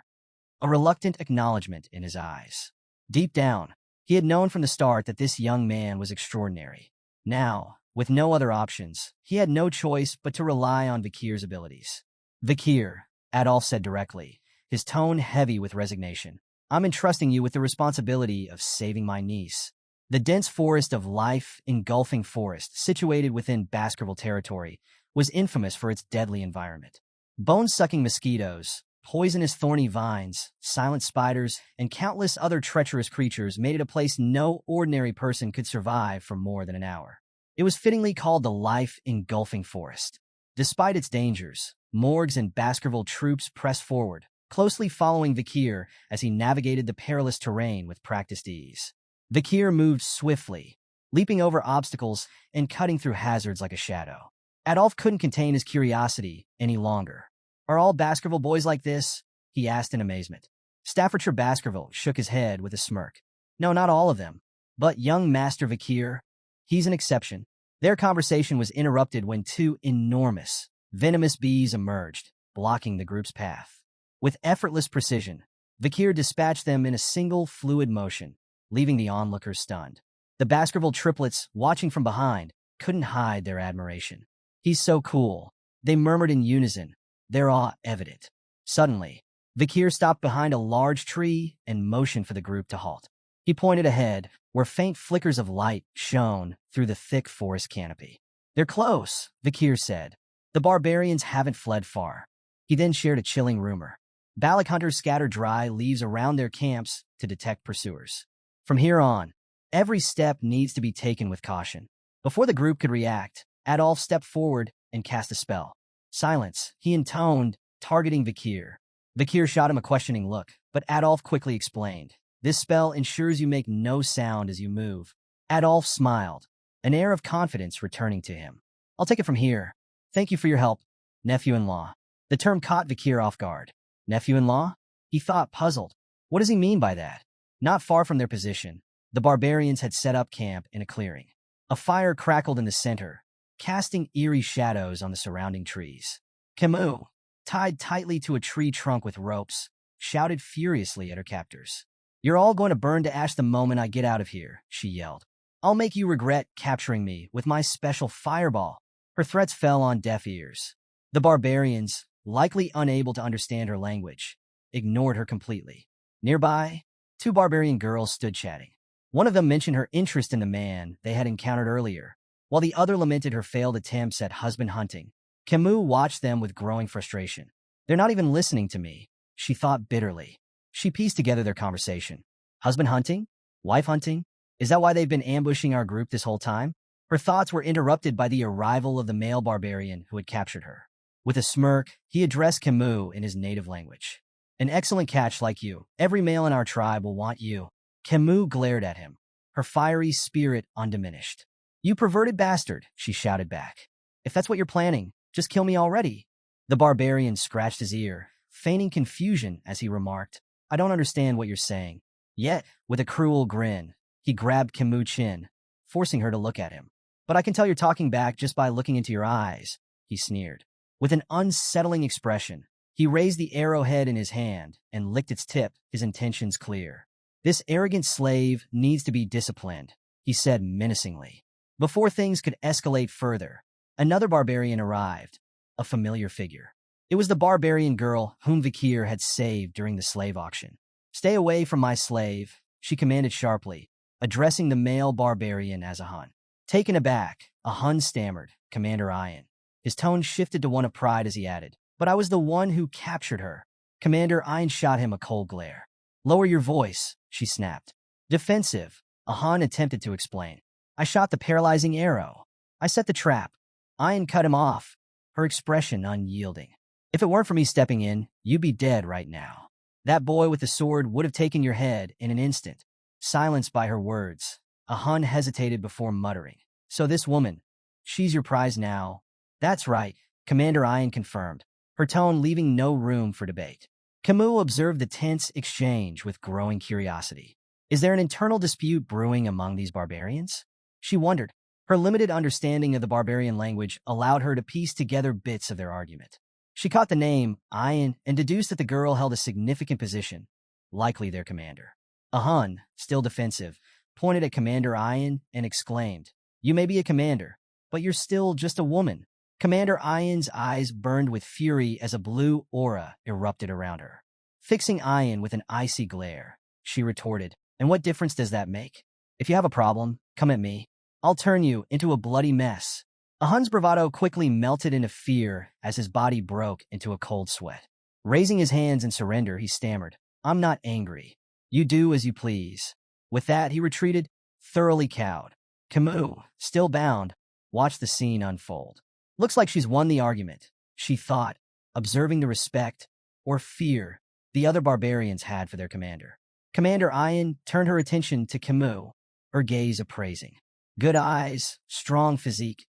a reluctant acknowledgement in his eyes. Deep down, he had known from the start that this young man was extraordinary. Now, with no other options, he had no choice but to rely on Vikir's abilities. Vikir, Adolf said directly, his tone heavy with resignation. I'm entrusting you with the responsibility of saving my niece. The dense forest of life engulfing forest, situated within Baskerville territory, was infamous for its deadly environment. Bone-sucking mosquitoes, poisonous thorny vines, silent spiders, and countless other treacherous creatures made it a place no ordinary person could survive for more than an hour. It was fittingly called the life-engulfing forest. Despite its dangers, Morgs and Baskerville troops pressed forward, closely following Vikir as he navigated the perilous terrain with practiced ease. Vikir moved swiftly, leaping over obstacles and cutting through hazards like a shadow. Adolf couldn't contain his curiosity any longer. Are all Baskerville boys like this? He asked in amazement. Staffordshire Baskerville shook his head with a smirk. No, not all of them. But young Master Vikir, he's an exception. Their conversation was interrupted when two enormous, venomous bees emerged, blocking the group's path. With effortless precision, Vikir dispatched them in a single fluid motion, leaving the onlookers stunned. The Baskerville triplets, watching from behind, couldn't hide their admiration. He's so cool, they murmured in unison, their awe evident. Suddenly, Vikir stopped behind a large tree and motioned for the group to halt. He pointed ahead, where faint flickers of light shone through the thick forest canopy. They're close, Vikir said. The barbarians haven't fled far. He then shared a chilling rumor. Balak hunters scatter dry leaves around their camps to detect pursuers. From here on, every step needs to be taken with caution. Before the group could react, Adolf stepped forward and cast a spell. Silence, he intoned, targeting Vikir. Vikir shot him a questioning look, but Adolf quickly explained. This spell ensures you make no sound as you move. Adolf smiled, an air of confidence returning to him. I'll take it from here. Thank you for your help, nephew-in-law. The term caught Vikir off guard. Nephew-in-law? He thought, puzzled. What does he mean by that? Not far from their position, the barbarians had set up camp in a clearing. A fire crackled in the center, casting eerie shadows on the surrounding trees. Kimu, tied tightly to a tree trunk with ropes, shouted furiously at her captors. You're all going to burn to ash the moment I get out of here, she yelled. I'll make you regret capturing me with my special fireball. Her threats fell on deaf ears. The barbarians, likely unable to understand her language, ignored her completely. Nearby, two barbarian girls stood chatting. One of them mentioned her interest in the man they had encountered earlier, while the other lamented her failed attempts at husband hunting. Kimu watched them with growing frustration. They're not even listening to me, she thought bitterly. She pieced together their conversation. Husband hunting? Wife hunting? Is that why they've been ambushing our group this whole time? Her thoughts were interrupted by the arrival of the male barbarian who had captured her. With a smirk, he addressed Kimu in his native language. An excellent catch like you. Every male in our tribe will want you. Kimu glared at him, her fiery spirit undiminished. You perverted bastard, she shouted back. If that's what you're planning, just kill me already. The barbarian scratched his ear, feigning confusion as he remarked, I don't understand what you're saying. Yet, with a cruel grin, he grabbed Kimu's chin, forcing her to look at him. But I can tell you're talking back just by looking into your eyes, he sneered. With an unsettling expression, he raised the arrowhead in his hand and licked its tip, his intentions clear. This arrogant slave needs to be disciplined, he said menacingly. Before things could escalate further, another barbarian arrived, a familiar figure. It was the barbarian girl whom Vikir had saved during the slave auction. Stay away from my slave, she commanded sharply, addressing the male barbarian as a Hun. Taken aback, a Hun stammered, Commander Ian. His tone shifted to one of pride as he added, but I was the one who captured her. Commander Ian shot him a cold glare. Lower your voice, she snapped. Defensive, a Hun attempted to explain. I shot the paralyzing arrow. I set the trap. Ian cut him off, her expression unyielding. If it weren't for me stepping in, you'd be dead right now. That boy with the sword would have taken your head in an instant. Silenced by her words, a Hun hesitated before muttering. So this woman, she's your prize now? That's right, Commander Ian confirmed, her tone leaving no room for debate. Kimu observed the tense exchange with growing curiosity. Is there an internal dispute brewing among these barbarians? She wondered. Her limited understanding of the barbarian language allowed her to piece together bits of their argument. She caught the name, Ian, and deduced that the girl held a significant position, likely their commander. A Hun, still defensive, pointed at Commander Ian and exclaimed, You may be a commander, but you're still just a woman. Commander Ian's eyes burned with fury as a blue aura erupted around her. Fixing Ian with an icy glare, she retorted, And what difference does that make? If you have a problem, come at me. I'll turn you into a bloody mess. A Hun's bravado quickly melted into fear as his body broke into a cold sweat. Raising his hands in surrender, he stammered, I'm not angry. You do as you please. With that, he retreated, thoroughly cowed. Kimu, still bound, watched the scene unfold. Looks like she's won the argument, she thought, observing the respect, or fear, the other barbarians had for their commander. Commander Ian turned her attention to Kimu, her gaze appraising. Good eyes, strong physique,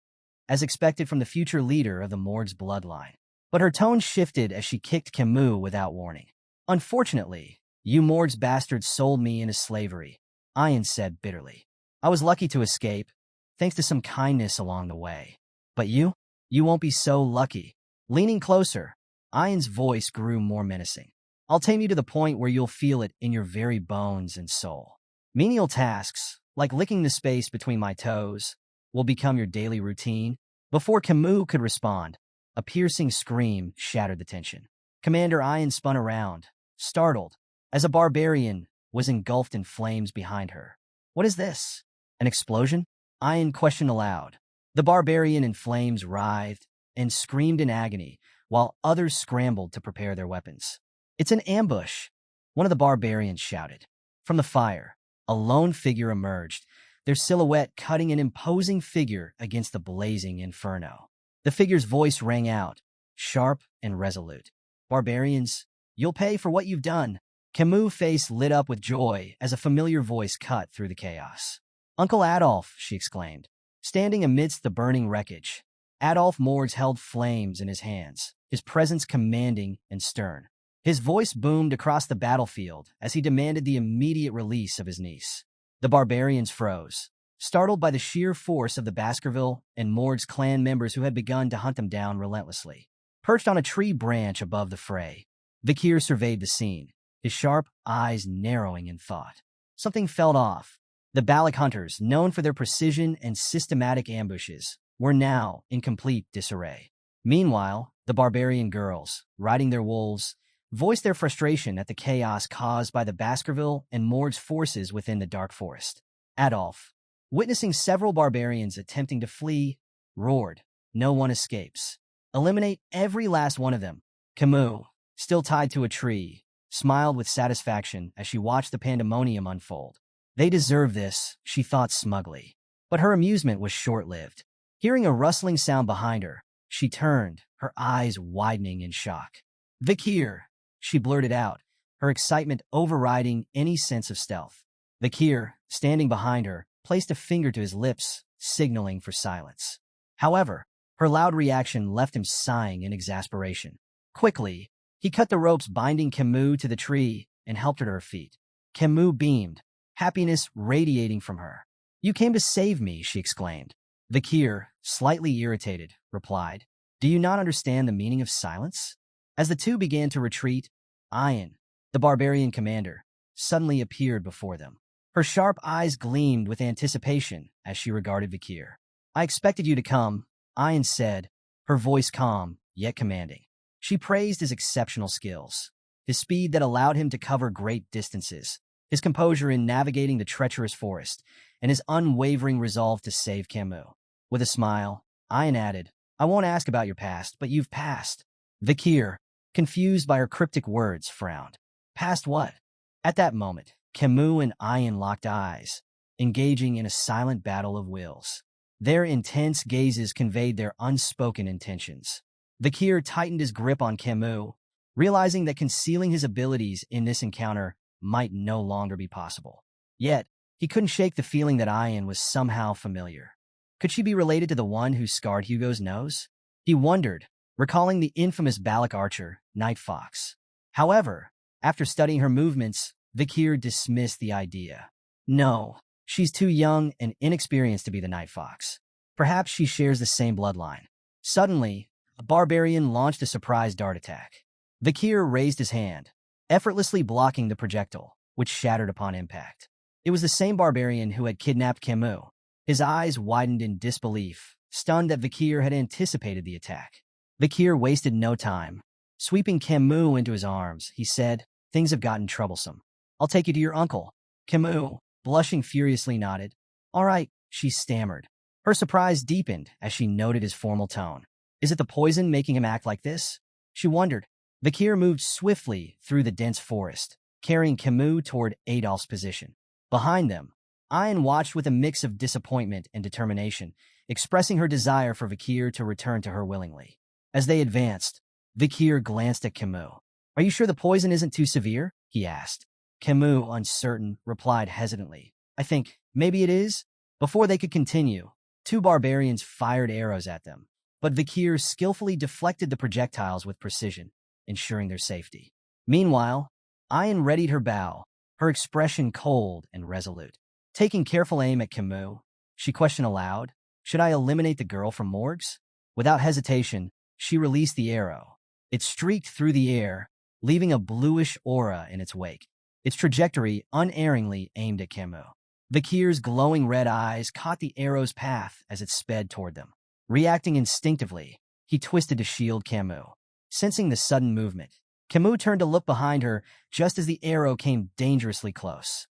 as expected from the future leader of the Mord's bloodline. But her tone shifted as she kicked Kimu without warning. Unfortunately, you Mord's bastards sold me into slavery, Ian said bitterly. I was lucky to escape, thanks to some kindness along the way. But you won't be so lucky. Leaning closer, Ian's voice grew more menacing. I'll tame you to the point where you'll feel it in your very bones and soul. Menial tasks, like licking the space between my toes, will become your daily routine. Before Kimu could respond, a piercing scream shattered the tension. Commander Ian spun around, startled, as a barbarian was engulfed in flames behind her. What is this? An explosion? Ian questioned aloud. The barbarian in flames writhed and screamed in agony, while others scrambled to prepare their weapons. It's an ambush, one of the barbarians shouted. From the fire, a lone figure emerged, their silhouette cutting an imposing figure against the blazing inferno. The figure's voice rang out, sharp and resolute. Barbarians, you'll pay for what you've done. Kimu's face lit up with joy as a familiar voice cut through the chaos. Uncle Adolf, she exclaimed, standing amidst the burning wreckage. Adolf Mords held flames in his hands, his presence commanding and stern. His voice boomed across the battlefield as he demanded the immediate release of his niece. The barbarians froze, startled by the sheer force of the Baskerville and Mord's clan members who had begun to hunt them down relentlessly. Perched on a tree branch above the fray, Vikir surveyed the scene, his sharp eyes narrowing in thought. Something felt off. The Balak hunters, known for their precision and systematic ambushes, were now in complete disarray. Meanwhile, the barbarian girls, riding their wolves, voiced their frustration at the chaos caused by the Baskerville and Mord's forces within the dark forest. Adolf, witnessing several barbarians attempting to flee, roared, No one escapes. Eliminate every last one of them. Kimu, still tied to a tree, smiled with satisfaction as she watched the pandemonium unfold. They deserve this, she thought smugly. But her amusement was short-lived. Hearing a rustling sound behind her, she turned, her eyes widening in shock. "Vikir," she blurted out, her excitement overriding any sense of stealth. Vikir, standing behind her, placed a finger to his lips, signaling for silence. However, her loud reaction left him sighing in exasperation. Quickly, he cut the ropes binding Kimu to the tree and helped her to her feet. Kimu beamed, happiness radiating from her. "You came to save me," she exclaimed. Vikir, slightly irritated, replied, "Do you not understand the meaning of silence?" As the two began to retreat, Ayan, the barbarian commander, suddenly appeared before them. Her sharp eyes gleamed with anticipation as she regarded Vikir. "I expected you to come," Ayan said, her voice calm, yet commanding. She praised his exceptional skills, his speed that allowed him to cover great distances, his composure in navigating the treacherous forest, and his unwavering resolve to save Kimu. With a smile, Ayan added, "I won't ask about your past, but you've passed." Vikir, confused by her cryptic words, frowned. "Past what?" At that moment, Kimu and Ayan locked eyes, engaging in a silent battle of wills. Their intense gazes conveyed their unspoken intentions. Vikir tightened his grip on Kimu, realizing that concealing his abilities in this encounter might no longer be possible. Yet, he couldn't shake the feeling that Ayan was somehow familiar. Could she be related to the one who scarred Hugo's nose? He wondered, recalling the infamous Balak archer, Night Fox. However, after studying her movements, Vikir dismissed the idea. No, she's too young and inexperienced to be the Night Fox. Perhaps she shares the same bloodline. Suddenly, a barbarian launched a surprise dart attack. Vikir raised his hand, effortlessly blocking the projectile, which shattered upon impact. It was the same barbarian who had kidnapped Kimu. His eyes widened in disbelief, stunned that Vikir had anticipated the attack. Vikir wasted no time. Sweeping Kimu into his arms, he said, "Things have gotten troublesome. I'll take you to your uncle." Kimu, blushing furiously, nodded. "All right," she stammered. Her surprise deepened as she noted his formal tone. Is it the poison making him act like this? She wondered. Vikir moved swiftly through the dense forest, carrying Kimu toward Adolf's position. Behind them, Ayan watched with a mix of disappointment and determination, expressing her desire for Vikir to return to her willingly. As they advanced, Vikir glanced at Kimu. "Are you sure the poison isn't too severe?" he asked. Kimu, uncertain, replied hesitantly, "I think maybe it is." Before they could continue, two barbarians fired arrows at them, but Vikir skillfully deflected the projectiles with precision, ensuring their safety. Meanwhile, Ayan readied her bow, her expression cold and resolute. Taking careful aim at Kimu, she questioned aloud, "Should I eliminate the girl from Morgs?" Without hesitation, she released the arrow. It streaked through the air, leaving a bluish aura in its wake, its trajectory unerringly aimed at Kimu. Vikir's glowing red eyes caught the arrow's path as it sped toward them. Reacting instinctively, he twisted to shield Kimu. Sensing the sudden movement, Kimu turned to look behind her just as the arrow came dangerously close,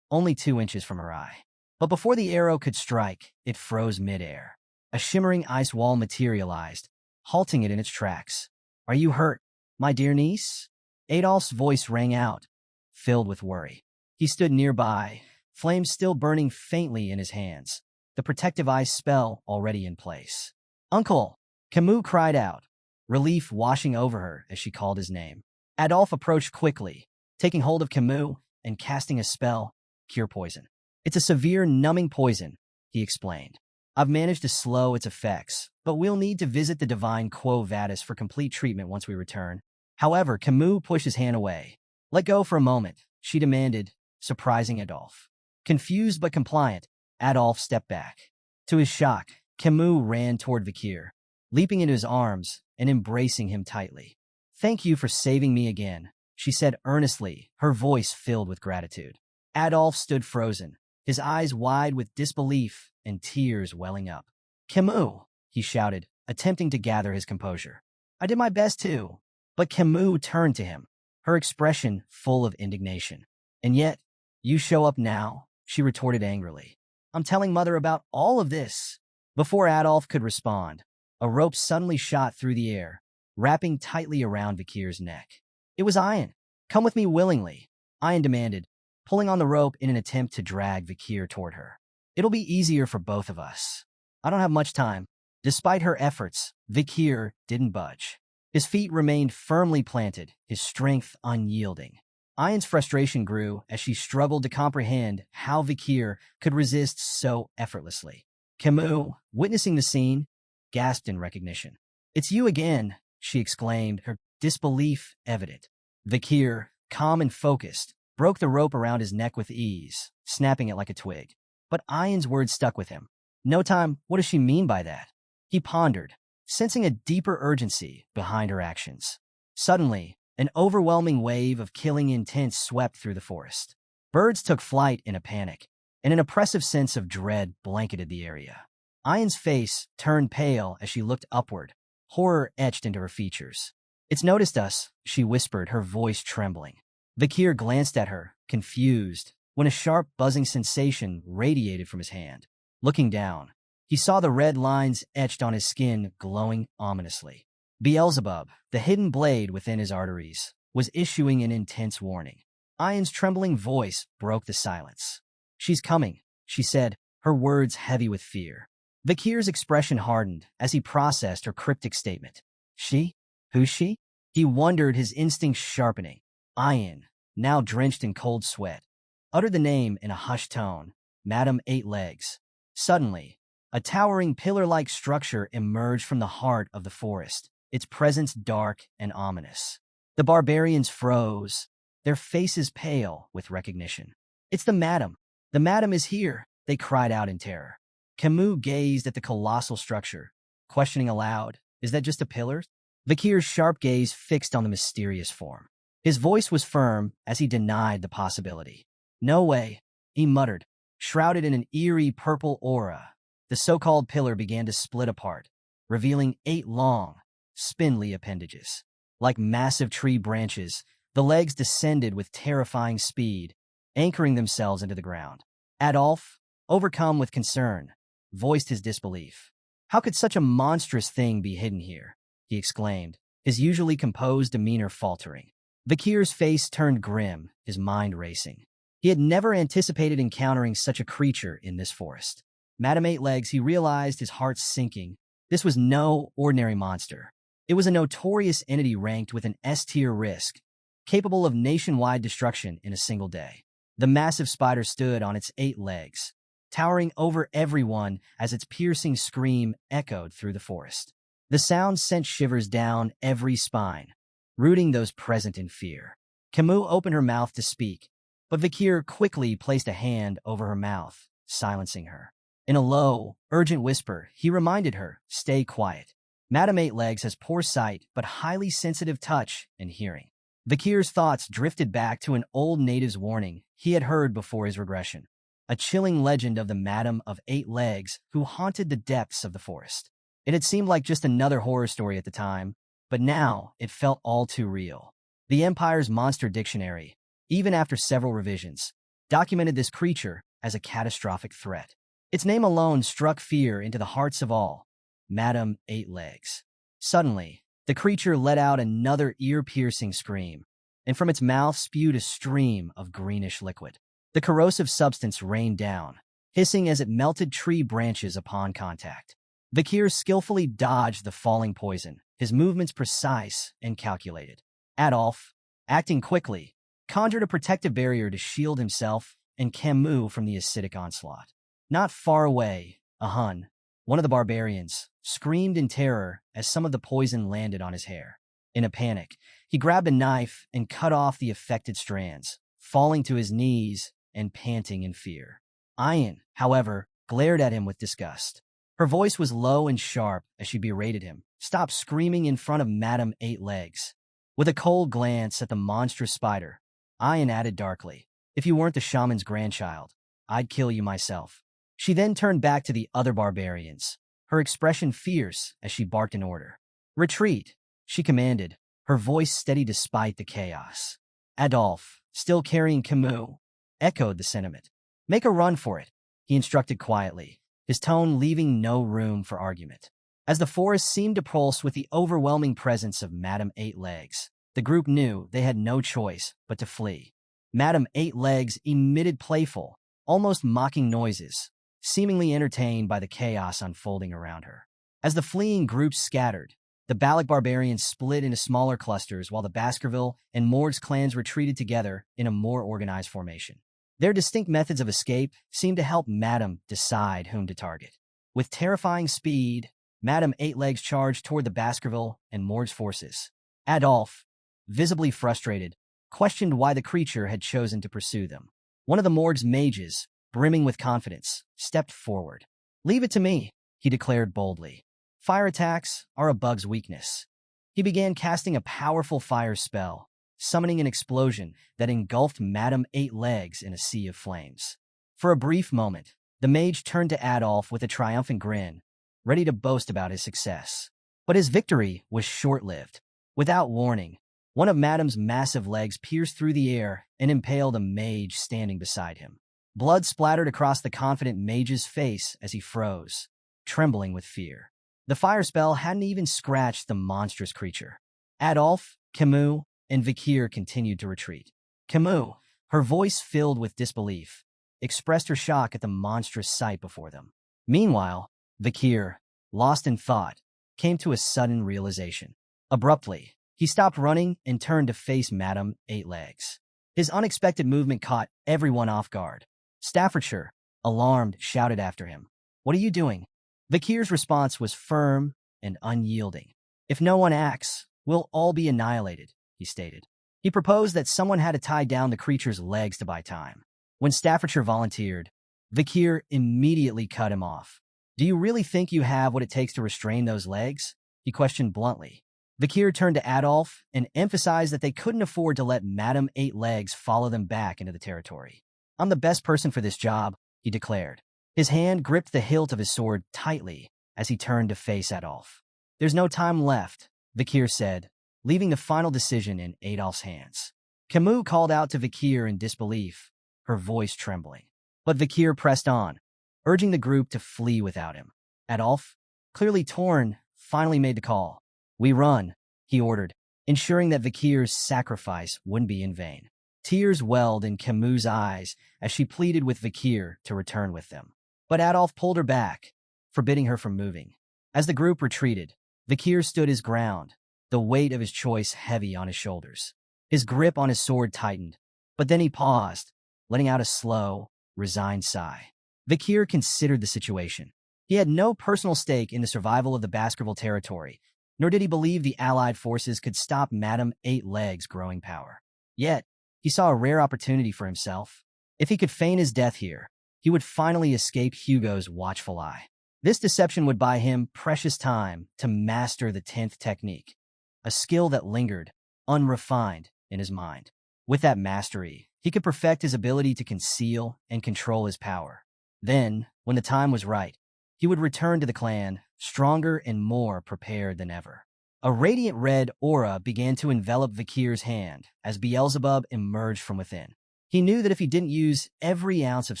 only 2 inches from her eye. But before the arrow could strike, it froze midair. A shimmering ice wall materialized, halting it in its tracks. "Are you hurt, my dear niece?" Adolf's voice rang out, filled with worry. He stood nearby, flames still burning faintly in his hands, the protective ice spell already in place. "Uncle!" Kimu cried out, relief washing over her as she called his name. Adolf approached quickly, taking hold of Kimu and casting a spell, "Cure poison." "It's a severe numbing poison," he explained. "I've managed to slow its effects, but we'll need to visit the divine Quo Vadis for complete treatment once we return." However, Kimu pushed his hand away. "Let go for a moment," she demanded, surprising Adolf. Confused but compliant, Adolf stepped back. To his shock, Kimu ran toward Vikir, leaping into his arms and embracing him tightly. "Thank you for saving me again," she said earnestly, her voice filled with gratitude. Adolf stood frozen, his eyes wide with disbelief and tears welling up. "Kimu!" he shouted, attempting to gather his composure. "I did my best too." But Kimu turned to him, her expression full of indignation. "And yet, you show up now," she retorted angrily. "I'm telling Mother about all of this." Before Adolf could respond, a rope suddenly shot through the air, wrapping tightly around Vikir's neck. It was Ayan. "Come with me willingly," Ayan demanded, pulling on the rope in an attempt to drag Vikir toward her. "It'll be easier for both of us." "I don't have much time," Despite her efforts, Vikir didn't budge. His feet remained firmly planted, his strength unyielding. Ayan's frustration grew as she struggled to comprehend how Vikir could resist so effortlessly. Kimu, witnessing the scene, gasped in recognition. "It's you again," she exclaimed, her disbelief evident. Vikir, calm and focused, broke the rope around his neck with ease, snapping it like a twig. But Ayan's words stuck with him. "No time, what does she mean by that?" He pondered, sensing a deeper urgency behind her actions. Suddenly, an overwhelming wave of killing intent swept through the forest. Birds took flight in a panic, and an oppressive sense of dread blanketed the area. Ayan's face turned pale as she looked upward, horror etched into her features. "It's noticed us," she whispered, her voice trembling. Vikir glanced at her, confused, when a sharp buzzing sensation radiated from his hand. Looking down, he saw the red lines etched on his skin glowing ominously. Beelzebub, the hidden blade within his arteries, was issuing an intense warning. Ayan's trembling voice broke the silence. "She's coming," she said, her words heavy with fear. Vikir's expression hardened as he processed her cryptic statement. "She? Who's she?" He wondered, his instincts sharpening. Ayan, now drenched in cold sweat, uttered the name in a hushed tone, Madame Eight Legs. Suddenly, a towering pillar-like structure emerged from the heart of the forest, its presence dark and ominous. The barbarians froze, their faces pale with recognition. "It's the madam. The madam is here," they cried out in terror. Kimu gazed at the colossal structure, questioning aloud, "Is that just a pillar?" Vikir's sharp gaze fixed on the mysterious form. His voice was firm as he denied the possibility. "No way," he muttered, shrouded in an eerie purple aura. The so-called pillar began to split apart, revealing 8 long, spindly appendages. Like massive tree branches, the legs descended with terrifying speed, anchoring themselves into the ground. Adolf, overcome with concern, voiced his disbelief. "How could such a monstrous thing be hidden here?" he exclaimed, his usually composed demeanor faltering. Vikir's face turned grim, his mind racing. He had never anticipated encountering such a creature in this forest. Madame Eight Legs, he realized, his heart sinking. This was no ordinary monster. It was a notorious entity ranked with an S-tier risk, capable of nationwide destruction in a single day. The massive spider stood on its 8 legs, towering over everyone as its piercing scream echoed through the forest. The sound sent shivers down every spine, rooting those present in fear. Kimu opened her mouth to speak, but Vikir quickly placed a hand over her mouth, silencing her. In a low, urgent whisper, he reminded her, "Stay quiet. Madame Eight Legs has poor sight but highly sensitive touch and hearing." Vikir's thoughts drifted back to an old native's warning he had heard before his regression, a chilling legend of the Madame of Eight Legs who haunted the depths of the forest. It had seemed like just another horror story at the time, but now it felt all too real. The Empire's Monster Dictionary, even after several revisions, documented this creature as a catastrophic threat. Its name alone struck fear into the hearts of all. Madame Eight Legs. Suddenly, the creature let out another ear-piercing scream, and from its mouth spewed a stream of greenish liquid. The corrosive substance rained down, hissing as it melted tree branches upon contact. Vikir skillfully dodged the falling poison, his movements precise and calculated. Adolf, acting quickly, conjured a protective barrier to shield himself and Kimu from the acidic onslaught. Not far away, a Hun, one of the barbarians, screamed in terror as some of the poison landed on his hair. In a panic, he grabbed a knife and cut off the affected strands, falling to his knees and panting in fear. Ayan, however, glared at him with disgust. Her voice was low and sharp as she berated him. "Stop screaming in front of Madame Eight Legs." With a cold glance at the monstrous spider, Ayan added darkly, "If you weren't the shaman's grandchild, I'd kill you myself." She then turned back to the other barbarians, her expression fierce as she barked an order. "Retreat," she commanded, her voice steady despite the chaos. Adolf, still carrying Kimu, echoed the sentiment. "Make a run for it," he instructed quietly, his tone leaving no room for argument. As the forest seemed to pulse with the overwhelming presence of Madame Eight Legs, the group knew they had no choice but to flee. Madame Eight Legs emitted playful, almost mocking noises, seemingly entertained by the chaos unfolding around her. As the fleeing groups scattered, the Balak barbarians split into smaller clusters while the Baskerville and Morg's clans retreated together in a more organized formation. Their distinct methods of escape seemed to help Madame decide whom to target. With terrifying speed, Madame Eight Legs charged toward the Baskerville and Morg's forces. Adolphe, visibly frustrated, questioned why the creature had chosen to pursue them. One of the Morg's mages, brimming with confidence, stepped forward. "Leave it to me," he declared boldly. "Fire attacks are a bug's weakness." He began casting a powerful fire spell, summoning an explosion that engulfed Madame Eight Legs in a sea of flames. For a brief moment, the mage turned to Adolphe with a triumphant grin, ready to boast about his success. But his victory was short-lived. Without warning, one of Madame's massive legs pierced through the air and impaled a mage standing beside him. Blood splattered across the confident mage's face as he froze, trembling with fear. The fire spell hadn't even scratched the monstrous creature. Adolphe, Kimu, and Vikir continued to retreat. Kimu, her voice filled with disbelief, expressed her shock at the monstrous sight before them. Meanwhile, Vikir, lost in thought, came to a sudden realization. Abruptly, he stopped running and turned to face Madame Eight Legs. His unexpected movement caught everyone off guard. Staffordshire, alarmed, shouted after him, "What are you doing?" Vikir's response was firm and unyielding. "If no one acts, we'll all be annihilated," he stated. He proposed that someone had to tie down the creature's legs to buy time. When Staffordshire volunteered, Vikir immediately cut him off. "Do you really think you have what it takes to restrain those legs?" he questioned bluntly. Vikir turned to Adolphe and emphasized that they couldn't afford to let Madame Eight Legs follow them back into the territory. "I'm the best person for this job," he declared. His hand gripped the hilt of his sword tightly as he turned to face Adolphe. "There's no time left," Vikir said, leaving the final decision in Adolphe's hands. Kimu called out to Vikir in disbelief, her voice trembling. But Vikir pressed on, urging the group to flee without him. Adolphe, clearly torn, finally made the call. "We run," he ordered, ensuring that Vikir's sacrifice wouldn't be in vain. Tears welled in Kimu's eyes as she pleaded with Vikir to return with them. But Adolphe pulled her back, forbidding her from moving. As the group retreated, Vikir stood his ground, the weight of his choice heavy on his shoulders. His grip on his sword tightened, but then he paused, letting out a slow, resigned sigh. Vikir considered the situation. He had no personal stake in the survival of the Baskerville territory, nor did he believe the Allied forces could stop Madame Eight Legs' growing power. Yet, he saw a rare opportunity for himself. If he could feign his death here, he would finally escape Hugo's watchful eye. This deception would buy him precious time to master the 10th technique, a skill that lingered, unrefined, in his mind. With that mastery, he could perfect his ability to conceal and control his power. Then, when the time was right, he would return to the clan, stronger and more prepared than ever. A radiant red aura began to envelop Vikir's hand as Beelzebub emerged from within. He knew that if he didn't use every ounce of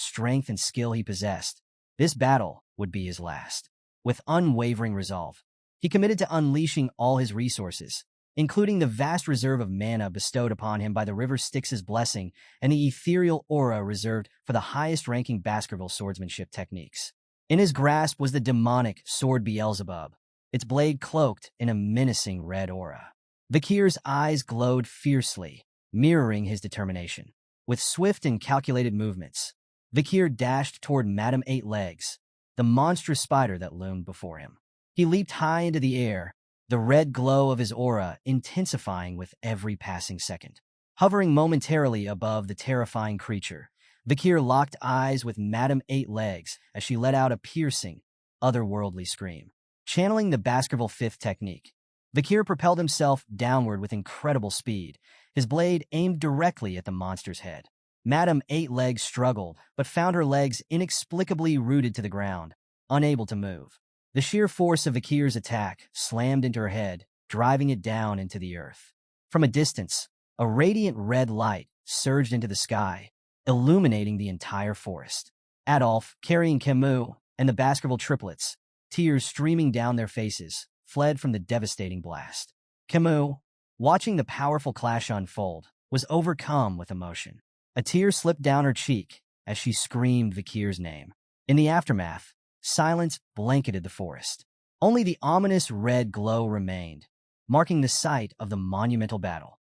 strength and skill he possessed, this battle would be his last. With unwavering resolve, he committed to unleashing all his resources, including the vast reserve of mana bestowed upon him by the River Styx's blessing and the ethereal aura reserved for the highest-ranking Baskerville swordsmanship techniques. In his grasp was the demonic sword Beelzebub, its blade cloaked in a menacing red aura. Vikir's eyes glowed fiercely, mirroring his determination. With swift and calculated movements, Vikir dashed toward Madame Eight Legs, the monstrous spider that loomed before him. He leaped high into the air, the red glow of his aura intensifying with every passing second. Hovering momentarily above the terrifying creature, Vikir locked eyes with Madame Eight Legs as she let out a piercing, otherworldly scream. Channeling the Baskerville 5th technique, Vikir propelled himself downward with incredible speed, his blade aimed directly at the monster's head. Madame Eight Legs struggled, but found her legs inexplicably rooted to the ground, unable to move. The sheer force of Vikir's attack slammed into her head, driving it down into the earth. From a distance, a radiant red light surged into the sky, illuminating the entire forest. Adolphe, carrying Kimu, and the Baskerville triplets, tears streaming down their faces, fled from the devastating blast. Kimu, watching the powerful clash unfold, was overcome with emotion. A tear slipped down her cheek as she screamed Vikir's name. In the aftermath, silence blanketed the forest. Only the ominous red glow remained, marking the site of the monumental battle.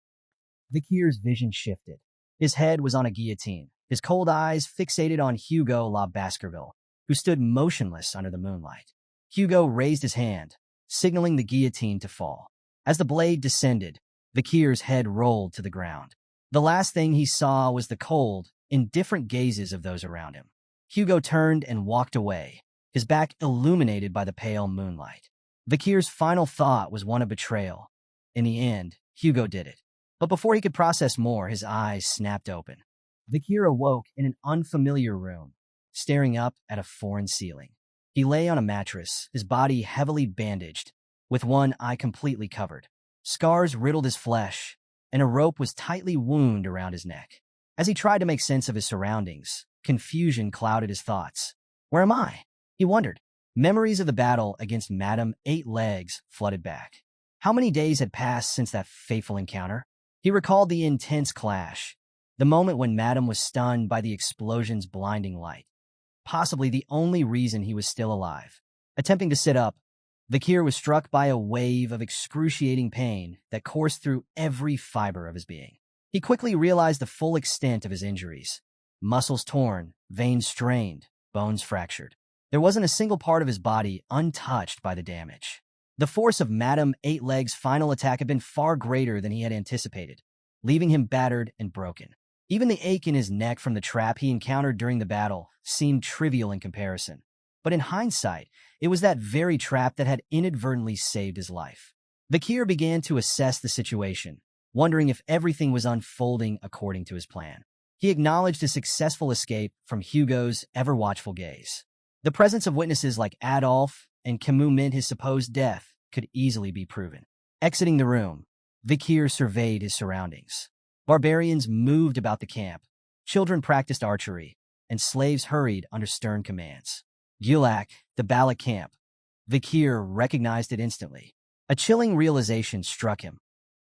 Vikir's vision shifted. His head was on a guillotine, his cold eyes fixated on Hugo La Baskerville, who stood motionless under the moonlight. Hugo raised his hand, signaling the guillotine to fall. As the blade descended, Vikir's head rolled to the ground. The last thing he saw was the cold, indifferent gazes of those around him. Hugo turned and walked away, his back illuminated by the pale moonlight. Vikir's final thought was one of betrayal. In the end, Hugo did it. But before he could process more, his eyes snapped open. Vikir awoke in an unfamiliar room, staring up at a foreign ceiling. He lay on a mattress, his body heavily bandaged, with one eye completely covered. Scars riddled his flesh, and a rope was tightly wound around his neck. As he tried to make sense of his surroundings, confusion clouded his thoughts. Where am I? He wondered. Memories of the battle against Madame Eight Legs flooded back. How many days had passed since that fateful encounter? He recalled the intense clash, the moment when Madame was stunned by the explosion's blinding light. Possibly the only reason he was still alive. Attempting to sit up, Vikir was struck by a wave of excruciating pain that coursed through every fiber of his being. He quickly realized the full extent of his injuries. Muscles torn, veins strained, bones fractured. There wasn't a single part of his body untouched by the damage. The force of Madame Eight Legs' final attack had been far greater than he had anticipated, leaving him battered and broken. Even the ache in his neck from the trap he encountered during the battle seemed trivial in comparison. But in hindsight, it was that very trap that had inadvertently saved his life. Vikir began to assess the situation, wondering if everything was unfolding according to his plan. He acknowledged his successful escape from Hugo's ever-watchful gaze. The presence of witnesses like Adolf and Kimu meant his supposed death could easily be proven. Exiting the room, Vikir surveyed his surroundings. Barbarians moved about the camp, children practiced archery, and slaves hurried under stern commands. Gulak, the Balak camp. Vikir recognized it instantly. A chilling realization struck him.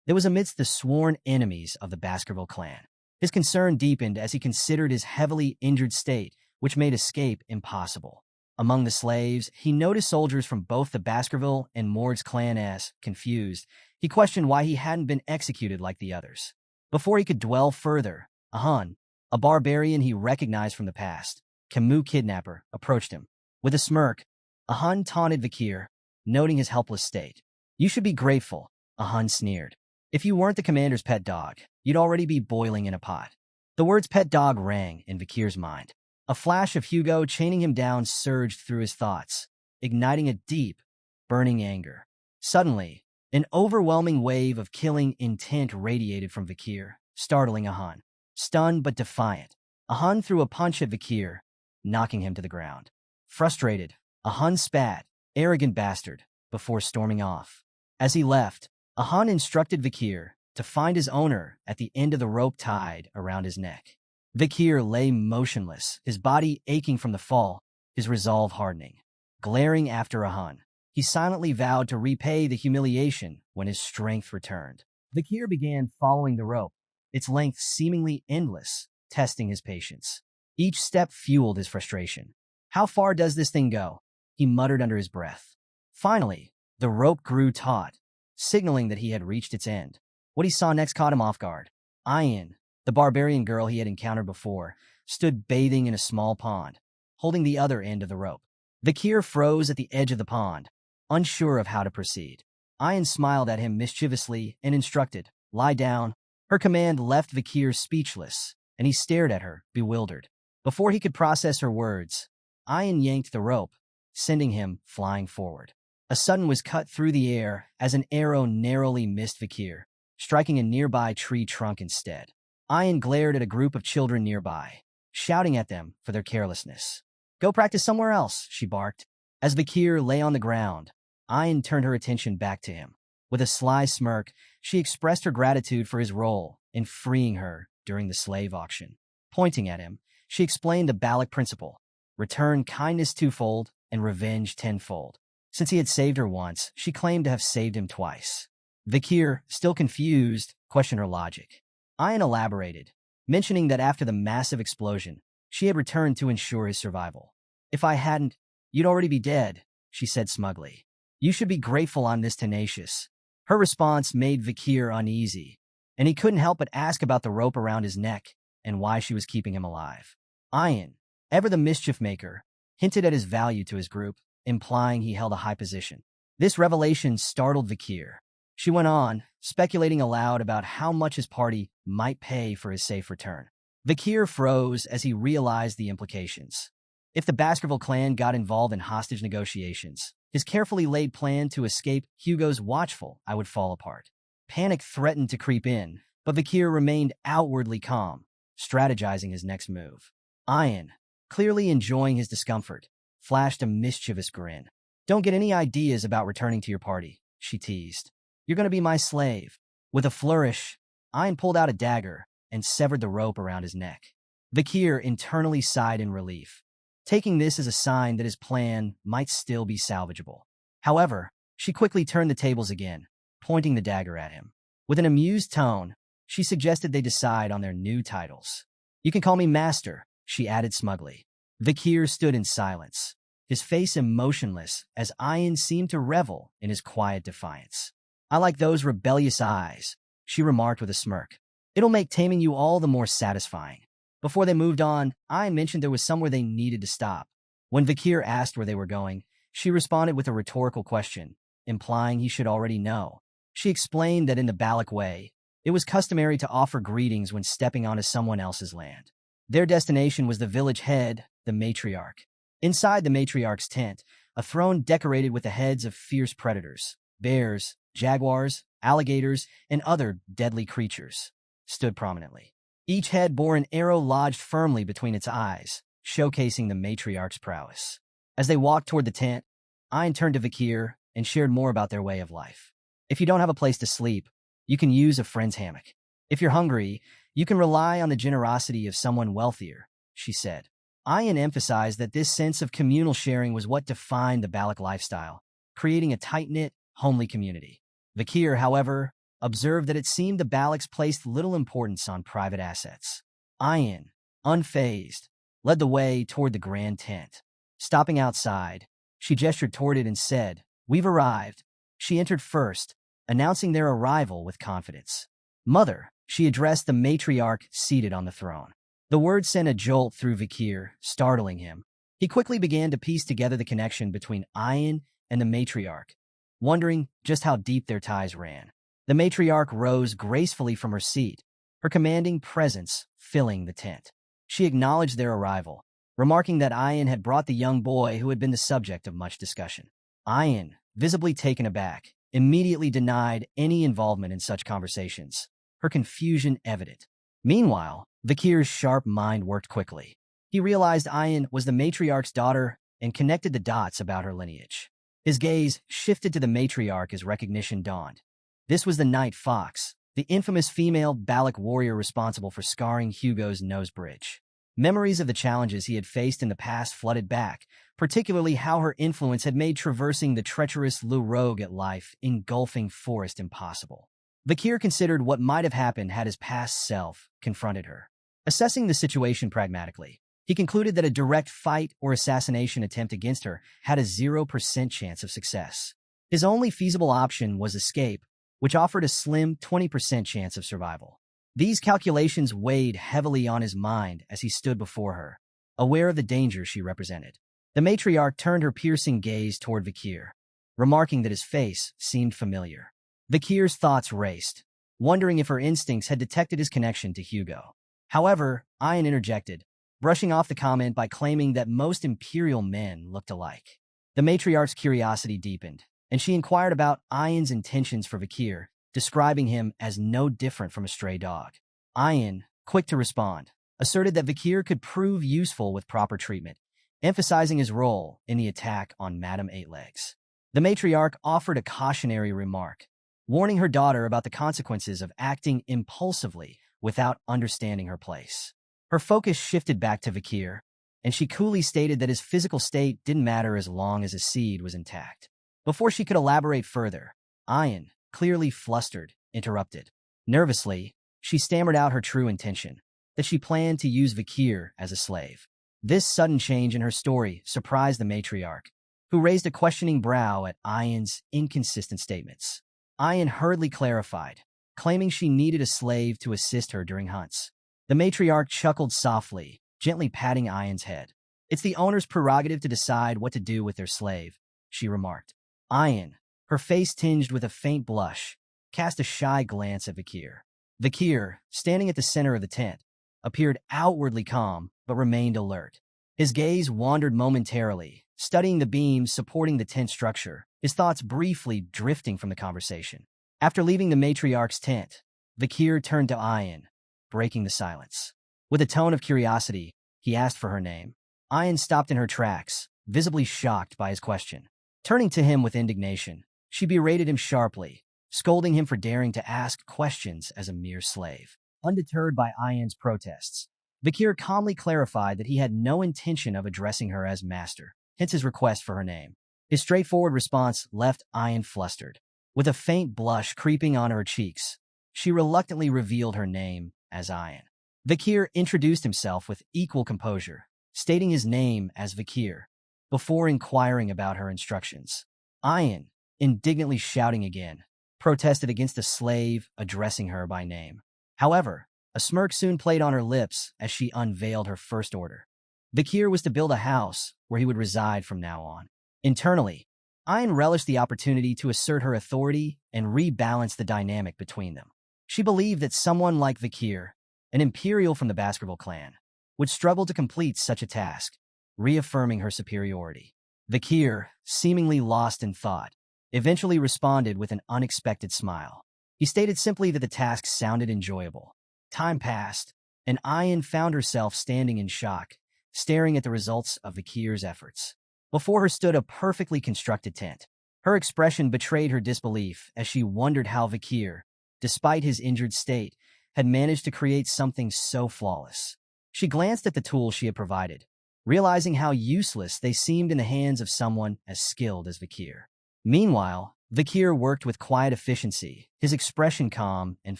It was amidst the sworn enemies of the Baskerville clan. His concern deepened as he considered his heavily injured state, which made escape impossible. Among the slaves, he noticed soldiers from both the Baskerville and Mord's clan. As confused, he questioned why he hadn't been executed like the others. Before he could dwell further, a Hun, a barbarian he recognized from the past, Kimu kidnapper, approached him. With a smirk, a Hun taunted Vikir, noting his helpless state. "You should be grateful," a Hun sneered. "If you weren't the commander's pet dog, you'd already be boiling in a pot." The words pet dog rang in Vikir's mind. A flash of Hugo chaining him down surged through his thoughts, igniting a deep, burning anger. Suddenly, an overwhelming wave of killing intent radiated from Vikir, startling a Hun. Stunned but defiant, a Hun threw a punch at Vikir, knocking him to the ground. Frustrated, a Hun spat, "Arrogant bastard," before storming off. As he left, a Hun instructed Vikir to find his owner at the end of the rope tied around his neck. Vikir lay motionless, his body aching from the fall, his resolve hardening. Glaring after a Hun, he silently vowed to repay the humiliation when his strength returned. Vikir began following the rope, its length seemingly endless, testing his patience. Each step fueled his frustration. "How far does this thing go?" he muttered under his breath. Finally, the rope grew taut, signaling that he had reached its end. What he saw next caught him off guard. Ayin, the barbarian girl he had encountered before, stood bathing in a small pond, holding the other end of the rope. Vikir froze at the edge of the pond, unsure of how to proceed. Ayin smiled at him mischievously and instructed, "Lie down." Her command left Vikir speechless, and he stared at her, bewildered. Before he could process her words, Ayin yanked the rope, sending him flying forward. A sudden was cut through the air as an arrow narrowly missed Vikir, striking a nearby tree trunk instead. Ayin glared at a group of children nearby, shouting at them for their carelessness. "Go practice somewhere else," she barked. As Vikir lay on the ground, Ayin turned her attention back to him. With a sly smirk, she expressed her gratitude for his role in freeing her during the slave auction. Pointing at him, she explained the Balak principle: return kindness twofold and revenge tenfold. Since he had saved her once, she claimed to have saved him twice. Vikir, still confused, questioned her logic. Ayin elaborated, mentioning that after the massive explosion, she had returned to ensure his survival. "If I hadn't, you'd already be dead," she said smugly. You should be grateful I'm this tenacious. Her response made Vikir uneasy, and he couldn't help but ask about the rope around his neck and why she was keeping him alive. Ian, ever the mischief maker, hinted at his value to his group, implying he held a high position. This revelation startled Vikir. She went on, speculating aloud about how much his party might pay for his safe return. Vikir froze as he realized the implications. If the Baskerville clan got involved in hostage negotiations, his carefully laid plan to escape Hugo's watchful eye would fall apart. Panic threatened to creep in, but Vikir remained outwardly calm, strategizing his next move. Ian, clearly enjoying his discomfort, flashed a mischievous grin. "Don't get any ideas about returning to your party," she teased. "You're going to be my slave." With a flourish, Ian pulled out a dagger and severed the rope around his neck. Vikir internally sighed in relief, taking this as a sign that his plan might still be salvageable. However, she quickly turned the tables again, pointing the dagger at him. With an amused tone, she suggested they decide on their new titles. "You can call me Master," she added smugly. Vikir stood in silence, his face emotionless as Ian seemed to revel in his quiet defiance. "I like those rebellious eyes," she remarked with a smirk. "It'll make taming you all the more satisfying." Before they moved on, Ian mentioned there was somewhere they needed to stop. When Vikir asked where they were going, she responded with a rhetorical question, implying he should already know. She explained that in the Balak way, it was customary to offer greetings when stepping onto someone else's land. Their destination was the village head, the matriarch. Inside the matriarch's tent, a throne decorated with the heads of fierce predators, bears, jaguars, alligators, and other deadly creatures, stood prominently. Each head bore an arrow lodged firmly between its eyes, showcasing the matriarch's prowess. As they walked toward the tent, Ian turned to Vikir and shared more about their way of life. "If you don't have a place to sleep, you can use a friend's hammock. If you're hungry, you can rely on the generosity of someone wealthier," she said. Ian emphasized that this sense of communal sharing was what defined the Balak lifestyle, creating a tight-knit, homely community. Vikir, however, observed that it seemed the Balaks placed little importance on private assets. Ian, unfazed, led the way toward the grand tent. Stopping outside, she gestured toward it and said, "We've arrived." She entered first, announcing their arrival with confidence. "Mother," she addressed the matriarch seated on the throne. The word sent a jolt through Vikir, startling him. He quickly began to piece together the connection between Ian and the matriarch, wondering just how deep their ties ran. The matriarch rose gracefully from her seat, her commanding presence filling the tent. She acknowledged their arrival, remarking that Ian had brought the young boy who had been the subject of much discussion. Ian, visibly taken aback, immediately denied any involvement in such conversations, her confusion evident. Meanwhile, Vikir's sharp mind worked quickly. He realized Ian was the matriarch's daughter and connected the dots about her lineage. His gaze shifted to the matriarch as recognition dawned. This was the Night Fox, the infamous female Balak warrior responsible for scarring Hugo's nose bridge. Memories of the challenges he had faced in the past flooded back, particularly how her influence had made traversing the treacherous Lou Rogue at life engulfing forest impossible. Vikir considered what might have happened had his past self confronted her. Assessing the situation pragmatically, he concluded that a direct fight or assassination attempt against her had a 0% chance of success. His only feasible option was escape, which offered a slim 20% chance of survival. These calculations weighed heavily on his mind as he stood before her, aware of the danger she represented. The matriarch turned her piercing gaze toward Vikir, remarking that his face seemed familiar. Vikir's thoughts raced, wondering if her instincts had detected his connection to Hugo. However, Ian interjected, brushing off the comment by claiming that most imperial men looked alike. The matriarch's curiosity deepened, and she inquired about Ian's intentions for Vikir, describing him as no different from a stray dog. Ian, quick to respond, asserted that Vikir could prove useful with proper treatment, emphasizing his role in the attack on Madame Eightlegs. The matriarch offered a cautionary remark, warning her daughter about the consequences of acting impulsively without understanding her place. Her focus shifted back to Vikir, and she coolly stated that his physical state didn't matter as long as his seed was intact. Before she could elaborate further, Ian, clearly flustered, interrupted. Nervously, she stammered out her true intention, that she planned to use Vikir as a slave. This sudden change in her story surprised the matriarch, who raised a questioning brow at Ayan's inconsistent statements. Ayan hurriedly clarified, claiming she needed a slave to assist her during hunts. The matriarch chuckled softly, gently patting Ayan's head. "It's the owner's prerogative to decide what to do with their slave," she remarked. Ayan, her face tinged with a faint blush, cast a shy glance at Vakir. Vakir, standing at the center of the tent, appeared outwardly calm but remained alert. His gaze wandered momentarily, studying the beams supporting the tent structure, his thoughts briefly drifting from the conversation. After leaving the matriarch's tent, Vakir turned to Ayan, breaking the silence. With a tone of curiosity, he asked for her name. Ayan stopped in her tracks, visibly shocked by his question. Turning to him with indignation, she berated him sharply, scolding him for daring to ask questions as a mere slave. Undeterred by Ayan's protests, Vakir calmly clarified that he had no intention of addressing her as master, hence his request for her name. His straightforward response left Ayan flustered. With a faint blush creeping on her cheeks, she reluctantly revealed her name as Ayan. Vakir introduced himself with equal composure, stating his name as Vakir, before inquiring about her instructions. Ayan, indignantly shouting again, protested against the slave addressing her by name. However, a smirk soon played on her lips as she unveiled her first order. Vakir was to build a house where he would reside from now on. Internally, Ayan relished the opportunity to assert her authority and rebalance the dynamic between them. She believed that someone like Vakir, an Imperial from the Baskerville clan, would struggle to complete such a task, reaffirming her superiority. Vakir, seemingly lost in thought, eventually responded with an unexpected smile. He stated simply that the task sounded enjoyable. Time passed, and Ayan found herself standing in shock, staring at the results of Vakir's efforts. Before her stood a perfectly constructed tent. Her expression betrayed her disbelief as she wondered how Vakir, despite his injured state, had managed to create something so flawless. She glanced at the tools she had provided, realizing how useless they seemed in the hands of someone as skilled as Vakir. Meanwhile, Vakir worked with quiet efficiency, his expression calm and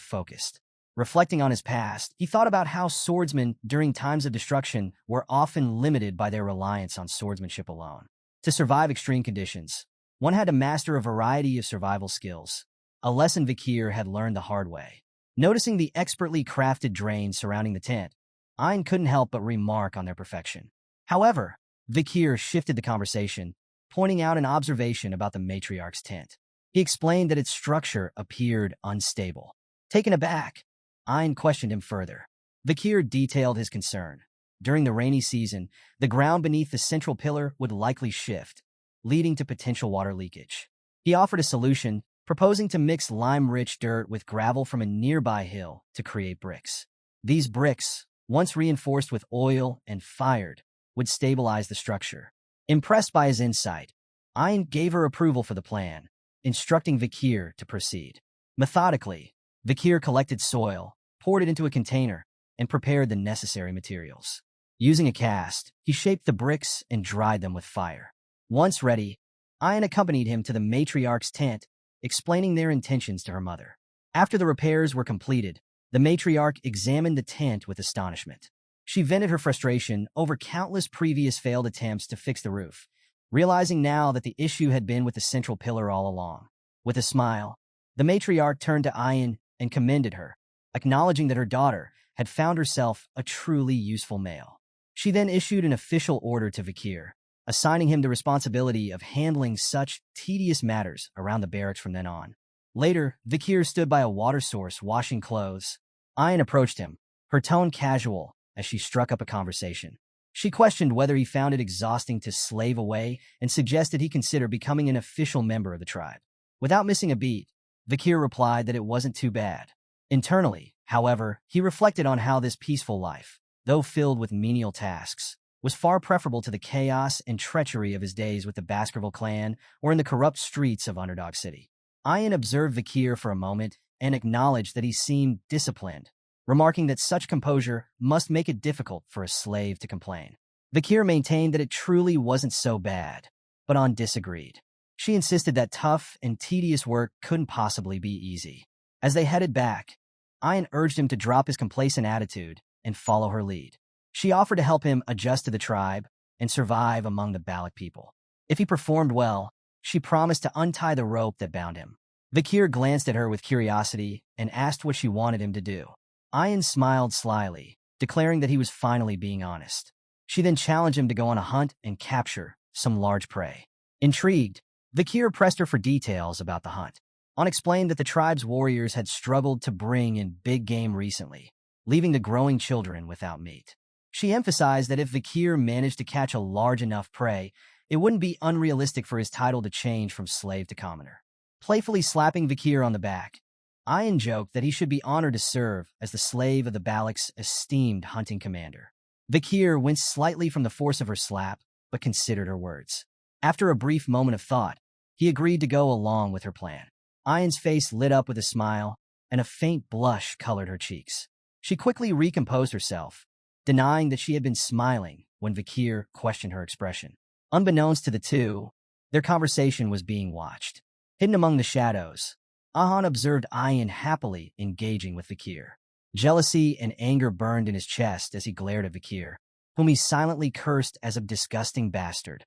focused. Reflecting on his past, he thought about how swordsmen during times of destruction were often limited by their reliance on swordsmanship alone. To survive extreme conditions, one had to master a variety of survival skills, a lesson Vakir had learned the hard way. Noticing the expertly crafted drains surrounding the tent, Ayn couldn't help but remark on their perfection. However, Vakir shifted the conversation, pointing out an observation about the matriarch's tent. He explained that its structure appeared unstable. Taken aback, Ayn questioned him further. Vakir detailed his concern. During the rainy season, the ground beneath the central pillar would likely shift, leading to potential water leakage. He offered a solution, proposing to mix lime-rich dirt with gravel from a nearby hill to create bricks. These bricks, once reinforced with oil and fired, would stabilize the structure. Impressed by his insight, Ayn gave her approval for the plan, instructing Vakir to proceed. Methodically, Vakir collected soil, poured it into a container, and prepared the necessary materials. Using a cast, he shaped the bricks and dried them with fire. Once ready, Ayn accompanied him to the matriarch's tent, explaining their intentions to her mother. After the repairs were completed, the matriarch examined the tent with astonishment. She vented her frustration over countless previous failed attempts to fix the roof, realizing now that the issue had been with the central pillar all along. With a smile, the matriarch turned to Ayn and commended her, acknowledging that her daughter had found herself a truly useful male. She then issued an official order to Vakir, assigning him the responsibility of handling such tedious matters around the barracks from then on. Later, Vakir stood by a water source washing clothes. Ayn approached him, her tone casual as she struck up a conversation. She questioned whether he found it exhausting to slave away and suggested he consider becoming an official member of the tribe. Without missing a beat, Vakir replied that it wasn't too bad. Internally, however, he reflected on how this peaceful life, though filled with menial tasks, was far preferable to the chaos and treachery of his days with the Baskerville clan or in the corrupt streets of Underdog City. Ayn observed Vakir for a moment and acknowledged that he seemed disciplined, remarking that such composure must make it difficult for a slave to complain. Vakir maintained that it truly wasn't so bad, but Ayn disagreed. She insisted that tough and tedious work couldn't possibly be easy. As they headed back, Ayn urged him to drop his complacent attitude and follow her lead. She offered to help him adjust to the tribe and survive among the Balak people. If he performed well, she promised to untie the rope that bound him. Vakir glanced at her with curiosity and asked what she wanted him to do. Ian smiled slyly, declaring that he was finally being honest. She then challenged him to go on a hunt and capture some large prey. Intrigued, Vakir pressed her for details about the hunt. On explained that the tribe's warriors had struggled to bring in big game recently, leaving the growing children without meat. She emphasized that if Vakir managed to catch a large enough prey, it wouldn't be unrealistic for his title to change from slave to commoner. Playfully slapping Vakir on the back, Ian joked that he should be honored to serve as the slave of the Balak's esteemed hunting commander. Vakir winced slightly from the force of her slap, but considered her words. After a brief moment of thought, he agreed to go along with her plan. Ian's face lit up with a smile, and a faint blush colored her cheeks. She quickly recomposed herself, denying that she had been smiling when Vakir questioned her expression. Unbeknownst to the two, their conversation was being watched. Hidden among the shadows, Ahan observed Ian happily engaging with Vakir. Jealousy and anger burned in his chest as he glared at Vakir, whom he silently cursed as a disgusting bastard.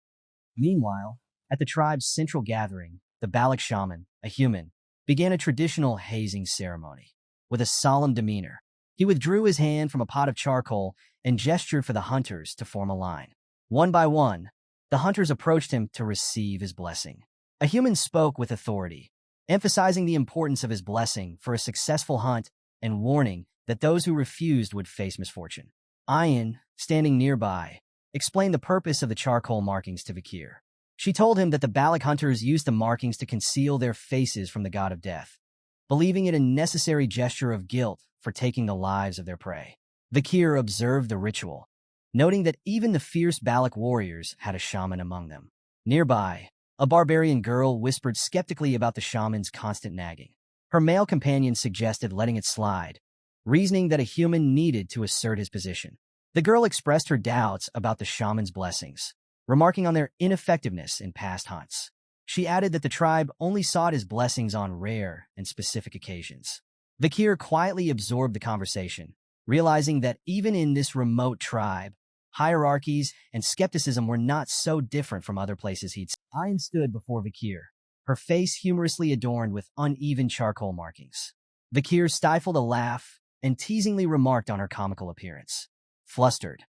Meanwhile, at the tribe's central gathering, the Balak shaman, a human, began a traditional hazing ceremony. With a solemn demeanor, he withdrew his hand from a pot of charcoal and gestured for the hunters to form a line. One by one, the hunters approached him to receive his blessing. A human spoke with authority, emphasizing the importance of his blessing for a successful hunt and warning that those who refused would face misfortune. Ian, standing nearby, explained the purpose of the charcoal markings to Vakir. She told him that the Balak hunters used the markings to conceal their faces from the god of death, believing it a necessary gesture of guilt for taking the lives of their prey. Vakir observed the ritual, noting that even the fierce Balak warriors had a shaman among them. Nearby, a barbarian girl whispered skeptically about the shaman's constant nagging. Her male companion suggested letting it slide, reasoning that a human needed to assert his position. The girl expressed her doubts about the shaman's blessings, remarking on their ineffectiveness in past hunts. She added that the tribe only sought his blessings on rare and specific occasions. Vakir quietly absorbed the conversation, realizing that even in this remote tribe, hierarchies and skepticism were not so different from other places he'd seen. Ian stood before Vakir, her face humorously adorned with uneven charcoal markings. Vakir stifled a laugh and teasingly remarked on her comical appearance. Flustered,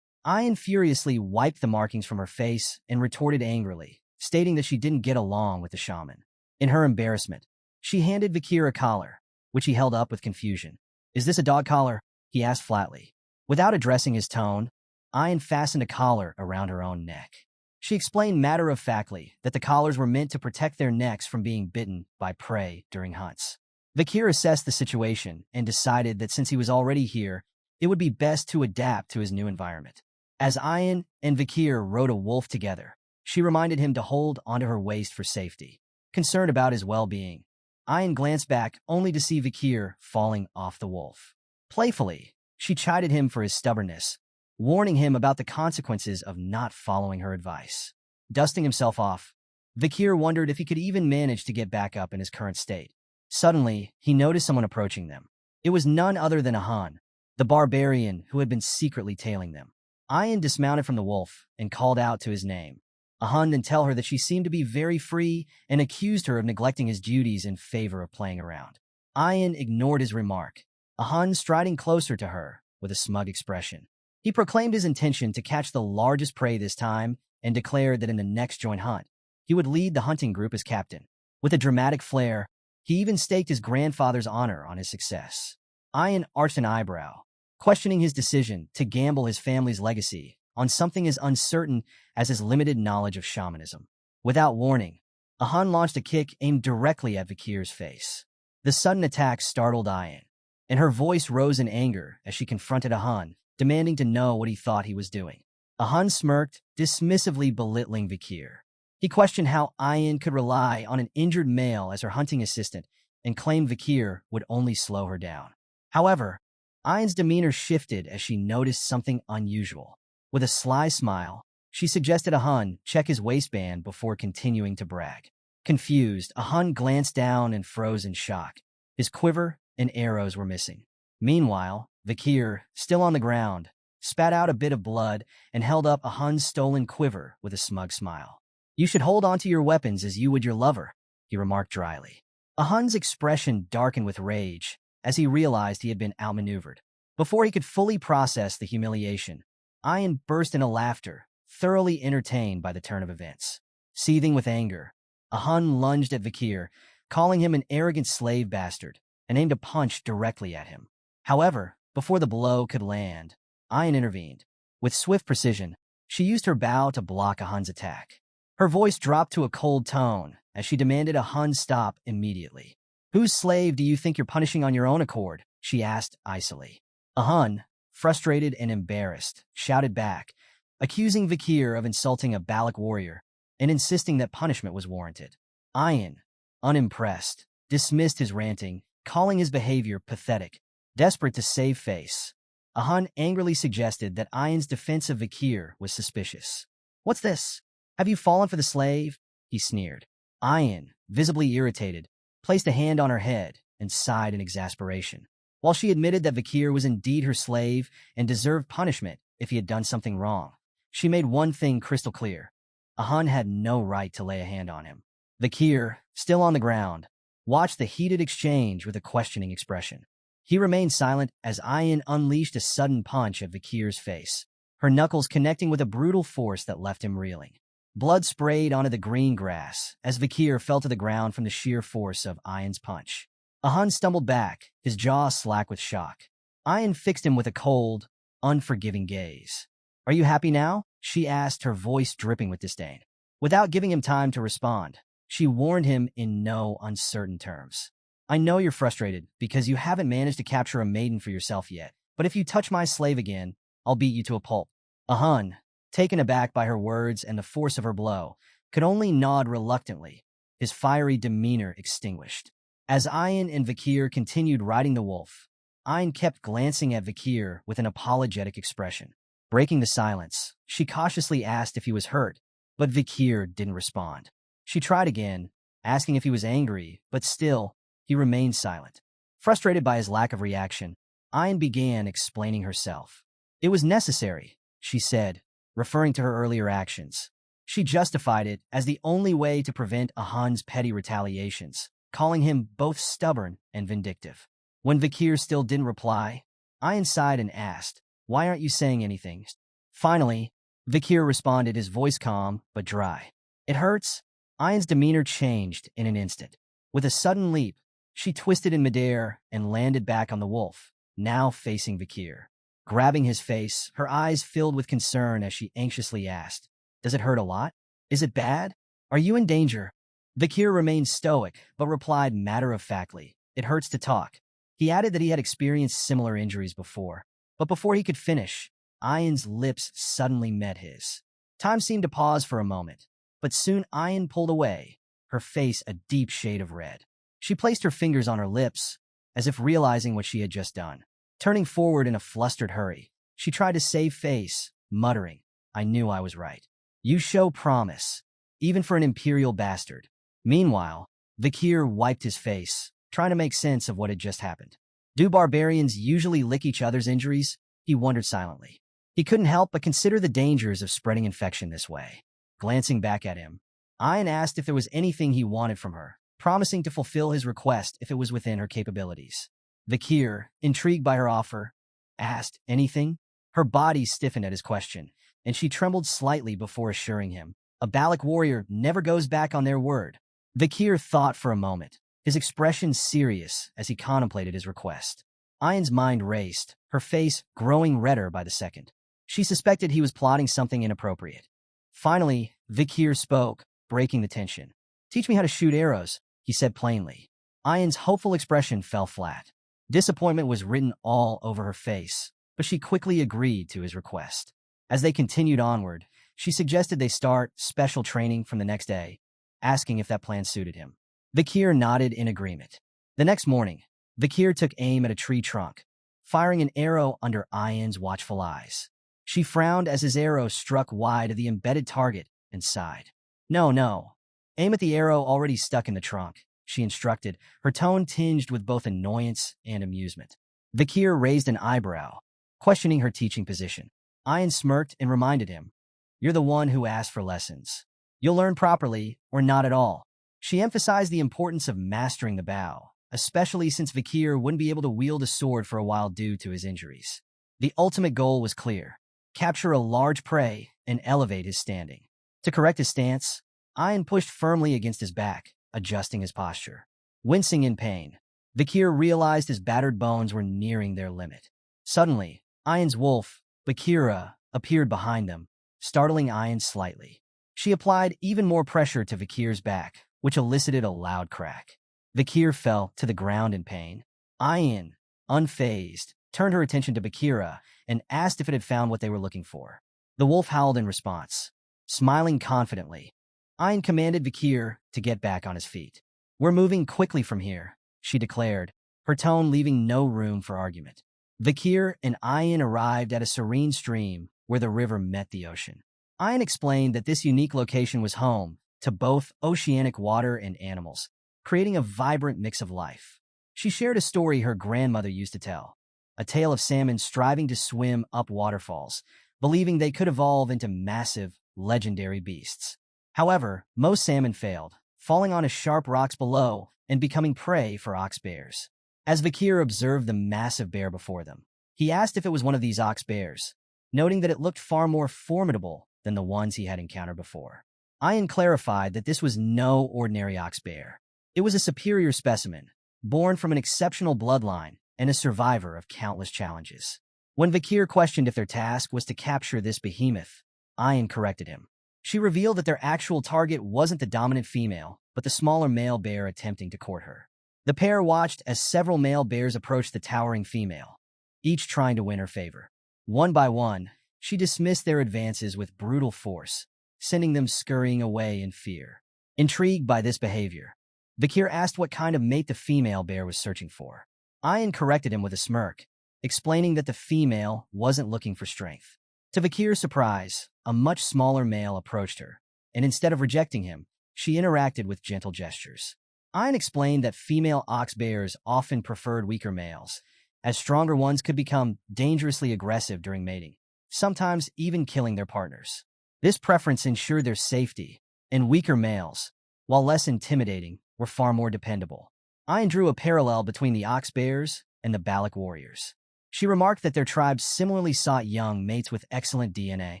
Ian furiously wiped the markings from her face and retorted angrily, stating that she didn't get along with the shaman. In her embarrassment, she handed Vakir a collar, which he held up with confusion. "Is this a dog collar?" he asked flatly. Without addressing his tone, Ian fastened a collar around her own neck. She explained matter-of-factly that the collars were meant to protect their necks from being bitten by prey during hunts. Vakir assessed the situation and decided that since he was already here, it would be best to adapt to his new environment. As Ian and Vakir rode a wolf together, she reminded him to hold onto her waist for safety. Concerned about his well-being, Ian glanced back only to see Vakir falling off the wolf. Playfully, she chided him for his stubbornness, warning him about the consequences of not following her advice. Dusting himself off, Vakir wondered if he could even manage to get back up in his current state. Suddenly, he noticed someone approaching them. It was none other than Hound, the barbarian who had been secretly tailing them. Ian dismounted from the wolf and called out to his name. Hound then told her that she seemed to be very free and accused her of neglecting his duties in favor of playing around. Ian ignored his remark, Hound striding closer to her with a smug expression. He proclaimed his intention to catch the largest prey this time and declared that in the next joint hunt, he would lead the hunting group as captain. With a dramatic flair, he even staked his grandfather's honor on his success. Ian arched an eyebrow, questioning his decision to gamble his family's legacy on something as uncertain as his limited knowledge of shamanism. Without warning, Ahan launched a kick aimed directly at Vakir's face. The sudden attack startled Ian, and her voice rose in anger as she confronted Ahan, demanding to know what he thought he was doing. Ahan smirked, dismissively belittling Vakir. He questioned how Ian could rely on an injured male as her hunting assistant and claimed Vakir would only slow her down. However, Ian's demeanor shifted as she noticed something unusual. With a sly smile, she suggested Ahan check his waistband before continuing to brag. Confused, Ahan glanced down and froze in shock. His quiver and arrows were missing. Meanwhile, Vakir, still on the ground, spat out a bit of blood and held up Ahan's stolen quiver with a smug smile. You should hold on to your weapons as you would your lover, he remarked dryly. Ahun's expression darkened with rage as he realized he had been outmaneuvered. Before he could fully process the humiliation, Ian burst into laughter, thoroughly entertained by the turn of events. Seething with anger, Ahun lunged at Vakir, calling him an arrogant slave bastard, and aimed a punch directly at him. However, before the blow could land, Ian intervened. With swift precision, she used her bow to block Ahun's attack. Her voice dropped to a cold tone as she demanded Ahun stop immediately. Whose slave do you think you're punishing on your own accord? She asked icily. Ahun, frustrated and embarrassed, shouted back, accusing Vakir of insulting a Balak warrior and insisting that punishment was warranted. Ian, unimpressed, dismissed his ranting, calling his behavior pathetic. Desperate to save face, Ahun angrily suggested that Ian's defense of Vakir was suspicious. What's this? Have you fallen for the slave? He sneered. Ian, visibly irritated, placed a hand on her head and sighed in exasperation. While she admitted that Vakir was indeed her slave and deserved punishment if he had done something wrong, she made one thing crystal clear. Ahun had no right to lay a hand on him. Vakir, still on the ground, watched the heated exchange with a questioning expression. He remained silent as Ian unleashed a sudden punch at Vakir's face, her knuckles connecting with a brutal force that left him reeling. Blood sprayed onto the green grass as Vakir fell to the ground from the sheer force of Ian's punch. Ahun stumbled back, his jaw slack with shock. Ian fixed him with a cold, unforgiving gaze. Are you happy now? She asked, her voice dripping with disdain. Without giving him time to respond, she warned him in no uncertain terms. I know you're frustrated because you haven't managed to capture a maiden for yourself yet, but if you touch my slave again, I'll beat you to a pulp. Ahun, taken aback by her words and the force of her blow, could only nod reluctantly, his fiery demeanor extinguished. As Ian and Vakir continued riding the wolf, Ian kept glancing at Vakir with an apologetic expression. Breaking the silence, she cautiously asked if he was hurt, but Vakir didn't respond. She tried again, asking if he was angry, but still, he remained silent. Frustrated by his lack of reaction, Ian began explaining herself. It was necessary, she said, referring to her earlier actions. She justified it as the only way to prevent Ahun's petty retaliations, calling him both stubborn and vindictive. When Vakir still didn't reply, Ian sighed and asked, Why aren't you saying anything? Finally, Vakir responded, his voice calm but dry. It hurts? Ian's demeanor changed in an instant. With a sudden leap, she twisted in midair and landed back on the wolf, now facing Vakir. Grabbing his face, her eyes filled with concern as she anxiously asked, Does it hurt a lot? Is it bad? Are you in danger? Vakir remained stoic, but replied matter-of-factly, It hurts to talk. He added that he had experienced similar injuries before, but before he could finish, Ian's lips suddenly met his. Time seemed to pause for a moment, but soon Ian pulled away, her face a deep shade of red. She placed her fingers on her lips, as if realizing what she had just done. Turning forward in a flustered hurry, she tried to save face, muttering, I knew I was right. You show promise, even for an imperial bastard. Meanwhile, Vakir wiped his face, trying to make sense of what had just happened. Do barbarians usually lick each other's injuries? He wondered silently. He couldn't help but consider the dangers of spreading infection this way. Glancing back at him, Ian asked if there was anything he wanted from her, promising to fulfill his request if it was within her capabilities. Vakir, intrigued by her offer, asked, Anything? Her body stiffened at his question, and she trembled slightly before assuring him. A Balak warrior never goes back on their word. Vakir thought for a moment, his expression serious as he contemplated his request. Ian's mind raced, her face growing redder by the second. She suspected he was plotting something inappropriate. Finally, Vakir spoke, breaking the tension. Teach me how to shoot arrows, he said plainly. Ian's hopeful expression fell flat. Disappointment was written all over her face, but she quickly agreed to his request. As they continued onward, she suggested they start special training from the next day, asking if that plan suited him. Vakir nodded in agreement. The next morning, Vakir took aim at a tree trunk, firing an arrow under Ian's watchful eyes. She frowned as his arrow struck wide of the embedded target and sighed. No. Aim at the arrow already stuck in the trunk, she instructed, her tone tinged with both annoyance and amusement. Vakir raised an eyebrow, questioning her teaching position. Ian smirked and reminded him, You're the one who asked for lessons. You'll learn properly, or not at all. She emphasized the importance of mastering the bow, especially since Vikir wouldn't be able to wield a sword for a while due to his injuries. The ultimate goal was clear: capture a large prey and elevate his standing. To correct his stance, Ian pushed firmly against his back, adjusting his posture. Wincing in pain, Vikir realized his battered bones were nearing their limit. Suddenly, Ian's wolf, Bakira, appeared behind them, startling Ian slightly. She applied even more pressure to Vikir's back, which elicited a loud crack. Vikir fell to the ground in pain. Ian, unfazed, turned her attention to Bakira and asked if it had found what they were looking for. The wolf howled in response. Smiling confidently, Ian commanded Vikir to get back on his feet. "We're moving quickly from here," she declared, her tone leaving no room for argument. Vikir and Ian arrived at a serene stream where the river met the ocean. Ian explained that this unique location was home to both oceanic water and animals, creating a vibrant mix of life. She shared a story her grandmother used to tell, a tale of salmon striving to swim up waterfalls, believing they could evolve into massive, legendary beasts. However, most salmon failed, falling onto sharp rocks below and becoming prey for ox bears. As Vikir observed the massive bear before them, he asked if it was one of these ox bears, noting that it looked far more formidable than the ones he had encountered before. Ian clarified that this was no ordinary ox bear. It was a superior specimen, born from an exceptional bloodline and a survivor of countless challenges. When Vikir questioned if their task was to capture this behemoth, Ian corrected him. She revealed that their actual target wasn't the dominant female, but the smaller male bear attempting to court her. The pair watched as several male bears approached the towering female, each trying to win her favor. One by one, she dismissed their advances with brutal force, sending them scurrying away in fear. Intrigued by this behavior, Vikir asked what kind of mate the female bear was searching for. Ian corrected him with a smirk, explaining that the female wasn't looking for strength. To Vikir's surprise, a much smaller male approached her, and instead of rejecting him, she interacted with gentle gestures. Ian explained that female ox bears often preferred weaker males, as stronger ones could become dangerously aggressive during mating, sometimes even killing their partners. This preference ensured their safety, and weaker males, while less intimidating, were far more dependable. Ian drew a parallel between the ox bears and the Balak warriors. She remarked that their tribes similarly sought young mates with excellent DNA,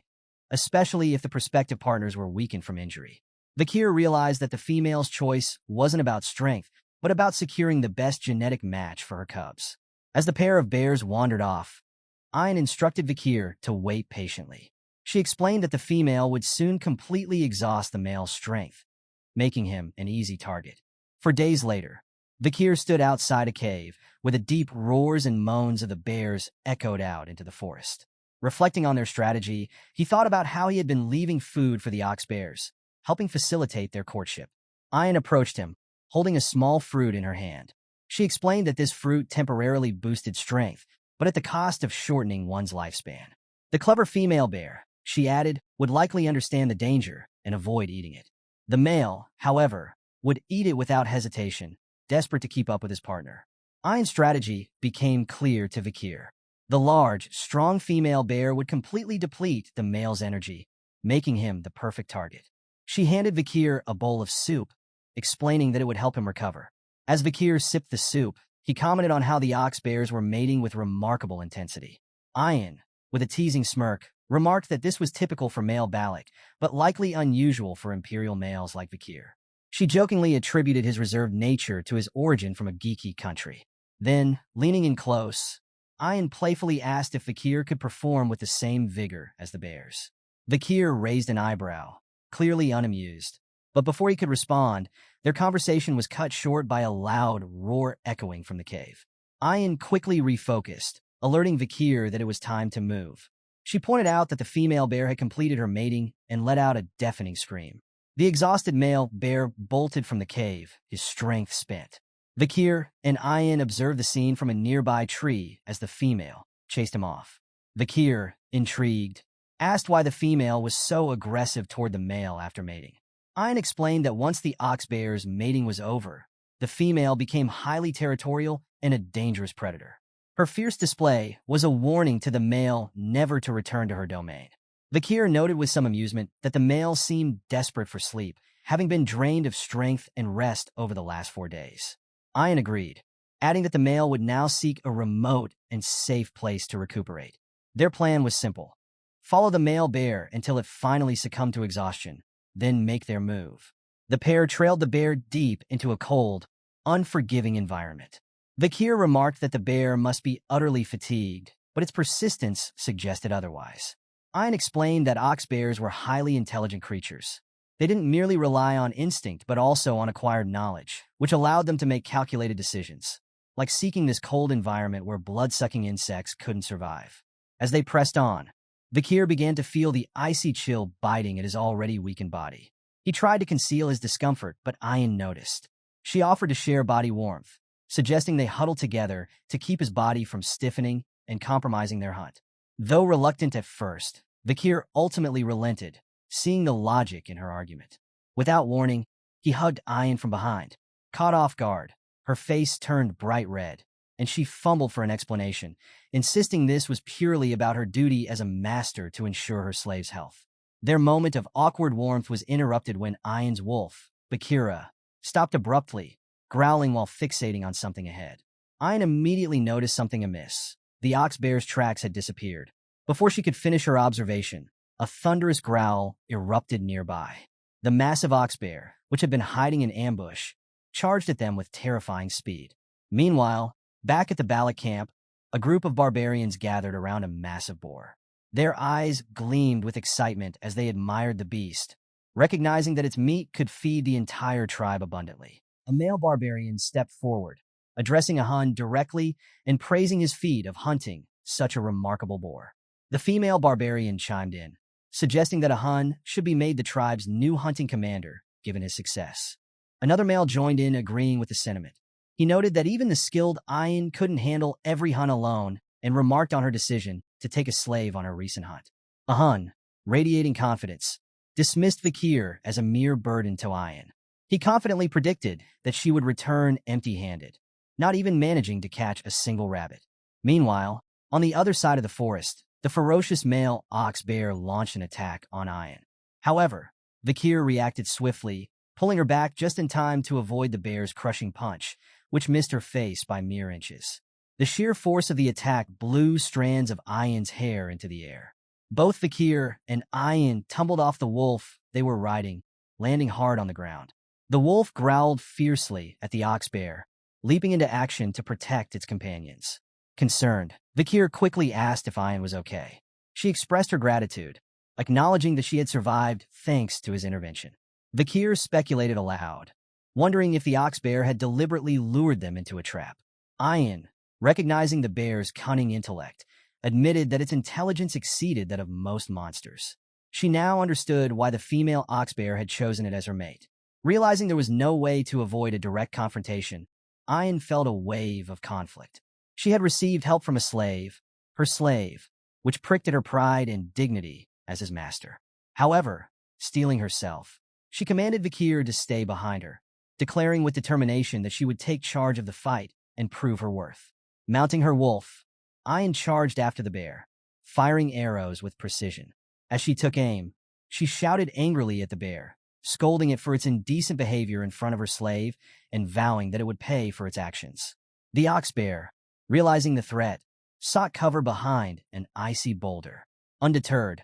especially if the prospective partners were weakened from injury. Vikir realized that the female's choice wasn't about strength, but about securing the best genetic match for her cubs. As the pair of bears wandered off, Ian instructed Vikir to wait patiently. She explained that the female would soon completely exhaust the male's strength, making him an easy target. For days later, Vikir stood outside a cave, where the deep roars and moans of the bears echoed out into the forest. Reflecting on their strategy, he thought about how he had been leaving food for the ox bears, helping facilitate their courtship. Ian approached him, holding a small fruit in her hand. She explained that this fruit temporarily boosted strength, but at the cost of shortening one's lifespan. The clever female bear, she added, would likely understand the danger and avoid eating it. The male, however, would eat it without hesitation, desperate to keep up with his partner. Ian's strategy became clear to Vikir. The large, strong female bear would completely deplete the male's energy, making him the perfect target. She handed Vikir a bowl of soup, explaining that it would help him recover. As Vikir sipped the soup, he commented on how the ox bears were mating with remarkable intensity. Ian, with a teasing smirk, remarked that this was typical for male Balak, but likely unusual for imperial males like Vikir. She jokingly attributed his reserved nature to his origin from a geeky country. Then, leaning in close, Ian playfully asked if Vikir could perform with the same vigor as the bears. Vikir raised an eyebrow, clearly unamused. But before he could respond, their conversation was cut short by a loud roar echoing from the cave. Ian quickly refocused, alerting Vikir that it was time to move. She pointed out that the female bear had completed her mating and let out a deafening scream. The exhausted male bear bolted from the cave, his strength spent. Vikir and Ian observed the scene from a nearby tree as the female chased him off. Vikir, intrigued, asked why the female was so aggressive toward the male after mating. Ian explained that once the ox bear's mating was over, the female became highly territorial and a dangerous predator. Her fierce display was a warning to the male never to return to her domain. Vakir noted with some amusement that the male seemed desperate for sleep, having been drained of strength and rest over the last 4 days. Ian agreed, adding that the male would now seek a remote and safe place to recuperate. Their plan was simple: follow the male bear until it finally succumbed to exhaustion, then make their move. The pair trailed the bear deep into a cold, unforgiving environment. Vakir remarked that the bear must be utterly fatigued, but its persistence suggested otherwise. Ian explained that ox bears were highly intelligent creatures. They didn't merely rely on instinct, but also on acquired knowledge, which allowed them to make calculated decisions, like seeking this cold environment where blood-sucking insects couldn't survive. As they pressed on, Vakir began to feel the icy chill biting at his already weakened body. He tried to conceal his discomfort, but Ian noticed. She offered to share body warmth, suggesting they huddle together to keep his body from stiffening and compromising their hunt. Though reluctant at first, Vakir ultimately relented, seeing the logic in her argument. Without warning, he hugged Ian from behind. Caught off guard, her face turned bright red, and she fumbled for an explanation, insisting this was purely about her duty as a master to ensure her slave's health. Their moment of awkward warmth was interrupted when Ian's wolf, Bakira, stopped abruptly, growling while fixating on something ahead. Ian immediately noticed something amiss. The ox bear's tracks had disappeared. Before she could finish her observation, a thunderous growl erupted nearby. The massive ox bear, which had been hiding in ambush, charged at them with terrifying speed. Meanwhile, back at the Balak camp, a group of barbarians gathered around a massive boar. Their eyes gleamed with excitement as they admired the beast, recognizing that its meat could feed the entire tribe abundantly. A male barbarian stepped forward, addressing a Hun directly and praising his feat of hunting such a remarkable boar. The female barbarian chimed in, suggesting that a Hun should be made the tribe's new hunting commander, given his success. Another male joined in, agreeing with the sentiment. He noted that even the skilled Ian couldn't handle every Hun alone and remarked on her decision to take a slave on her recent hunt. A Hun, radiating confidence, dismissed Vakir as a mere burden to Ian. He confidently predicted that she would return empty-handed, not even managing to catch a single rabbit. Meanwhile, on the other side of the forest, the ferocious male ox bear launched an attack on Ian. However, Vakir reacted swiftly, pulling her back just in time to avoid the bear's crushing punch, which missed her face by mere inches. The sheer force of the attack blew strands of Ian's hair into the air. Both Vakir and Ian tumbled off the wolf they were riding, landing hard on the ground. The wolf growled fiercely at the ox bear, leaping into action to protect its companions. Concerned, Vakir quickly asked if Ian was okay. She expressed her gratitude, acknowledging that she had survived thanks to his intervention. Vakir speculated aloud, wondering if the ox bear had deliberately lured them into a trap. Ian, recognizing the bear's cunning intellect, admitted that its intelligence exceeded that of most monsters. She now understood why the female ox bear had chosen it as her mate. Realizing there was no way to avoid a direct confrontation, Ian felt a wave of conflict. She had received help from a slave, her slave, which pricked at her pride and dignity as his master. However, steeling herself, she commanded Vakir to stay behind her, declaring with determination that she would take charge of the fight and prove her worth. Mounting her wolf, Ian charged after the bear, firing arrows with precision. As she took aim, she shouted angrily at the bear, scolding it for its indecent behavior in front of her slave and vowing that it would pay for its actions. The ox bear, realizing the threat, sought cover behind an icy boulder. Undeterred,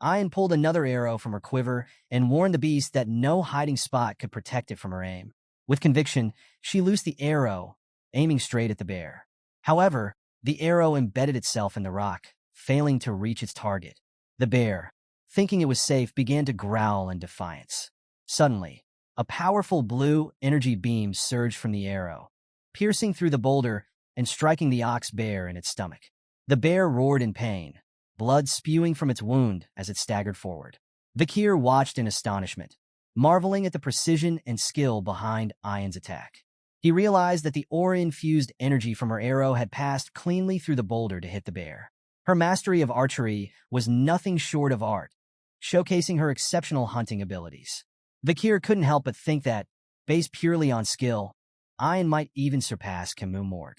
Ian pulled another arrow from her quiver and warned the beast that no hiding spot could protect it from her aim. With conviction, she loosed the arrow, aiming straight at the bear. However, the arrow embedded itself in the rock, failing to reach its target. The bear, thinking it was safe, began to growl in defiance. Suddenly, a powerful blue energy beam surged from the arrow, piercing through the boulder and striking the ox bear in its stomach. The bear roared in pain, blood spewing from its wound as it staggered forward. Vakir watched in astonishment, marveling at the precision and skill behind Ian's attack. He realized that the aura-infused energy from her arrow had passed cleanly through the boulder to hit the bear. Her mastery of archery was nothing short of art, showcasing her exceptional hunting abilities. Vakir couldn't help but think that, based purely on skill, Ian might even surpass Kimu.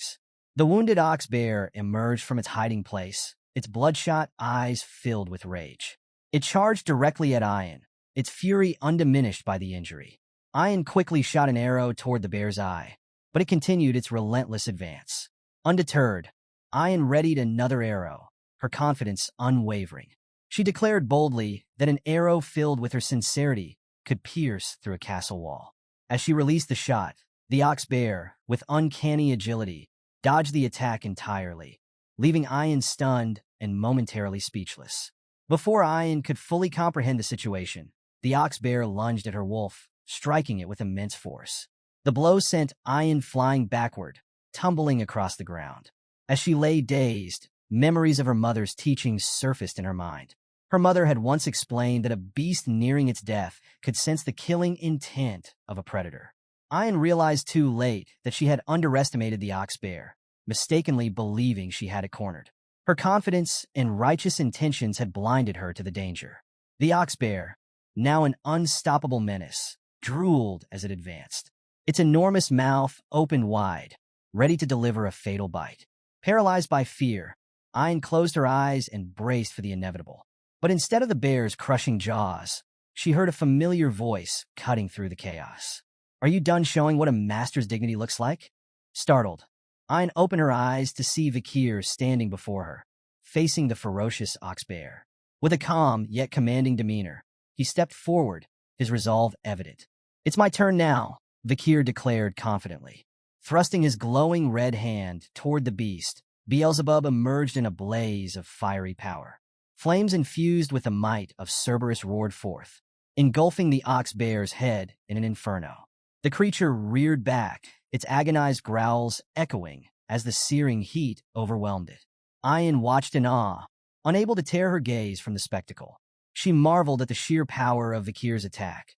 The wounded ox bear emerged from its hiding place, its bloodshot eyes filled with rage. It charged directly at Ian, its fury undiminished by the injury. Ian quickly shot an arrow toward the bear's eye, but it continued its relentless advance. Undeterred, Ian readied another arrow, her confidence unwavering. She declared boldly that an arrow filled with her sincerity could pierce through a castle wall. As she released the shot, the ox bear, with uncanny agility, dodged the attack entirely, leaving Ian stunned and momentarily speechless. Before Ian could fully comprehend the situation, the ox bear lunged at her wolf, striking it with immense force. The blow sent Ian flying backward, tumbling across the ground. As she lay dazed, memories of her mother's teachings surfaced in her mind. Her mother had once explained that a beast nearing its death could sense the killing intent of a predator. Ian realized too late that she had underestimated the ox bear, mistakenly believing she had it cornered. Her confidence and righteous intentions had blinded her to the danger. The ox bear, now an unstoppable menace, drooled as it advanced. Its enormous mouth opened wide, ready to deliver a fatal bite. Paralyzed by fear, Ian closed her eyes and braced for the inevitable. But instead of the bear's crushing jaws, she heard a familiar voice cutting through the chaos. "Are you done showing what a master's dignity looks like?" Startled, Ian opened her eyes to see Vakir standing before her, facing the ferocious ox bear. With a calm yet commanding demeanor, he stepped forward, his resolve evident. "It's my turn now," Vakir declared confidently. Thrusting his glowing red hand toward the beast, Beelzebub emerged in a blaze of fiery power. Flames infused with the might of Cerberus roared forth, engulfing the ox bear's head in an inferno. The creature reared back, its agonized growls echoing as the searing heat overwhelmed it. Ian watched in awe, unable to tear her gaze from the spectacle. She marveled at the sheer power of Vakir's attack,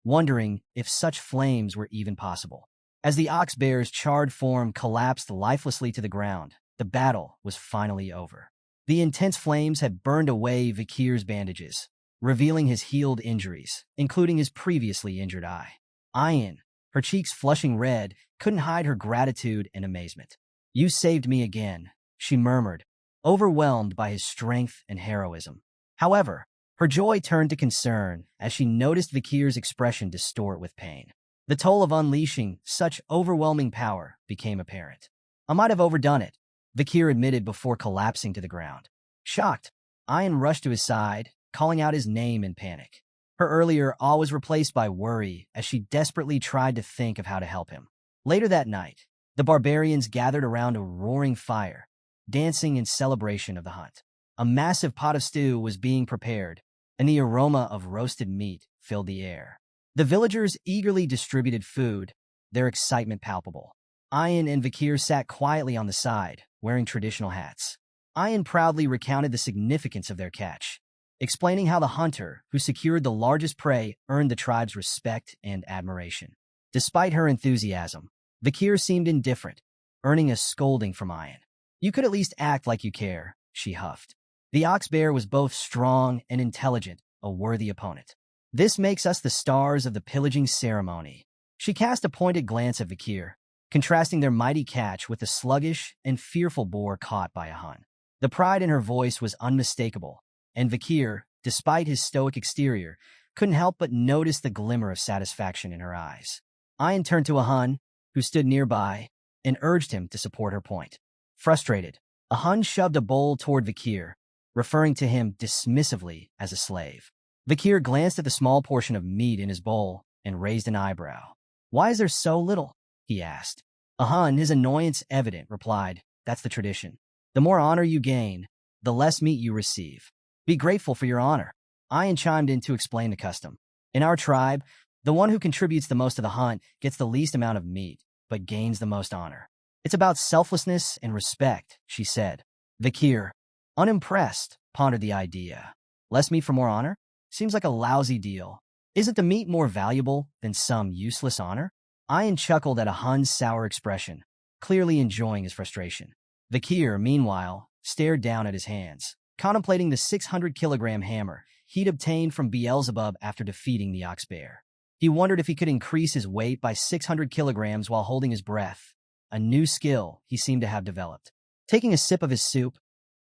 wondering if such flames were even possible. As the ox bear's charred form collapsed lifelessly to the ground, the battle was finally over. The intense flames had burned away Vakir's bandages, revealing his healed injuries, including his previously injured eye. Ian, her cheeks flushing red, couldn't hide her gratitude and amazement. "You saved me again," she murmured, overwhelmed by his strength and heroism. However, her joy turned to concern as she noticed Vakir's expression distort with pain. The toll of unleashing such overwhelming power became apparent. "I might have overdone it," Vakir admitted before collapsing to the ground. Shocked, Ian rushed to his side, calling out his name in panic. Her earlier awe was replaced by worry as she desperately tried to think of how to help him. Later that night, the barbarians gathered around a roaring fire, dancing in celebration of the hunt. A massive pot of stew was being prepared, and the aroma of roasted meat filled the air. The villagers eagerly distributed food, their excitement palpable. Ian and Vakir sat quietly on the side, wearing traditional hats. Ian proudly recounted the significance of their catch, explaining how the hunter who secured the largest prey earned the tribe's respect and admiration. Despite her enthusiasm, Vakir seemed indifferent, earning a scolding from Ian. "You could at least act like you care," she huffed. "The ox bear was both strong and intelligent, a worthy opponent. This makes us the stars of the pillaging ceremony." She cast a pointed glance at Vakir, contrasting their mighty catch with the sluggish and fearful boar caught by a Hun. The pride in her voice was unmistakable, and Vakir, despite his stoic exterior, couldn't help but notice the glimmer of satisfaction in her eyes. Ian turned to a Hun, who stood nearby, and urged him to support her point. Frustrated, a Hun shoved a bowl toward Vakir, referring to him dismissively as a slave. Vakir glanced at the small portion of meat in his bowl and raised an eyebrow. "Why is there so little?" he asked. A Hun, his annoyance evident, replied, "That's the tradition. The more honor you gain, the less meat you receive. Be grateful for your honor." Ian chimed in to explain the custom. "In our tribe, the one who contributes the most to the hunt gets the least amount of meat, but gains the most honor. It's about selflessness and respect," she said. Vakir, unimpressed, pondered the idea. "Less meat for more honor? Seems like a lousy deal. Isn't the meat more valuable than some useless honor?" Ian chuckled at a Hun's sour expression, clearly enjoying his frustration. Vakir, meanwhile, stared down at his hands, contemplating the 600-kilogram hammer he'd obtained from Beelzebub after defeating the ox bear. He wondered if he could increase his weight by 600 kilograms while holding his breath, a new skill he seemed to have developed. Taking a sip of his soup,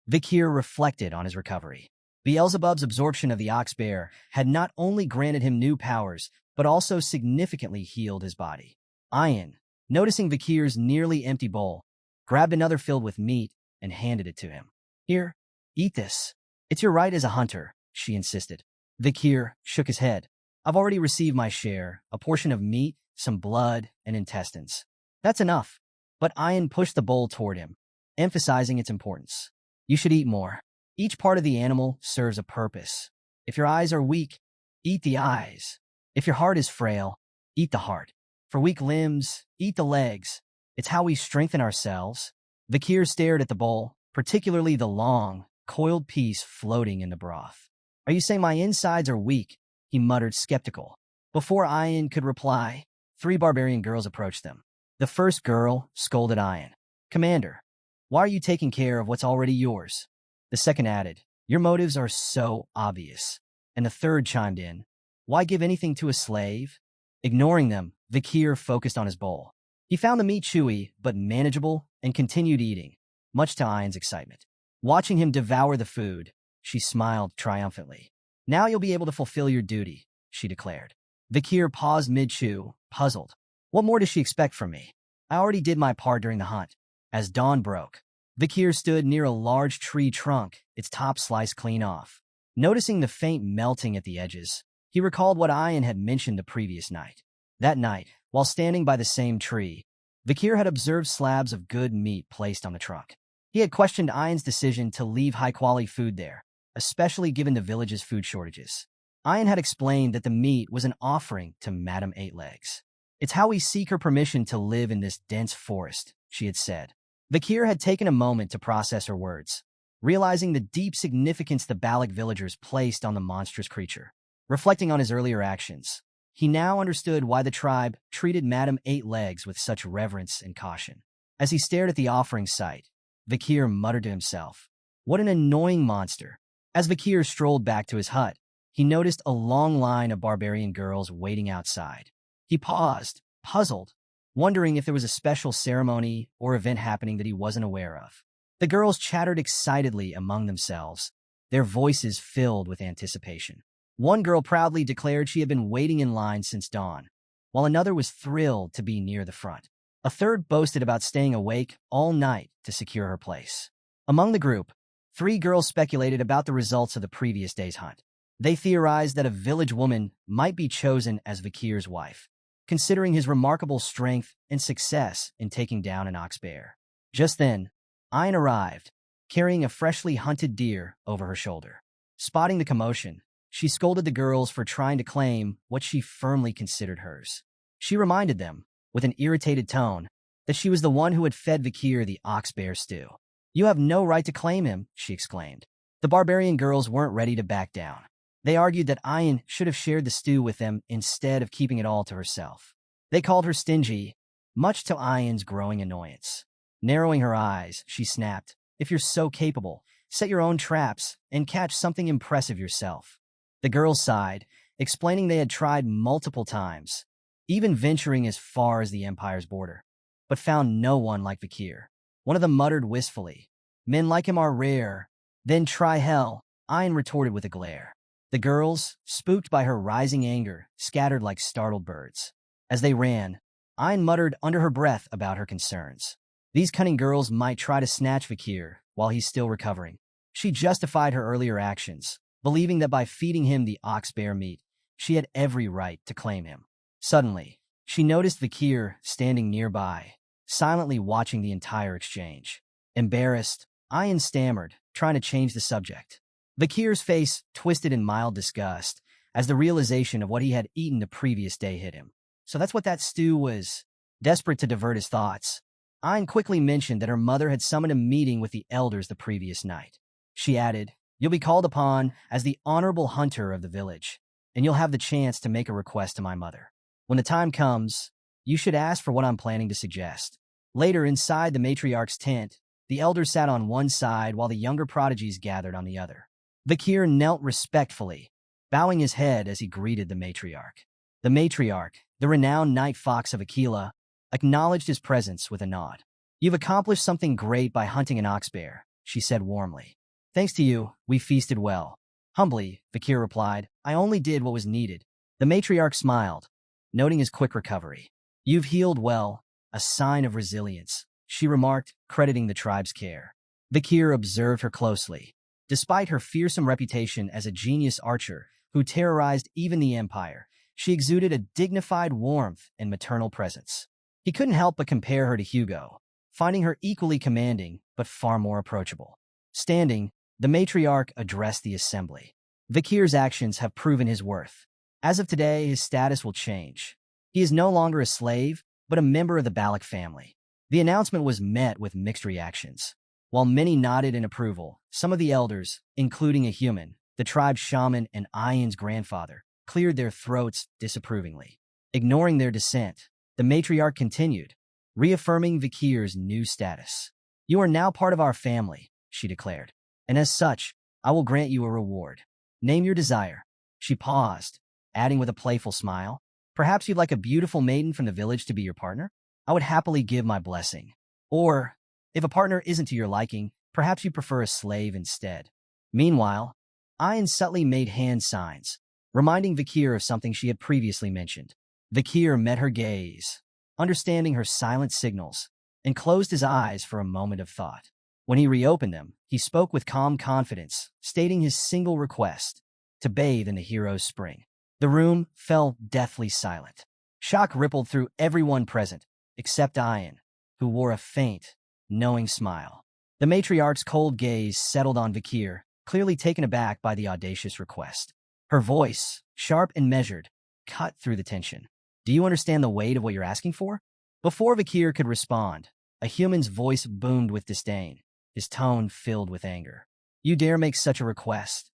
Vakir reflected on his recovery. Beelzebub's absorption of the ox bear had not only granted him new powers, but also significantly healed his body. Ayin, noticing Vikir's nearly empty bowl, grabbed another filled with meat and handed it to him. Here, eat this. It's your right as a hunter, she insisted. Vikir shook his head. I've already received my share, a portion of meat, some blood, and intestines. That's enough. But Ayin pushed the bowl toward him, emphasizing its importance. You should eat more. Each part of the animal serves a purpose. If your eyes are weak, eat the eyes. If your heart is frail, eat the heart. For weak limbs, eat the legs. It's how we strengthen ourselves. Vikir stared at the bowl, particularly the long, coiled piece floating in the broth. Are you saying my insides are weak? He muttered, skeptical. Before Ayin could reply, 3 barbarian girls approached them. The first girl scolded Ayin. Commander, why are you taking care of what's already yours? The second added, your motives are so obvious. And the third chimed in, why give anything to a slave? Ignoring them, Vikir focused on his bowl. He found the meat chewy but manageable and continued eating, much to Ayin's excitement. Watching him devour the food, she smiled triumphantly. Now you'll be able to fulfill your duty, she declared. Vikir paused mid-chew, puzzled. What more does she expect from me? I already did my part during the hunt. As dawn broke, Vikir stood near a large tree trunk, its top sliced clean off. Noticing the faint melting at the edges, he recalled what Ayin had mentioned the previous night. That night, while standing by the same tree, Vikir had observed slabs of good meat placed on the trunk. He had questioned Ayin's decision to leave high-quality food there, especially given the village's food shortages. Ayin had explained that the meat was an offering to Madame Eightlegs. It's how we seek her permission to live in this dense forest, she had said. Vikir had taken a moment to process her words, realizing the deep significance the Balak villagers placed on the monstrous creature. Reflecting on his earlier actions, he now understood why the tribe treated Madame Eightlegs with such reverence and caution. As he stared at the offering site, Vikir muttered to himself, what an annoying monster. As Vikir strolled back to his hut, he noticed a long line of barbarian girls waiting outside. He paused, puzzled, wondering if there was a special ceremony or event happening that he wasn't aware of. The girls chattered excitedly among themselves, their voices filled with anticipation. One girl proudly declared she had been waiting in line since dawn, while another was thrilled to be near the front. A third boasted about staying awake all night to secure her place. Among the group, 3 girls speculated about the results of the previous day's hunt. They theorized that a village woman might be chosen as Vikir's wife, considering his remarkable strength and success in taking down an ox bear. Just then, Ayin arrived, carrying a freshly hunted deer over her shoulder. Spotting the commotion, she scolded the girls for trying to claim what she firmly considered hers. She reminded them, with an irritated tone, that she was the one who had fed Vikir the ox bear stew. You have no right to claim him, she exclaimed. The barbarian girls weren't ready to back down. They argued that Ayin should have shared the stew with them instead of keeping it all to herself. They called her stingy, much to Ayin's growing annoyance. Narrowing her eyes, she snapped, if you're so capable, set your own traps and catch something impressive yourself. The girls sighed, explaining they had tried multiple times, even venturing as far as the Empire's border, but found no one like Vikir. One of them muttered wistfully, men like him are rare. Then try hell, Ayin retorted with a glare. The girls, spooked by her rising anger, scattered like startled birds. As they ran, Ayin muttered under her breath about her concerns. These cunning girls might try to snatch Vikir while he's still recovering. She justified her earlier actions, believing that by feeding him the ox bear meat, she had every right to claim him. Suddenly, she noticed Vikir standing nearby, silently watching the entire exchange. Embarrassed, Ayin stammered, trying to change the subject. Vikir's face twisted in mild disgust as the realization of what he had eaten the previous day hit him. So that's what that stew was. Desperate to divert his thoughts, Ayin quickly mentioned that her mother had summoned a meeting with the elders the previous night. She added, you'll be called upon as the honorable hunter of the village, and you'll have the chance to make a request to my mother. When the time comes, you should ask for what I'm planning to suggest. Later, inside the matriarch's tent, the elders sat on one side while the younger prodigies gathered on the other. Vikir knelt respectfully, bowing his head as he greeted the matriarch. The matriarch, the renowned Night Fox of Aquila, acknowledged his presence with a nod. You've accomplished something great by hunting an ox bear, she said warmly. Thanks to you, we feasted well. Humbly, Vakir replied, I only did what was needed. The matriarch smiled, noting his quick recovery. You've healed well, a sign of resilience, she remarked, crediting the tribe's care. Vakir observed her closely. Despite her fearsome reputation as a genius archer who terrorized even the Empire, she exuded a dignified warmth and maternal presence. He couldn't help but compare her to Hugo, finding her equally commanding but far more approachable. Standing, the matriarch addressed the assembly. Vakir's actions have proven his worth. As of today, his status will change. He is no longer a slave, but a member of the Balak family. The announcement was met with mixed reactions. While many nodded in approval, some of the elders, including a human, the tribe's shaman and Ayan's grandfather, cleared their throats disapprovingly. Ignoring their dissent, the matriarch continued, reaffirming Vakir's new status. You are now part of our family, she declared, and as such, I will grant you a reward. Name your desire. She paused, adding with a playful smile, perhaps you'd like a beautiful maiden from the village to be your partner? I would happily give my blessing. Or, if a partner isn't to your liking, perhaps you prefer a slave instead. Meanwhile, Ayan subtly made hand signs, reminding Vakir of something she had previously mentioned. Vakir met her gaze, understanding her silent signals, and closed his eyes for a moment of thought. When he reopened them, he spoke with calm confidence, stating his single request, to bathe in the hero's spring. The room fell deathly silent. Shock rippled through everyone present, except Ayan, who wore a faint, knowing smile. The matriarch's cold gaze settled on Vakir, clearly taken aback by the audacious request. Her voice, sharp and measured, cut through the tension. Do you understand the weight of what you're asking for? Before Vakir could respond, a human's voice boomed with disdain, his tone filled with anger. You dare make such a request?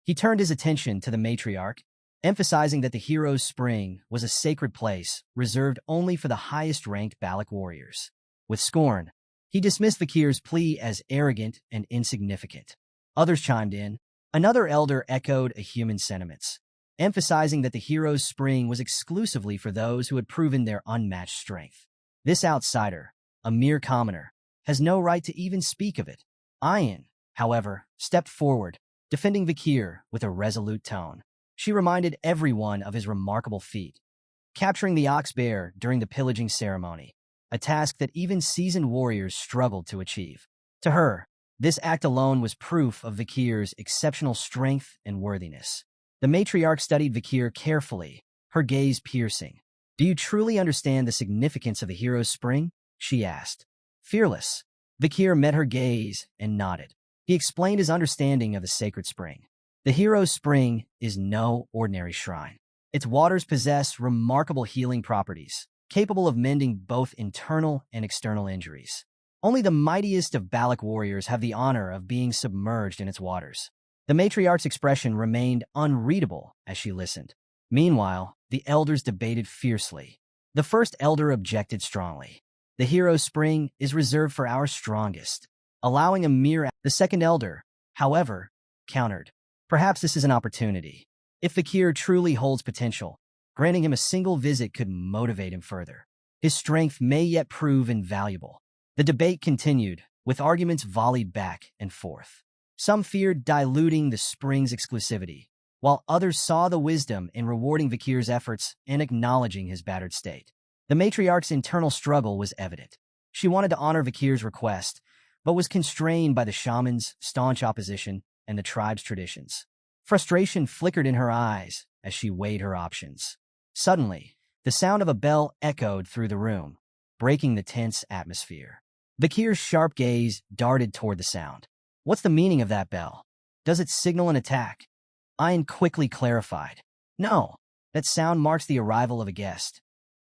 He turned his attention to the matriarch, emphasizing that the hero's spring was a sacred place reserved only for the highest-ranked Balak warriors. With scorn, he dismissed Vakir's plea as arrogant and insignificant. Others chimed in. Another elder echoed a human's sentiments, emphasizing that the hero's spring was exclusively for those who had proven their unmatched strength. This outsider, a mere commoner, has no right to even speak of it. Ayan, however, stepped forward, defending Vakir with a resolute tone. She reminded everyone of his remarkable feat, capturing the ox bear during the pillaging ceremony, a task that even seasoned warriors struggled to achieve. To her, this act alone was proof of Vakir's exceptional strength and worthiness. The matriarch studied Vakir carefully, her gaze piercing. Do you truly understand the significance of the hero's spring? She asked. Fearless, Vakir met her gaze and nodded. He explained his understanding of the sacred spring. The hero's spring is no ordinary shrine. Its waters possess remarkable healing properties, capable of mending both internal and external injuries. Only the mightiest of Balak warriors have the honor of being submerged in its waters. The matriarch's expression remained unreadable as she listened. Meanwhile, the elders debated fiercely. The first elder objected strongly. The hero's spring is reserved for our strongest, allowing a mere... The second elder, however, countered. Perhaps this is an opportunity. If Vakir truly holds potential, granting him a single visit could motivate him further. His strength may yet prove invaluable. The debate continued, with arguments volleyed back and forth. Some feared diluting the spring's exclusivity, while others saw the wisdom in rewarding Vakir's efforts and acknowledging his battered state. The matriarch's internal struggle was evident. She wanted to honor Vakir's request, but was constrained by the shaman's staunch opposition and the tribe's traditions. Frustration flickered in her eyes as she weighed her options. Suddenly, the sound of a bell echoed through the room, breaking the tense atmosphere. Vakir's sharp gaze darted toward the sound. What's the meaning of that bell? Does it signal an attack? Ayan quickly clarified. No, that sound marks the arrival of a guest,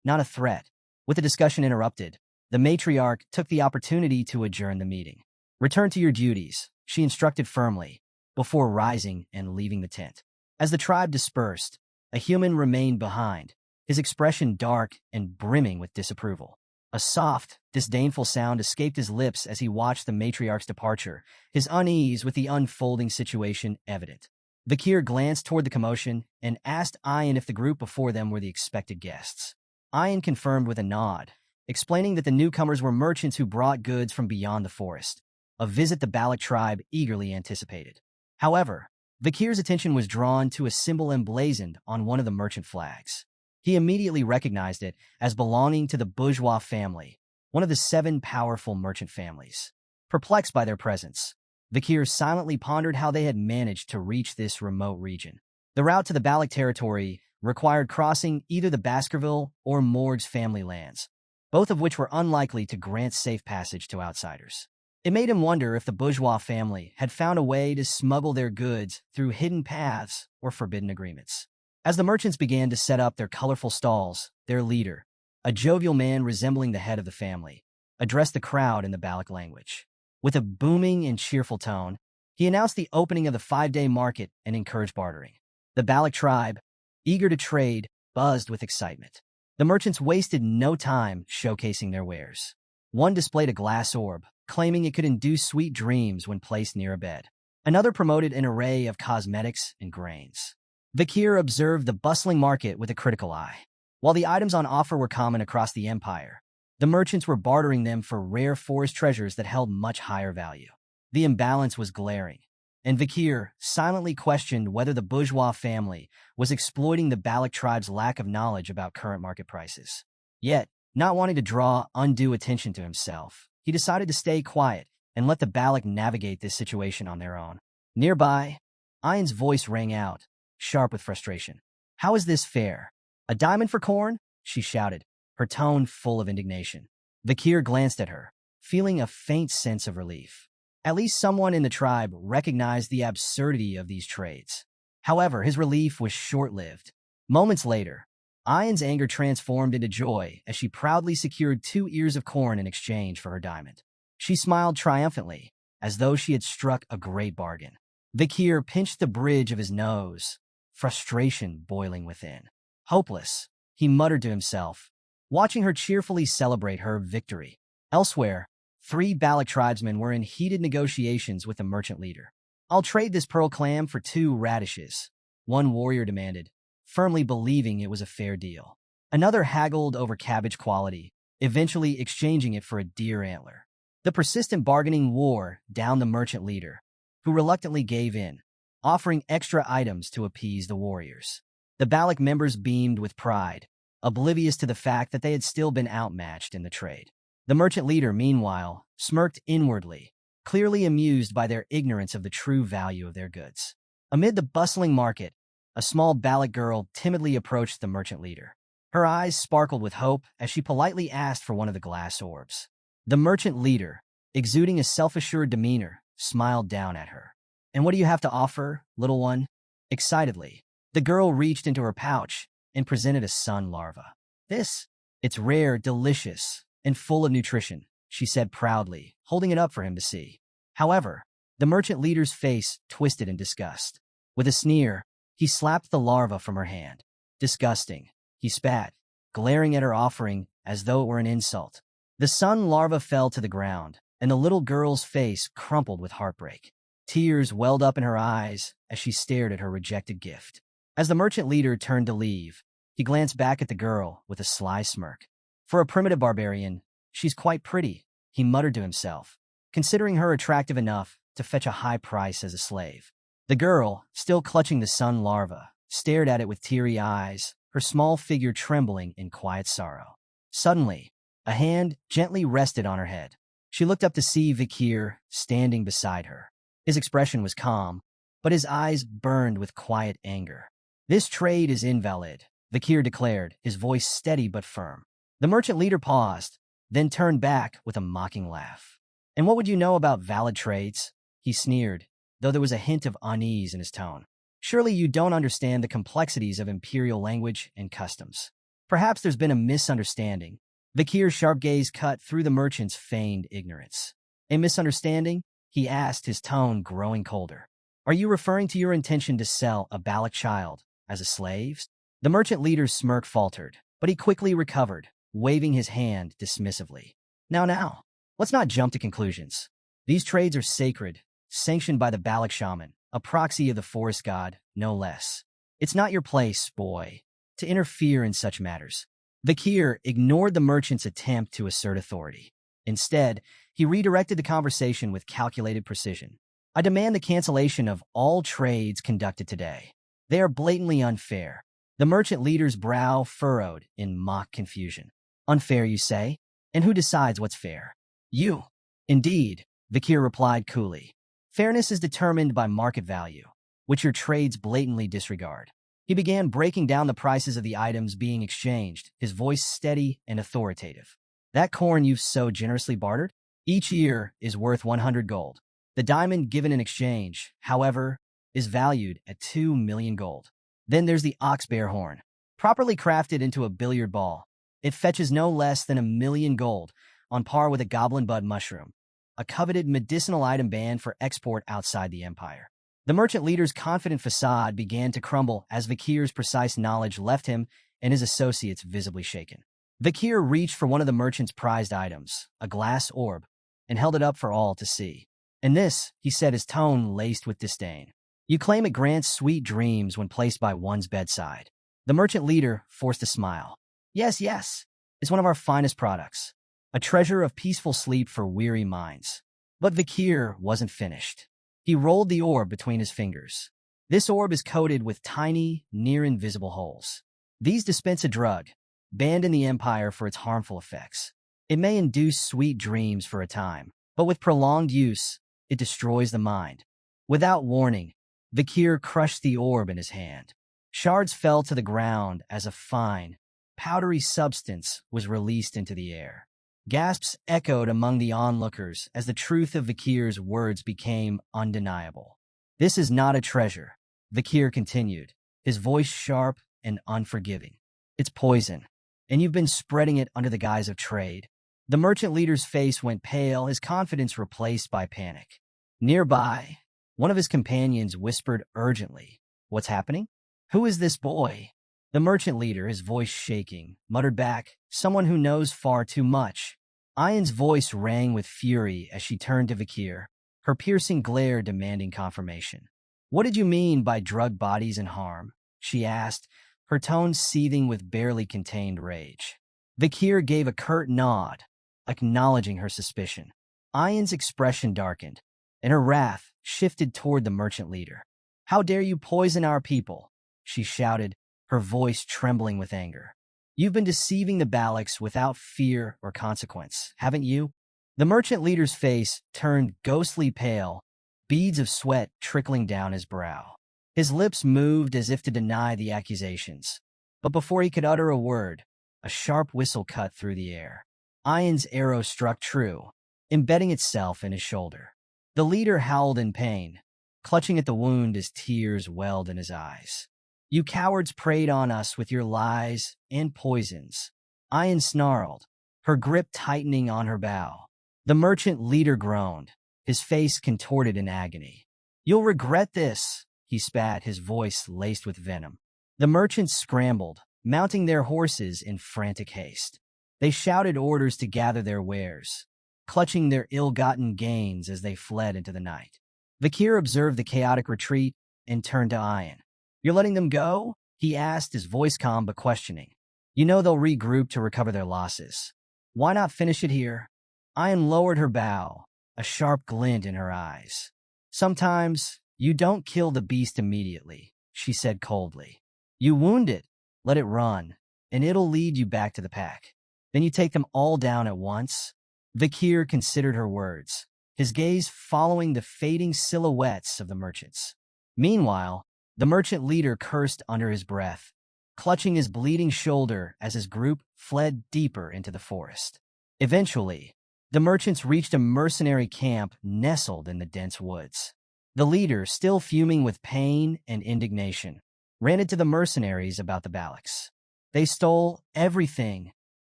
not a threat. With the discussion interrupted, the matriarch took the opportunity to adjourn the meeting. Return to your duties, she instructed firmly, before rising and leaving the tent. As the tribe dispersed, a human remained behind, his expression dark and brimming with disapproval. A soft, disdainful sound escaped his lips as he watched the matriarch's departure, his unease with the unfolding situation evident. Vakir glanced toward the commotion and asked Ayan if the group before them were the expected guests. Ayan confirmed with a nod, explaining that the newcomers were merchants who brought goods from beyond the forest, a visit the Balak tribe eagerly anticipated. However, Vakir's attention was drawn to a symbol emblazoned on one of the merchant flags. He immediately recognized it as belonging to the bourgeois family, one of the 7 powerful merchant families. Perplexed by their presence, Vakir silently pondered how they had managed to reach this remote region. The route to the Balak territory required crossing either the Baskerville or Morg's family lands, both of which were unlikely to grant safe passage to outsiders. It made him wonder if the bourgeois family had found a way to smuggle their goods through hidden paths or forbidden agreements. As the merchants began to set up their colorful stalls, their leader, a jovial man resembling the head of the family, addressed the crowd in the Balak language. With a booming and cheerful tone, he announced the opening of the 5-day market and encouraged bartering. The Balak tribe, eager to trade, buzzed with excitement. The merchants wasted no time showcasing their wares. One displayed a glass orb, claiming it could induce sweet dreams when placed near a bed. Another promoted an array of cosmetics and grains. Vakir observed the bustling market with a critical eye. While the items on offer were common across the empire, the merchants were bartering them for rare forest treasures that held much higher value. The imbalance was glaring, and Vakir silently questioned whether the bourgeois family was exploiting the Balak tribe's lack of knowledge about current market prices. Yet, not wanting to draw undue attention to himself, he decided to stay quiet and let the Balak navigate this situation on their own. Nearby, Ayan's voice rang out, sharp with frustration. "How is this fair? A diamond for corn?" she shouted, her tone full of indignation. Vakir glanced at her, feeling a faint sense of relief. At least someone in the tribe recognized the absurdity of these trades. However, his relief was short-lived. Moments later, Ayan's anger transformed into joy as she proudly secured 2 ears of corn in exchange for her diamond. She smiled triumphantly, as though she had struck a great bargain. Vakir pinched the bridge of his nose, frustration boiling within. Hopeless, he muttered to himself, watching her cheerfully celebrate her victory. Elsewhere, 3 Balak tribesmen were in heated negotiations with the merchant leader. "I'll trade this pearl clam for 2 radishes," one warrior demanded, firmly believing it was a fair deal. Another haggled over cabbage quality, eventually exchanging it for a deer antler. The persistent bargaining wore down the merchant leader, who reluctantly gave in, offering extra items to appease the warriors. The Balak members beamed with pride, oblivious to the fact that they had still been outmatched in the trade. The merchant leader, meanwhile, smirked inwardly, clearly amused by their ignorance of the true value of their goods. Amid the bustling market, a small Balak girl timidly approached the merchant leader. Her eyes sparkled with hope as she politely asked for one of the glass orbs. The merchant leader, exuding a self-assured demeanor, smiled down at her. "And what do you have to offer, little one?" Excitedly, the girl reached into her pouch and presented a sun larva. It's rare, delicious, and full of nutrition," she said proudly, holding it up for him to see. However, the merchant leader's face twisted in disgust. With a sneer, he slapped the larva from her hand. "Disgusting," he spat, glaring at her offering as though it were an insult. The sun larva fell to the ground, and the little girl's face crumpled with heartbreak. Tears welled up in her eyes as she stared at her rejected gift. As the merchant leader turned to leave, he glanced back at the girl with a sly smirk. "For a primitive barbarian, she's quite pretty," he muttered to himself, considering her attractive enough to fetch a high price as a slave. The girl, still clutching the sun larva, stared at it with teary eyes, her small figure trembling in quiet sorrow. Suddenly, a hand gently rested on her head. She looked up to see Vakir standing beside her. His expression was calm, but his eyes burned with quiet anger. "This trade is invalid," Vakir declared, his voice steady but firm. The merchant leader paused, then turned back with a mocking laugh. "And what would you know about valid trades?" he sneered, though there was a hint of unease in his tone. "Surely you don't understand the complexities of imperial language and customs. Perhaps there's been a misunderstanding." Vakir's sharp gaze cut through the merchant's feigned ignorance. "A misunderstanding?" he asked, his tone growing colder. "Are you referring to your intention to sell a Balak child as a slave?" The merchant leader's smirk faltered, but he quickly recovered, waving his hand dismissively. Now, let's not jump to conclusions. These trades are sacred, sanctioned by the Balak shaman, a proxy of the forest god, no less. It's not your place, boy, to interfere in such matters." Vakir ignored the merchant's attempt to assert authority. Instead, he redirected the conversation with calculated precision. I demand the cancellation of all trades conducted today. They are blatantly unfair. The merchant leader's brow furrowed in mock confusion. Unfair, you say? And who decides what's fair? You. Indeed, Vakir replied coolly. Fairness is determined by market value, which your trades blatantly disregard. He began breaking down the prices of the items being exchanged, his voice steady and authoritative. That corn you've so generously bartered? Each ear is worth 100 gold. The diamond given in exchange, however, is valued at 2 million gold. Then there's the ox bear horn, properly crafted into a billiard ball. It fetches no less than 1 million gold, on par with a goblin bud mushroom, a coveted medicinal item banned for export outside the empire. The merchant leader's confident facade began to crumble as Vakir's precise knowledge left him and his associates visibly shaken. Vakir reached for one of the merchant's prized items, a glass orb, and held it up for all to see. And this, he said, his tone laced with disdain. You claim it grants sweet dreams when placed by one's bedside. The merchant leader forced a smile. Yes, it's one of our finest products, a treasure of peaceful sleep for weary minds. But Vakir wasn't finished. He rolled the orb between his fingers. This orb is coated with tiny, near-invisible holes. These dispense a drug, banned in the Empire for its harmful effects. It may induce sweet dreams for a time, but with prolonged use, it destroys the mind. Without warning, Vakir crushed the orb in his hand. Shards fell to the ground as a fine, powdery substance was released into the air. Gasps echoed among the onlookers as the truth of Vakir's words became undeniable. This is not a treasure, Vakir continued, his voice sharp and unforgiving. It's poison, and you've been spreading it under the guise of trade. The merchant leader's face went pale, his confidence replaced by panic. Nearby, one of his companions whispered urgently, What's happening? Who is this boy? The merchant leader, his voice shaking, muttered back, Someone who knows far too much. Ayan's voice rang with fury as she turned to Vakir, her piercing glare demanding confirmation. What did you mean by drug bodies and harm? She asked, her tone seething with barely contained rage. Vakir gave a curt nod, acknowledging her suspicion. Ayan's expression darkened, and her wrath shifted toward the merchant leader. How dare you poison our people? She shouted, her voice trembling with anger. You've been deceiving the Balax without fear or consequence, haven't you? The merchant leader's face turned ghostly pale, beads of sweat trickling down his brow. His lips moved as if to deny the accusations, but before he could utter a word, a sharp whistle cut through the air. Ayan's arrow struck true, embedding itself in his shoulder. The leader howled in pain, clutching at the wound as tears welled in his eyes. You cowards preyed on us with your lies and poisons. Ayan snarled, her grip tightening on her bow. The merchant leader groaned, his face contorted in agony. You'll regret this, he spat, his voice laced with venom. The merchants scrambled, mounting their horses in frantic haste. They shouted orders to gather their wares, clutching their ill-gotten gains as they fled into the night. Vakir observed the chaotic retreat and turned to Ayan. You're letting them go? He asked, his voice calm but questioning. You know they'll regroup to recover their losses. Why not finish it here? Ayan lowered her bow, a sharp glint in her eyes. Sometimes you don't kill the beast immediately, she said coldly. You wound it, let it run, and it'll lead you back to the pack. Then you take them all down at once? Vakir considered her words, his gaze following the fading silhouettes of the merchants. Meanwhile, the merchant leader cursed under his breath, clutching his bleeding shoulder as his group fled deeper into the forest. Eventually, the merchants reached a mercenary camp nestled in the dense woods. The leader, still fuming with pain and indignation, ranted to the mercenaries about the Balax. They stole everything.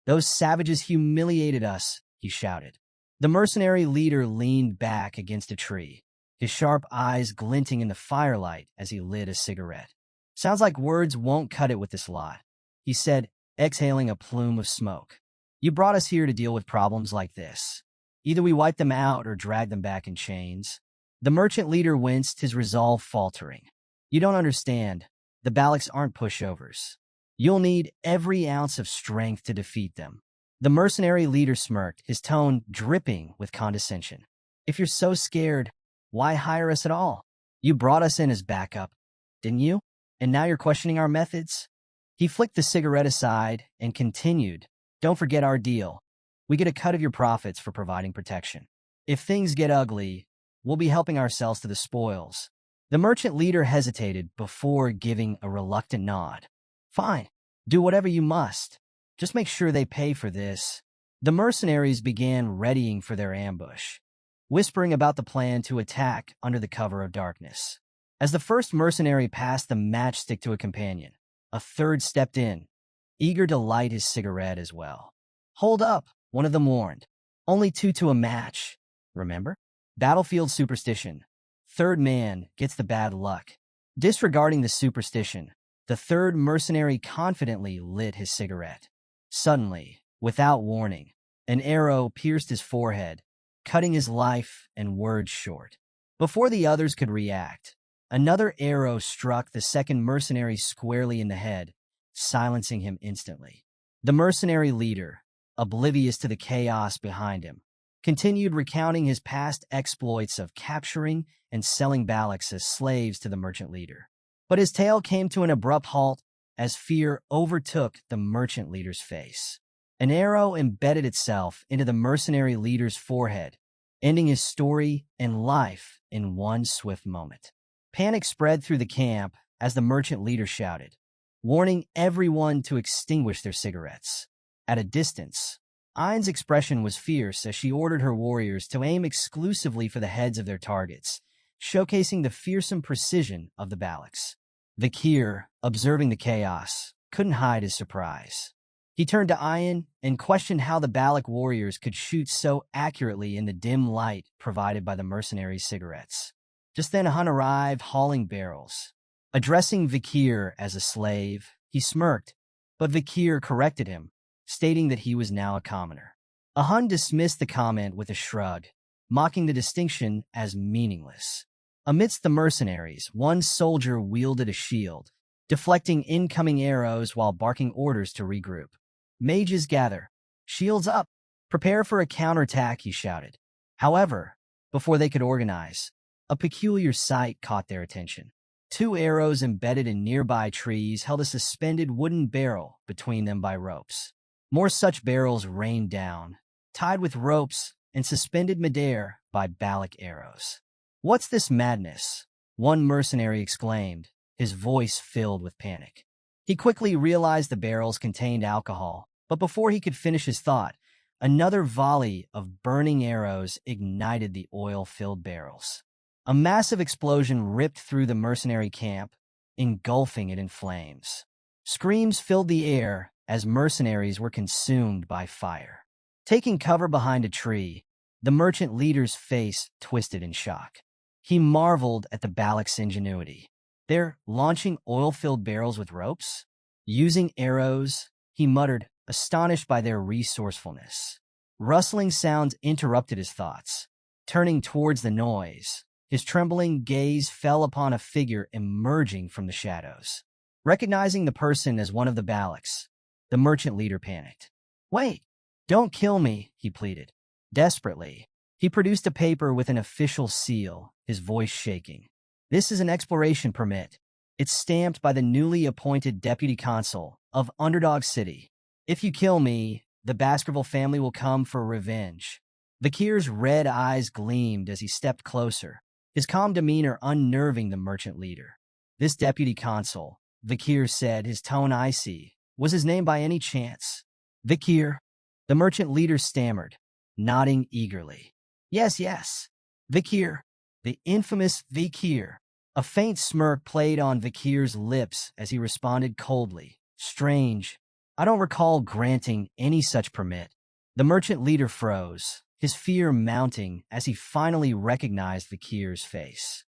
Those savages humiliated us, he shouted. The mercenary leader leaned back against a tree, his sharp eyes glinting in the firelight as he lit a cigarette. Sounds like words won't cut it with this lot, he said, exhaling a plume of smoke. You brought us here to deal with problems like this. Either we wipe them out or drag them back in chains. The merchant leader winced, his resolve faltering. You don't understand. The Balax aren't pushovers. You'll need every ounce of strength to defeat them. The mercenary leader smirked, his tone dripping with condescension. If you're so scared, Why hire us at all? You brought us in as backup, didn't you? And now you're questioning our methods? He flicked the cigarette aside and continued, don't forget our deal. We get a cut of your profits for providing protection. If things get ugly, we'll be helping ourselves to the spoils. The merchant leader hesitated before giving a reluctant nod. Fine, do whatever you must. Just make sure they pay for this. The mercenaries began readying for their ambush, whispering about the plan to attack under the cover of darkness. As the first mercenary passed the matchstick to a companion, a third stepped in, eager to light his cigarette as well. Hold up, one of them warned. Only two to a match, remember? Battlefield superstition. Third man gets the bad luck. Disregarding the superstition, the third mercenary confidently lit his cigarette. Suddenly, without warning, an arrow pierced his forehead, cutting his life and words short. Before the others could react, another arrow struck the second mercenary squarely in the head, silencing him instantly. The mercenary leader, oblivious to the chaos behind him, continued recounting his past exploits of capturing and selling Balacs as slaves to the merchant leader. But his tale came to an abrupt halt as fear overtook the merchant leader's face. An arrow embedded itself into the mercenary leader's forehead, ending his story and life in one swift moment. Panic spread through the camp as the merchant leader shouted, warning everyone to extinguish their cigarettes. At a distance, Ain's expression was fierce as she ordered her warriors to aim exclusively for the heads of their targets, showcasing the fearsome precision of the Balacs. Vakir, observing the chaos, couldn't hide his surprise. He turned to Ayn and questioned how the Balac warriors could shoot so accurately in the dim light provided by the mercenaries' cigarettes. Just then Hun arrived hauling barrels. Addressing Vakir as a slave, he smirked, but Vakir corrected him, stating that he was now a commoner. Hun dismissed the comment with a shrug, mocking the distinction as meaningless. Amidst the mercenaries, one soldier wielded a shield, deflecting incoming arrows while barking orders to regroup. Mages gather. Shields up. Prepare for a counterattack, he shouted. However, before they could organize, a peculiar sight caught their attention. Two arrows embedded in nearby trees held a suspended wooden barrel between them by ropes. More such barrels rained down, tied with ropes and suspended midair by Balac arrows. What's this madness? One mercenary exclaimed, his voice filled with panic. He quickly realized the barrels contained alcohol, but before he could finish his thought, another volley of burning arrows ignited the oil-filled barrels. A massive explosion ripped through the mercenary camp, engulfing it in flames. Screams filled the air as mercenaries were consumed by fire. Taking cover behind a tree, the merchant leader's face twisted in shock. He marveled at the Balac's ingenuity. They're launching oil-filled barrels with ropes? Using arrows, he muttered, astonished by their resourcefulness. Rustling sounds interrupted his thoughts. Turning towards the noise, his trembling gaze fell upon a figure emerging from the shadows. Recognizing the person as one of the Balacs, the merchant leader panicked. Wait, don't kill me, he pleaded. Desperately, he produced a paper with an official seal, his voice shaking. This is an exploration permit. It's stamped by the newly appointed deputy consul of Underdog City. If you kill me, the Baskerville family will come for revenge. Vakir's red eyes gleamed as he stepped closer, his calm demeanor unnerving the merchant leader. This deputy consul, Vakir said, his tone icy, was his name by any chance? Vakir, the merchant leader stammered, nodding eagerly. Yes. Vakir, the infamous Vakir. A faint smirk played on Vakir's lips as he responded coldly. Strange. I don't recall granting any such permit. The merchant leader froze, his fear mounting as he finally recognized Vakir's face.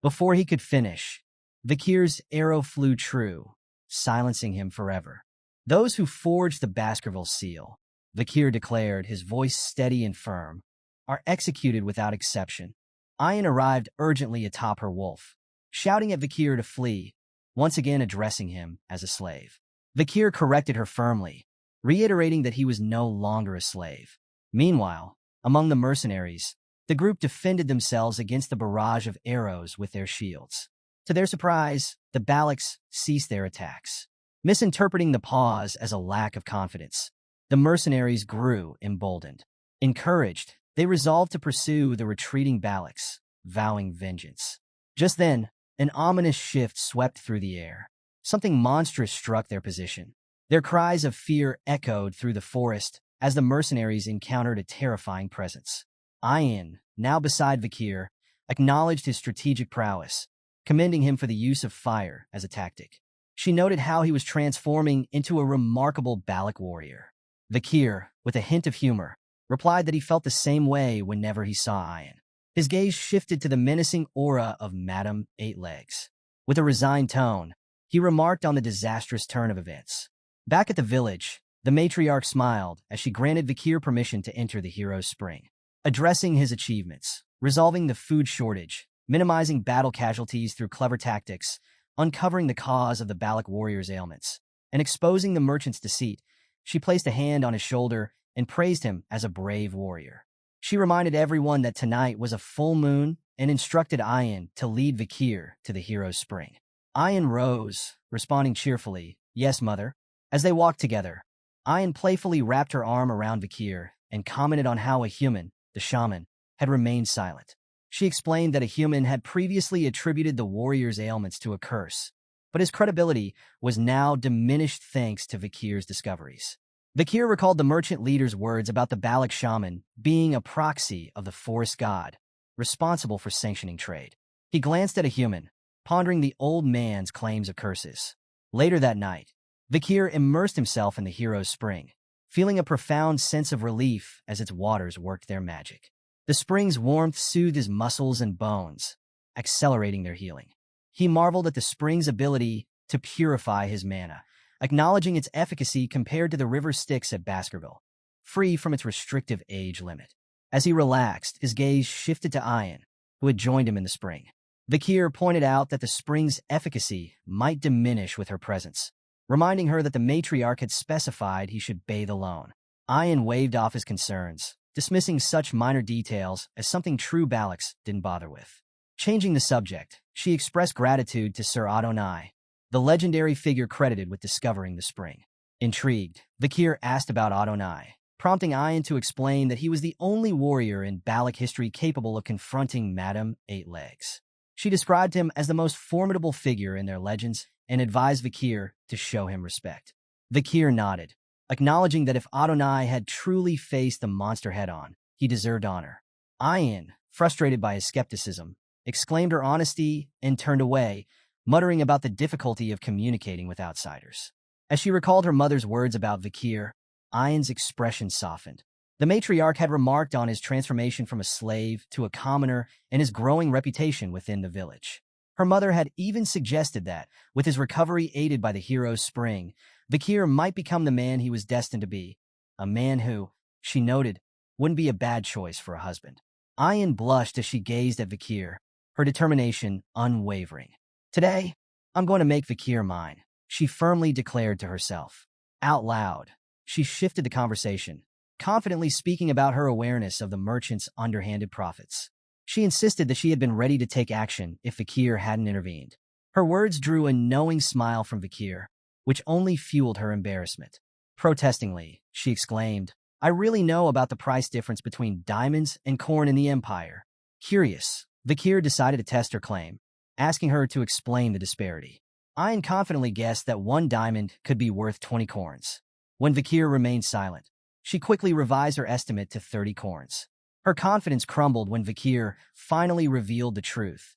Before he could finish, Vakir's arrow flew true, silencing him forever. Those who forged the Baskerville seal, Vakir declared, his voice steady and firm, are executed without exception. Ayn arrived urgently atop her wolf, shouting at Vakir to flee, once again addressing him as a slave. Vakir corrected her firmly, reiterating that he was no longer a slave. Meanwhile, among the mercenaries, The group defended themselves against the barrage of arrows with their shields. To their surprise, the Balacs ceased their attacks. Misinterpreting the pause as a lack of confidence, the mercenaries grew emboldened. Encouraged, they resolved to pursue the retreating Balacs, vowing vengeance. Just then, an ominous shift swept through the air. Something monstrous struck their position. Their cries of fear echoed through the forest as the mercenaries encountered a terrifying presence. Ayin, now beside Vakir, acknowledged his strategic prowess, commending him for the use of fire as a tactic. She noted how he was transforming into a remarkable Balac warrior. Vakir, with a hint of humor, replied that he felt the same way whenever he saw Ayin. His gaze shifted to the menacing aura of Madame Eight Legs. With a resigned tone, he remarked on the disastrous turn of events. Back at the village, the matriarch smiled as she granted Vakir permission to enter the hero's spring. Addressing his achievements, resolving the food shortage, minimizing battle casualties through clever tactics, uncovering the cause of the Balac warrior's ailments, and exposing the merchant's deceit, she placed a hand on his shoulder and praised him as a brave warrior. She reminded everyone that tonight was a full moon and instructed Ayin to lead Vakir to the hero's spring. Ayin rose, responding cheerfully, "Yes, mother." As they walked together, Ayin playfully wrapped her arm around Vakir and commented on how a human, the shaman, had remained silent. She explained that a human had previously attributed the warrior's ailments to a curse, but his credibility was now diminished thanks to Vakir's discoveries. Vakir recalled the merchant leader's words about the Balac shaman being a proxy of the forest god, responsible for sanctioning trade. He glanced at a human, pondering the old man's claims of curses. Later that night, Vakir immersed himself in the hero's spring, feeling a profound sense of relief as its waters worked their magic. The spring's warmth soothed his muscles and bones, accelerating their healing. He marveled at the spring's ability to purify his mana, acknowledging its efficacy compared to the river Styx at Baskerville, free from its restrictive age limit. As he relaxed, his gaze shifted to Ayin, who had joined him in the spring. Vakir pointed out that the spring's efficacy might diminish with her presence, reminding her that the matriarch had specified he should bathe alone. Ayin waved off his concerns, dismissing such minor details as something true Balacs didn't bother with. Changing the subject, she expressed gratitude to Sir Adonai, the legendary figure credited with discovering the spring. Intrigued, Vakir asked about Adonai, prompting Ayin to explain that he was the only warrior in Balac history capable of confronting Madame Eight Legs. She described him as the most formidable figure in their legends and advised Vakir to show him respect. Vakir nodded, acknowledging that if Adonai had truly faced the monster head-on, he deserved honor. Ayin, frustrated by his skepticism, exclaimed her honesty and turned away, muttering about the difficulty of communicating with outsiders. As she recalled her mother's words about Vakir, Ayin's expression softened. The matriarch had remarked on his transformation from a slave to a commoner and his growing reputation within the village. Her mother had even suggested that, with his recovery aided by the hero's spring, Vakir might become the man he was destined to be, a man who, she noted, wouldn't be a bad choice for a husband. Ayin blushed as she gazed at Vakir, her determination unwavering. "Today, I'm going to make Vakir mine," she firmly declared to herself. Out loud, she shifted the conversation, confidently speaking about her awareness of the merchant's underhanded profits. She insisted that she had been ready to take action if Vakir hadn't intervened. Her words drew a knowing smile from Vakir, which only fueled her embarrassment. Protestingly, she exclaimed, "I really know about the price difference between diamonds and corn in the Empire." Curious, Vakir decided to test her claim, asking her to explain the disparity. Ayin confidently guessed that 1 diamond could be worth 20 corns. When Vakir remained silent, she quickly revised her estimate to 30 corns. Her confidence crumbled when Vakir finally revealed the truth: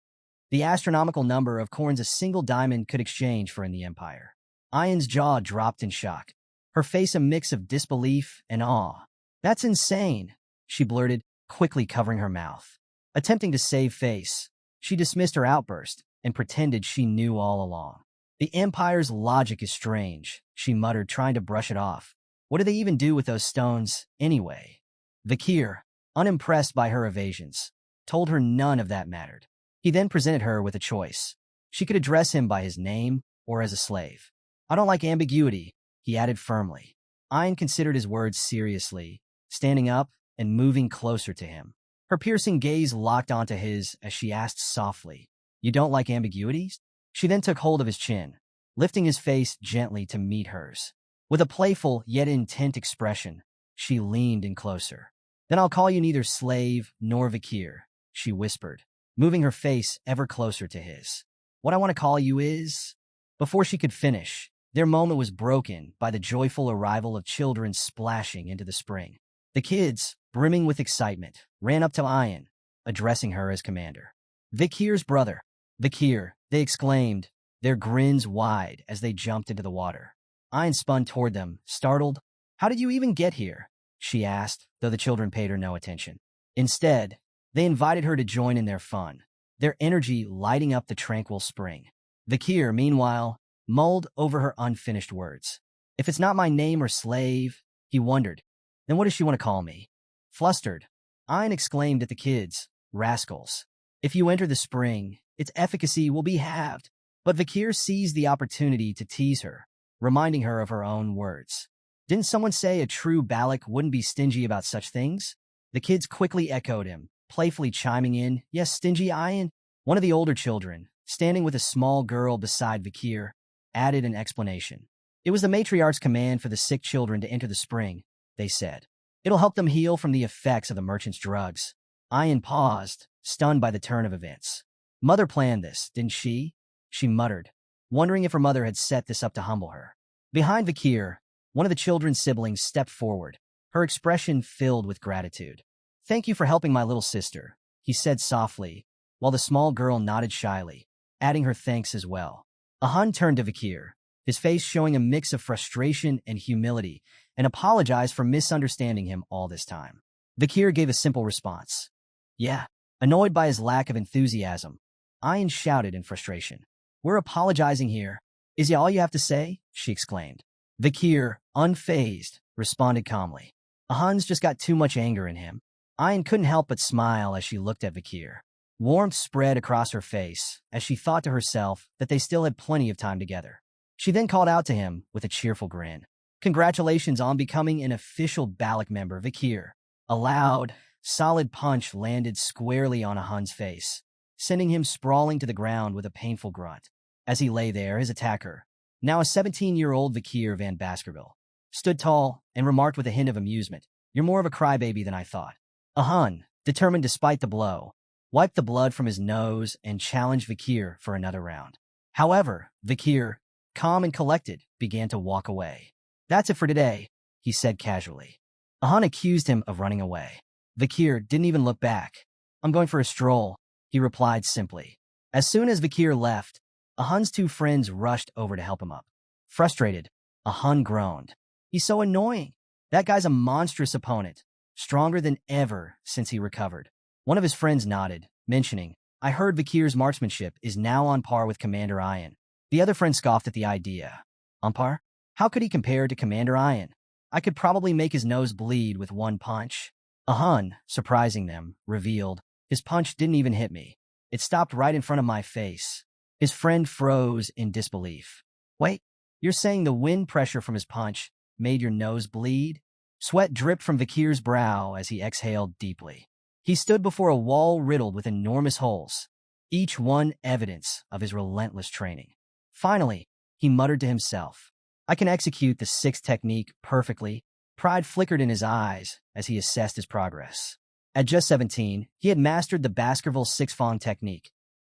the astronomical number of corns a single diamond could exchange for in the Empire. Ayin's jaw dropped in shock, her face a mix of disbelief and awe. "That's insane," she blurted, quickly covering her mouth. Attempting to save face, she dismissed her outburst and pretended she knew all along. "The Empire's logic is strange," she muttered, trying to brush it off. "What do they even do with those stones, anyway?" Vakir, unimpressed by her evasions, told her none of that mattered. He then presented her with a choice. She could address him by his name or as a slave. "I don't like ambiguity," he added firmly. Ayin considered his words seriously, standing up and moving closer to him. Her piercing gaze locked onto his as she asked softly, "You don't like ambiguities?" She then took hold of his chin, lifting his face gently to meet hers. With a playful yet intent expression, she leaned in closer. "Then I'll call you neither slave nor Vakir," she whispered, moving her face ever closer to his. "What I want to call you is—" Before she could finish, their moment was broken by the joyful arrival of children splashing into the spring. The kids, brimming with excitement, ran up to Ayan, addressing her as commander. "Vakir's brother, Vakir," they exclaimed, their grins wide as they jumped into the water. Ayan spun toward them, startled. "How did you even get here?" she asked, though the children paid her no attention. Instead, they invited her to join in their fun, their energy lighting up the tranquil spring. Vakir, meanwhile, mulled over her unfinished words. "If it's not my name or slave," he wondered, "then what does she want to call me?" Flustered, Ayan exclaimed at the kids, "Rascals. If you enter the spring, its efficacy will be halved." But Vakir seized the opportunity to tease her, reminding her of her own words. "Didn't someone say a true Balak wouldn't be stingy about such things?" The kids quickly echoed him, playfully chiming in, "Yes, stingy Ayan." One of the older children, standing with a small girl beside Vakir, added an explanation. "It was the matriarch's command for the sick children to enter the spring," they said. "It'll help them heal from the effects of the merchant's drugs." Ayan paused, stunned by the turn of events. "Mother planned this, didn't she?" she muttered, wondering if her mother had set this up to humble her. Behind Vakir, one of the children's siblings stepped forward, her expression filled with gratitude. "Thank you for helping my little sister," he said softly, while the small girl nodded shyly, adding her thanks as well. Ahan turned to Vakir, his face showing a mix of frustration and humility, and apologized for misunderstanding him all this time. Vakir gave a simple response. "Yeah." Annoyed by his lack of enthusiasm, Ayan shouted in frustration. "We're apologizing here. Is that all you have to say?" she exclaimed. Vakir, unfazed, responded calmly. Ahan's just got too much anger in him. Ayan couldn't help but smile as she looked at Vakir. Warmth spread across her face as she thought to herself that they still had plenty of time together. She then called out to him with a cheerful grin. "Congratulations on becoming an official Balak member, Vakir." A loud, solid punch landed squarely on Ahan's face, sending him sprawling to the ground with a painful grunt. As he lay there, his attacker, now a 17-year-old Vakir van Baskerville, stood tall and remarked with a hint of amusement, "You're more of a crybaby than I thought." Ahan, determined despite the blow, wiped the blood from his nose and challenged Vakir for another round. However, Vakir, calm and collected, began to walk away. "That's it for today," he said casually. Ahan accused him of running away. Vakir didn't even look back. "I'm going for a stroll," he replied simply. As soon as Vakir left, Ahan's two friends rushed over to help him up. Frustrated, Ahan groaned. "He's so annoying. That guy's a monstrous opponent, stronger than ever since he recovered." One of his friends nodded, mentioning, "I heard Vakir's marksmanship is now on par with Commander Ayan." The other friend scoffed at the idea. "On par? How could he compare to Commander Ayan? I could probably make his nose bleed with one punch." Ahan, surprising them, revealed, "His punch didn't even hit me. It stopped right in front of my face." His friend froze in disbelief. "Wait, you're saying the wind pressure from his punch made your nose bleed?" Sweat dripped from Vakir's brow as he exhaled deeply. He stood before a wall riddled with enormous holes, each one evidence of his relentless training. Finally, he muttered to himself, "I can execute the sixth technique perfectly." Pride flickered in his eyes as he assessed his progress. At just 17, he had mastered the Baskerville six-fong technique,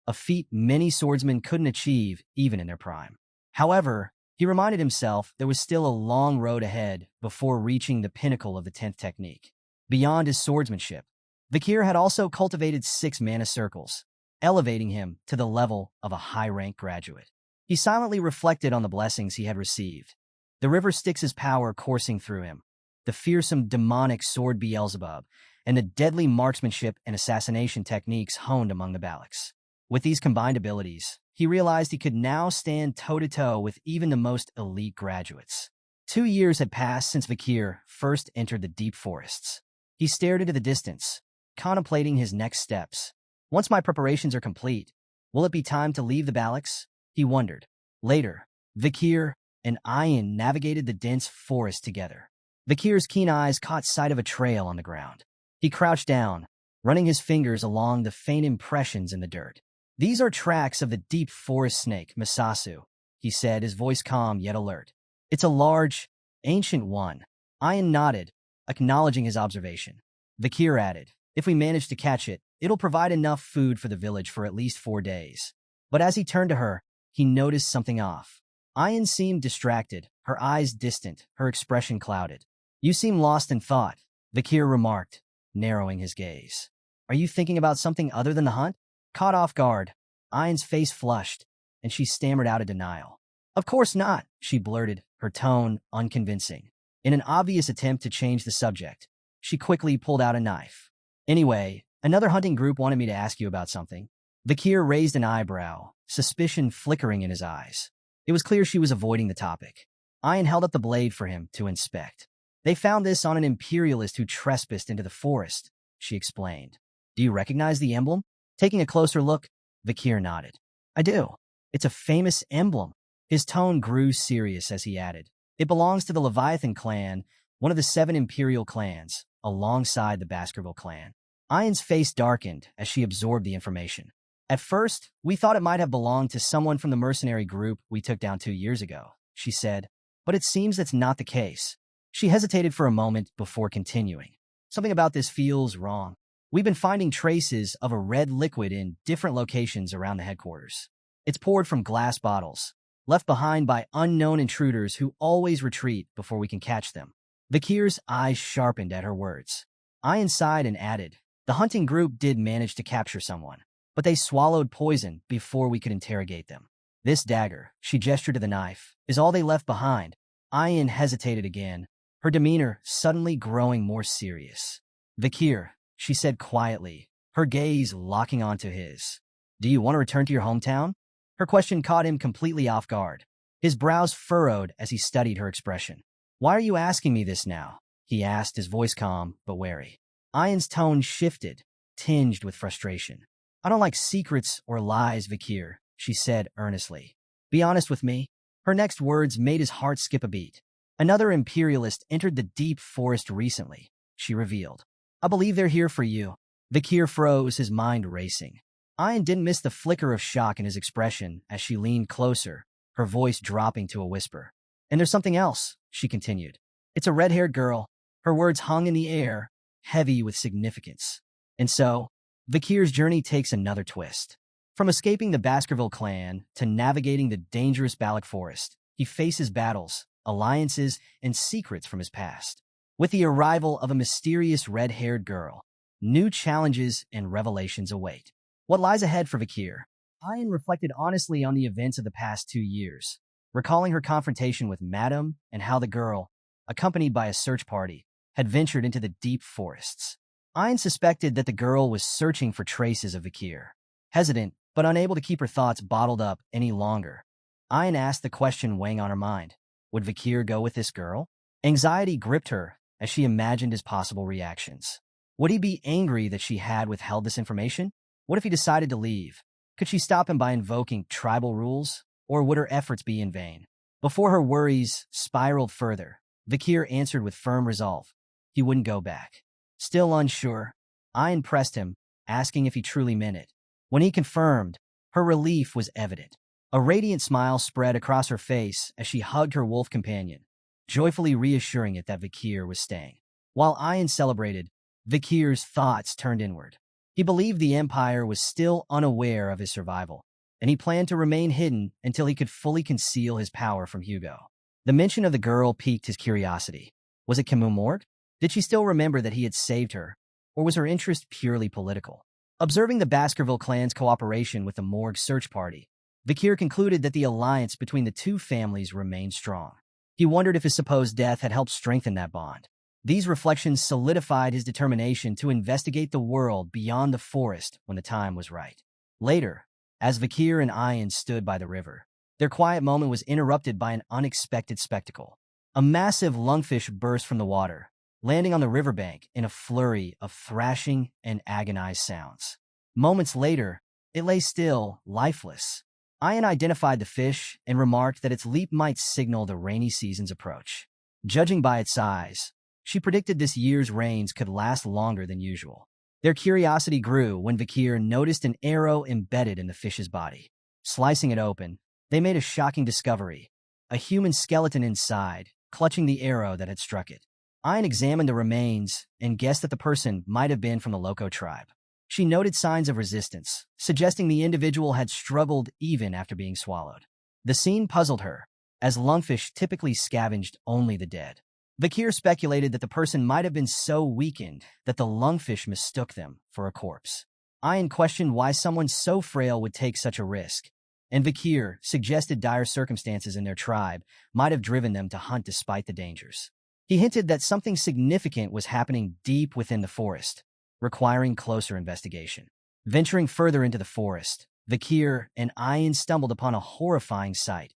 a feat many swordsmen couldn't achieve even in their prime. However, he reminded himself there was still a long road ahead before reaching the pinnacle of the 10th technique. Beyond his swordsmanship, Vakir had also cultivated 6 mana circles, elevating him to the level of a high-rank graduate. He silently reflected on the blessings he had received. The river Styx's power coursing through him, the fearsome demonic sword Beelzebub, and the deadly marksmanship and assassination techniques honed among the Balaks. With these combined abilities, he realized he could now stand toe-to-toe with even the most elite graduates. 2 years had passed since Vakir first entered the deep forests. He stared into the distance, contemplating his next steps. "Once my preparations are complete, will it be time to leave the Balaks?" he wondered. Later, Vakir and Ayan navigated the dense forest together. Vakir's keen eyes caught sight of a trail on the ground. He crouched down, running his fingers along the faint impressions in the dirt. "These are tracks of the deep forest snake, Masasu," he said, his voice calm yet alert. "It's a large, ancient one." Ian nodded, acknowledging his observation. Vakir added, "If we manage to catch it, it'll provide enough food for the village for at least 4 days." But as he turned to her, he noticed something off. Ian seemed distracted, her eyes distant, her expression clouded. "You seem lost in thought," Vakir remarked, narrowing his gaze. "Are you thinking about something other than the hunt?" Caught off guard, Ian's face flushed, and she stammered out a denial. "Of course not," she blurted, her tone unconvincing. In an obvious attempt to change the subject, she quickly pulled out a knife. "Anyway, another hunting group wanted me to ask you about something." Vakir raised an eyebrow, suspicion flickering in his eyes. It was clear she was avoiding the topic. Ian held up the blade for him to inspect. "They found this on an imperialist who trespassed into the forest," she explained. "Do you recognize the emblem?" Taking a closer look, Vakir nodded. "I do. It's a famous emblem." His tone grew serious as he added, "It belongs to the Leviathan clan, one of the 7 imperial clans, alongside the Baskerville clan." Ian's face darkened as she absorbed the information. "At first, we thought it might have belonged to someone from the mercenary group we took down 2 years ago," she said, "but it seems that's not the case." She hesitated for a moment before continuing. "Something about this feels wrong. We've been finding traces of a red liquid in different locations around the headquarters. It's poured from glass bottles, left behind by unknown intruders who always retreat before we can catch them." Vakir's eyes sharpened at her words. Ian sighed and added, "The hunting group did manage to capture someone, but they swallowed poison before we could interrogate them. This dagger," she gestured to the knife, "is all they left behind." Ian hesitated again, her demeanor suddenly growing more serious. "Vakir," she said quietly, her gaze locking onto his, "do you want to return to your hometown?" Her question caught him completely off guard. His brows furrowed as he studied her expression. "Why are you asking me this now?" he asked, his voice calm but wary. Ian's tone shifted, tinged with frustration. "I don't like secrets or lies, Vakir," she said earnestly. "Be honest with me." Her next words made his heart skip a beat. "Another imperialist entered the deep forest recently," she revealed. "I believe they're here for you." Vakir froze, his mind racing. Ian didn't miss the flicker of shock in his expression as she leaned closer, her voice dropping to a whisper. "And there's something else," she continued. "It's a red-haired girl." Her words hung in the air, heavy with significance. And so, Vakir's journey takes another twist. From escaping the Baskerville clan to navigating the dangerous Balak forest, he faces battles, alliances, and secrets from his past. With the arrival of a mysterious red-haired girl, new challenges and revelations await. What lies ahead for Vakir? Ian reflected honestly on the events of the past 2 years, recalling her confrontation with Madame and how the girl, accompanied by a search party, had ventured into the deep forests. Ian suspected that the girl was searching for traces of Vakir. Hesitant, but unable to keep her thoughts bottled up any longer, Ian asked the question weighing on her mind. Would Vakir go with this girl? Anxiety gripped her as she imagined his possible reactions. Would he be angry that she had withheld this information? What if he decided to leave? Could she stop him by invoking tribal rules? Or would her efforts be in vain? Before her worries spiraled further, Vakir answered with firm resolve. He wouldn't go back. Still unsure, Ian pressed him, asking if he truly meant it. When he confirmed, her relief was evident. A radiant smile spread across her face as she hugged her wolf companion, joyfully reassuring it that Vakir was staying. While Ian celebrated, Vakir's thoughts turned inward. He believed the Empire was still unaware of his survival, and he planned to remain hidden until he could fully conceal his power from Hugo. The mention of the girl piqued his curiosity. Was it Kimu Morg? Did she still remember that he had saved her, or was her interest purely political? Observing the Baskerville clan's cooperation with the Morg search party, Vakir concluded that the alliance between the two families remained strong. He wondered if his supposed death had helped strengthen that bond. These reflections solidified his determination to investigate the world beyond the forest when the time was right. Later, as Vakir and Ian stood by the river, their quiet moment was interrupted by an unexpected spectacle. A massive lungfish burst from the water, landing on the riverbank in a flurry of thrashing and agonized sounds. Moments later, it lay still, lifeless. Ian identified the fish and remarked that its leap might signal the rainy season's approach. Judging by its size, she predicted this year's rains could last longer than usual. Their curiosity grew when Vakir noticed an arrow embedded in the fish's body. Slicing it open, they made a shocking discovery: a human skeleton inside, clutching the arrow that had struck it. Ayan examined the remains and guessed that the person might have been from the Loco tribe. She noted signs of resistance, suggesting the individual had struggled even after being swallowed. The scene puzzled her, as lungfish typically scavenged only the dead. Vakir speculated that the person might have been so weakened that the lungfish mistook them for a corpse. Ayan questioned why someone so frail would take such a risk, and Vakir suggested dire circumstances in their tribe might have driven them to hunt despite the dangers. He hinted that something significant was happening deep within the forest, requiring closer investigation. Venturing further into the forest, Vakir and Ayan stumbled upon a horrifying sight: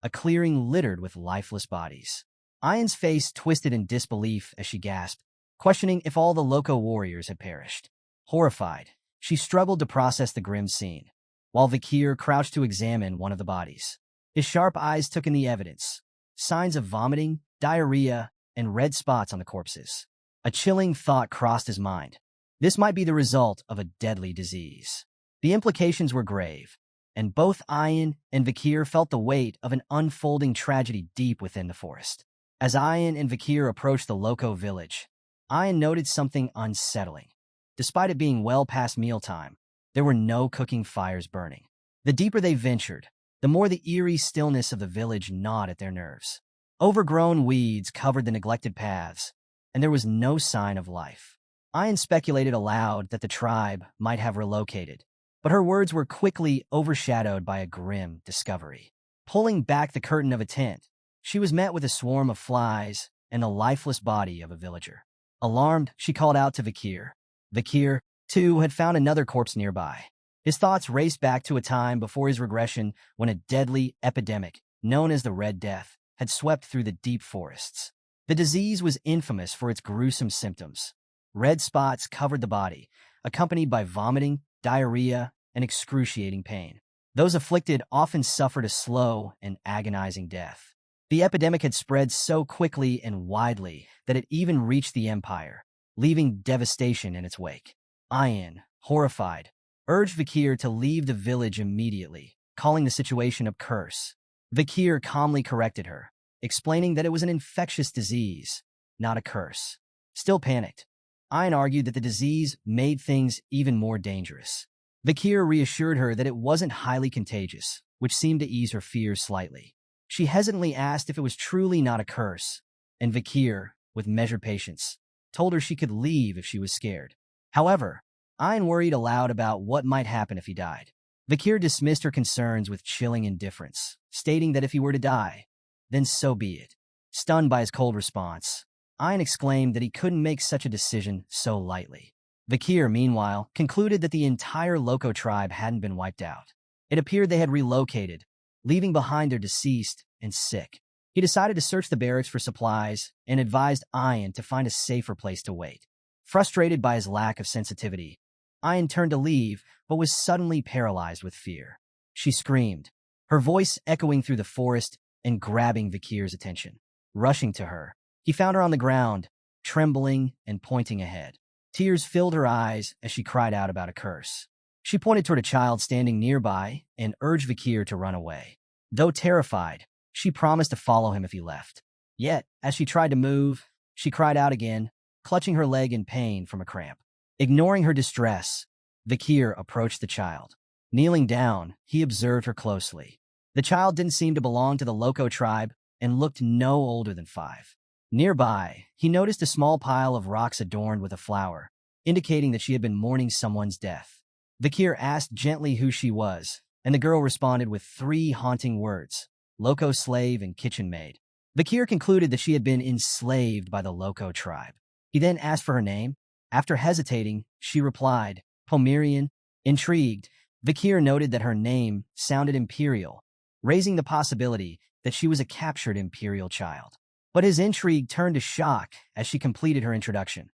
a clearing littered with lifeless bodies. Ayan's face twisted in disbelief as she gasped, questioning if all the Loco warriors had perished. Horrified, she struggled to process the grim scene, while Vakir crouched to examine one of the bodies. His sharp eyes took in the evidence: signs of vomiting, diarrhea, and red spots on the corpses. A chilling thought crossed his mind. This might be the result of a deadly disease. The implications were grave, and both Ayan and Vakir felt the weight of an unfolding tragedy deep within the forest. As Ayan and Vakir approached the Loco village, Ayan noted something unsettling. Despite it being well past mealtime, there were no cooking fires burning. The deeper they ventured, the more the eerie stillness of the village gnawed at their nerves. Overgrown weeds covered the neglected paths, and there was no sign of life. Ayan speculated aloud that the tribe might have relocated, but her words were quickly overshadowed by a grim discovery. Pulling back the curtain of a tent, she was met with a swarm of flies and the lifeless body of a villager. Alarmed, she called out to Vakir. Vakir, too, had found another corpse nearby. His thoughts raced back to a time before his regression when a deadly epidemic, known as the Red Death, had swept through the deep forests. The disease was infamous for its gruesome symptoms. Red spots covered the body, accompanied by vomiting, diarrhea, and excruciating pain. Those afflicted often suffered a slow and agonizing death. The epidemic had spread so quickly and widely that it even reached the empire, leaving devastation in its wake. Ayan, horrified, urged Vakir to leave the village immediately, calling the situation a curse. Vakir calmly corrected her, explaining that it was an infectious disease, not a curse. Still panicked, Ayan argued that the disease made things even more dangerous. Vakir reassured her that it wasn't highly contagious, which seemed to ease her fears slightly. She hesitantly asked if it was truly not a curse, and Vakir, with measured patience, told her she could leave if she was scared. However, Ayan worried aloud about what might happen if he died. Vakir dismissed her concerns with chilling indifference, stating that if he were to die, then so be it. Stunned by his cold response, Ayan exclaimed that he couldn't make such a decision so lightly. Vakir, meanwhile, concluded that the entire Loco tribe hadn't been wiped out. It appeared they had relocated, leaving behind their deceased and sick. He decided to search the barracks for supplies and advised Ayan to find a safer place to wait. Frustrated by his lack of sensitivity, Ayan turned to leave, but was suddenly paralyzed with fear. She screamed, her voice echoing through the forest and grabbing Vakir's attention. Rushing to her, he found her on the ground, trembling and pointing ahead. Tears filled her eyes as she cried out about a curse. She pointed toward a child standing nearby and urged Vakir to run away. Though terrified, she promised to follow him if he left. Yet, as she tried to move, she cried out again, clutching her leg in pain from a cramp. Ignoring her distress, Vakir approached the child. Kneeling down, he observed her closely. The child didn't seem to belong to the Loco tribe and looked no older than 5. Nearby, he noticed a small pile of rocks adorned with a flower, indicating that she had been mourning someone's death. Vakir asked gently who she was, and the girl responded with 3 haunting words: Loco slave and kitchen maid. Vakir concluded that she had been enslaved by the Loco tribe. He then asked for her name. After hesitating, she replied, Pomerian. Intrigued, Vakir noted that her name sounded imperial, raising the possibility that she was a captured imperial child. But his intrigue turned to shock as she completed her introduction.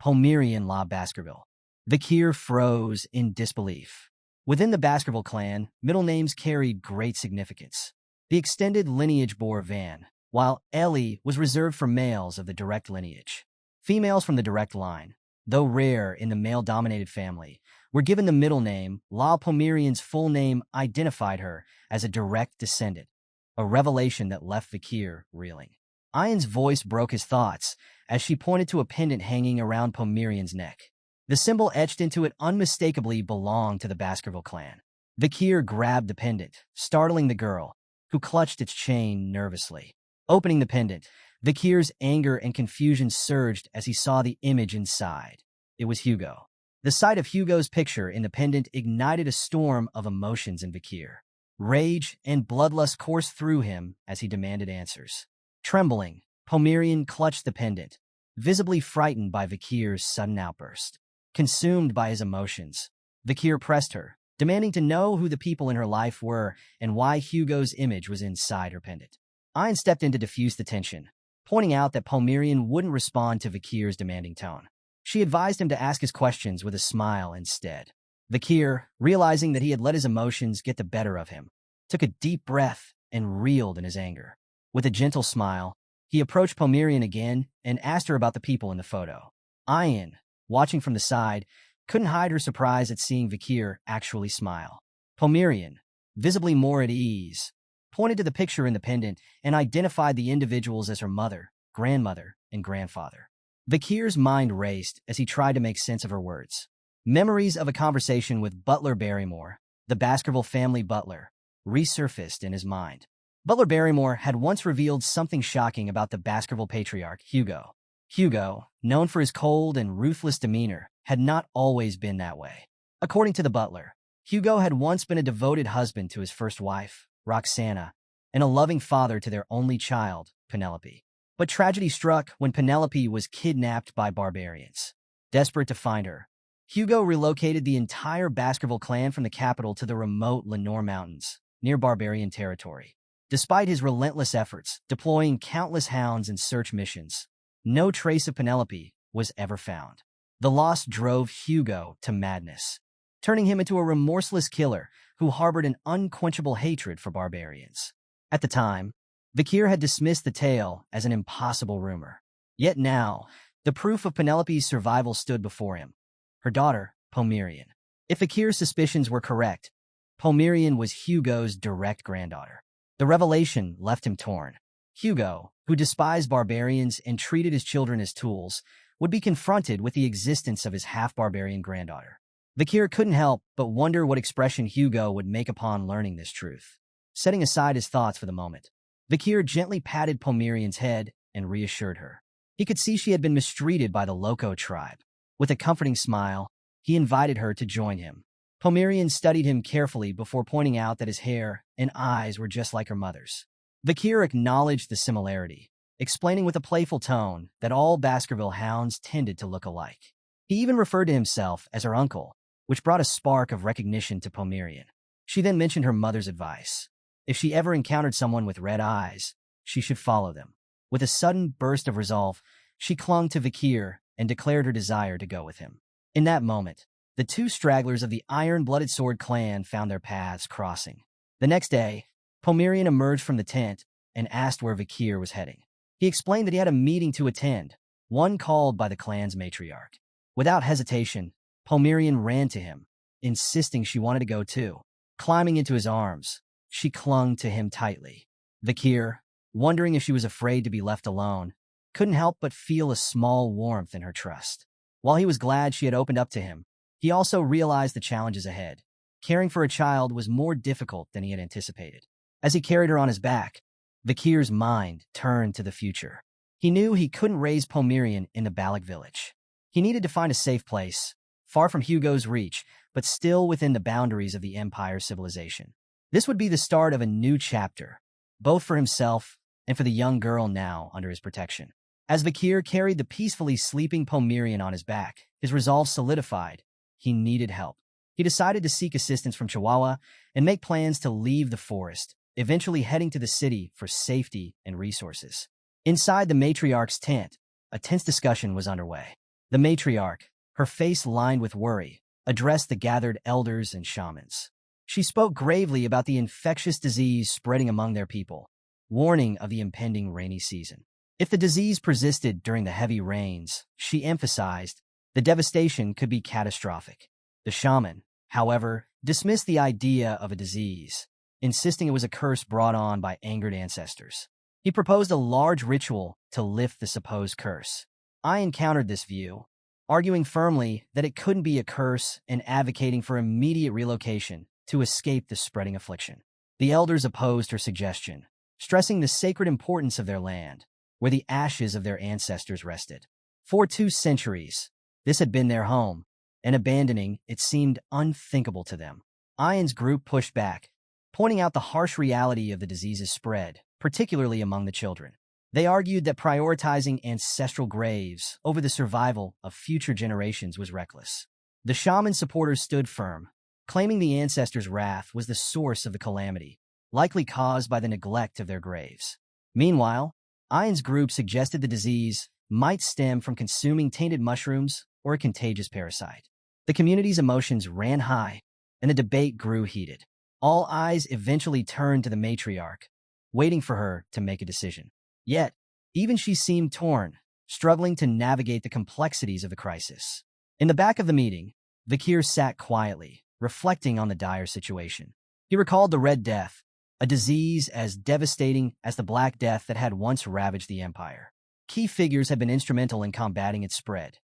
Pomerian La Baskerville. Vakir froze in disbelief. Within the Baskerville clan, middle names carried great significance. The extended lineage bore Van, while Ellie was reserved for males of the direct lineage. Females from the direct line, though rare in the male-dominated family, were given the middle name. La Pomerian's full name identified her as a direct descendant, a revelation that left Vakir reeling. Ian's voice broke his thoughts as she pointed to a pendant hanging around Pomerian's neck. The symbol etched into it unmistakably belonged to the Baskerville clan. Vakir grabbed the pendant, startling the girl, who clutched its chain nervously. Opening the pendant, Vakir's anger and confusion surged as he saw the image inside. It was Hugo. The sight of Hugo's picture in the pendant ignited a storm of emotions in Vakir. Rage and bloodlust coursed through him as he demanded answers. Trembling, Pomerian clutched the pendant, visibly frightened by Vakir's sudden outburst. Consumed by his emotions, Vakir pressed her, demanding to know who the people in her life were and why Hugo's image was inside her pendant. Ian stepped in to diffuse the tension, pointing out that Pomerian wouldn't respond to Vakir's demanding tone. She advised him to ask his questions with a smile instead. Vakir, realizing that he had let his emotions get the better of him, took a deep breath and reeled in his anger. With a gentle smile, he approached Pomerian again and asked her about the people in the photo. Ian, watching from the side, couldn't hide her surprise at seeing Vakir actually smile. Pomerian, visibly more at ease, pointed to the picture in the pendant and identified the individuals as her mother, grandmother, and grandfather. Vakir's mind raced as he tried to make sense of her words. Memories of a conversation with Butler Barrymore, the Baskerville family butler, resurfaced in his mind. Butler Barrymore had once revealed something shocking about the Baskerville patriarch, Hugo. Hugo, known for his cold and ruthless demeanor, had not always been that way. According to the butler, Hugo had once been a devoted husband to his first wife, Roxana, and a loving father to their only child, Penelope. But tragedy struck when Penelope was kidnapped by barbarians. Desperate to find her, Hugo relocated the entire Baskerville clan from the capital to the remote Lenore Mountains, near barbarian territory. Despite his relentless efforts, deploying countless hounds and search missions, no trace of Penelope was ever found. The loss drove Hugo to madness, turning him into a remorseless killer who harbored an unquenchable hatred for barbarians. At the time, Vakir had dismissed the tale as an impossible rumor. Yet now, the proof of Penelope's survival stood before him. Her daughter, Pomerian. If Vakir's suspicions were correct, Pomerian was Hugo's direct granddaughter. The revelation left him torn. Hugo, who despised barbarians and treated his children as tools, would be confronted with the existence of his half-barbarian granddaughter. Vakir couldn't help but wonder what expression Hugo would make upon learning this truth. Setting aside his thoughts for the moment, Vakir gently patted Pomerian's head and reassured her. He could see she had been mistreated by the Loco tribe. With a comforting smile, he invited her to join him. Pomerian studied him carefully before pointing out that his hair and eyes were just like her mother's. Vakir acknowledged the similarity, explaining with a playful tone that all Baskerville hounds tended to look alike. He even referred to himself as her uncle, which brought a spark of recognition to Pomerian. She then mentioned her mother's advice. If she ever encountered someone with red eyes, she should follow them. With a sudden burst of resolve, she clung to Vakir and declared her desire to go with him. In that moment, the two stragglers of the Iron-Blooded Sword clan found their paths crossing. The next day, Pomerian emerged from the tent and asked where Vakir was heading. He explained that he had a meeting to attend, one called by the clan's matriarch. Without hesitation, Pomerian ran to him, insisting she wanted to go too. Climbing into his arms, she clung to him tightly. Vakir, wondering if she was afraid to be left alone, couldn't help but feel a small warmth in her trust. While he was glad she had opened up to him, he also realized the challenges ahead. Caring for a child was more difficult than he had anticipated. As he carried her on his back, Vakir's mind turned to the future. He knew he couldn't raise Pomerian in the Balak village. He needed to find a safe place, far from Hugo's reach, but still within the boundaries of the Empire's civilization. This would be the start of a new chapter, both for himself and for the young girl now under his protection. As Vakir carried the peacefully sleeping Pomerian on his back, his resolve solidified. He needed help. He decided to seek assistance from Chihuahua and make plans to leave the forest, eventually heading to the city for safety and resources. Inside the matriarch's tent, a tense discussion was underway. The matriarch, her face lined with worry, addressed the gathered elders and shamans. She spoke gravely about the infectious disease spreading among their people, warning of the impending rainy season. If the disease persisted during the heavy rains, she emphasized, The devastation could be catastrophic. The shaman, however, dismissed the idea of a disease, insisting it was a curse brought on by angered ancestors. He proposed a large ritual to lift the supposed curse. I encountered this view, arguing firmly that it couldn't be a curse and advocating for immediate relocation to escape the spreading affliction. The elders opposed her suggestion, stressing the sacred importance of their land, where the ashes of their ancestors rested. For 2 centuries, this had been their home, and abandoning it seemed unthinkable to them. Ian's group pushed back, pointing out the harsh reality of the disease's spread, particularly among the children. They argued that prioritizing ancestral graves over the survival of future generations was reckless. The shaman supporters stood firm, claiming the ancestors' wrath was the source of the calamity, likely caused by the neglect of their graves. Meanwhile, Ian's group suggested the disease might stem from consuming tainted mushrooms or a contagious parasite. The community's emotions ran high, and the debate grew heated. All eyes eventually turned to the matriarch, waiting for her to make a decision. Yet, even she seemed torn, struggling to navigate the complexities of the crisis. In the back of the meeting, Vakir sat quietly, reflecting on the dire situation. He recalled the Red Death, a disease as devastating as the Black Death that had once ravaged the Empire. Key figures had been instrumental in combating its spread.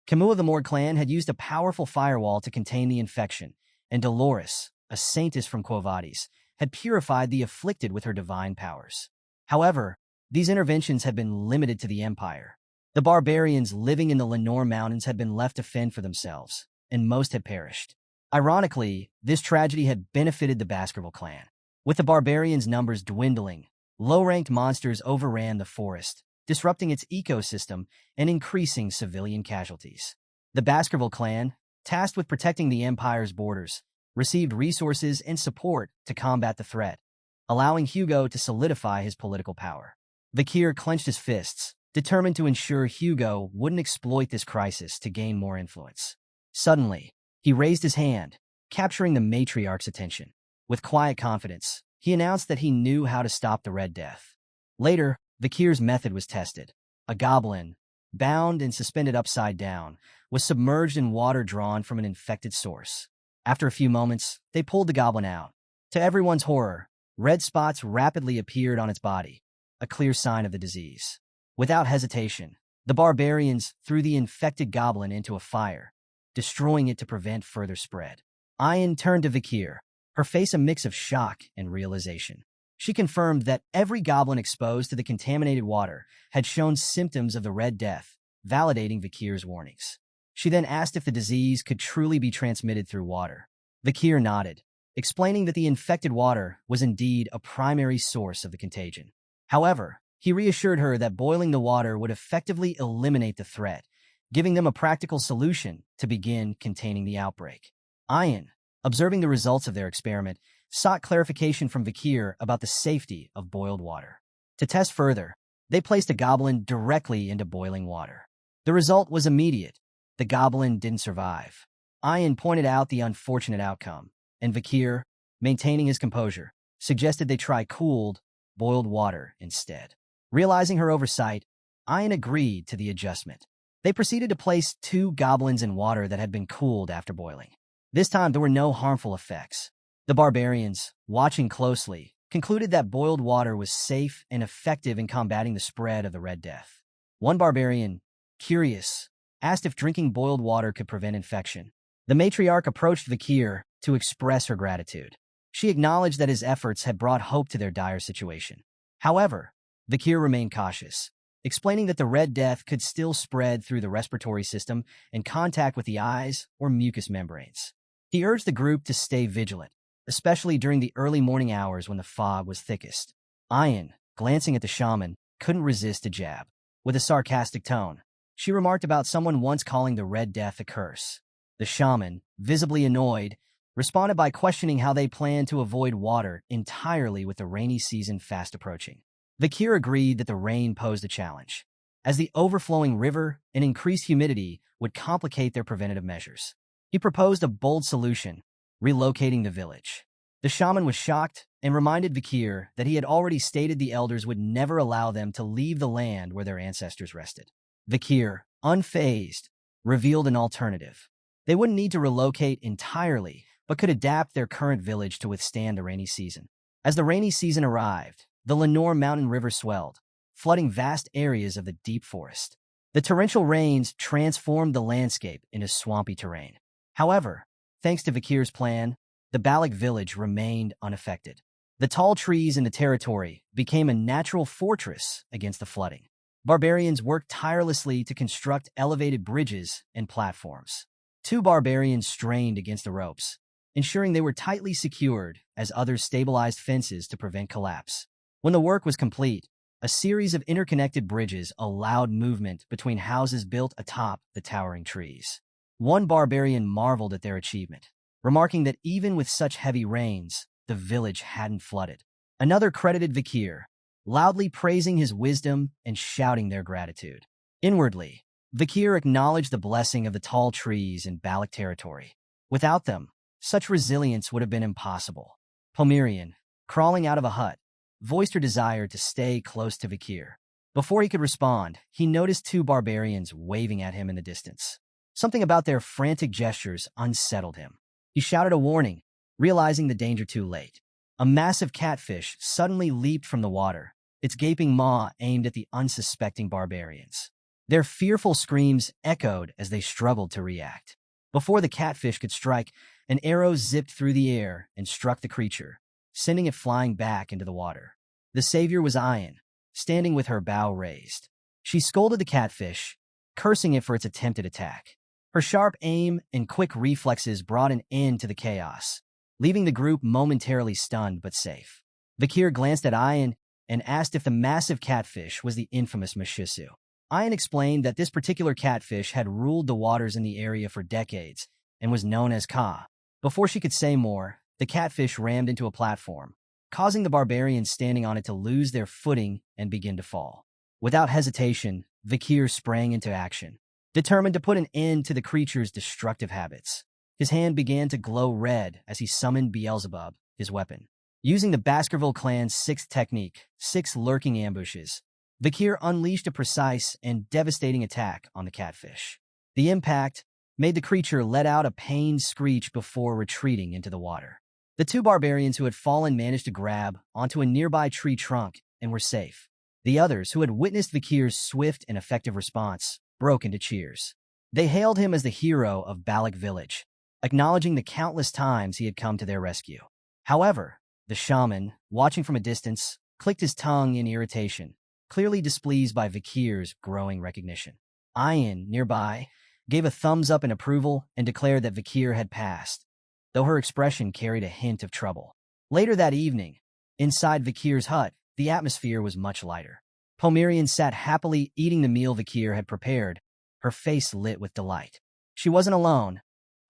Kimu of the Morgue clan had used a powerful firewall to contain the infection, and Dolores, a saintess from Quo Vadis, had purified the afflicted with her divine powers. However, these interventions had been limited to the Empire. The barbarians living in the Lenore Mountains had been left to fend for themselves, and most had perished. Ironically, this tragedy had benefited the Baskerville clan. With the barbarians' numbers dwindling, low-ranked monsters overran the forest, disrupting its ecosystem and increasing civilian casualties. The Baskerville clan, tasked with protecting the Empire's borders, received resources and support to combat the threat, allowing Hugo to solidify his political power. Vakir clenched his fists, determined to ensure Hugo wouldn't exploit this crisis to gain more influence. Suddenly, he raised his hand, capturing the matriarch's attention. With quiet confidence, he announced that he knew how to stop the Red Death. Later, Vakir's method was tested. A goblin, bound and suspended upside down, was submerged in water drawn from an infected source. After a few moments, they pulled the goblin out. To everyone's horror, red spots rapidly appeared on its body, a clear sign of the disease. Without hesitation, the barbarians threw the infected goblin into a fire, destroying it to prevent further spread. Ian turned to Vakir, her face a mix of shock and realization. She confirmed that every goblin exposed to the contaminated water had shown symptoms of the Red Death, validating Vakir's warnings. She then asked if the disease could truly be transmitted through water. Vakir nodded, explaining that the infected water was indeed a primary source of the contagion. However, he reassured her that boiling the water would effectively eliminate the threat, giving them a practical solution to begin containing the outbreak. Ian, observing the results of their experiment, sought clarification from Vakir about the safety of boiled water. To test further, they placed a goblin directly into boiling water. The result was immediate. The goblin didn't survive. Ian pointed out the unfortunate outcome, and Vakir, maintaining his composure, suggested they try cooled, boiled water instead. Realizing her oversight, Ian agreed to the adjustment. They proceeded to place 2 goblins in water that had been cooled after boiling. This time, there were no harmful effects. The barbarians, watching closely, concluded that boiled water was safe and effective in combating the spread of the Red Death. One barbarian, curious, asked if drinking boiled water could prevent infection. The matriarch approached Vakir to express her gratitude. She acknowledged that his efforts had brought hope to their dire situation. However, Vakir remained cautious, explaining that the Red Death could still spread through the respiratory system and contact with the eyes or mucous membranes. He urged the group to stay vigilant, especially during the early morning hours when the fog was thickest. Ian, glancing at the shaman, couldn't resist a jab. With a sarcastic tone, she remarked about someone once calling the Red Death a curse. The shaman, visibly annoyed, responded by questioning how they planned to avoid water entirely with the rainy season fast approaching. Vakir agreed that the rain posed a challenge, as the overflowing river and increased humidity would complicate their preventative measures. He proposed a bold solution, relocating the village. The shaman was shocked and reminded Vakir that he had already stated the elders would never allow them to leave the land where their ancestors rested. Vakir, unfazed, revealed an alternative. They wouldn't need to relocate entirely, but could adapt their current village to withstand the rainy season. As the rainy season arrived, the Lenore Mountain River swelled, flooding vast areas of the deep forest. The torrential rains transformed the landscape into swampy terrain. However, thanks to Vakir's plan, the Balak village remained unaffected. The tall trees in the territory became a natural fortress against the flooding. Barbarians worked tirelessly to construct elevated bridges and platforms. Two barbarians strained against the ropes, ensuring they were tightly secured as others stabilized fences to prevent collapse. When the work was complete, a series of interconnected bridges allowed movement between houses built atop the towering trees. One barbarian marveled at their achievement, remarking that even with such heavy rains, the village hadn't flooded. Another credited Vakir, loudly praising his wisdom and shouting their gratitude. Inwardly, Vakir acknowledged the blessing of the tall trees in Balak territory. Without them, such resilience would have been impossible. Pomerian, crawling out of a hut, voiced her desire to stay close to Vakir. Before he could respond, he noticed two barbarians waving at him in the distance. Something about their frantic gestures unsettled him. He shouted a warning, realizing the danger too late. A massive catfish suddenly leaped from the water, its gaping maw aimed at the unsuspecting barbarians. Their fearful screams echoed as they struggled to react. Before the catfish could strike, an arrow zipped through the air and struck the creature, sending it flying back into the water. The savior was Ayan, standing with her bow raised. She scolded the catfish, cursing it for its attempted attack. Her sharp aim and quick reflexes brought an end to the chaos, leaving the group momentarily stunned but safe. Vakir glanced at Ayan and asked if the massive catfish was the infamous Mashisu. Ayan explained that this particular catfish had ruled the waters in the area for decades and was known as Ka. Before she could say more, the catfish rammed into a platform, causing the barbarians standing on it to lose their footing and begin to fall. Without hesitation, Vakir sprang into action, determined to put an end to the creature's destructive habits. His hand began to glow red as he summoned Beelzebub, his weapon. Using the Baskerville clan's sixth technique, 6 lurking ambushes, Vakir unleashed a precise and devastating attack on the catfish. The impact made the creature let out a pained screech before retreating into the water. The two barbarians who had fallen managed to grab onto a nearby tree trunk and were safe. The others, who had witnessed Vakir's swift and effective response, broke into cheers. They hailed him as the hero of Balak village, acknowledging the countless times he had come to their rescue. However, the shaman, watching from a distance, clicked his tongue in irritation, clearly displeased by Vakir's growing recognition. Ayan, nearby, gave a thumbs up in approval and declared that Vakir had passed, though her expression carried a hint of trouble. Later that evening, inside Vakir's hut, the atmosphere was much lighter. Pomerian sat happily eating the meal Vakir had prepared, her face lit with delight. She wasn't alone.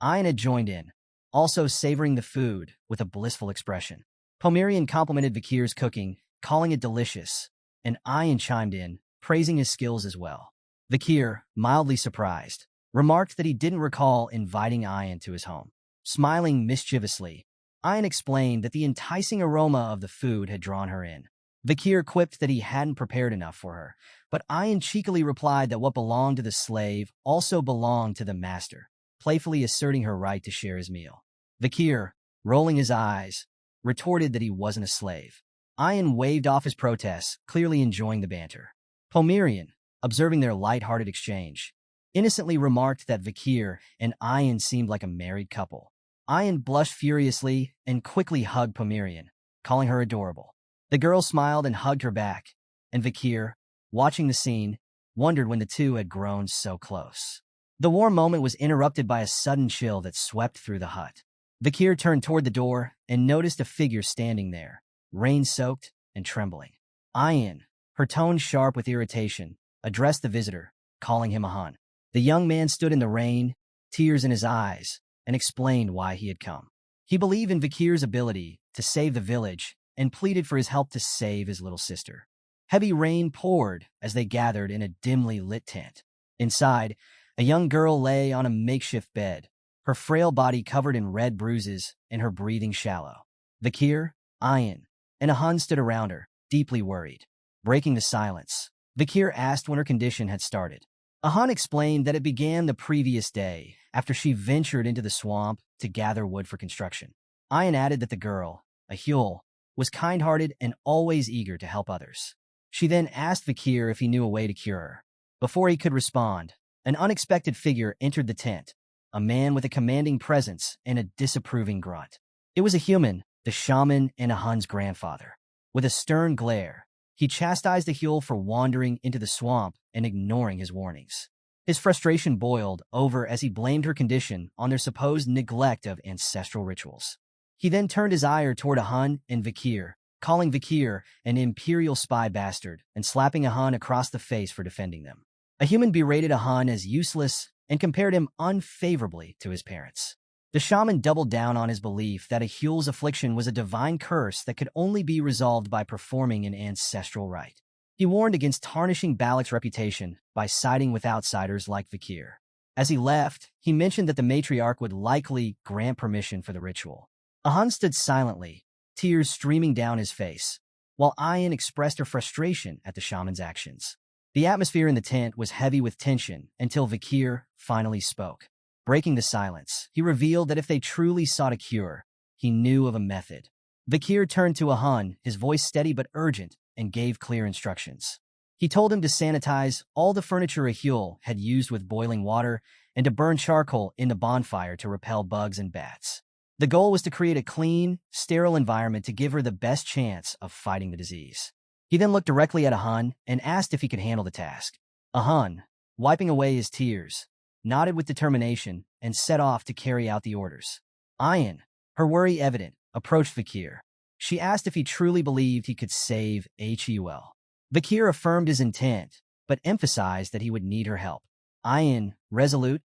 Ayan had joined in, also savoring the food with a blissful expression. Pomerian complimented Vakir's cooking, calling it delicious, and Ayan chimed in, praising his skills as well. Vakir, mildly surprised, remarked that he didn't recall inviting Ayan to his home. Smiling mischievously, Ayan explained that the enticing aroma of the food had drawn her in. Vakir quipped that he hadn't prepared enough for her, but Ayan cheekily replied that what belonged to the slave also belonged to the master, playfully asserting her right to share his meal. Vakir, rolling his eyes, retorted that he wasn't a slave. Ayan waved off his protests, clearly enjoying the banter. Pomerian, observing their light-hearted exchange, innocently remarked that Vakir and Ayan seemed like a married couple. Ayan blushed furiously and quickly hugged Pomerian, calling her adorable. The girl smiled and hugged her back, and Vakir, watching the scene, wondered when the two had grown so close. The warm moment was interrupted by a sudden chill that swept through the hut. Vakir turned toward the door and noticed a figure standing there, rain-soaked and trembling. Ayan, her tone sharp with irritation, addressed the visitor, calling him a Hun. The young man stood in the rain, tears in his eyes, and explained why he had come. He believed in Vakir's ability to save the village and pleaded for his help to save his little sister. Heavy rain poured as they gathered in a dimly lit tent. Inside, a young girl lay on a makeshift bed, her frail body covered in red bruises and her breathing shallow. Vakir, Ayan, and a Hun stood around her, deeply worried. Breaking the silence, Vakir asked when her condition had started. Ahan explained that it began the previous day, after she ventured into the swamp to gather wood for construction. Ayan added that the girl, a Hyul, was kind-hearted and always eager to help others. She then asked Vakir if he knew a way to cure her. Before he could respond, an unexpected figure entered the tent, a man with a commanding presence and a disapproving grunt. It was a human, the shaman and Ahan's grandfather. With a stern glare, he chastised the Hyul for wandering into the swamp and ignoring his warnings. His frustration boiled over as he blamed her condition on their supposed neglect of ancestral rituals. He then turned his ire toward Ahan and Vakir, calling Vakir an imperial spy bastard and slapping Ahan across the face for defending them. A human berated Ahan as useless and compared him unfavorably to his parents. The shaman doubled down on his belief that a Hyul's affliction was a divine curse that could only be resolved by performing an ancestral rite. He warned against tarnishing Balak's reputation by siding with outsiders like Vakir. As he left, he mentioned that the matriarch would likely grant permission for the ritual. Ahan stood silently, tears streaming down his face, while Ayan expressed her frustration at the shaman's actions. The atmosphere in the tent was heavy with tension until Vakir finally spoke. Breaking the silence, he revealed that if they truly sought a cure, he knew of a method. Vakir turned to Ahan, his voice steady but urgent, and gave clear instructions. He told him to sanitize all the furniture a Hyul had used with boiling water and to burn charcoal in the bonfire to repel bugs and bats. The goal was to create a clean, sterile environment to give her the best chance of fighting the disease. He then looked directly at Ahan and asked if he could handle the task. Ahan, wiping away his tears, nodded with determination and set off to carry out the orders. Ayan, her worry evident, approached Vakir. She asked if he truly believed he could save Hul. Vakir affirmed his intent, but emphasized that he would need her help. Ayan, resolute,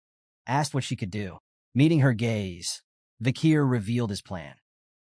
asked what she could do. Meeting her gaze, Vakir revealed his plan.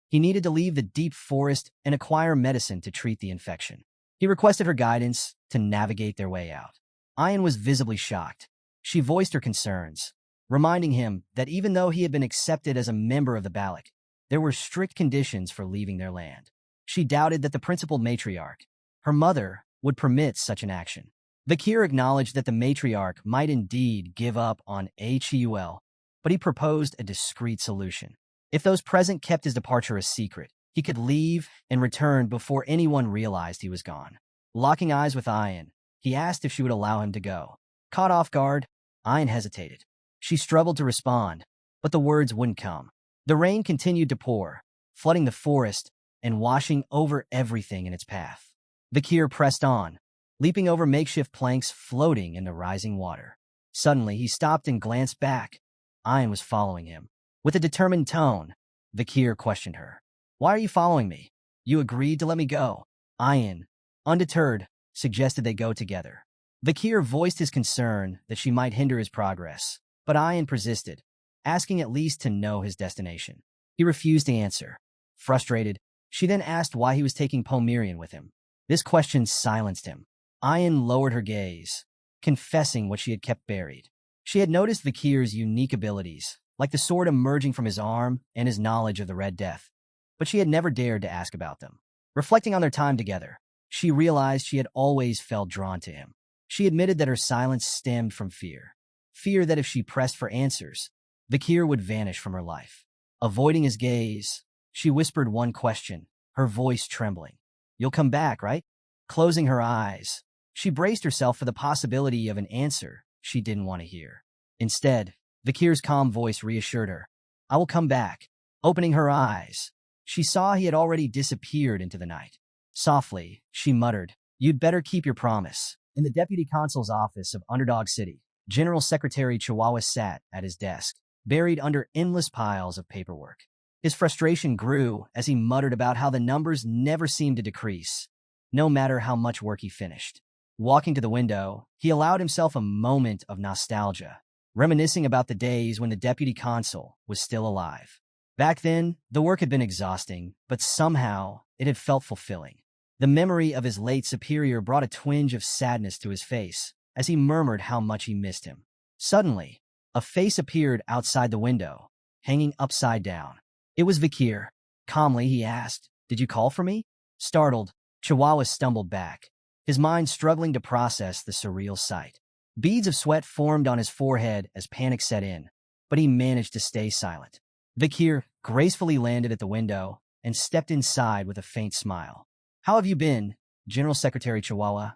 He needed to leave the deep forest and acquire medicine to treat the infection. He requested her guidance to navigate their way out. Ayan was visibly shocked. She voiced her concerns, reminding him that even though he had been accepted as a member of the Balak, there were strict conditions for leaving their land. She doubted that the principal matriarch, her mother, would permit such an action. Vakir acknowledged that the matriarch might indeed give up on Hul, but he proposed a discreet solution. If those present kept his departure a secret, he could leave and return before anyone realized he was gone. Locking eyes with Ayan, he asked if she would allow him to go. Caught off guard, Ayan hesitated. She struggled to respond, but the words wouldn't come. The rain continued to pour, flooding the forest and washing over everything in its path. Vakir pressed on, leaping over makeshift planks floating in the rising water. Suddenly, he stopped and glanced back. Ayan was following him. With a determined tone, Vakir questioned her. Why are you following me? You agreed to let me go. Ayan, undeterred, suggested they go together. Vakir voiced his concern that she might hinder his progress, but Ayan persisted, asking at least to know his destination. He refused to answer. Frustrated, she then asked why he was taking Pomerian with him. This question silenced him. Ayan lowered her gaze, confessing what she had kept buried. She had noticed Vakir's unique abilities, like the sword emerging from his arm and his knowledge of the Red Death, but she had never dared to ask about them. Reflecting on their time together, she realized she had always felt drawn to him. She admitted that her silence stemmed from fear. Fear that if she pressed for answers, Vakir would vanish from her life. Avoiding his gaze, she whispered one question, her voice trembling. You'll come back, right? Closing her eyes, she braced herself for the possibility of an answer she didn't want to hear. Instead, Vakir's calm voice reassured her. I will come back. Opening her eyes, she saw he had already disappeared into the night. Softly, she muttered, You'd better keep your promise. In the deputy consul's office of Underdog City, General Secretary Chihuahua sat at his desk, buried under endless piles of paperwork. His frustration grew as he muttered about how the numbers never seemed to decrease, no matter how much work he finished. Walking to the window, he allowed himself a moment of nostalgia, reminiscing about the days when the deputy consul was still alive. Back then, the work had been exhausting, but somehow it had felt fulfilling. The memory of his late superior brought a twinge of sadness to his face as he murmured how much he missed him. Suddenly, a face appeared outside the window, hanging upside down. It was Vakir. Calmly, he asked, Did you call for me? Startled, Chihuahua stumbled back, his mind struggling to process the surreal sight. Beads of sweat formed on his forehead as panic set in, but he managed to stay silent. Vakir gracefully landed at the window and stepped inside with a faint smile. "How have you been, General Secretary Chihuahua?"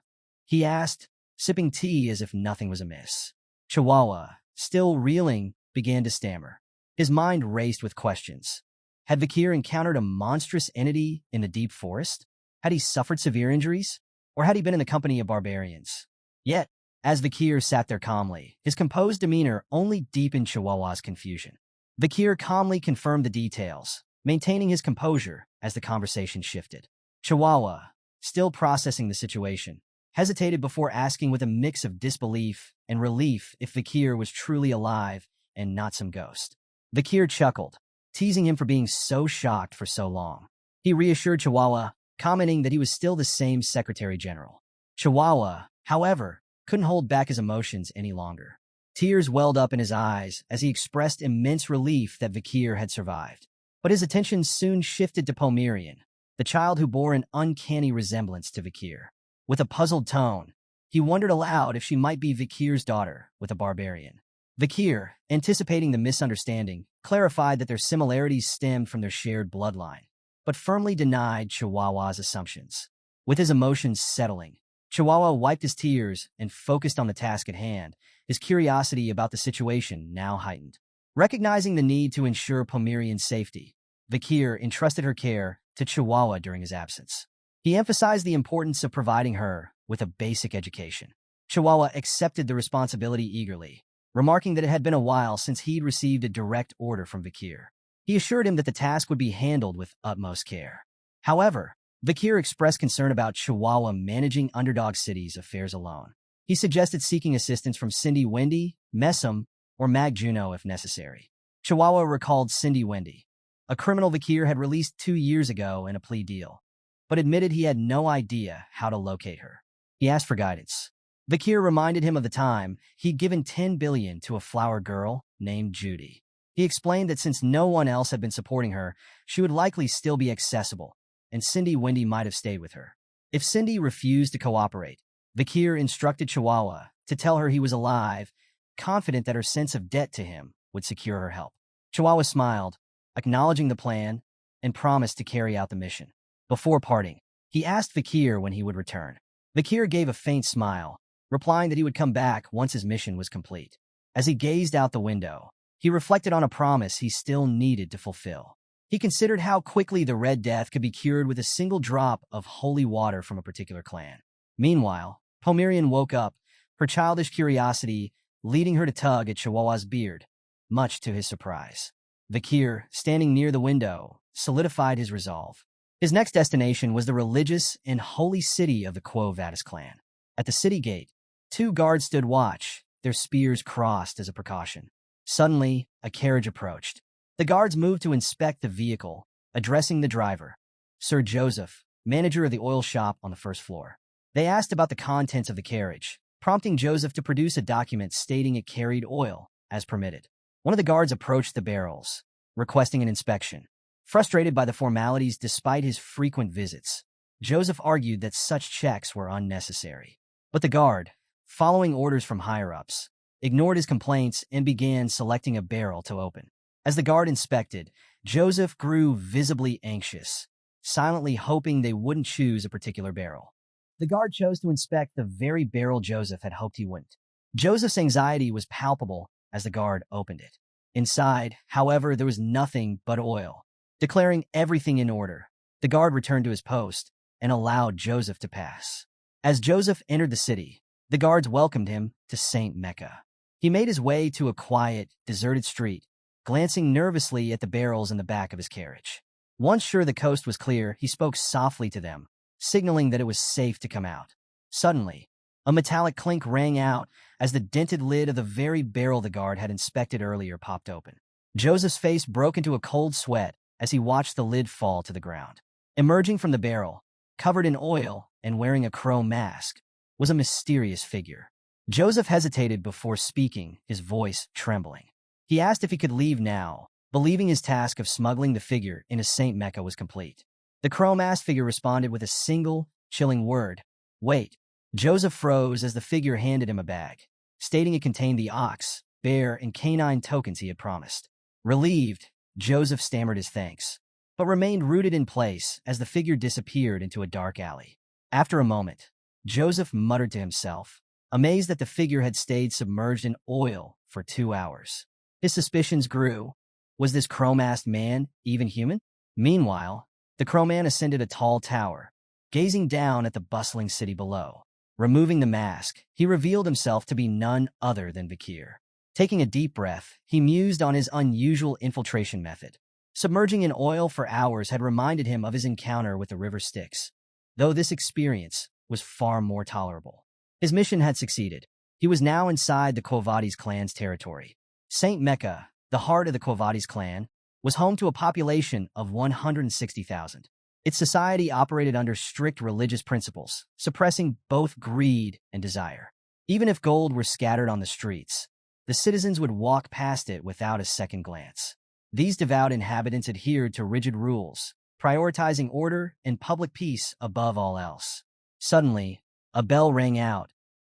he asked, sipping tea as if nothing was amiss. Chihuahua, still reeling, began to stammer. His mind raced with questions. Had Vakir encountered a monstrous entity in the deep forest? Had he suffered severe injuries? Or had he been in the company of barbarians? Yet, as Vakir sat there calmly, his composed demeanor only deepened Chihuahua's confusion. Vakir calmly confirmed the details, maintaining his composure as the conversation shifted. Chihuahua, still processing the situation, hesitated before asking with a mix of disbelief and relief if Vakir was truly alive and not some ghost. Vakir chuckled, teasing him for being so shocked for so long. He reassured Chihuahua, commenting that he was still the same Secretary General. Chihuahua, however, couldn't hold back his emotions any longer. Tears welled up in his eyes as he expressed immense relief that Vakir had survived. But his attention soon shifted to Pomerian, the child who bore an uncanny resemblance to Vakir. With a puzzled tone, he wondered aloud if she might be Vakir's daughter with a barbarian. Vakir, anticipating the misunderstanding, clarified that their similarities stemmed from their shared bloodline, but firmly denied Chihuahua's assumptions. With his emotions settling, Chihuahua wiped his tears and focused on the task at hand, his curiosity about the situation now heightened. Recognizing the need to ensure Pomerian's safety, Vakir entrusted her care to Chihuahua during his absence. He emphasized the importance of providing her with a basic education. Chihuahua accepted the responsibility eagerly, remarking that it had been a while since he'd received a direct order from Vakir. He assured him that the task would be handled with utmost care. However, Vakir expressed concern about Chihuahua managing Underdog City's affairs alone. He suggested seeking assistance from Cindy Wendy, Messam, or Mag Juno if necessary. Chihuahua recalled Cindy Wendy, a criminal Vakir had released 2 years ago in a plea deal, but admitted he had no idea how to locate her. He asked for guidance. Vakir reminded him of the time he'd given 10 billion to a flower girl named Judy. He explained that since no one else had been supporting her, she would likely still be accessible, and Cindy Wendy might have stayed with her. If Cindy refused to cooperate, Vakir instructed Chihuahua to tell her he was alive, confident that her sense of debt to him would secure her help. Chihuahua smiled, acknowledging the plan, and promised to carry out the mission. Before parting, he asked Vakir when he would return. Vakir gave a faint smile, replying that he would come back once his mission was complete. As he gazed out the window, he reflected on a promise he still needed to fulfill. He considered how quickly the Red Death could be cured with a single drop of holy water from a particular clan. Meanwhile, Pomerian woke up, her childish curiosity leading her to tug at Chihuahua's beard, much to his surprise. Vakir, standing near the window, solidified his resolve. His next destination was the religious and holy city of the Quo Vadis clan. At the city gate, 2 guards stood watch, their spears crossed as a precaution. Suddenly, a carriage approached. The guards moved to inspect the vehicle, addressing the driver, Sir Joseph, manager of the oil shop on the first floor. They asked about the contents of the carriage, prompting Joseph to produce a document stating it carried oil, as permitted. One of the guards approached the barrels, requesting an inspection. Frustrated by the formalities despite his frequent visits, Joseph argued that such checks were unnecessary. But the guard, following orders from higher-ups, ignored his complaints and began selecting a barrel to open. As the guard inspected, Joseph grew visibly anxious, silently hoping they wouldn't choose a particular barrel. The guard chose to inspect the very barrel Joseph had hoped he wouldn't. Joseph's anxiety was palpable as the guard opened it. Inside, however, there was nothing but oil. Declaring everything in order, the guard returned to his post and allowed Joseph to pass. As Joseph entered the city, the guards welcomed him to Saint Mecca. He made his way to a quiet, deserted street, glancing nervously at the barrels in the back of his carriage. Once sure the coast was clear, he spoke softly to them, signaling that it was safe to come out. Suddenly, a metallic clink rang out as the dented lid of the very barrel the guard had inspected earlier popped open. Joseph's face broke into a cold sweat as he watched the lid fall to the ground. Emerging from the barrel, covered in oil and wearing a crow mask, was a mysterious figure. Joseph hesitated before speaking, his voice trembling. He asked if he could leave now, believing his task of smuggling the figure into Saint Mecca was complete. The crow-masked figure responded with a single, chilling word, "Wait." Joseph froze as the figure handed him a bag. stating it contained the ox, bear, and canine tokens he had promised. Relieved, Joseph stammered his thanks, but remained rooted in place as the figure disappeared into a dark alley. After a moment, Joseph muttered to himself, amazed that the figure had stayed submerged in oil for 2 hours. His suspicions grew. Was this chrome-masked man even human? Meanwhile, the Cro-Man ascended a tall tower, gazing down at the bustling city below. Removing the mask, he revealed himself to be none other than Vakir. Taking a deep breath, he mused on his unusual infiltration method. Submerging in oil for hours had reminded him of his encounter with the river Styx, though this experience was far more tolerable. His mission had succeeded. He was now inside the Quo Vadis clan's territory. Saint Mecca, the heart of the Quo Vadis clan, was home to a population of 160,000. Its society operated under strict religious principles, suppressing both greed and desire. Even if gold were scattered on the streets, the citizens would walk past it without a second glance. These devout inhabitants adhered to rigid rules, prioritizing order and public peace above all else. Suddenly, a bell rang out,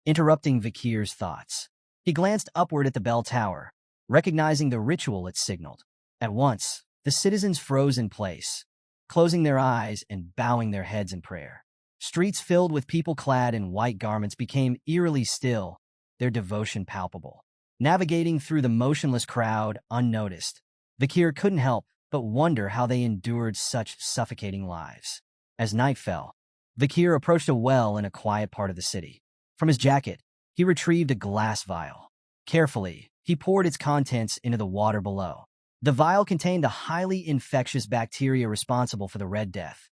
interrupting Vakir's thoughts. He glanced upward at the bell tower, recognizing the ritual it signaled. At once, the citizens froze in place, closing their eyes and bowing their heads in prayer. Streets filled with people clad in white garments became eerily still, their devotion palpable. Navigating through the motionless crowd unnoticed, Vakir couldn't help but wonder how they endured such suffocating lives. As night fell, Vakir approached a well in a quiet part of the city. From his jacket, he retrieved a glass vial. Carefully, he poured its contents into the water below. The vial contained a highly infectious bacteria responsible for the Red Death,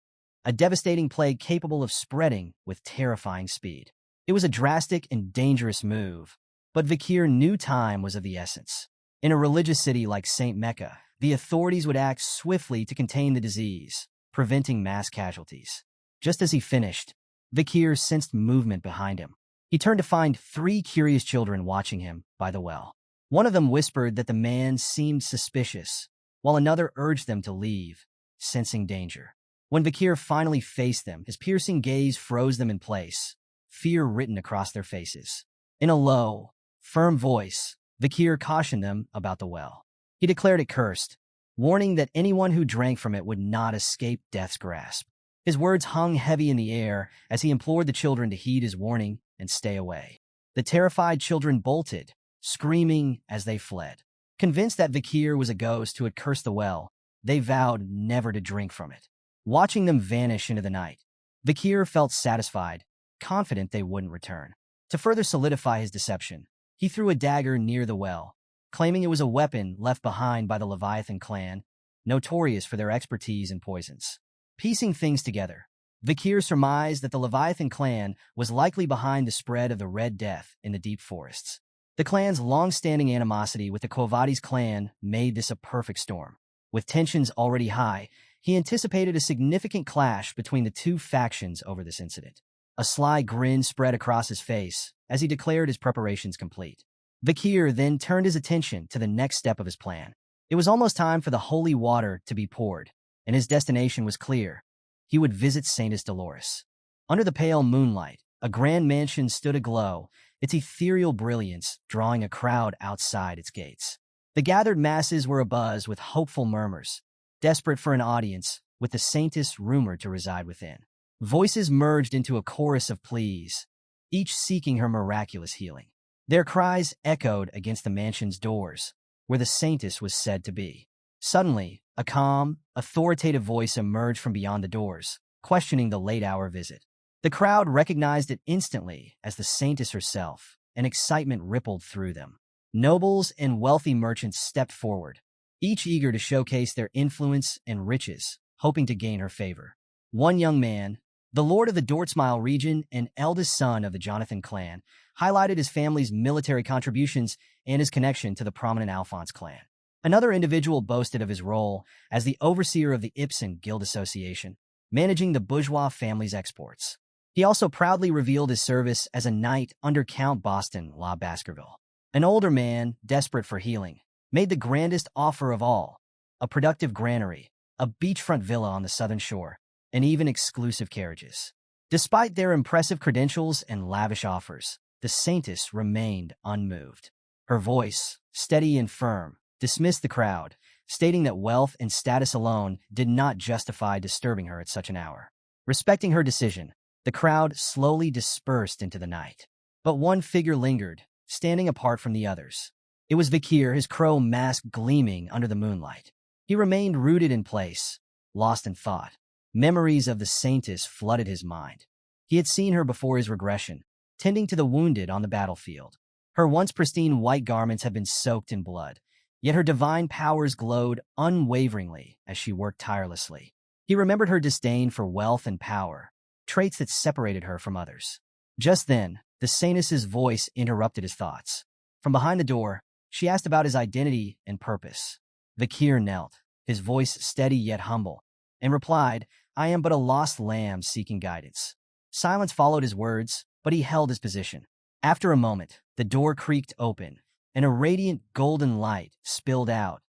a devastating plague capable of spreading with terrifying speed. It was a drastic and dangerous move, but Vakir knew time was of the essence. In a religious city like Saint Mecca, the authorities would act swiftly to contain the disease, preventing mass casualties. Just as he finished, Vakir sensed movement behind him. He turned to find 3 curious children watching him by the well. One of them whispered that the man seemed suspicious, while another urged them to leave, sensing danger. When Vakir finally faced them, his piercing gaze froze them in place, fear written across their faces. In a low, firm voice, Vakir cautioned them about the well. He declared it cursed, warning that anyone who drank from it would not escape death's grasp. His words hung heavy in the air as he implored the children to heed his warning and stay away. The terrified children bolted, screaming as they fled. Convinced that Vakir was a ghost who had cursed the well, they vowed never to drink from it. Watching them vanish into the night, Vakir felt satisfied, confident they wouldn't return. To further solidify his deception, he threw a dagger near the well, claiming it was a weapon left behind by the Leviathan clan, notorious for their expertise in poisons. Piecing things together, Vakir surmised that the Leviathan clan was likely behind the spread of the Red Death in the deep forests. The clan's long-standing animosity with the Quo Vadis clan made this a perfect storm. With tensions already high, he anticipated a significant clash between the two factions over this incident. A sly grin spread across his face as he declared his preparations complete. Vakir then turned his attention to the next step of his plan. It was almost time for the holy water to be poured, and his destination was clear. He would visit Saintus Dolores. Under the pale moonlight, a grand mansion stood aglow, its ethereal brilliance drawing a crowd outside its gates. The gathered masses were abuzz with hopeful murmurs, desperate for an audience with the Saintess rumored to reside within. Voices merged into a chorus of pleas, each seeking her miraculous healing. Their cries echoed against the mansion's doors, where the Saintess was said to be. Suddenly, a calm, authoritative voice emerged from beyond the doors, questioning the late-hour visit. The crowd recognized it instantly as the Saintess herself, and excitement rippled through them. Nobles and wealthy merchants stepped forward, each eager to showcase their influence and riches, hoping to gain her favor. One young man, the lord of the Dortsmile region and eldest son of the Jonathan clan, highlighted his family's military contributions and his connection to the prominent Alphonse clan. Another individual boasted of his role as the overseer of the Ibsen Guild Association, managing the bourgeois family's exports. He also proudly revealed his service as a knight under Count Boston La Baskerville. An older man, desperate for healing, made the grandest offer of all, a productive granary, a beachfront villa on the southern shore, and even exclusive carriages. Despite their impressive credentials and lavish offers, the Saintus remained unmoved. Her voice, steady and firm, dismissed the crowd, stating that wealth and status alone did not justify disturbing her at such an hour. Respecting her decision, the crowd slowly dispersed into the night. But one figure lingered, standing apart from the others. It was Vikir, his crow mask gleaming under the moonlight. He remained rooted in place, lost in thought. Memories of the Saintus flooded his mind. He had seen her before his regression, tending to the wounded on the battlefield. Her once pristine white garments had been soaked in blood, yet her divine powers glowed unwaveringly as she worked tirelessly. He remembered her disdain for wealth and power, traits that separated her from others. Just then, the Saintus's voice interrupted his thoughts. From behind the door, she asked about his identity and purpose. Vikir knelt, his voice steady yet humble, and replied, "I am but a lost lamb seeking guidance." Silence followed his words, but he held his position. After a moment, the door creaked open, and a radiant golden light spilled out,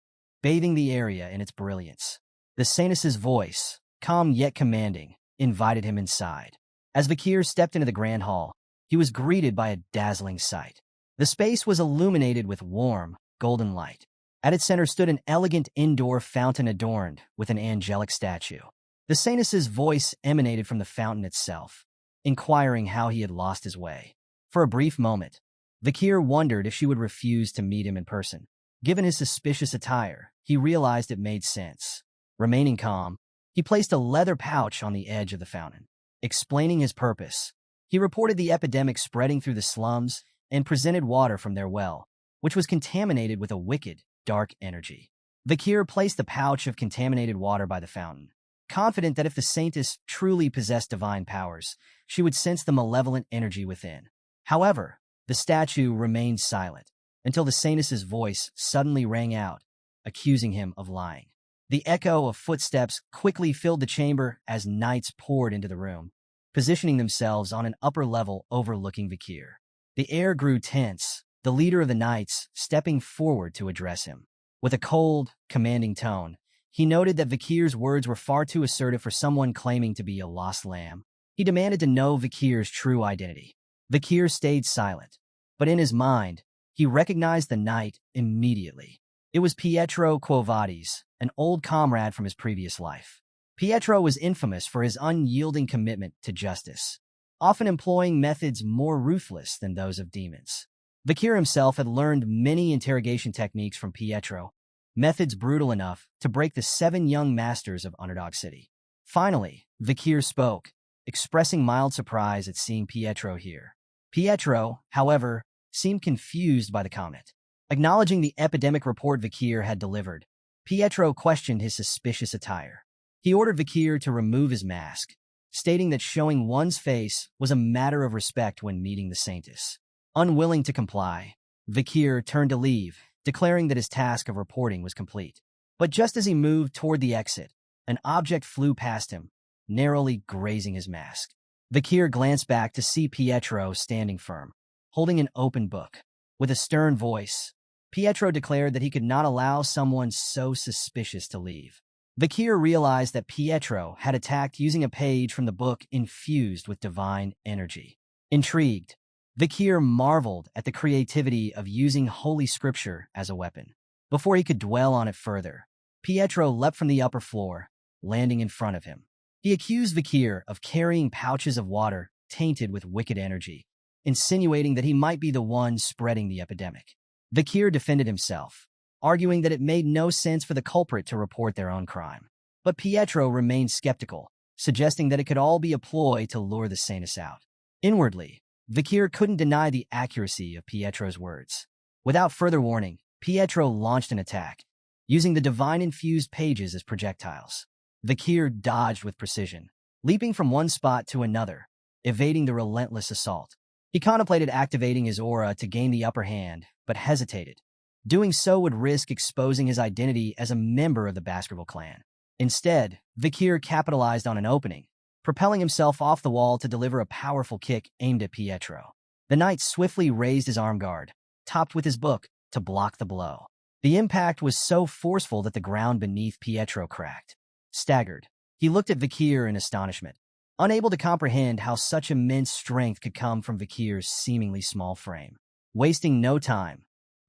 bathing the area in its brilliance. The Saintus's voice, calm yet commanding, invited him inside. As Vikir stepped into the grand hall, he was greeted by a dazzling sight. The space was illuminated with warm, golden light. At its center stood an elegant indoor fountain adorned with an angelic statue. The Saintus's voice emanated from the fountain itself, inquiring how he had lost his way. For a brief moment, Vikir wondered if she would refuse to meet him in person. Given his suspicious attire, he realized it made sense. Remaining calm, he placed a leather pouch on the edge of the fountain. Explaining his purpose, he reported the epidemic spreading through the slums and presented water from their well, which was contaminated with a wicked, dark energy. Vikir placed the pouch of contaminated water by the fountain, confident that if the Saintus truly possessed divine powers, she would sense the malevolent energy within. However, the statue remained silent until the Saintus's voice suddenly rang out, accusing him of lying. The echo of footsteps quickly filled the chamber as knights poured into the room, positioning themselves on an upper level overlooking Vikir. The air grew tense, the leader of the knights stepping forward to address him. With a cold, commanding tone, he noted that Vikir's words were far too assertive for someone claiming to be a lost lamb. He demanded to know Vikir's true identity. Vikir stayed silent, but in his mind, he recognized the knight immediately. It was Pietro Quo Vadis, an old comrade from his previous life. Pietro was infamous for his unyielding commitment to justice, often employing methods more ruthless than those of demons. Vikir himself had learned many interrogation techniques from Pietro, methods brutal enough to break the 7 young masters of Underdog City. Finally, Vikir spoke, expressing mild surprise at seeing Pietro here. Pietro, however, seemed confused by the comment. Acknowledging the epidemic report Vikir had delivered, Pietro questioned his suspicious attire. He ordered Vikir to remove his mask, stating that showing one's face was a matter of respect when meeting the Saintus. Unwilling to comply, Vikir turned to leave, declaring that his task of reporting was complete. But just as he moved toward the exit, an object flew past him, narrowly grazing his mask. Vikir glanced back to see Pietro standing firm, holding an open book. With a stern voice, Pietro declared that he could not allow someone so suspicious to leave. Vikir realized that Pietro had attacked using a page from the book infused with divine energy. Intrigued, Vikir marveled at the creativity of using Holy Scripture as a weapon. Before he could dwell on it further, Pietro leapt from the upper floor, landing in front of him. He accused Vikir of carrying pouches of water tainted with wicked energy, insinuating that he might be the one spreading the epidemic. Vikir defended himself, arguing that it made no sense for the culprit to report their own crime. But Pietro remained skeptical, suggesting that it could all be a ploy to lure the Saintus out. Inwardly, Vikir couldn't deny the accuracy of Pietro's words. Without further warning, Pietro launched an attack, using the divine-infused pages as projectiles. Vikir dodged with precision, leaping from one spot to another, evading the relentless assault. He contemplated activating his aura to gain the upper hand, but hesitated. Doing so would risk exposing his identity as a member of the Baskerville clan. Instead, Vikir capitalized on an opening, propelling himself off the wall to deliver a powerful kick aimed at Pietro. The knight swiftly raised his arm guard, topped with his book, to block the blow. The impact was so forceful that the ground beneath Pietro cracked. Staggered, he looked at Vikir in astonishment, unable to comprehend how such immense strength could come from Vikir's seemingly small frame. Wasting no time,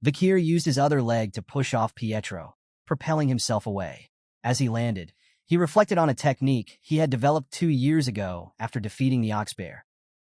Vikir used his other leg to push off Pietro, propelling himself away. As he landed, he reflected on a technique he had developed 2 years ago after defeating the oxbear,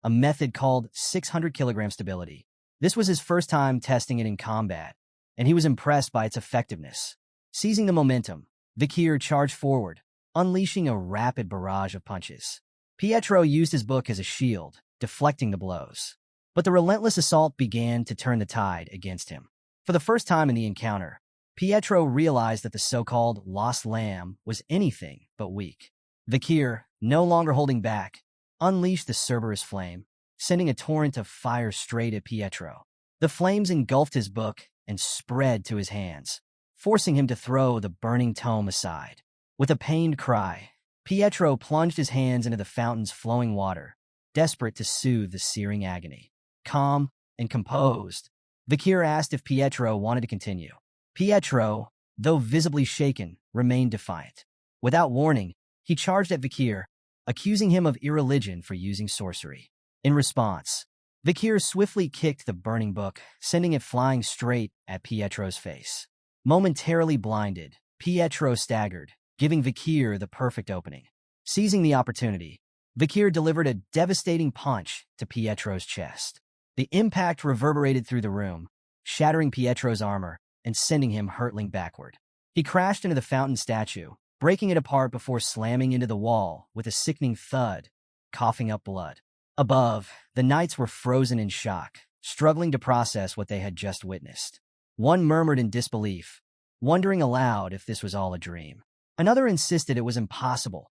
a method called 600 kilogram stability. This was his first time testing it in combat, and he was impressed by its effectiveness. Seizing the momentum, Vikir charged forward, unleashing a rapid barrage of punches. Pietro used his book as a shield, deflecting the blows. But the relentless assault began to turn the tide against him. For the first time in the encounter, Pietro realized that the so-called lost lamb was anything but weak. Vikir, no longer holding back, unleashed the Cerberus flame, sending a torrent of fire straight at Pietro. The flames engulfed his book and spread to his hands, forcing him to throw the burning tome aside. With a pained cry, Pietro plunged his hands into the fountain's flowing water, desperate to soothe the searing agony. Calm and composed, Vikir asked if Pietro wanted to continue. Pietro, though visibly shaken, remained defiant. Without warning, he charged at Vikir, accusing him of irreligion for using sorcery. In response, Vikir swiftly kicked the burning book, sending it flying straight at Pietro's face. Momentarily blinded, Pietro staggered, giving Vikir the perfect opening. Seizing the opportunity, Vikir delivered a devastating punch to Pietro's chest. The impact reverberated through the room, shattering Pietro's armor and sending him hurtling backward. He crashed into the fountain statue, breaking it apart before slamming into the wall with a sickening thud, coughing up blood. Above, the knights were frozen in shock, struggling to process what they had just witnessed. One murmured in disbelief, wondering aloud if this was all a dream. Another insisted it was impossible.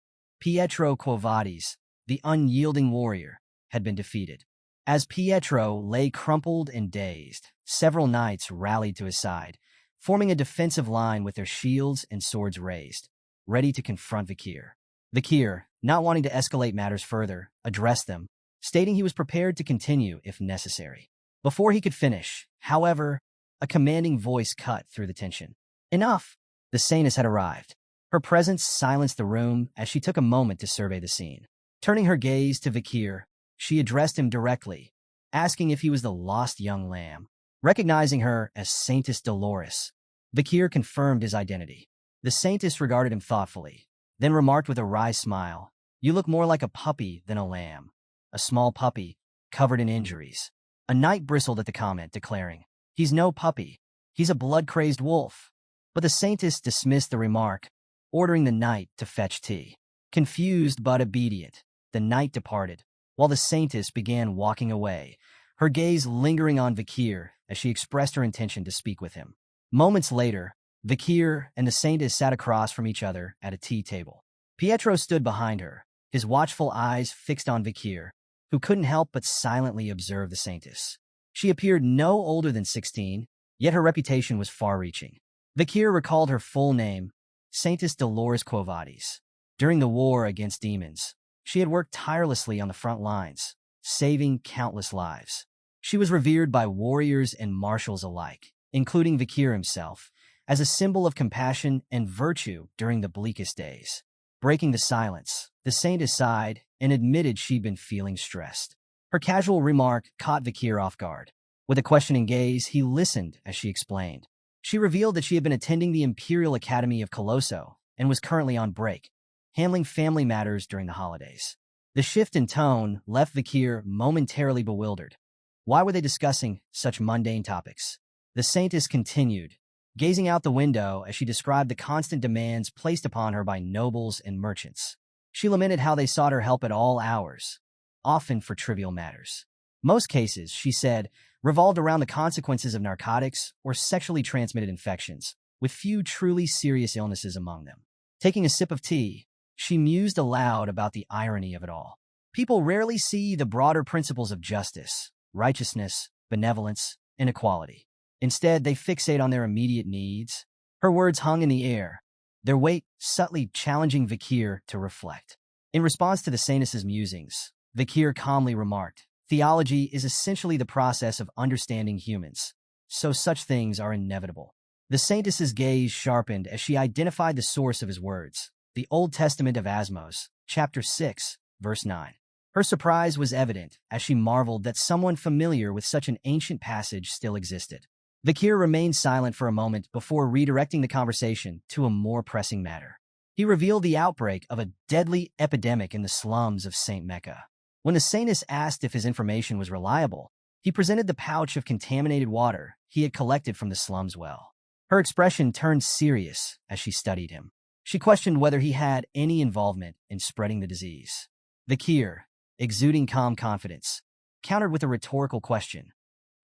Pietro Quo Vadis, the unyielding warrior, had been defeated. As Pietro lay crumpled and dazed, several knights rallied to his side, forming a defensive line with their shields and swords raised, ready to confront Vikir. Vikir, not wanting to escalate matters further, addressed them, stating he was prepared to continue if necessary. Before he could finish, however, a commanding voice cut through the tension. Enough! The Saintus had arrived. Her presence silenced the room as she took a moment to survey the scene. Turning her gaze to Vikir, she addressed him directly, asking if he was the lost young lamb. Recognizing her as Saintus Dolores, Vikir confirmed his identity. The Saintus regarded him thoughtfully, then remarked with a wry smile, "You look more like a puppy than a lamb. A small puppy, covered in injuries." A knight bristled at the comment, declaring, "He's no puppy. He's a blood-crazed wolf." But the Saintus dismissed the remark, ordering the knight to fetch tea. Confused but obedient, the knight departed, while the Saintus began walking away, her gaze lingering on Vikir as she expressed her intention to speak with him. Moments later, Vikir and the Saintus sat across from each other at a tea table. Pietro stood behind her, his watchful eyes fixed on Vikir, who couldn't help but silently observe the Saintus. She appeared no older than 16, yet her reputation was far-reaching. Vikir recalled her full name, Saintus Dolores Quo Vadis. During the war against demons, she had worked tirelessly on the front lines, saving countless lives. She was revered by warriors and marshals alike, including Vikir himself, as a symbol of compassion and virtue during the bleakest days. Breaking the silence, the Saintus sighed and admitted she'd been feeling stressed. Her casual remark caught Vikir off guard. With a questioning gaze, he listened as she explained. She revealed that she had been attending the Imperial Academy of Colosso and was currently on break, handling family matters during the holidays. The shift in tone left Vikir momentarily bewildered. Why were they discussing such mundane topics? The Saintus continued, gazing out the window as she described the constant demands placed upon her by nobles and merchants. She lamented how they sought her help at all hours, often for trivial matters. Most cases, she said, revolved around the consequences of narcotics or sexually transmitted infections, with few truly serious illnesses among them. Taking a sip of tea, she mused aloud about the irony of it all. People rarely see the broader principles of justice, righteousness, benevolence, and equality. Instead, they fixate on their immediate needs. Her words hung in the air, their weight subtly challenging Vikir to reflect. In response to the Saintus's musings, Vikir calmly remarked, "Theology is essentially the process of understanding humans, so such things are inevitable." The Saintus's gaze sharpened as she identified the source of his words, the Old Testament of Asmos, chapter 6, verse 9. Her surprise was evident as she marveled that someone familiar with such an ancient passage still existed. Vakir remained silent for a moment before redirecting the conversation to a more pressing matter. He revealed the outbreak of a deadly epidemic in the slums of St. Mecca. When the Saintus asked if his information was reliable, he presented the pouch of contaminated water he had collected from the slum's well. Her expression turned serious as she studied him. She questioned whether he had any involvement in spreading the disease. Vakir, exuding calm confidence, countered with a rhetorical question.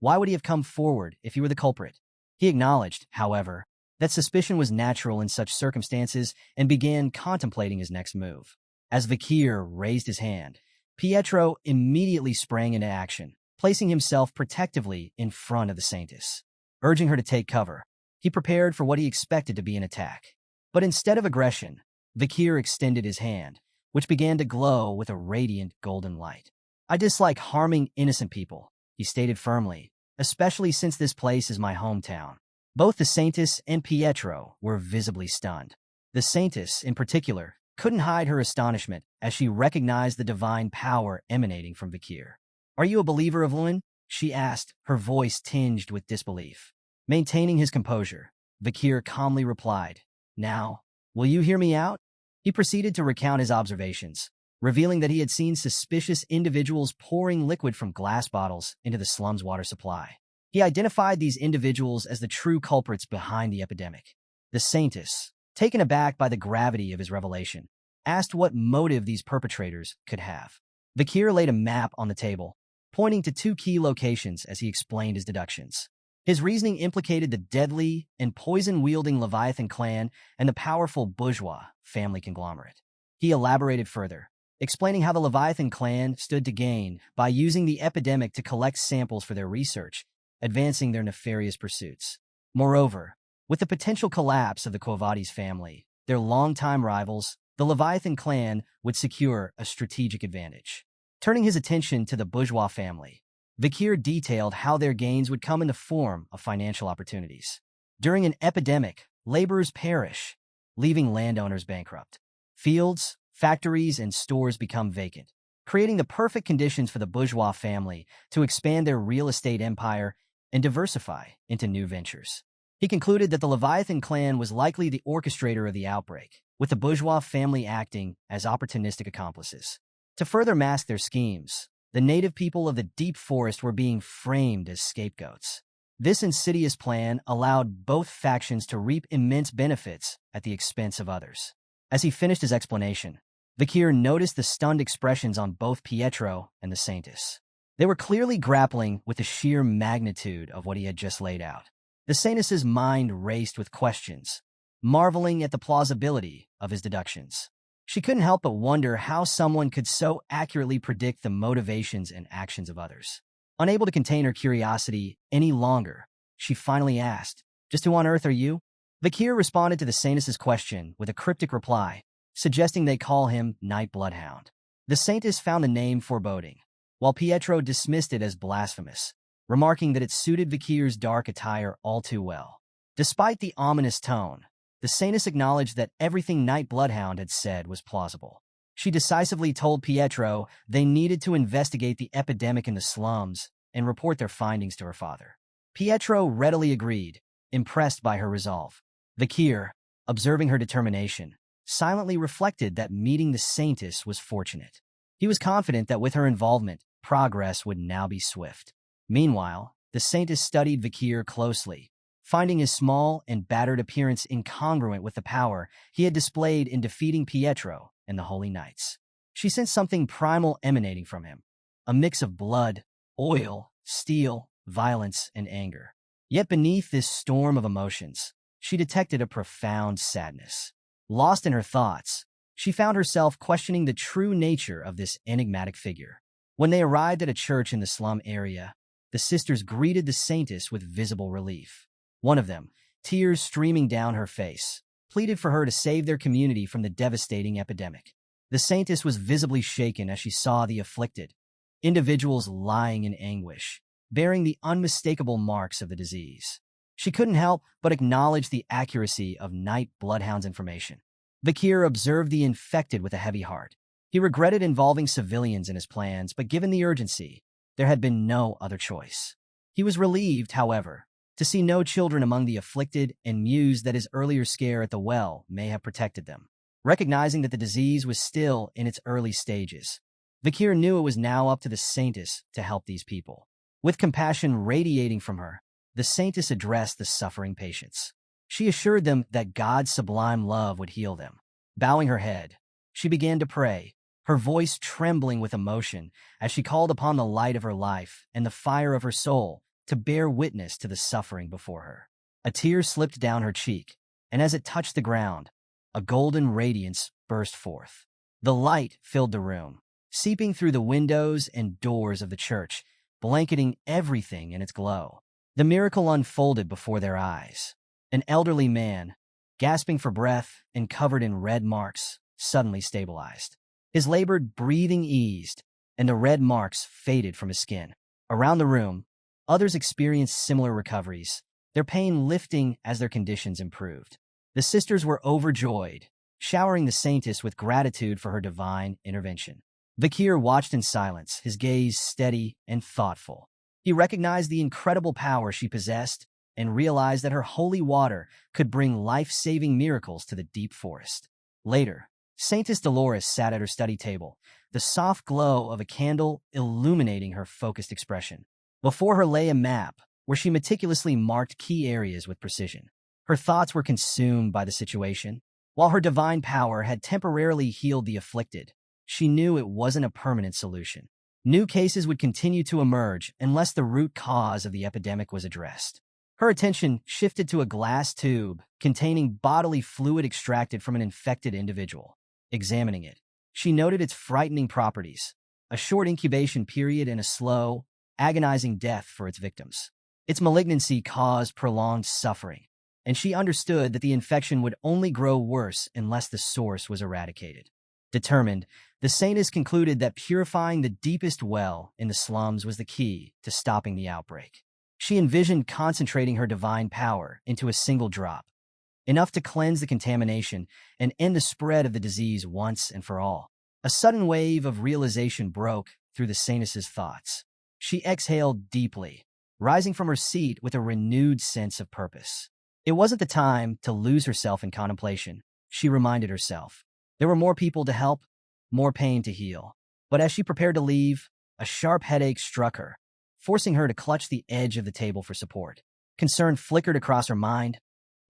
Why would he have come forward if he were the culprit? He acknowledged, however, that suspicion was natural in such circumstances and began contemplating his next move. As Vakir raised his hand, Pietro immediately sprang into action, placing himself protectively in front of the Saintus. Urging her to take cover, he prepared for what he expected to be an attack. But instead of aggression, Vakir extended his hand, which began to glow with a radiant golden light. I dislike harming innocent people, he stated firmly, especially since this place is my hometown. Both the Saintus and Pietro were visibly stunned. The Saintus, in particular, couldn't hide her astonishment as she recognized the divine power emanating from Vakir. Are you a believer of Lun? She asked, her voice tinged with disbelief. Maintaining his composure, Vakir calmly replied, Now, will you hear me out? He proceeded to recount his observations, revealing that he had seen suspicious individuals pouring liquid from glass bottles into the slum's water supply. He identified these individuals as the true culprits behind the epidemic. The Saintus, taken aback by the gravity of his revelation, asked what motive these perpetrators could have. Vakir laid a map on the table, pointing to two key locations as he explained his deductions. His reasoning implicated the deadly and poison-wielding Leviathan clan and the powerful bourgeois family conglomerate. He elaborated further, explaining how the Leviathan clan stood to gain by using the epidemic to collect samples for their research, advancing their nefarious pursuits. Moreover, with the potential collapse of the Quo Vadis family, their longtime rivals, the Leviathan clan would secure a strategic advantage. Turning his attention to the bourgeois family, Vakir detailed how their gains would come in the form of financial opportunities. During an epidemic, laborers perish, leaving landowners bankrupt. Fields, factories, and stores become vacant, creating the perfect conditions for the bourgeois family to expand their real estate empire and diversify into new ventures. He concluded that the Leviathan clan was likely the orchestrator of the outbreak, with the bourgeois family acting as opportunistic accomplices. To further mask their schemes, the native people of the deep forest were being framed as scapegoats. This insidious plan allowed both factions to reap immense benefits at the expense of others. As he finished his explanation, Vakir noticed the stunned expressions on both Pietro and the Saintus. They were clearly grappling with the sheer magnitude of what he had just laid out. The Saintus's mind raced with questions, marveling at the plausibility of his deductions. She couldn't help but wonder how someone could so accurately predict the motivations and actions of others. Unable to contain her curiosity any longer, she finally asked, Just who on earth are you? Vakir responded to the Saintus's question with a cryptic reply, suggesting they call him Night Bloodhound. The Saintus found the name foreboding, while Pietro dismissed it as blasphemous, remarking that it suited Vakir's dark attire all too well. Despite the ominous tone, the Saintus acknowledged that everything Night Bloodhound had said was plausible. She decisively told Pietro they needed to investigate the epidemic in the slums and report their findings to her father. Pietro readily agreed, impressed by her resolve. Vakir, observing her determination, silently reflected that meeting the Saintus was fortunate. He was confident that with her involvement, progress would now be swift. Meanwhile, the Saintus studied Vakir closely, finding his small and battered appearance incongruent with the power he had displayed in defeating Pietro and the Holy Knights. She sensed something primal emanating from him, a mix of blood, oil, steel, violence, and anger. Yet beneath this storm of emotions, she detected a profound sadness. Lost in her thoughts, she found herself questioning the true nature of this enigmatic figure. When they arrived at a church in the slum area, the sisters greeted the Saintus with visible relief. One of them, tears streaming down her face, pleaded for her to save their community from the devastating epidemic. The Saintus was visibly shaken as she saw the afflicted, individuals lying in anguish, bearing the unmistakable marks of the disease. She couldn't help but acknowledge the accuracy of Night Bloodhound's information. Vakir observed the infected with a heavy heart, He regretted involving civilians in his plans, but given the urgency, there had been no other choice. He was relieved, however, to see no children among the afflicted and mused that his earlier scare at the well may have protected them. Recognizing that the disease was still in its early stages, Vakir knew it was now up to the Saintus to help these people. With compassion radiating from her, the Saintus addressed the suffering patients. She assured them that God's sublime love would heal them. Bowing her head, she began to pray, her voice trembling with emotion as she called upon the light of her life and the fire of her soul to bear witness to the suffering before her. A tear slipped down her cheek, and as it touched the ground, a golden radiance burst forth. The light filled the room, seeping through the windows and doors of the church, blanketing everything in its glow. The miracle unfolded before their eyes. An elderly man, gasping for breath and covered in red marks, suddenly stabilized. His labored breathing eased, and the red marks faded from his skin. Around the room, others experienced similar recoveries, their pain lifting as their conditions improved. The sisters were overjoyed, showering the Saintess with gratitude for her divine intervention. Vakir watched in silence, his gaze steady and thoughtful. He recognized the incredible power she possessed and realized that her holy water could bring life-saving miracles to the deep forest. Later, Saintus Dolores sat at her study table, the soft glow of a candle illuminating her focused expression. Before her lay a map, where she meticulously marked key areas with precision. Her thoughts were consumed by the situation. While her divine power had temporarily healed the afflicted, she knew it wasn't a permanent solution. New cases would continue to emerge unless the root cause of the epidemic was addressed. Her attention shifted to a glass tube containing bodily fluid extracted from an infected individual. Examining it, she noted its frightening properties, a short incubation period and a slow, agonizing death for its victims. Its malignancy caused prolonged suffering, and she understood that the infection would only grow worse unless the source was eradicated. Determined, the Saintess concluded that purifying the deepest well in the slums was the key to stopping the outbreak. She envisioned concentrating her divine power into a single drop, enough to cleanse the contamination and end the spread of the disease once and for all. A sudden wave of realization broke through the Saintess's thoughts. She exhaled deeply, rising from her seat with a renewed sense of purpose. It wasn't the time to lose herself in contemplation, she reminded herself. There were more people to help, more pain to heal. But as she prepared to leave, a sharp headache struck her, forcing her to clutch the edge of the table for support. Concern flickered across her mind.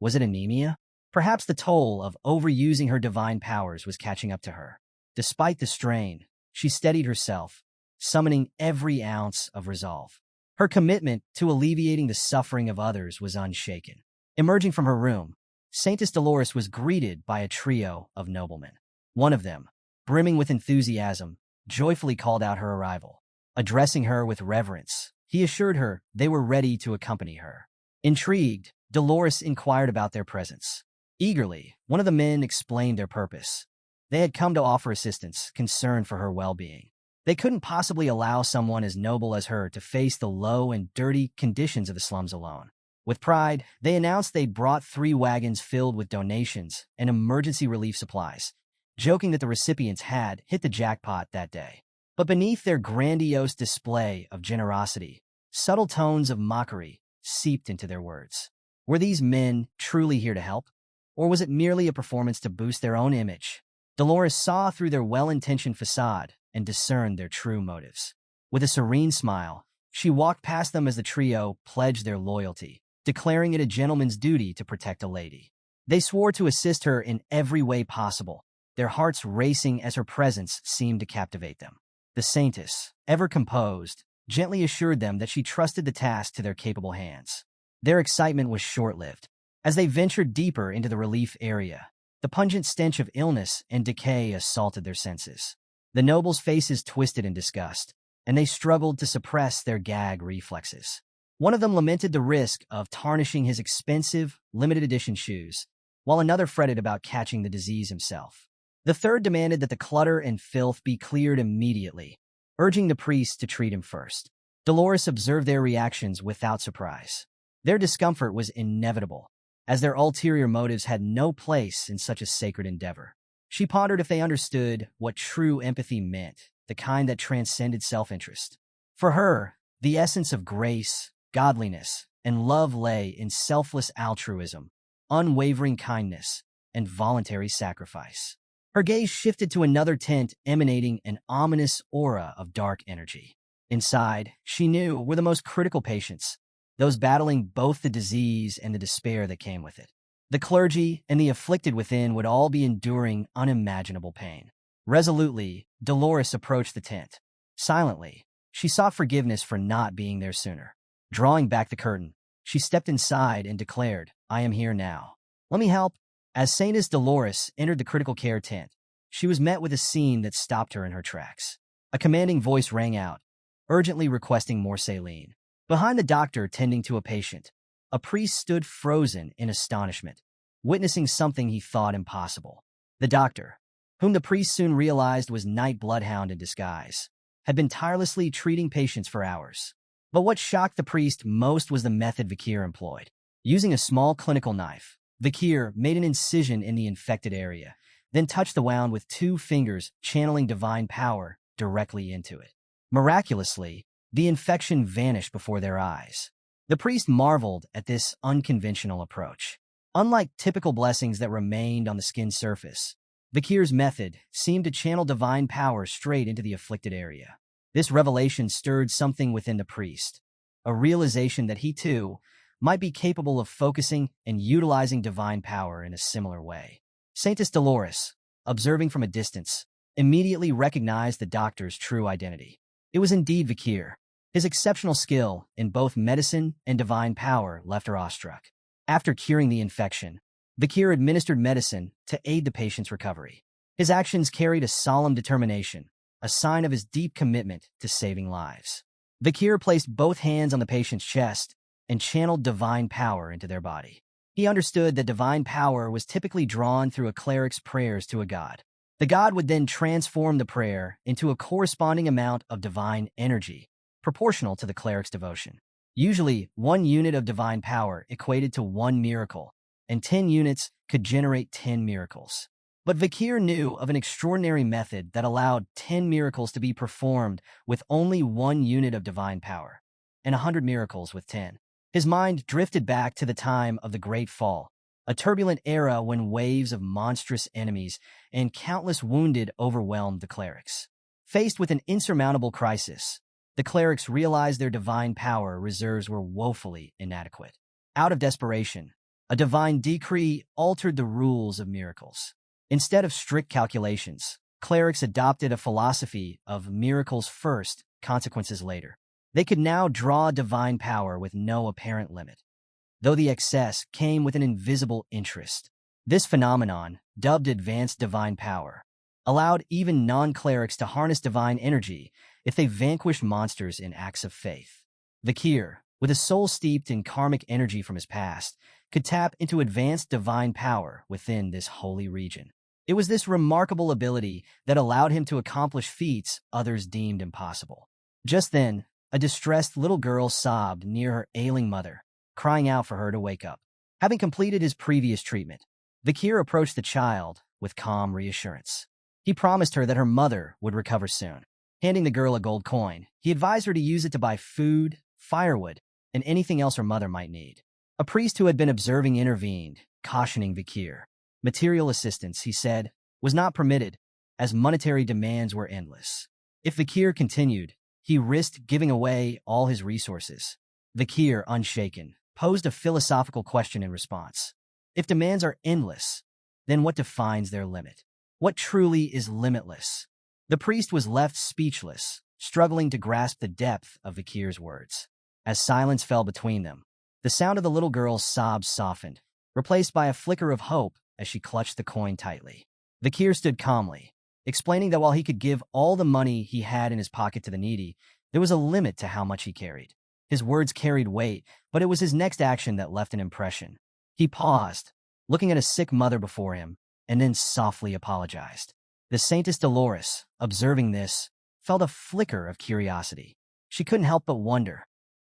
Was it anemia? Perhaps the toll of overusing her divine powers was catching up to her. Despite the strain, she steadied herself, summoning every ounce of resolve. Her commitment to alleviating the suffering of others was unshaken. Emerging from her room, Saintus Dolores was greeted by a trio of noblemen. One of them, brimming with enthusiasm, joyfully called out her arrival. Addressing her with reverence, he assured her they were ready to accompany her. Intrigued, Dolores inquired about their presence. Eagerly, one of the men explained their purpose. They had come to offer assistance, concerned for her well-being. They couldn't possibly allow someone as noble as her to face the low and dirty conditions of the slums alone. With pride, they announced they'd brought 3 wagons filled with donations and emergency relief supplies, joking that the recipients had hit the jackpot that day. But beneath their grandiose display of generosity, subtle tones of mockery seeped into their words. Were these men truly here to help? Or was it merely a performance to boost their own image? Dolores saw through their well-intentioned facade and discerned their true motives. With a serene smile, she walked past them as the trio pledged their loyalty, declaring it a gentleman's duty to protect a lady. They swore to assist her in every way possible, their hearts racing as her presence seemed to captivate them. The Saintess, ever composed, gently assured them that she trusted the task to their capable hands. Their excitement was short-lived. As they ventured deeper into the relief area, the pungent stench of illness and decay assaulted their senses. The nobles' faces twisted in disgust, and they struggled to suppress their gag reflexes. One of them lamented the risk of tarnishing his expensive, limited-edition shoes, while another fretted about catching the disease himself. The third demanded that the clutter and filth be cleared immediately, urging the priest to treat him first. Dolores observed their reactions without surprise. Their discomfort was inevitable, as their ulterior motives had no place in such a sacred endeavor. She pondered if they understood what true empathy meant, the kind that transcended self-interest. For her, the essence of grace, godliness, and love lay in selfless altruism, unwavering kindness, and voluntary sacrifice. Her gaze shifted to another tent emanating an ominous aura of dark energy. Inside, she knew, were the most critical patients, those battling both the disease and the despair that came with it. The clergy and the afflicted within would all be enduring unimaginable pain. Resolutely, Dolores approached the tent. Silently, she sought forgiveness for not being there sooner. Drawing back the curtain, she stepped inside and declared, "I am here now. Let me help." As Saintus Dolores entered the critical care tent, she was met with a scene that stopped her in her tracks. A commanding voice rang out, urgently requesting more saline. Behind the doctor tending to a patient, a priest stood frozen in astonishment, witnessing something he thought impossible. The doctor, whom the priest soon realized was Night Bloodhound in disguise, had been tirelessly treating patients for hours. But what shocked the priest most was the method Vakir employed. Using a small clinical knife, Vakir made an incision in the infected area, then touched the wound with 2 fingers, channeling divine power directly into it. Miraculously, the infection vanished before their eyes. The priest marveled at this unconventional approach. Unlike typical blessings that remained on the skin's surface, Vakir's method seemed to channel divine power straight into the afflicted area. This revelation stirred something within the priest, a realization that he, too, might be capable of focusing and utilizing divine power in a similar way. Saintus Dolores, observing from a distance, immediately recognized the doctor's true identity. It was indeed Vakir. His exceptional skill in both medicine and divine power left her awestruck. After curing the infection, Vakir administered medicine to aid the patient's recovery. His actions carried a solemn determination, a sign of his deep commitment to saving lives. Vakir placed both hands on the patient's chest and channeled divine power into their body. He understood that divine power was typically drawn through a cleric's prayers to a god. The god would then transform the prayer into a corresponding amount of divine energy, proportional to the cleric's devotion. Usually, 1 unit of divine power equated to 1 miracle, and 10 units could generate 10 miracles. But Vakir knew of an extraordinary method that allowed 10 miracles to be performed with only 1 unit of divine power, and 100 miracles with 10. His mind drifted back to the time of the Great Fall, a turbulent era when waves of monstrous enemies and countless wounded overwhelmed the clerics. Faced with an insurmountable crisis, the clerics realized their divine power reserves were woefully inadequate. Out of desperation, a divine decree altered the rules of miracles. Instead of strict calculations, clerics adopted a philosophy of miracles first, consequences later. They could now draw divine power with no apparent limit, though the excess came with an invisible interest. This phenomenon, dubbed advanced divine power, allowed even non-clerics to harness divine energy if they vanquished monsters in acts of faith. Vakir, with a soul steeped in karmic energy from his past, could tap into advanced divine power within this holy region. It was this remarkable ability that allowed him to accomplish feats others deemed impossible. Just then, a distressed little girl sobbed near her ailing mother, crying out for her to wake up. Having completed his previous treatment, Vakir approached the child with calm reassurance. He promised her that her mother would recover soon. Handing the girl a gold coin, he advised her to use it to buy food, firewood, and anything else her mother might need. A priest who had been observing intervened, cautioning Vakir. Material assistance, he said, was not permitted, as monetary demands were endless. If Vakir continued, he risked giving away all his resources. Vakir, unshaken, posed a philosophical question in response. If demands are endless, then what defines their limit? What truly is limitless? The priest was left speechless, struggling to grasp the depth of Vakir's words. As silence fell between them, the sound of the little girl's sobs softened, replaced by a flicker of hope as she clutched the coin tightly. Vakir stood calmly, explaining that while he could give all the money he had in his pocket to the needy, there was a limit to how much he carried. His words carried weight, but it was his next action that left an impression. He paused, looking at a sick mother before him, and then softly apologized. The Saintus Dolores, observing this, felt a flicker of curiosity. She couldn't help but wonder,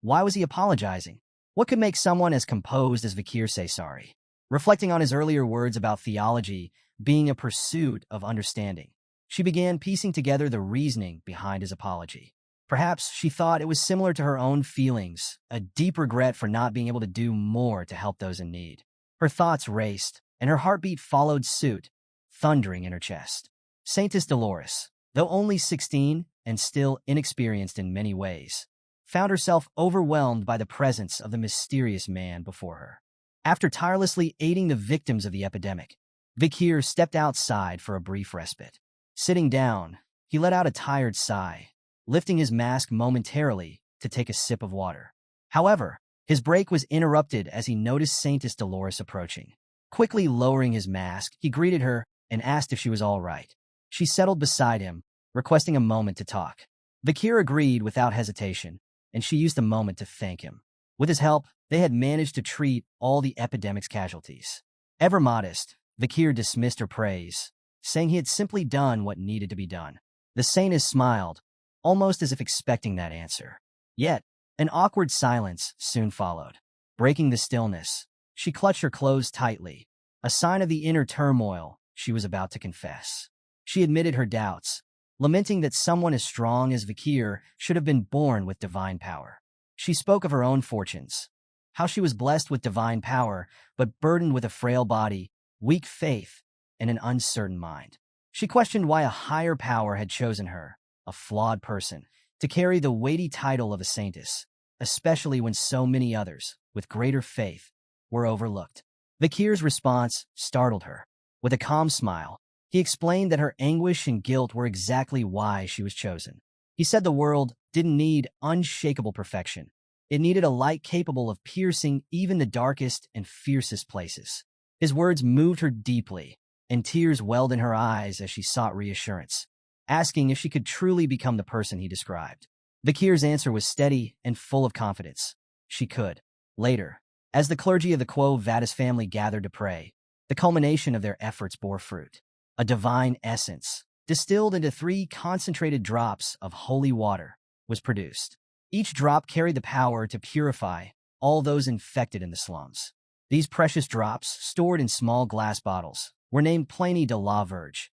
why was he apologizing? What could make someone as composed as Vakir say sorry? Reflecting on his earlier words about theology, being a pursuit of understanding. She began piecing together the reasoning behind his apology. Perhaps she thought it was similar to her own feelings, a deep regret for not being able to do more to help those in need. Her thoughts raced, and her heartbeat followed suit, thundering in her chest. Saintus Dolores, though only 16 and still inexperienced in many ways, found herself overwhelmed by the presence of the mysterious man before her. After tirelessly aiding the victims of the epidemic, Vikir stepped outside for a brief respite. Sitting down, he let out a tired sigh, lifting his mask momentarily to take a sip of water. However, his break was interrupted as he noticed Saintus Dolores approaching. Quickly lowering his mask, he greeted her and asked if she was all right. She settled beside him, requesting a moment to talk. Vikir agreed without hesitation, and she used the moment to thank him. With his help, they had managed to treat all the epidemic's casualties. Ever modest, Vikir dismissed her praise, saying he had simply done what needed to be done. The Saintess smiled, almost as if expecting that answer. Yet, an awkward silence soon followed. Breaking the stillness, she clutched her clothes tightly, a sign of the inner turmoil she was about to confess. She admitted her doubts, lamenting that someone as strong as Vikir should have been born with divine power. She spoke of her own fortunes, how she was blessed with divine power, but burdened with a frail body, weak faith, and an uncertain mind. She questioned why a higher power had chosen her, a flawed person, to carry the weighty title of a saintess, especially when so many others, with greater faith, were overlooked. Vikir's response startled her. With a calm smile, he explained that her anguish and guilt were exactly why she was chosen. He said the world didn't need unshakable perfection. It needed a light capable of piercing even the darkest and fiercest places. His words moved her deeply, and tears welled in her eyes as she sought reassurance, asking if she could truly become the person he described. Vikir's answer was steady and full of confidence. She could. Later, as the clergy of the Quo Vadis family gathered to pray, the culmination of their efforts bore fruit. A divine essence, distilled into 3 concentrated drops of holy water, was produced. Each drop carried the power to purify all those infected in the slums. These precious drops, stored in small glass bottles, were named Plani de la Verge,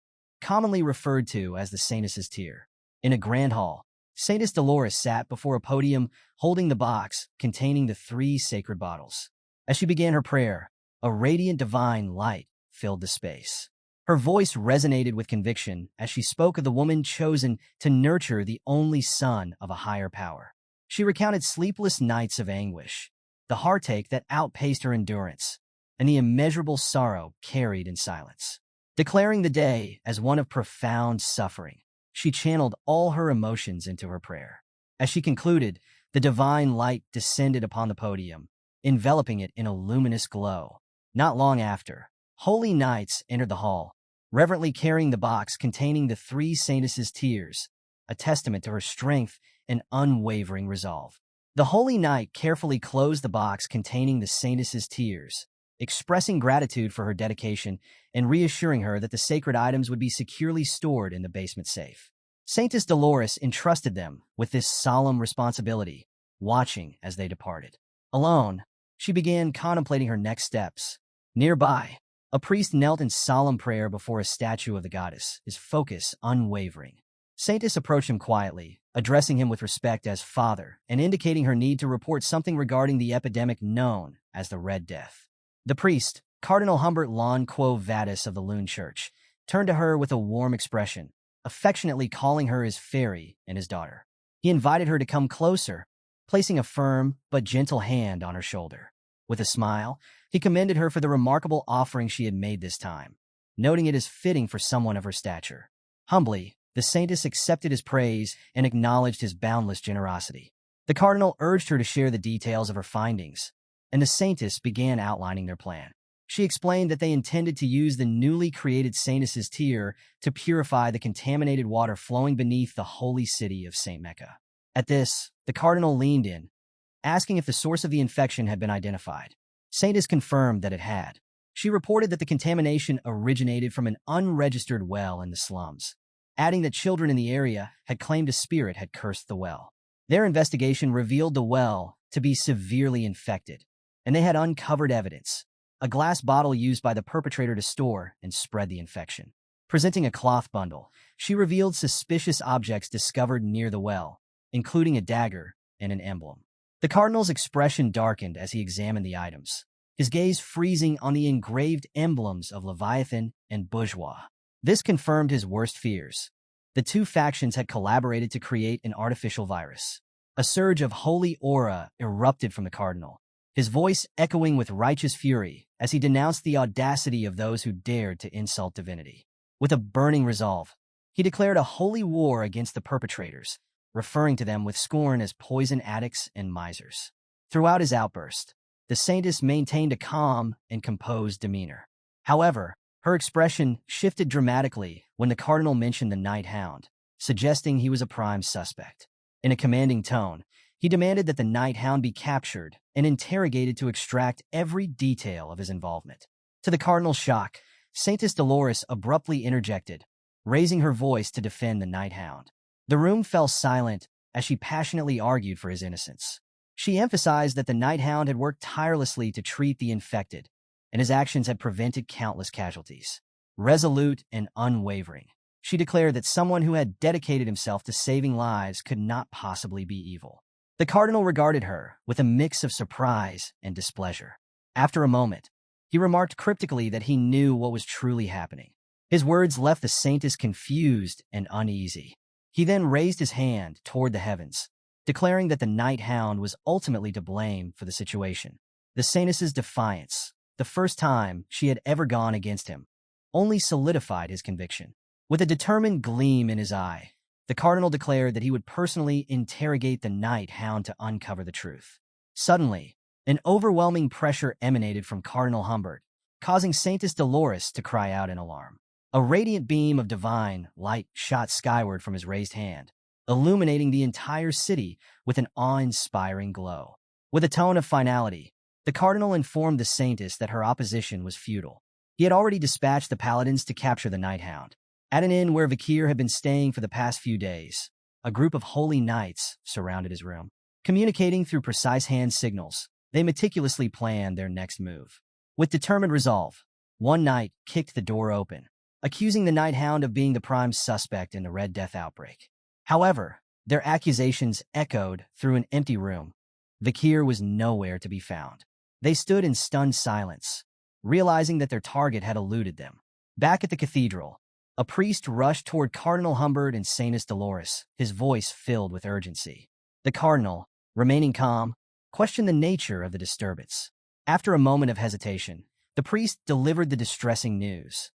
commonly referred to as the Saintess's Tear. In a grand hall, Saintus Dolores sat before a podium holding the box containing the 3 sacred bottles. As she began her prayer, a radiant divine light filled the space. Her voice resonated with conviction as she spoke of the woman chosen to nurture the only son of a higher power. She recounted sleepless nights of anguish, the heartache that outpaced her endurance, and the immeasurable sorrow carried in silence. Declaring the day as one of profound suffering, she channeled all her emotions into her prayer. As she concluded, the divine light descended upon the podium, enveloping it in a luminous glow. Not long after, holy knights entered the hall, reverently carrying the box containing the 3 saintesses' tears, a testament to her strength and unwavering resolve. The holy knight carefully closed the box containing the saintess's tears, expressing gratitude for her dedication and reassuring her that the sacred items would be securely stored in the basement safe. Saintus Dolores entrusted them with this solemn responsibility, watching as they departed. Alone, she began contemplating her next steps. Nearby, a priest knelt in solemn prayer before a statue of the goddess, his focus unwavering. Saintus approached him quietly, addressing him with respect as father and indicating her need to report something regarding the epidemic known as the Red Death. The priest, Cardinal Humbert Lon Quo Vadis of the Loon Church, turned to her with a warm expression, affectionately calling her his fairy and his daughter. He invited her to come closer, placing a firm but gentle hand on her shoulder. With a smile, he commended her for the remarkable offering she had made this time, noting it as fitting for someone of her stature. Humbly, the saintess accepted his praise and acknowledged his boundless generosity. The cardinal urged her to share the details of her findings, and the saintess began outlining their plan. She explained that they intended to use the newly created saintess's tear to purify the contaminated water flowing beneath the holy city of St. Mecca. At this, the cardinal leaned in, asking if the source of the infection had been identified. Saintess confirmed that it had. She reported that the contamination originated from an unregistered well in the slums, adding that children in the area had claimed a spirit had cursed the well. Their investigation revealed the well to be severely infected, and they had uncovered evidence, a glass bottle used by the perpetrator to store and spread the infection. Presenting a cloth bundle, she revealed suspicious objects discovered near the well, including a dagger and an emblem. The cardinal's expression darkened as he examined the items, his gaze freezing on the engraved emblems of Leviathan and Bourgeois. This confirmed his worst fears. The two factions had collaborated to create an artificial virus. A surge of holy aura erupted from the cardinal, his voice echoing with righteous fury as he denounced the audacity of those who dared to insult divinity. With a burning resolve, he declared a holy war against the perpetrators, referring to them with scorn as poison addicts and misers. Throughout his outburst, the saintess maintained a calm and composed demeanor. However, her expression shifted dramatically when the cardinal mentioned the night hound, suggesting he was a prime suspect. In a commanding tone, he demanded that the night hound be captured and interrogated to extract every detail of his involvement. To the cardinal's shock, Saintus Dolores abruptly interjected, raising her voice to defend the night hound. The room fell silent as she passionately argued for his innocence. She emphasized that the night hound had worked tirelessly to treat the infected, and his actions had prevented countless casualties. Resolute and unwavering, she declared that someone who had dedicated himself to saving lives could not possibly be evil. The cardinal regarded her with a mix of surprise and displeasure. After a moment, he remarked cryptically that he knew what was truly happening. His words left the saintess confused and uneasy. He then raised his hand toward the heavens, declaring that the night hound was ultimately to blame for the situation. The saintess's defiance, the first time she had ever gone against him, only solidified his conviction. With a determined gleam in his eye, the cardinal declared that he would personally interrogate the night hound to uncover the truth. Suddenly, an overwhelming pressure emanated from Cardinal Humbert, causing Saintus Dolores to cry out in alarm. A radiant beam of divine light shot skyward from his raised hand, illuminating the entire city with an awe-inspiring glow. With a tone of finality, the cardinal informed the saintess that her opposition was futile. He had already dispatched the paladins to capture the night hound. At an inn where Vakir had been staying for the past few days, a group of holy knights surrounded his room. Communicating through precise hand signals, they meticulously planned their next move. With determined resolve, one knight kicked the door open, accusing the night hound of being the prime suspect in the Red Death outbreak. However, their accusations echoed through an empty room. Vakir was nowhere to be found. They stood in stunned silence, realizing that their target had eluded them. Back at the cathedral, a priest rushed toward Cardinal Humbert and Saintus Dolores, his voice filled with urgency. The cardinal, remaining calm, questioned the nature of the disturbance. After a moment of hesitation, the priest delivered the distressing news.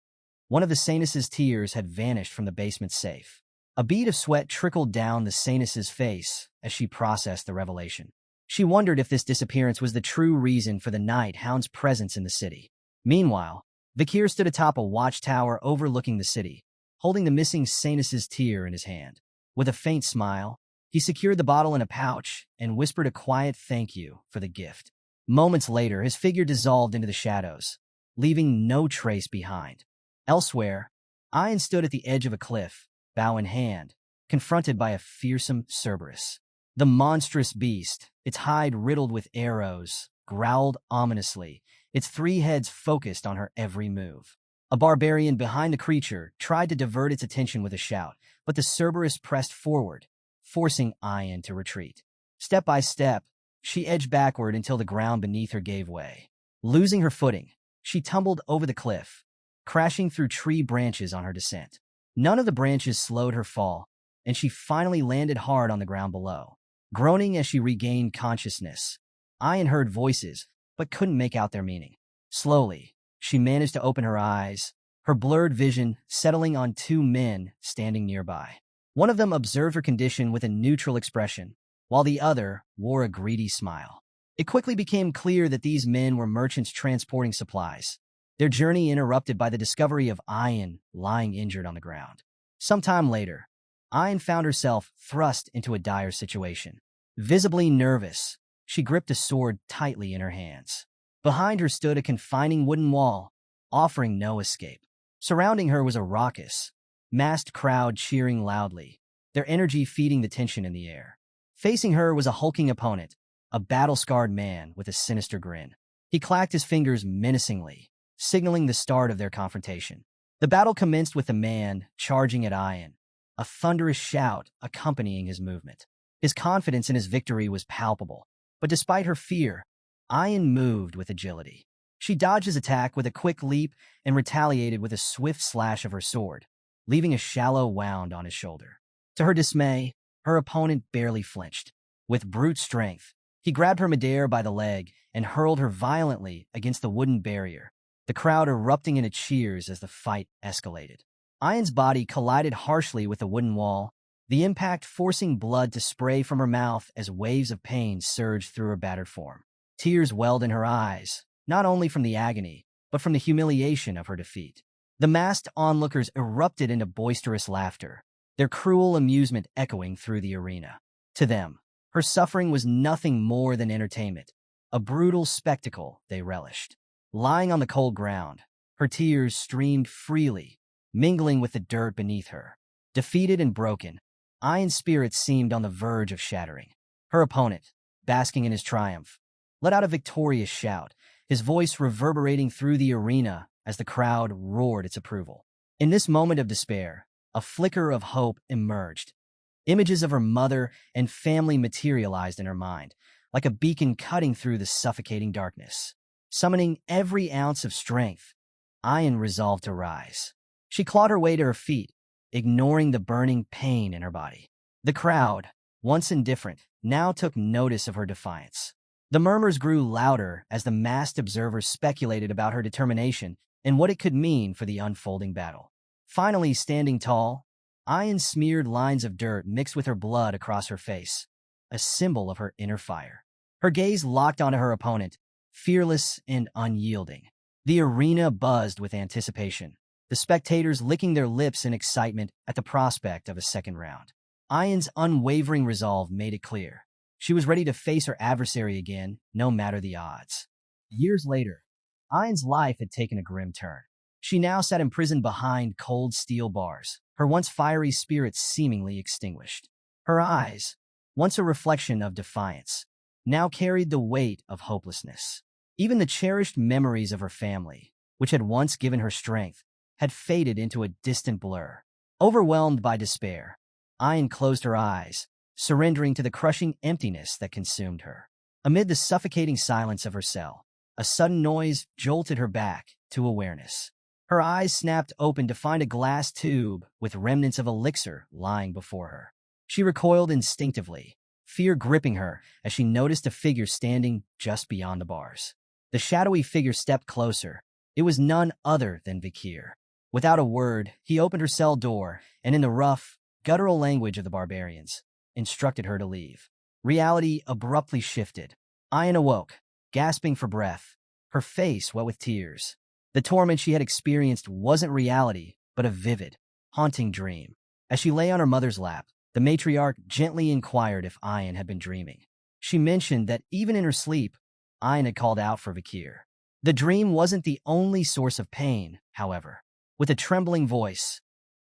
One of the saintess's tears had vanished from the basement safe. A bead of sweat trickled down the saintess's face as she processed the revelation. She wondered if this disappearance was the true reason for the night hound's presence in the city. Meanwhile, Vakir stood atop a watchtower overlooking the city, holding the missing saintess's tear in his hand. With a faint smile, he secured the bottle in a pouch and whispered a quiet thank you for the gift. Moments later, his figure dissolved into the shadows, leaving no trace behind. Elsewhere, Ian stood at the edge of a cliff, bow in hand, confronted by a fearsome Cerberus. The monstrous beast, its hide riddled with arrows, growled ominously, its three heads focused on her every move. A barbarian behind the creature tried to divert its attention with a shout, but the Cerberus pressed forward, forcing Ian to retreat. Step by step, she edged backward until the ground beneath her gave way. Losing her footing, she tumbled over the cliff, crashing through tree branches on her descent. None of the branches slowed her fall, and she finally landed hard on the ground below. Groaning as she regained consciousness, Ian heard voices, but couldn't make out their meaning. Slowly, she managed to open her eyes, her blurred vision settling on two men standing nearby. One of them observed her condition with a neutral expression, while the other wore a greedy smile. It quickly became clear that these men were merchants transporting supplies, their journey interrupted by the discovery of Ian lying injured on the ground. Sometime later, Ian found herself thrust into a dire situation. Visibly nervous, she gripped a sword tightly in her hands. Behind her stood a confining wooden wall, offering no escape. Surrounding her was a raucous, massed crowd cheering loudly, their energy feeding the tension in the air. Facing her was a hulking opponent, a battle-scarred man with a sinister grin. He clacked his fingers menacingly, signaling the start of their confrontation. The battle commenced with the man charging at Ian, a thunderous shout accompanying his movement. His confidence in his victory was palpable, but despite her fear, Ian moved with agility. She dodged his attack with a quick leap and retaliated with a swift slash of her sword, leaving a shallow wound on his shoulder. To her dismay, her opponent barely flinched. With brute strength, he grabbed her midair by the leg and hurled her violently against the wooden barrier, the crowd erupting into cheers as the fight escalated. Ian's body collided harshly with the wooden wall, the impact forcing blood to spray from her mouth as waves of pain surged through her battered form. Tears welled in her eyes, not only from the agony, but from the humiliation of her defeat. The masked onlookers erupted into boisterous laughter, their cruel amusement echoing through the arena. To them, her suffering was nothing more than entertainment, a brutal spectacle they relished. Lying on the cold ground, her tears streamed freely, mingling with the dirt beneath her. Defeated and broken, Ian's spirit seemed on the verge of shattering. Her opponent, basking in his triumph, let out a victorious shout, his voice reverberating through the arena as the crowd roared its approval. In this moment of despair, a flicker of hope emerged. Images of her mother and family materialized in her mind, like a beacon cutting through the suffocating darkness. Summoning every ounce of strength, Ian resolved to rise. She clawed her way to her feet, ignoring the burning pain in her body. The crowd, once indifferent, now took notice of her defiance. The murmurs grew louder as the masked observers speculated about her determination and what it could mean for the unfolding battle. Finally standing tall, Ian smeared lines of dirt mixed with her blood across her face, a symbol of her inner fire. Her gaze locked onto her opponent, fearless and unyielding. The arena buzzed with anticipation, the spectators licking their lips in excitement at the prospect of a second round. Ian's unwavering resolve made it clear. She was ready to face her adversary again, no matter the odds. Years later, Ian's life had taken a grim turn. She now sat imprisoned behind cold steel bars, her once fiery spirit seemingly extinguished. Her eyes, once a reflection of defiance, now carried the weight of hopelessness. Even the cherished memories of her family, which had once given her strength, had faded into a distant blur. Overwhelmed by despair, Ian closed her eyes, surrendering to the crushing emptiness that consumed her. Amid the suffocating silence of her cell, a sudden noise jolted her back to awareness. Her eyes snapped open to find a glass tube with remnants of elixir lying before her. She recoiled instinctively, fear gripping her as she noticed a figure standing just beyond the bars. The shadowy figure stepped closer. It was none other than Vikir. Without a word, he opened her cell door and, in the rough, guttural language of the barbarians, instructed her to leave. Reality abruptly shifted. Ian awoke, gasping for breath, her face wet with tears. The torment she had experienced wasn't reality, but a vivid, haunting dream. As she lay on her mother's lap, the matriarch gently inquired if Ian had been dreaming. She mentioned that even in her sleep, Ian had called out for Vikir. The dream wasn't the only source of pain, however. With a trembling voice,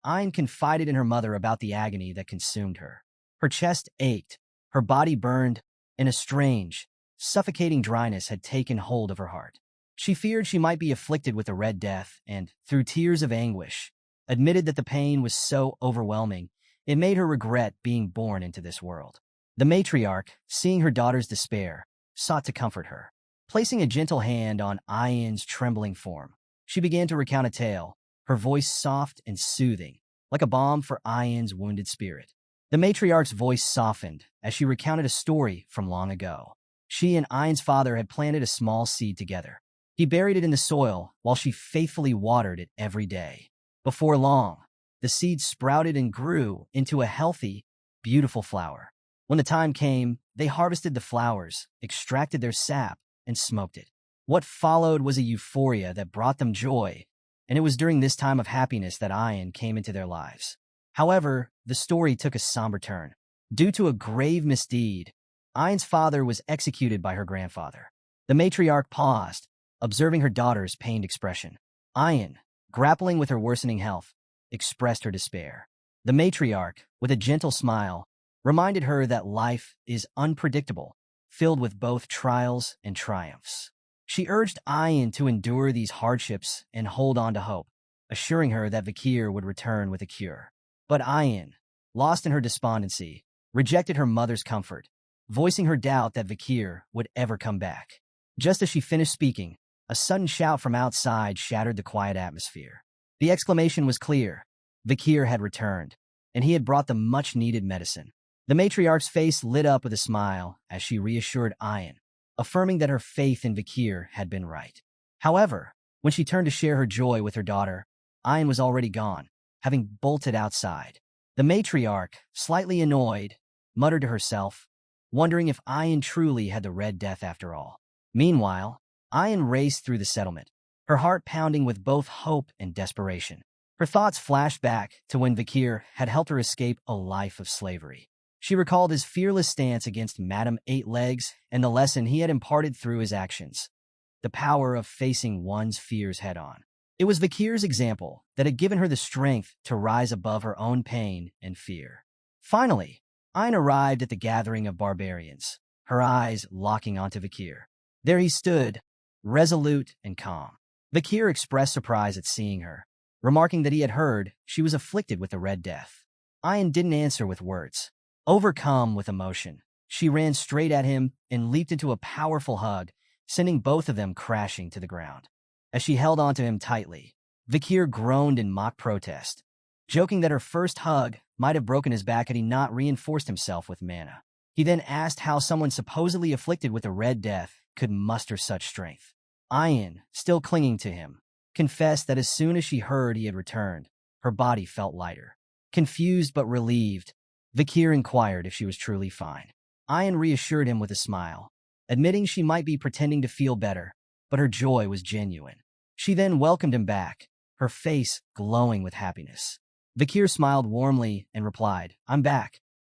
Ian confided in her mother about the agony that consumed her. Her chest ached, her body burned, and a strange, suffocating dryness had taken hold of her heart. She feared she might be afflicted with a red death and, through tears of anguish, admitted that the pain was so overwhelming it made her regret being born into this world. The matriarch, seeing her daughter's despair, sought to comfort her. Placing a gentle hand on Ian's trembling form, she began to recount a tale, her voice soft and soothing, like a balm for Ian's wounded spirit. The matriarch's voice softened as she recounted a story from long ago. She and Ian's father had planted a small seed together. He buried it in the soil while she faithfully watered it every day. Before long, the seed sprouted and grew into a healthy, beautiful flower. When the time came, they harvested the flowers, extracted their sap, and smoked it. What followed was a euphoria that brought them joy, and it was during this time of happiness that Ian came into their lives. However, the story took a somber turn. Due to a grave misdeed, Ian's father was executed by her grandfather. The matriarch paused, observing her daughter's pained expression. Ian, grappling with her worsening health, expressed her despair. The matriarch, with a gentle smile, reminded her that life is unpredictable, filled with both trials and triumphs. She urged Ayin to endure these hardships and hold on to hope, assuring her that Vakir would return with a cure. But Ayin, lost in her despondency, rejected her mother's comfort, voicing her doubt that Vakir would ever come back. Just as she finished speaking, a sudden shout from outside shattered the quiet atmosphere. The exclamation was clear. Vakir had returned, and he had brought the much-needed medicine. The matriarch's face lit up with a smile as she reassured Ayin, affirming that her faith in Vakir had been right. However, when she turned to share her joy with her daughter, Ayin was already gone, having bolted outside. The matriarch, slightly annoyed, muttered to herself, wondering if Ayin truly had the Red Death after all. Meanwhile, Ayin raced through the settlement, her heart pounding with both hope and desperation. Her thoughts flashed back to when Vakir had helped her escape a life of slavery. She recalled his fearless stance against Madame Eight Legs and the lesson he had imparted through his actions, the power of facing one's fears head-on. It was Vakir's example that had given her the strength to rise above her own pain and fear. Finally, Ayin arrived at the gathering of barbarians, her eyes locking onto Vakir. There he stood, resolute and calm. Vakir expressed surprise at seeing her, remarking that he had heard she was afflicted with the Red Death. Ayin didn't answer with words. Overcome with emotion, she ran straight at him and leaped into a powerful hug, sending both of them crashing to the ground. As she held onto him tightly, Vakir groaned in mock protest, joking that her first hug might have broken his back had he not reinforced himself with mana. He then asked how someone supposedly afflicted with the Red Death could muster such strength. Ayin, still clinging to him, confessed that as soon as she heard he had returned, her body felt lighter. Confused but relieved, Vakir inquired if she was truly fine. Ayin reassured him with a smile, admitting she might be pretending to feel better, but her joy was genuine. She then welcomed him back, her face glowing with happiness. Vakir smiled warmly and replied, "I'm back.